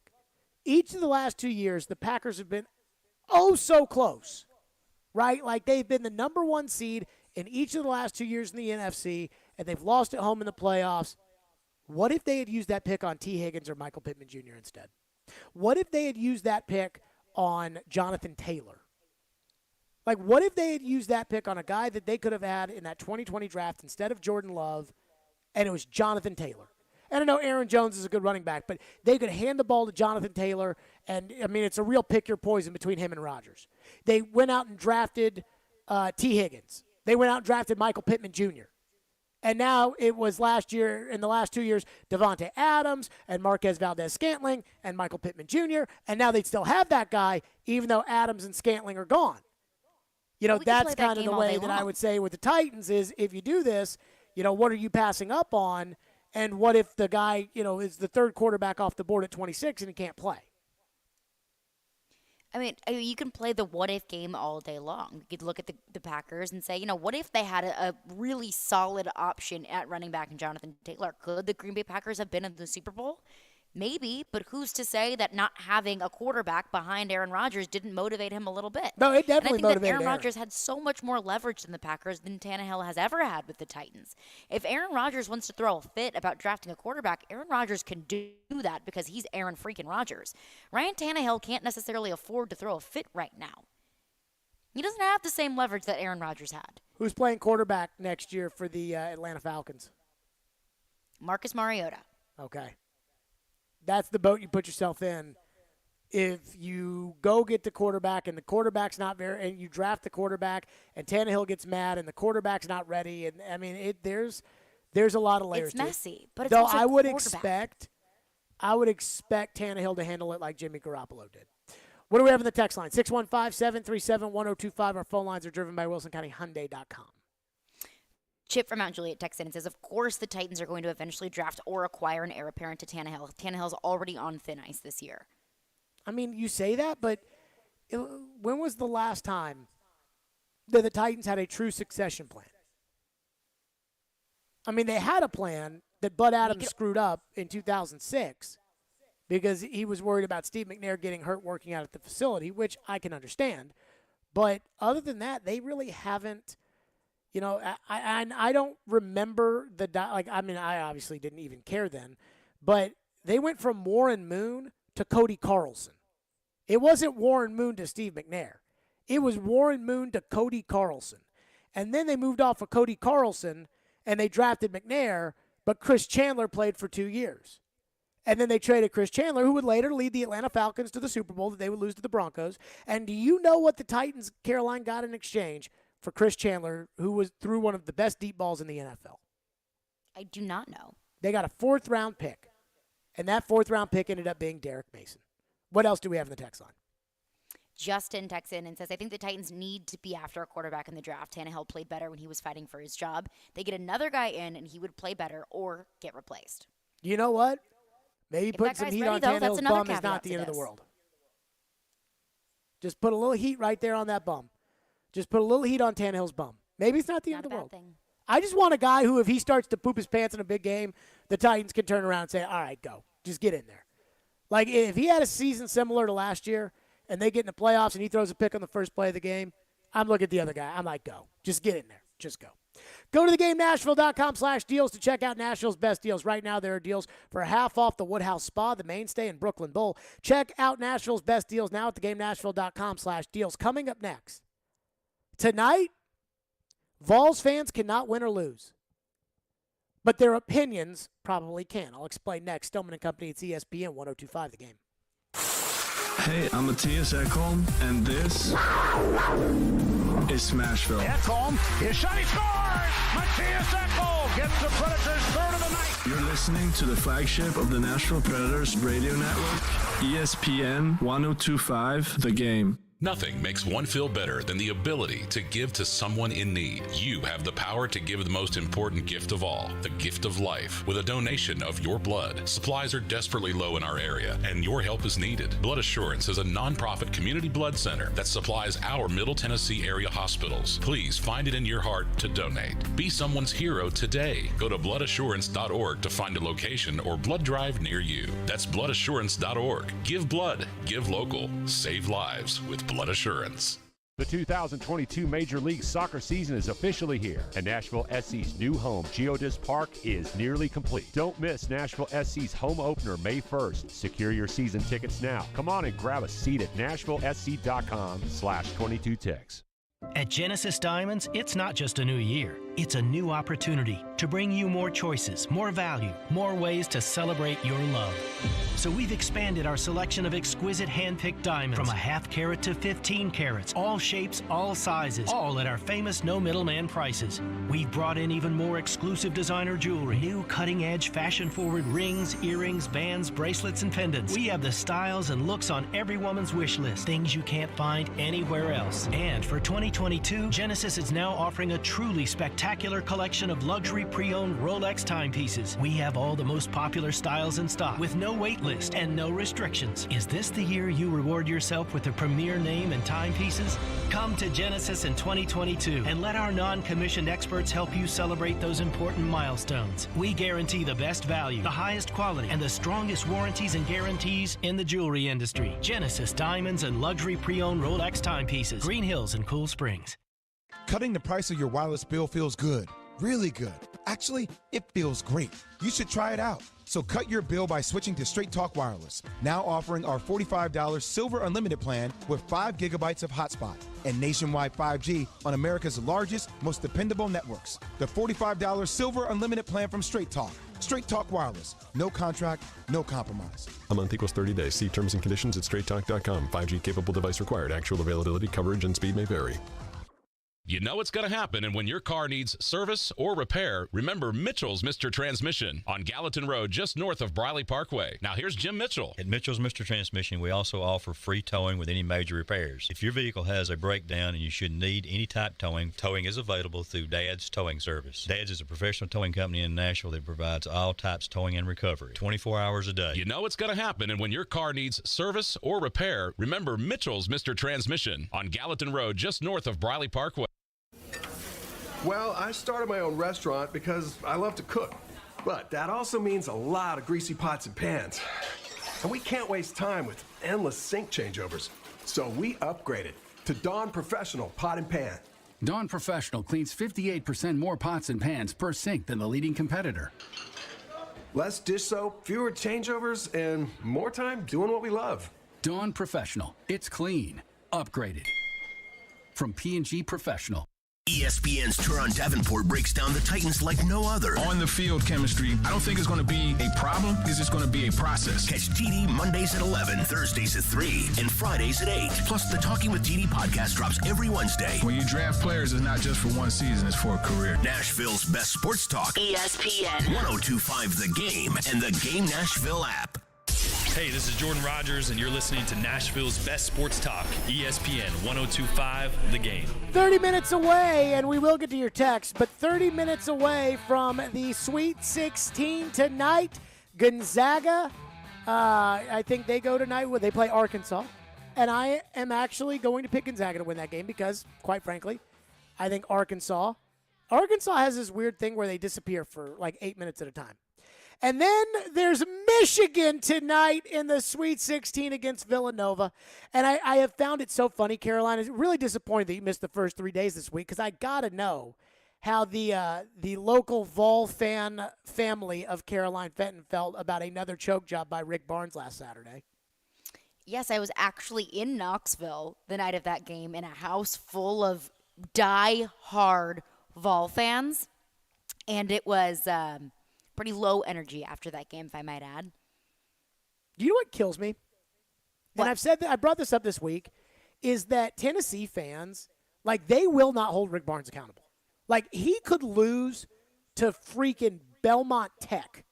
Each of the last 2 years, the Packers have been so close, right? Like, they've been the number one seed in each of the last 2 years in the NFC, and they've lost at home in the playoffs. What if they had used that pick on T. Higgins or Michael Pittman Jr. instead? What if they had used that pick on Jonathan Taylor? Like, what if they had used that pick on a guy that they could have had in that 2020 draft instead of Jordan Love, and it was Jonathan Taylor? And I know Aaron Jones is a good running back, but they could hand the ball to Jonathan Taylor, and, I mean, it's a real pick your poison between him and Rodgers. They went out and drafted T. Higgins. They went out and drafted Michael Pittman Jr. And now it was last year, in the last 2 years, Devontae Adams and Marquez Valdez-Scantling and Michael Pittman Jr., and now they'd still have that guy, even though Adams and Scantling are gone. That's kind of the way that I would say with the Titans is, if you do this, what are you passing up on? And what if the guy, is the third quarterback off the board at 26 and he can't play? I mean, you can play the what-if game all day long. You could look at the Packers and say, what if they had a really solid option at running back in Jonathan Taylor? Could the Green Bay Packers have been in the Super Bowl? Maybe, but who's to say that not having a quarterback behind Aaron Rodgers didn't motivate him a little bit? No, it definitely and I think motivated that Aaron Rodgers had so much more leverage than the Packers than Tannehill has ever had with the Titans. If Aaron Rodgers wants to throw a fit about drafting a quarterback, Aaron Rodgers can do that because he's Aaron freaking Rodgers. Ryan Tannehill can't necessarily afford to throw a fit right now. He doesn't have the same leverage that Aaron Rodgers had. Who's playing quarterback next year for the Atlanta Falcons? Marcus Mariota. Okay. That's the boat you put yourself in. If you go get the quarterback and the quarterback's not very, and you draft the quarterback and Tannehill gets mad and the quarterback's not ready, and I mean, there's a lot of layers. It's messy, but it's though also I would quarterback. expect Tannehill to handle it like Jimmy Garoppolo did. What do we have in the text line? 615-737-1025. Our phone lines are driven by WilsonCountyHyundai.com. Chip from Mount Juliet texts in and says, of course the Titans are going to eventually draft or acquire an heir apparent to Tannehill. Tannehill's already on thin ice this year. I mean, you say that, but when was the last time that the Titans had a true succession plan? I mean, they had a plan that Bud Adams screwed up in 2006 because he was worried about Steve McNair getting hurt working out at the facility, which I can understand. But other than that, they really haven't. You know, I don't remember I obviously didn't even care then, but they went from Warren Moon to Cody Carlson. It wasn't Warren Moon to Steve McNair. It was Warren Moon to Cody Carlson. And then they moved off of Cody Carlson and they drafted McNair, but Chris Chandler played for 2 years. And then they traded Chris Chandler, who would later lead the Atlanta Falcons to the Super Bowl that they would lose to the Broncos. And do you know what the Titans, Caroline, got in exchange for Chris Chandler, who threw one of the best deep balls in the NFL? I do not know. They got a 4th-round pick, and that 4th-round pick ended up being Derek Mason. What else do we have in the text line? Justin texts in and says, I think the Titans need to be after a quarterback in the draft. Tannehill played better when he was fighting for his job. They get another guy in, and he would play better or get replaced. You know what? Maybe putting some heat on Tannehill's bum is not the end of the world. Just put a little heat right there on that bum. Just put a little heat on Tannehill's bum. Maybe it's not the end of the world. I just want a guy who, if he starts to poop his pants in a big game, the Titans can turn around and say, all right, go. Just get in there. Like, if he had a season similar to last year and they get in the playoffs and he throws a pick on the first play of the game, I'm looking at the other guy. I'm like, go. Just get in there. Just go. Go to theGameNashville.com/deals to check out Nashville's best deals. Right now, there are deals for half off the Woodhouse Spa, the mainstay in Brooklyn Bowl. Check out Nashville's best deals now at theGameNashville.com/deals. Coming up next, tonight, Vols fans cannot win or lose, but their opinions probably can. I'll explain next. Stillman and Company, it's ESPN 102.5 The Game. Hey, I'm Matthias Ekholm, and this is Smashville. Ekholm, his shot, he scores! Matthias Ekholm gets the Predators' third of the night. You're listening to the flagship of the Nashville Predators radio network, ESPN 102.5 The Game. Nothing makes one feel better than the ability to give to someone in need. You have the power to give the most important gift of all, the gift of life, with a donation of your blood. Supplies are desperately low in our area, and your help is needed. Blood Assurance is a nonprofit community blood center that supplies our Middle Tennessee area hospitals. Please find it in your heart to donate. Be someone's hero today. Go to bloodassurance.org to find a location or blood drive near you. That's bloodassurance.org. Give blood, give local, save lives with Blood Assurance. The 2022 Major League Soccer season is officially here, and Nashville SC's new home, Geodis Park, is nearly complete. Don't miss Nashville SC's home opener May 1st. Secure your season tickets now. Come on and grab a seat at NashvilleSC.com/22ticks. At Genesis Diamonds, it's not just a new year. It's a new opportunity to bring you more choices, more value, more ways to celebrate your love. So we've expanded our selection of exquisite hand-picked diamonds from a half carat to 15 carats, all shapes, all sizes, all at our famous no middleman prices. We've brought in even more exclusive designer jewelry, new cutting-edge fashion-forward rings, earrings, bands, bracelets, and pendants. We have the styles and looks on every woman's wish list, things you can't find anywhere else. And for 20 2022, Genesis is now offering a truly spectacular collection of luxury pre-owned Rolex timepieces. We have all the most popular styles in stock with no wait list and no restrictions. Is this the year you reward yourself with a premier name and timepieces? Come to Genesis in 2022 and let our non-commissioned experts help you celebrate those important milestones. We guarantee the best value, the highest quality, and the strongest warranties and guarantees in the jewelry industry. Genesis Diamonds and Luxury Pre-Owned Rolex Timepieces, Green Hills and Cool Springs. Cutting the price of your wireless bill feels good. Really good. Actually, it feels great. You should try it out. So cut your bill by switching to Straight Talk Wireless. Now offering our $45 Silver Unlimited plan with 5 gigabytes of hotspot and nationwide 5G on America's largest, most dependable networks. The $45 Silver Unlimited plan from Straight Talk. Straight Talk Wireless. No contract, no compromise. A month equals 30 days. See terms and conditions at straighttalk.com. 5G capable device required. Actual availability, coverage, and speed may vary. You know it's going to happen, and when your car needs service or repair, remember Mitchell's Mr. Transmission on Gallatin Road, just north of Briley Parkway. Now here's Jim Mitchell. At Mitchell's Mr. Transmission, we also offer free towing with any major repairs. If your vehicle has a breakdown and you should need any type towing, towing is available through Dad's Towing Service. Dad's is a professional towing company in Nashville that provides all types towing and recovery, 24 hours a day. You know it's going to happen, and when your car needs service or repair, remember Mitchell's Mr. Transmission on Gallatin Road, just north of Briley Parkway. Well, I started my own restaurant because I love to cook. But that also means a lot of greasy pots and pans. And we can't waste time with endless sink changeovers. So we upgraded to Dawn Professional Pot and Pan. Dawn Professional cleans 58% more pots and pans per sink than the leading competitor. Less dish soap, fewer changeovers, and more time doing what we love. Dawn Professional. It's clean. Upgraded. From P&G Professional. ESPN's Turon Davenport breaks down the Titans like no other. On the field chemistry, I don't think it's going to be a problem. It's just going to be a process. Catch TD Mondays at 11, Thursdays at 3, and Fridays at 8. Plus, the Talking with TD podcast drops every Wednesday. When you draft players, it's not just for one season, it's for a career. Nashville's best sports talk. ESPN 102.5 The Game and the Game Nashville app. Hey, this is Jordan Rogers, and you're listening to Nashville's best sports talk, ESPN 102.5 The Game. 30 minutes away, and we will get to your text, but 30 minutes away from the Sweet 16 tonight. Gonzaga, I think they go tonight where they play Arkansas, and I am actually going to pick Gonzaga to win that game because, quite frankly, I think Arkansas has this weird thing where they disappear for like 8 minutes at a time. And then there's Michigan tonight in the Sweet 16 against Villanova. And I have found it so funny, Caroline. It's really disappointed that you missed the first 3 days this week because I got to know how the local Vol fan family of Caroline Fenton felt about another choke job by Rick Barnes last Saturday. Yes, I was actually in Knoxville the night of that game in a house full of die-hard Vol fans. And it was pretty low energy after that game, if I might add. Do you know what kills me? What? And I've said that, I brought this up this week, is that Tennessee fans, like, they will not hold Rick Barnes accountable. Like, he could lose to freaking Belmont Tech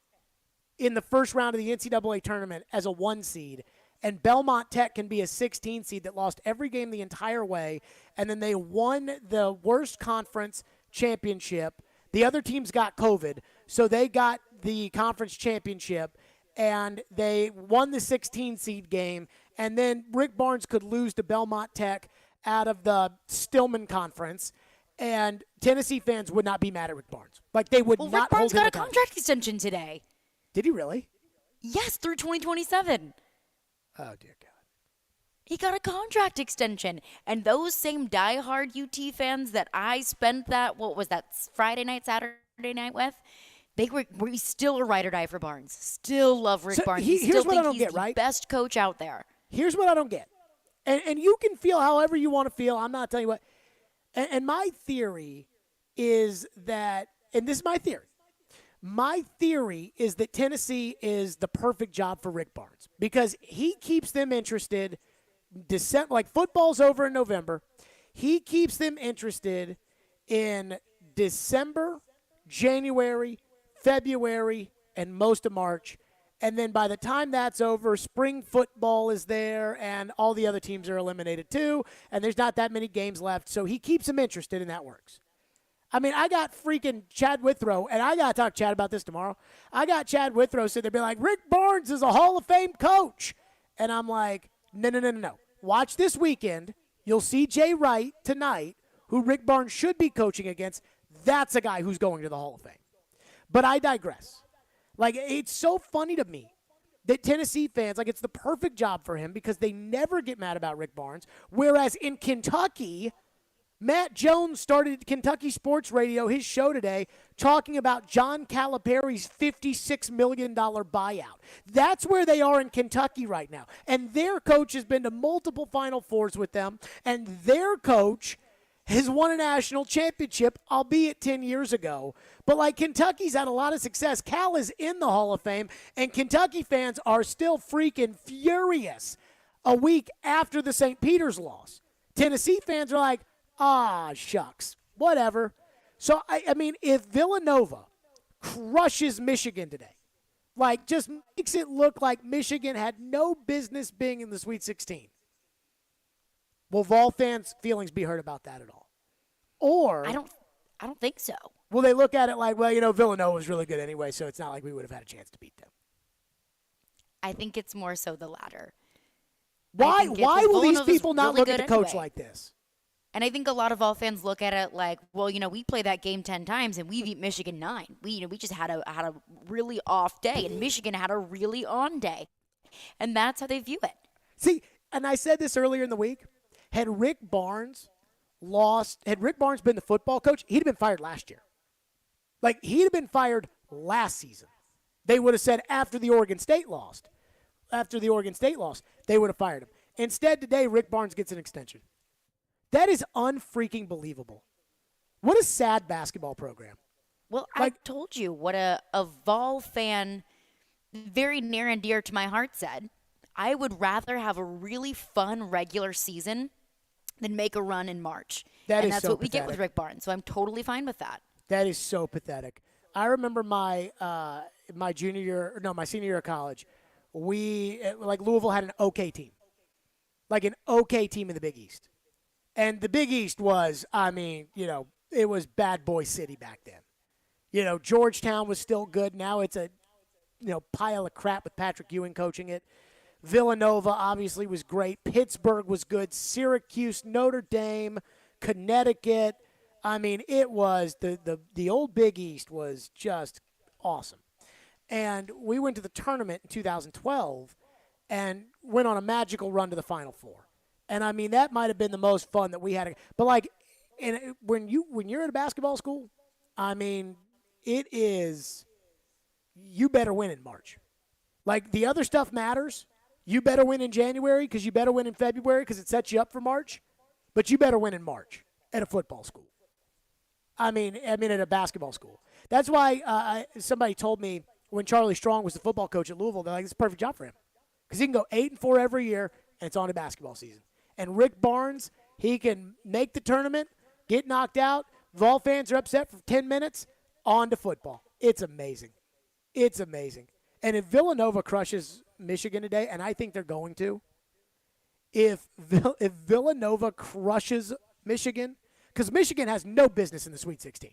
in the first round of the NCAA tournament as a 1 seed, and Belmont Tech can be a 16 seed that lost every game the entire way, and then they won the worst conference championship. The other teams got COVID, so they got the conference championship, and they won the 16 seed game, and then Rick Barnes could lose to Belmont Tech out of the Stillman conference, and Tennessee fans would not be mad at Rick Barnes. Like, they would not Rick Barnes hold him got a accountable. contract extension today. Did he really? Yes, through 2027. Oh, dear God. He got a contract extension. And those same diehard UT fans that I spent that, Friday night, Saturday night with, we still are ride or die for Barnes. Still love Rick Barnes. Here's what I don't get, right? Best coach out there. Here's what I don't get. And you can feel however you want to feel. I'm not telling you what. And my theory is that, and this is my theory. My theory is that Tennessee is the perfect job for Rick Barnes because he keeps them interested. December, like football's over in November. He keeps them interested in December, January, February, and most of March. And then by the time that's over, spring football is there, and all the other teams are eliminated too, and there's not that many games left. So he keeps them interested, and that works. I mean, I got freaking Chad Withrow, and I got to talk to Chad about this tomorrow. I got Chad Withrow sitting there being like, Rick Barnes is a Hall of Fame coach. And I'm like, no. Watch this weekend. You'll see Jay Wright tonight, who Rick Barnes should be coaching against. That's a guy who's going to the Hall of Fame. But I digress. Like, it's so funny to me that Tennessee fans, like, it's the perfect job for him because they never get mad about Rick Barnes. Whereas in Kentucky, Matt Jones started Kentucky Sports Radio, his show today, talking about John Calipari's $56 million buyout. That's where they are in Kentucky right now. And their coach has been to multiple Final Fours with them, and their coach has won a national championship, albeit 10 years ago. But, like, Kentucky's had a lot of success. Cal is in the Hall of Fame, and Kentucky fans are still freaking furious a week after the St. Peter's loss. Tennessee fans are like, shucks, whatever. So, I mean, if Villanova crushes Michigan today, like, just makes it look like Michigan had no business being in the Sweet 16, will Vol fans' feelings be hurt about that at all? Or I don't think so. Will they look at it like, well, Villanova was really good anyway, so it's not like we would have had a chance to beat them? I think it's more so the latter. Why will these people not really look at the coach anyway. like this? And I think a lot of Vol fans look at it like, well, we played that game 10 times and we beat Michigan 9. We just had a really off day, and Michigan had a really on day. And that's how they view it. See, and I said this earlier in the week. Had Rick Barnes been the football coach, he'd have been fired last year. Like, he'd have been fired last season. They would have said after the Oregon State lost, they would have fired him. Instead, today, Rick Barnes gets an extension. That is unfreaking believable. What a sad basketball program. Well, I told you what a Vol fan, very near and dear to my heart, said. I would rather have a really fun regular season than make a run in March. That's so what we pathetic. get with Rick Barnes, so I'm totally fine with that. That is so pathetic. I remember my senior year of college, Louisville had an okay team. Like an okay team in the Big East. And the Big East was, it was bad boy city back then. Georgetown was still good. Now it's a, pile of crap with Patrick Ewing coaching it. Villanova obviously was great. Pittsburgh was good. Syracuse, Notre Dame, Connecticut. I mean, it was the old Big East was just awesome. And we went to the tournament in 2012 and went on a magical run to the Final Four. And I mean, that might have been the most fun that we had. But when you're at a basketball school, I mean, it is, you better win in March. Like, the other stuff matters. You better win in January because you better win in February because it sets you up for March. But you better win in March at a football school. I mean, at a basketball school. That's why somebody told me when Charlie Strong was the football coach at Louisville, they're like, it's a perfect job for him. Because he can go 8-4 every year, and it's on to basketball season. And Rick Barnes, he can make the tournament, get knocked out. Vol fans are upset for 10 minutes, on to football. It's amazing. It's amazing. And if Villanova crushes Michigan today, and I think they're going to, if Villanova crushes Michigan, because Michigan has no business in the Sweet 16.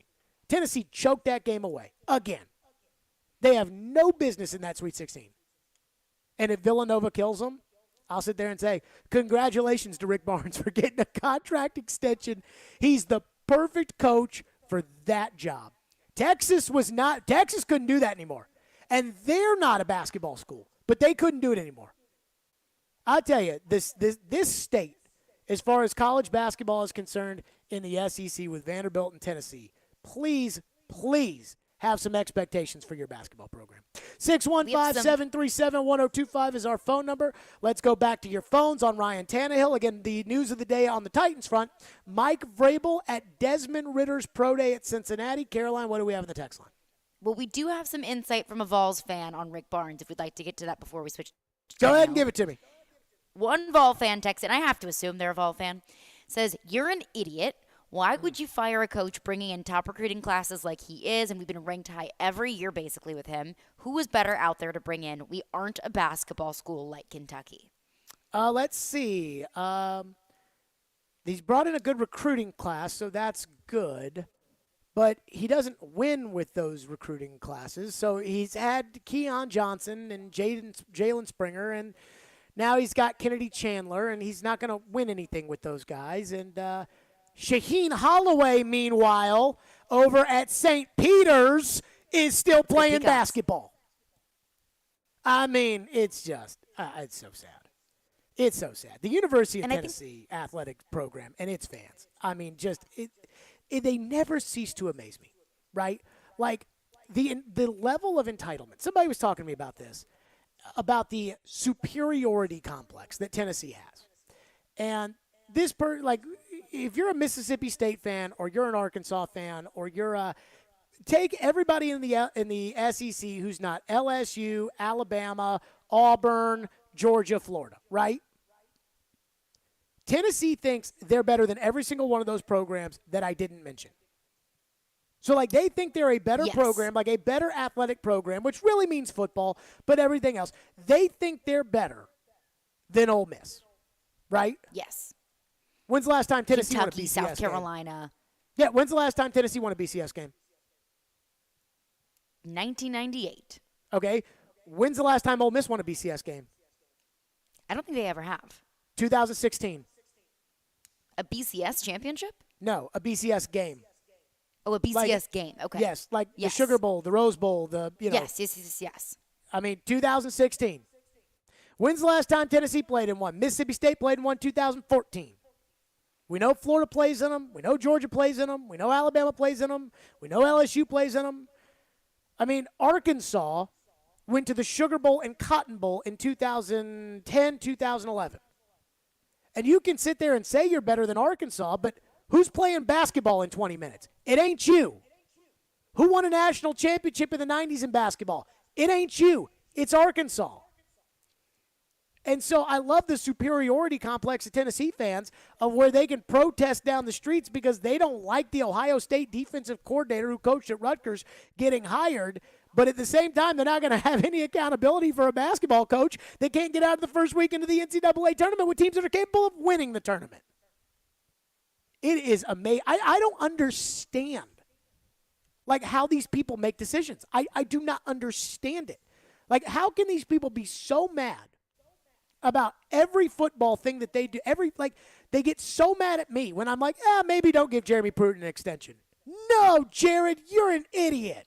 Tennessee choked that game away again. They have no business in that Sweet 16. And if Villanova kills them, I'll sit there and say, congratulations to Rick Barnes for getting a contract extension. He's the perfect coach for that job. Texas couldn't do that anymore. And they're not a basketball school, but they couldn't do it anymore. I'll tell you, this state, as far as college basketball is concerned in the SEC with Vanderbilt and Tennessee, please have some expectations for your basketball program. 615-737-1025 is our phone number. Let's go back to your phones on Ryan Tannehill. Again, the news of the day on the Titans front. Mike Vrabel at Desmond Ritter's Pro Day at Cincinnati. Caroline, what do we have in the text line? Well, we do have some insight from a Vols fan on Rick Barnes, if we'd like to get to that before we switch. Go ahead and give it to me. One Vol fan texted, and I have to assume they're a Vol fan, says, "You're an idiot. Why would you fire a coach bringing in top recruiting classes like he is, and we've been ranked high every year basically with him? Who is better out there to bring in? We aren't a basketball school like Kentucky. Let's see. He's brought in a good recruiting class, so that's good. But he doesn't win with those recruiting classes. So he's had Keon Johnson and Jalen Springer, and now he's got Kennedy Chandler, and he's not going to win anything with those guys. And Shaheen Holloway, meanwhile, over at St. Peter's, is still playing basketball. I mean, it's just, it's so sad. It's so sad. The University of Tennessee athletic program and its fans, I mean, just, they never cease to amaze me, right? Like, the level of entitlement. Somebody was talking to me about this, about the superiority complex that Tennessee has. And this, if you're a Mississippi State fan or you're an Arkansas fan or you're take everybody in the SEC who's not LSU, Alabama, Auburn, Georgia, Florida, right? Tennessee thinks they're better than every single one of those programs that I didn't mention. So, like, they think they're a better program, like a better athletic program, which really means football, but everything else. They think they're better than Ole Miss, right? Yes. When's the last time Tennessee Kentucky, won a BCS South game? Carolina. Yeah, when's the last time Tennessee won a BCS game? 1998. Okay. When's the last time Ole Miss won a BCS game? I don't think they ever have. 2016. A BCS championship? No, a BCS game. Oh, a BCS game. Okay. Yes, like the Sugar Bowl, the Rose Bowl, Yes. I mean, 2016. When's the last time Tennessee played and won? Mississippi State played and won 2014. We know Florida plays in them. We know Georgia plays in them. We know Alabama plays in them. We know LSU plays in them. I mean, Arkansas went to the Sugar Bowl and Cotton Bowl in 2010, 2011. And you can sit there and say you're better than Arkansas, but who's playing basketball in 20 minutes? It ain't you. Who won a national championship in the 90s in basketball? It ain't you. It's Arkansas. And so I love the superiority complex of Tennessee fans of where they can protest down the streets because they don't like the Ohio State defensive coordinator who coached at Rutgers getting hired. But at the same time, they're not going to have any accountability for a basketball coach that can't get out of the first week into the NCAA tournament with teams that are capable of winning the tournament. It is amazing. I don't understand, like, how these people make decisions. I do not understand it. Like, how can these people be so mad about every football thing that they do? They get so mad at me when I'm like, maybe don't give Jeremy Pruitt an extension. No, Jared, you're an idiot.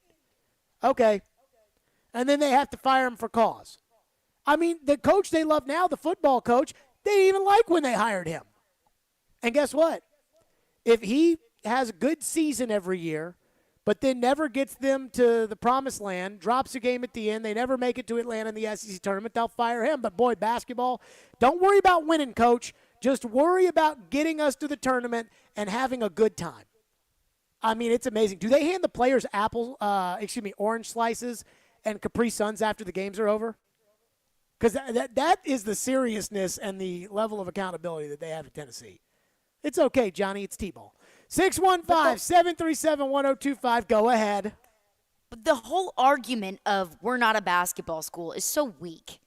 Okay. And then they have to fire him for cause. I mean, the coach they love now, the football coach, they didn't even like when they hired him. And guess what? If he has a good season every year, but then never gets them to the promised land, drops a game at the end, they never make it to Atlanta in the SEC tournament, they'll fire him. But, boy, basketball, don't worry about winning, coach. Just worry about getting us to the tournament and having a good time. I mean, it's amazing. Do they hand the players orange slices and Capri Suns after the games are over? Because that is the seriousness and the level of accountability that they have at Tennessee. It's okay, Johnny. It's T-ball. 615-737-1025. Go ahead. But the whole argument of we're not a basketball school is so weak.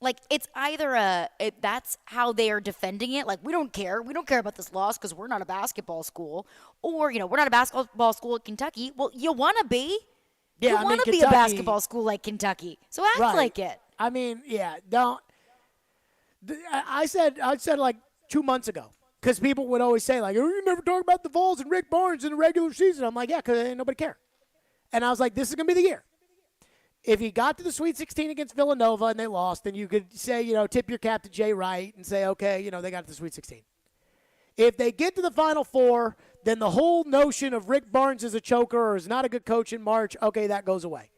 Like, it's either that's how they are defending it. Like, we don't care. We don't care about this loss because we're not a basketball school. Or, we're not a basketball school at Kentucky. Well, you want to be. Yeah, you want to be a basketball school like Kentucky. So act like it. I mean, yeah, don't. I said like 2 months ago, because people would always say, like, you never talk about the Vols and Rick Barnes in the regular season. I'm like, yeah, because ain't nobody care. And I was like, this is going to be the year. If he got to the Sweet 16 against Villanova and they lost, then you could say, tip your cap to Jay Wright and say, okay, they got to the Sweet 16. If they get to the Final Four, then the whole notion of Rick Barnes as a choker or is not a good coach in March, okay, that goes away.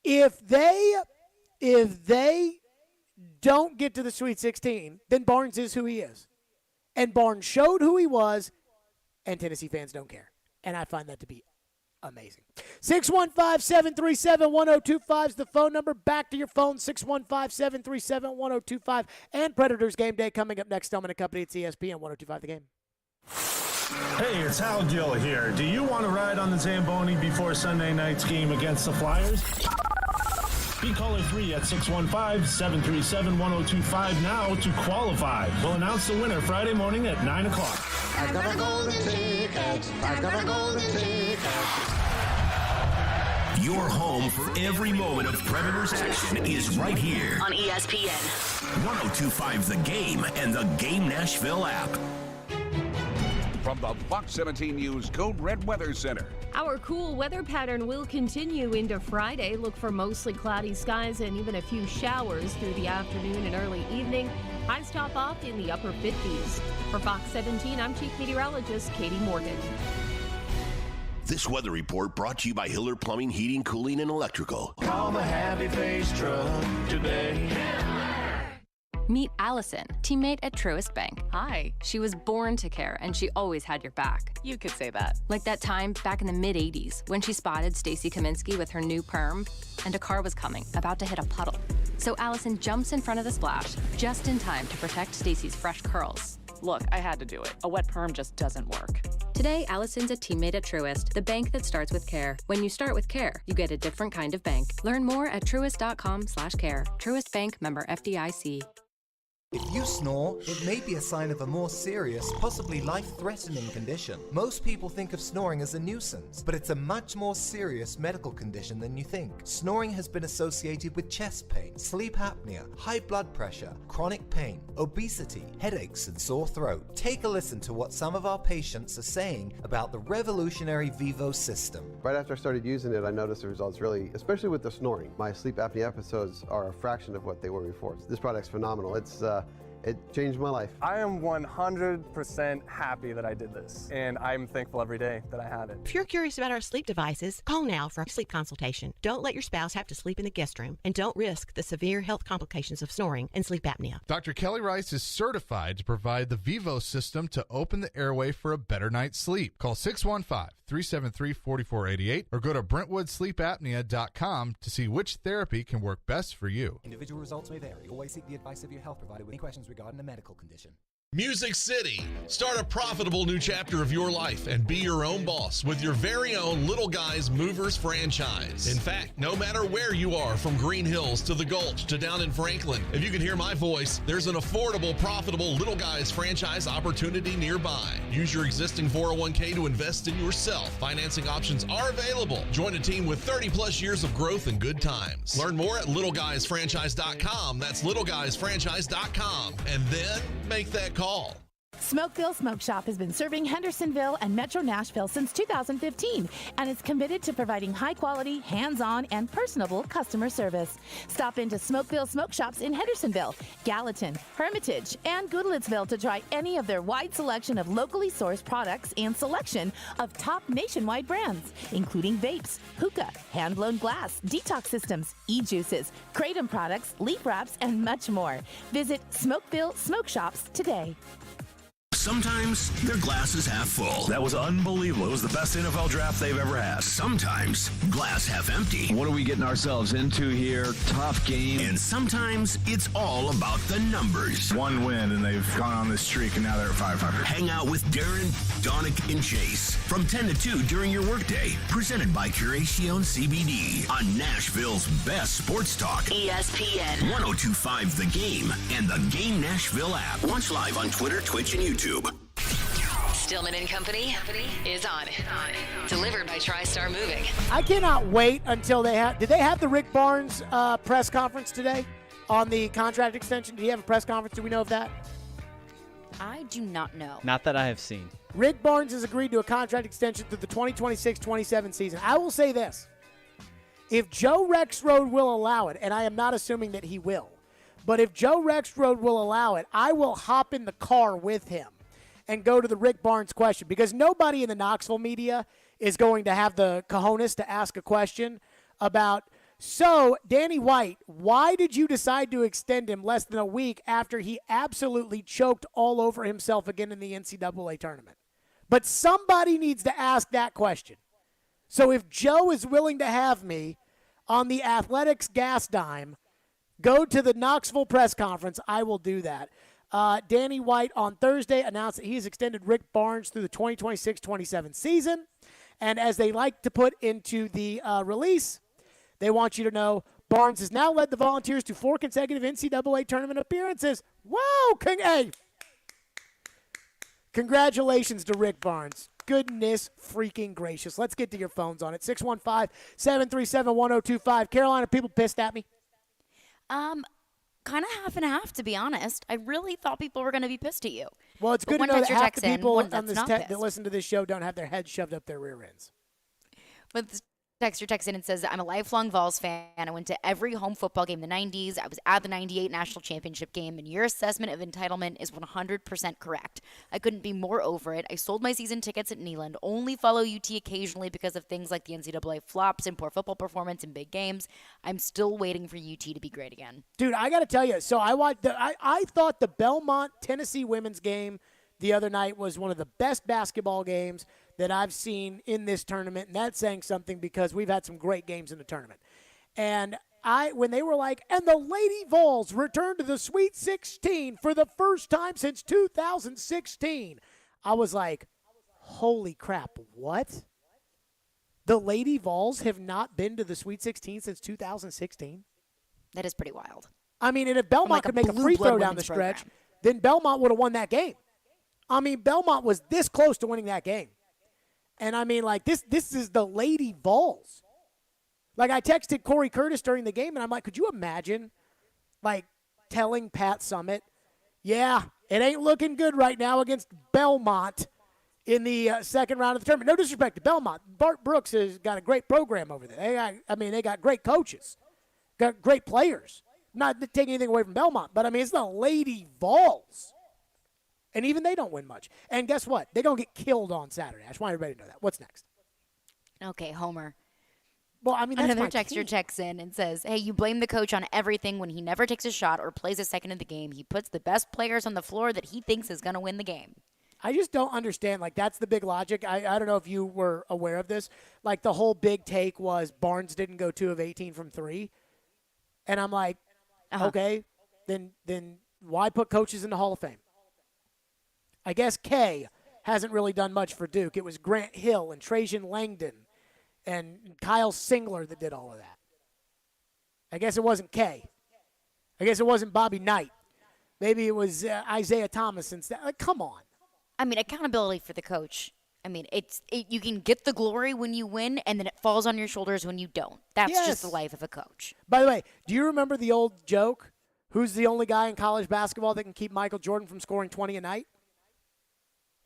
If they don't get to the Sweet 16, then Barnes is who he is. And Barnes showed who he was, and Tennessee fans don't care. And I find that to be amazing. 615-737-1025 is the phone number. Back to your phone, 615-737-1025. And Predators game day coming up next. Stillman and Company. It's ESPN 1025 The Game. Hey, it's Hal Gill here. Do you want to ride on the Zamboni before Sunday night's game against the Flyers? Be caller 3 at 615-737-1025 now to qualify. We'll announce the winner Friday morning at 9 o'clock. I got a golden ticket. I got a golden ticket. Your home for every moment of Predators action is right here On ESPN. 1025 The Game and the Game Nashville app. From the Fox 17 News Code Red Weather Center. Our cool weather pattern will continue into Friday. Look for mostly cloudy skies and even a few showers through the afternoon and early evening. Highs top off in the upper 50s. For Fox 17, I'm Chief Meteorologist Katie Morgan. This weather report brought to you by Hiller Plumbing, Heating, Cooling, and Electrical. Call the Happy Face Truck today. Meet Allison, teammate at Truist Bank. Hi. She was born to care, and she always had your back. You could say that. Like that time back in the mid-'80s when she spotted Stacy Kaminsky with her new perm, and a car was coming, about to hit a puddle. So Allison jumps in front of the splash, just in time to protect Stacy's fresh curls. Look, I had to do it. A wet perm just doesn't work. Today, Allison's a teammate at Truist, the bank that starts with care. When you start with care, you get a different kind of bank. Learn more at truist.com/care. Truist Bank, member FDIC. If you snore, it may be a sign of a more serious, possibly life-threatening condition. Most people think of snoring as a nuisance, but it's a much more serious medical condition than you think. Snoring has been associated with chest pain, sleep apnea, high blood pressure, chronic pain, obesity, headaches, and sore throat. Take a listen to what some of our patients are saying about the revolutionary Vivo system. Right after I started using it, I noticed the results really, especially with the snoring. My sleep apnea episodes are a fraction of what they were before. This product's phenomenal. It changed my life. I am 100% happy that I did this, and I'm thankful every day that I have it. If you're curious about our sleep devices, call now for a sleep consultation. Don't let your spouse have to sleep in the guest room, and don't risk the severe health complications of snoring and sleep apnea. Dr. Kelly Rice is certified to provide the Vivo system to open the airway for a better night's sleep. Call 615-373-4488 or go to BrentwoodSleepApnea.com to see which therapy can work best for you. Individual results may vary. Always seek the advice of your health provider with any questions regarding a medical condition. Music City. Start a profitable new chapter of your life and be your own boss with your very own Little Guys Movers franchise. In fact, no matter where you are, from Green Hills to the Gulch to down in Franklin, if you can hear my voice, there's an affordable, profitable Little Guys franchise opportunity nearby. Use your existing 401k to invest in yourself. Financing options are available. Join a team with 30 plus years of growth and good times. Learn more at littleguysfranchise.com. That's littleguysfranchise.com. And then make that call. Smokeville Smoke Shop has been serving Hendersonville and Metro Nashville since 2015 and is committed to providing high-quality, hands-on, and personable customer service. Stop into Smokeville Smoke Shops in Hendersonville, Gallatin, Hermitage, and Goodlettsville to try any of their wide selection of locally sourced products and selection of top nationwide brands, including vapes, hookah, hand-blown glass, detox systems, e-juices, kratom products, leaf wraps, and much more. Visit Smokeville Smoke Shops today. Sometimes their glass is half full. That was unbelievable. It was the best NFL draft they've ever had. Sometimes glass half empty. What are we getting ourselves into here? Tough game. And sometimes it's all about the numbers. One win, and they've gone on this streak, and now they're at 500. Hang out with Darren, Donick, and Chase from 10 to 2 during your workday. Presented by Curacion CBD on Nashville's best sports talk. ESPN 1025 The Game and the Game Nashville app. Watch live on Twitter, Twitch, and YouTube. Stillman and Company is on. Delivered by TriStar Moving. I cannot wait until they have. Did they have the Rick Barnes press conference today on the contract extension? Did he have a press conference? Do we know of that? I do not know. Not that I have seen. Rick Barnes has agreed to a contract extension through the 2026-27 season. I will say this. If Joe Rexrode will allow it, and I am not assuming that he will, but if Joe Rexrode will allow it, I will hop in the car with him and go to the Rick Barnes question, because nobody in the Knoxville media is going to have the cojones to ask a question about, so, Danny White, why did you decide to extend him less than a week after he absolutely choked all over himself again in the NCAA tournament? But somebody needs to ask that question. So if Joe is willing to have me on the Athletics gas dime, go to the Knoxville press conference, I will do that. Danny White on Thursday announced that he has extended Rick Barnes through the 2026-27 season. And as they like to put into the release, they want you to know Barnes has now led the Volunteers to 4 consecutive NCAA tournament appearances. Whoa! Hey! Congratulations to Rick Barnes. Goodness freaking gracious. Let's get to your phones on it. 615-737-1025. Carolina, people pissed at me? Kind of half and half, to be honest. I really thought people were going to be pissed at you. Well, it's good to know that half the people on this that listen to this show don't have their heads shoved up their rear ends. But this texter texts in and says, I'm a lifelong Vols fan. I went to every home football game in the 90s. I was at the 98 national championship game, and your assessment of entitlement is 100% correct. I couldn't be more over it. I sold my season tickets at Neyland, only follow UT occasionally because of things like the NCAA flops and poor football performance in big games. I'm still waiting for UT to be great again. Dude, I got to tell you, so I thought the Belmont-Tennessee women's game the other night was one of the best basketball games that I've seen in this tournament, and that's saying something because we've had some great games in the tournament. And when they were like, and the Lady Vols returned to the Sweet 16 for the first time since 2016, I was like, holy crap, what? The Lady Vols have not been to the Sweet 16 since 2016? That is pretty wild. I mean, and if Belmont could make a free throw down the stretch, then Belmont would have won that game. I mean, Belmont was this close to winning that game. And I mean, like, this is the Lady Vols. Like, I texted Corey Curtis during the game, and I'm like, could you imagine, like, telling Pat Summitt, yeah, it ain't looking good right now against Belmont in the second round of the tournament. No disrespect to Belmont. Bart Brooks has got a great program over there. They got great coaches, got great players. Not taking anything away from Belmont, but, I mean, it's the Lady Vols. And even they don't win much. And guess what? They're going to get killed on Saturday. I just want everybody to know that. What's next? Okay, Homer. Well, I mean, that's another texter checks in and says, hey, you blame the coach on everything when he never takes a shot or plays a second of the game. He puts the best players on the floor that he thinks is going to win the game. I just don't understand. Like, that's the big logic. I don't know if you were aware of this. Like, the whole big take was Barnes didn't go 2 of 18 from 3. And I'm like, okay, then why put coaches in the Hall of Fame? I guess Kay hasn't really done much for Duke. It was Grant Hill and Trajan Langdon and Kyle Singler that did all of that. I guess it wasn't Kay. I guess it wasn't Bobby Knight. Maybe it was Isaiah Thomas instead. Like, come on. I mean, accountability for the coach. I mean, you can get the glory when you win, and then it falls on your shoulders when you don't. That's just the life of a coach. By the way, do you remember the old joke? Who's the only guy in college basketball that can keep Michael Jordan from scoring 20 a night?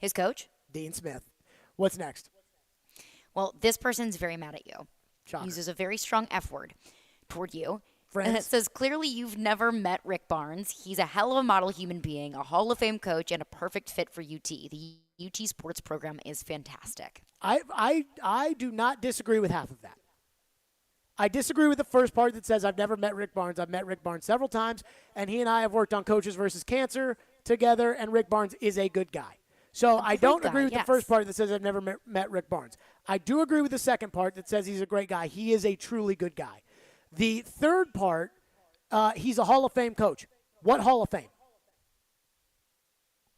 His coach? Dean Smith. What's next? Well, this person's very mad at you. Shocker. Uses a very strong F word toward you. Friends. And it says, clearly you've never met Rick Barnes. He's a hell of a model human being, a Hall of Fame coach, and a perfect fit for UT. The UT sports program is fantastic. I do not disagree with half of that. I disagree with the first part that says I've never met Rick Barnes. I've met Rick Barnes several times, and he and I have worked on Coaches versus Cancer together, and Rick Barnes is a good guy. So I don't agree with the first part that says I've never met Rick Barnes. I do agree with the second part that says he's a great guy. He is a truly good guy. The third part, he's a Hall of Fame coach. What Hall of Fame?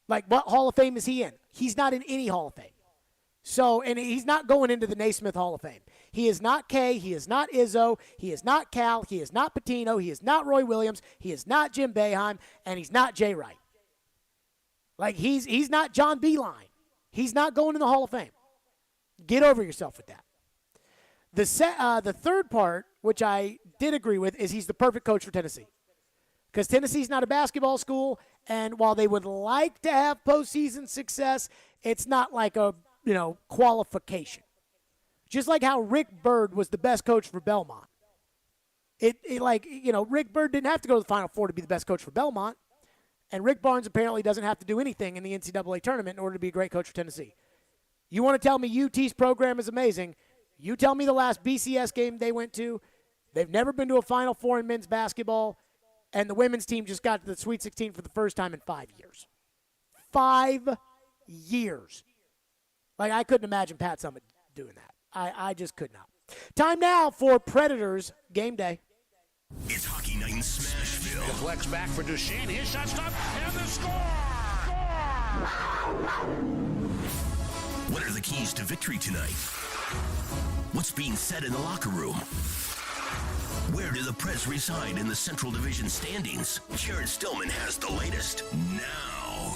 Like, what Hall of Fame is he in? He's not in any Hall of Fame. So, and he's not going into the Naismith Hall of Fame. He is not Kay. He is not Izzo. He is not Cal. He is not Patino. He is not Roy Williams. He is not Jim Boeheim. And he's not Jay Wright. Like, he's not John Beeline. He's not going in the Hall of Fame. Get over yourself with that. The third part, which I did agree with, is he's the perfect coach for Tennessee. Because Tennessee's not a basketball school, and while they would like to have postseason success, it's not like a, qualification. Just like how Rick Byrd was the best coach for Belmont. Rick Byrd didn't have to go to the Final Four to be the best coach for Belmont. And Rick Barnes apparently doesn't have to do anything in the NCAA tournament in order to be a great coach for Tennessee. You want to tell me UT's program is amazing? You tell me the last BCS game they went to. They've never been to a Final Four in men's basketball. And the women's team just got to the Sweet 16 for the first time in 5 years. 5 years. Like, I couldn't imagine Pat Summitt doing that. I just could not. Time now for Predators game day. It's Hockey Night in in Smashville. Deflects back for Duchesne. His shot stopped, and the score! What are the keys to victory tonight? What's being said in the locker room? Where do the Preds reside in the Central Division standings? Jared Stillman has the latest now.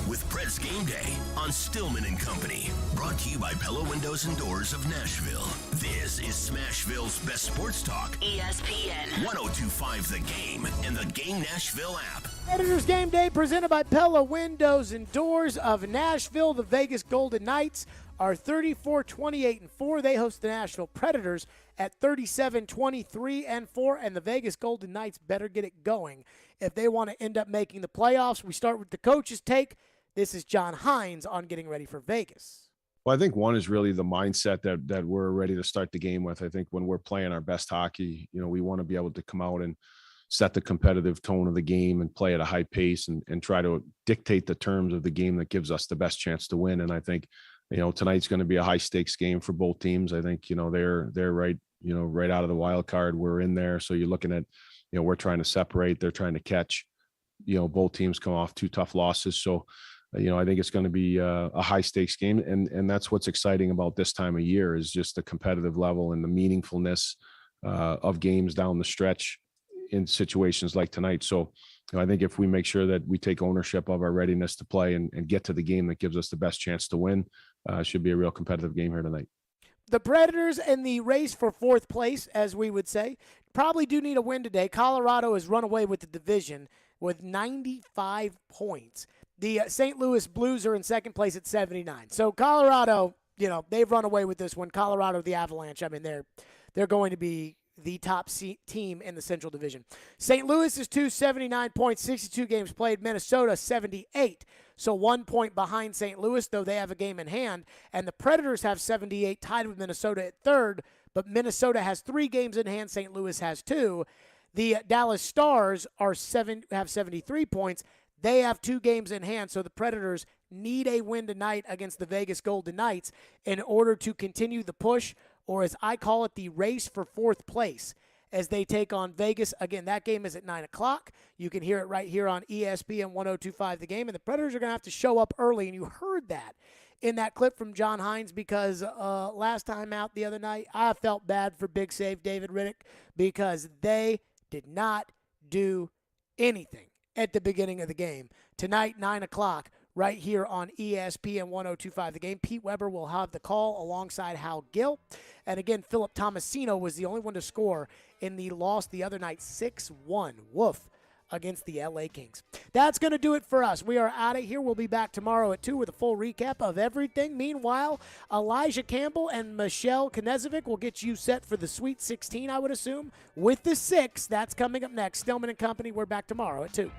With Preds Game Day on Stillman and Company. Brought to you by Pella Windows and Doors of Nashville. This is Smashville's best sports talk. ESPN 1025 The Game and the Game Nashville app. Predators Game Day presented by Pella Windows and Doors of Nashville. The Vegas Golden Knights are 34-28-4. They host the Nashville Predators at 37-23-4, and the Vegas Golden Knights better get it going if they want to end up making the playoffs. We start with the coach's take. This is John Hines on getting ready for Vegas. Well, I think one is really the mindset that we're ready to start the game with. I think when we're playing our best hockey, we want to be able to come out and set the competitive tone of the game and play at a high pace and try to dictate the terms of the game that gives us the best chance to win. And I think, tonight's going to be a high stakes game for both teams. I think, they're right, right out of the wild card. We're in there. So you're looking at, we're trying to separate, they're trying to catch, both teams come off 2 tough losses. So, I think it's going to be a high stakes game. And that's what's exciting about this time of year is just the competitive level and the meaningfulness of games down the stretch in situations like tonight. So I think if we make sure that we take ownership of our readiness to play and get to the game that gives us the best chance to win, it should be a real competitive game here tonight. The Predators in the race for 4th place, as we would say, probably do need a win today. Colorado has run away with the division with 95 points. The St. Louis Blues are in 2nd place at 79. So Colorado, they've run away with this one. Colorado, the Avalanche, they're going to be the top team in the Central Division. St. Louis is 279 points, 62 games played. Minnesota 78. So 1 point behind St. Louis, though they have a game in hand. And the Predators have 78, tied with Minnesota at 3rd. But Minnesota has 3 games in hand. St. Louis has 2. The Dallas Stars have 73 points. They have 2 games in hand, so the Predators need a win tonight against the Vegas Golden Knights in order to continue the push, or as I call it, the race for 4th place as they take on Vegas. Again, that game is at 9 o'clock. You can hear it right here on ESPN 1025 The Game, and the Predators are going to have to show up early, and you heard that in that clip from John Hines because last time out the other night, I felt bad for Big Save David Riddick because they did not do anything at the beginning of the game. Tonight, 9 o'clock, right here on ESPN 1025 The Game. Pete Weber will have the call alongside Hal Gill. And again, Philip Tomasino was the only one to score in the loss the other night, 6-1. Woof. Against the LA Kings. That's going to do it for us. We are out of here. We'll be back tomorrow at 2 with a full recap of everything. Meanwhile, Elijah Campbell and Michelle Knezovic will get you set for the Sweet 16, I would assume, with the 6. That's coming up next. Stillman and Company, we're back tomorrow at 2.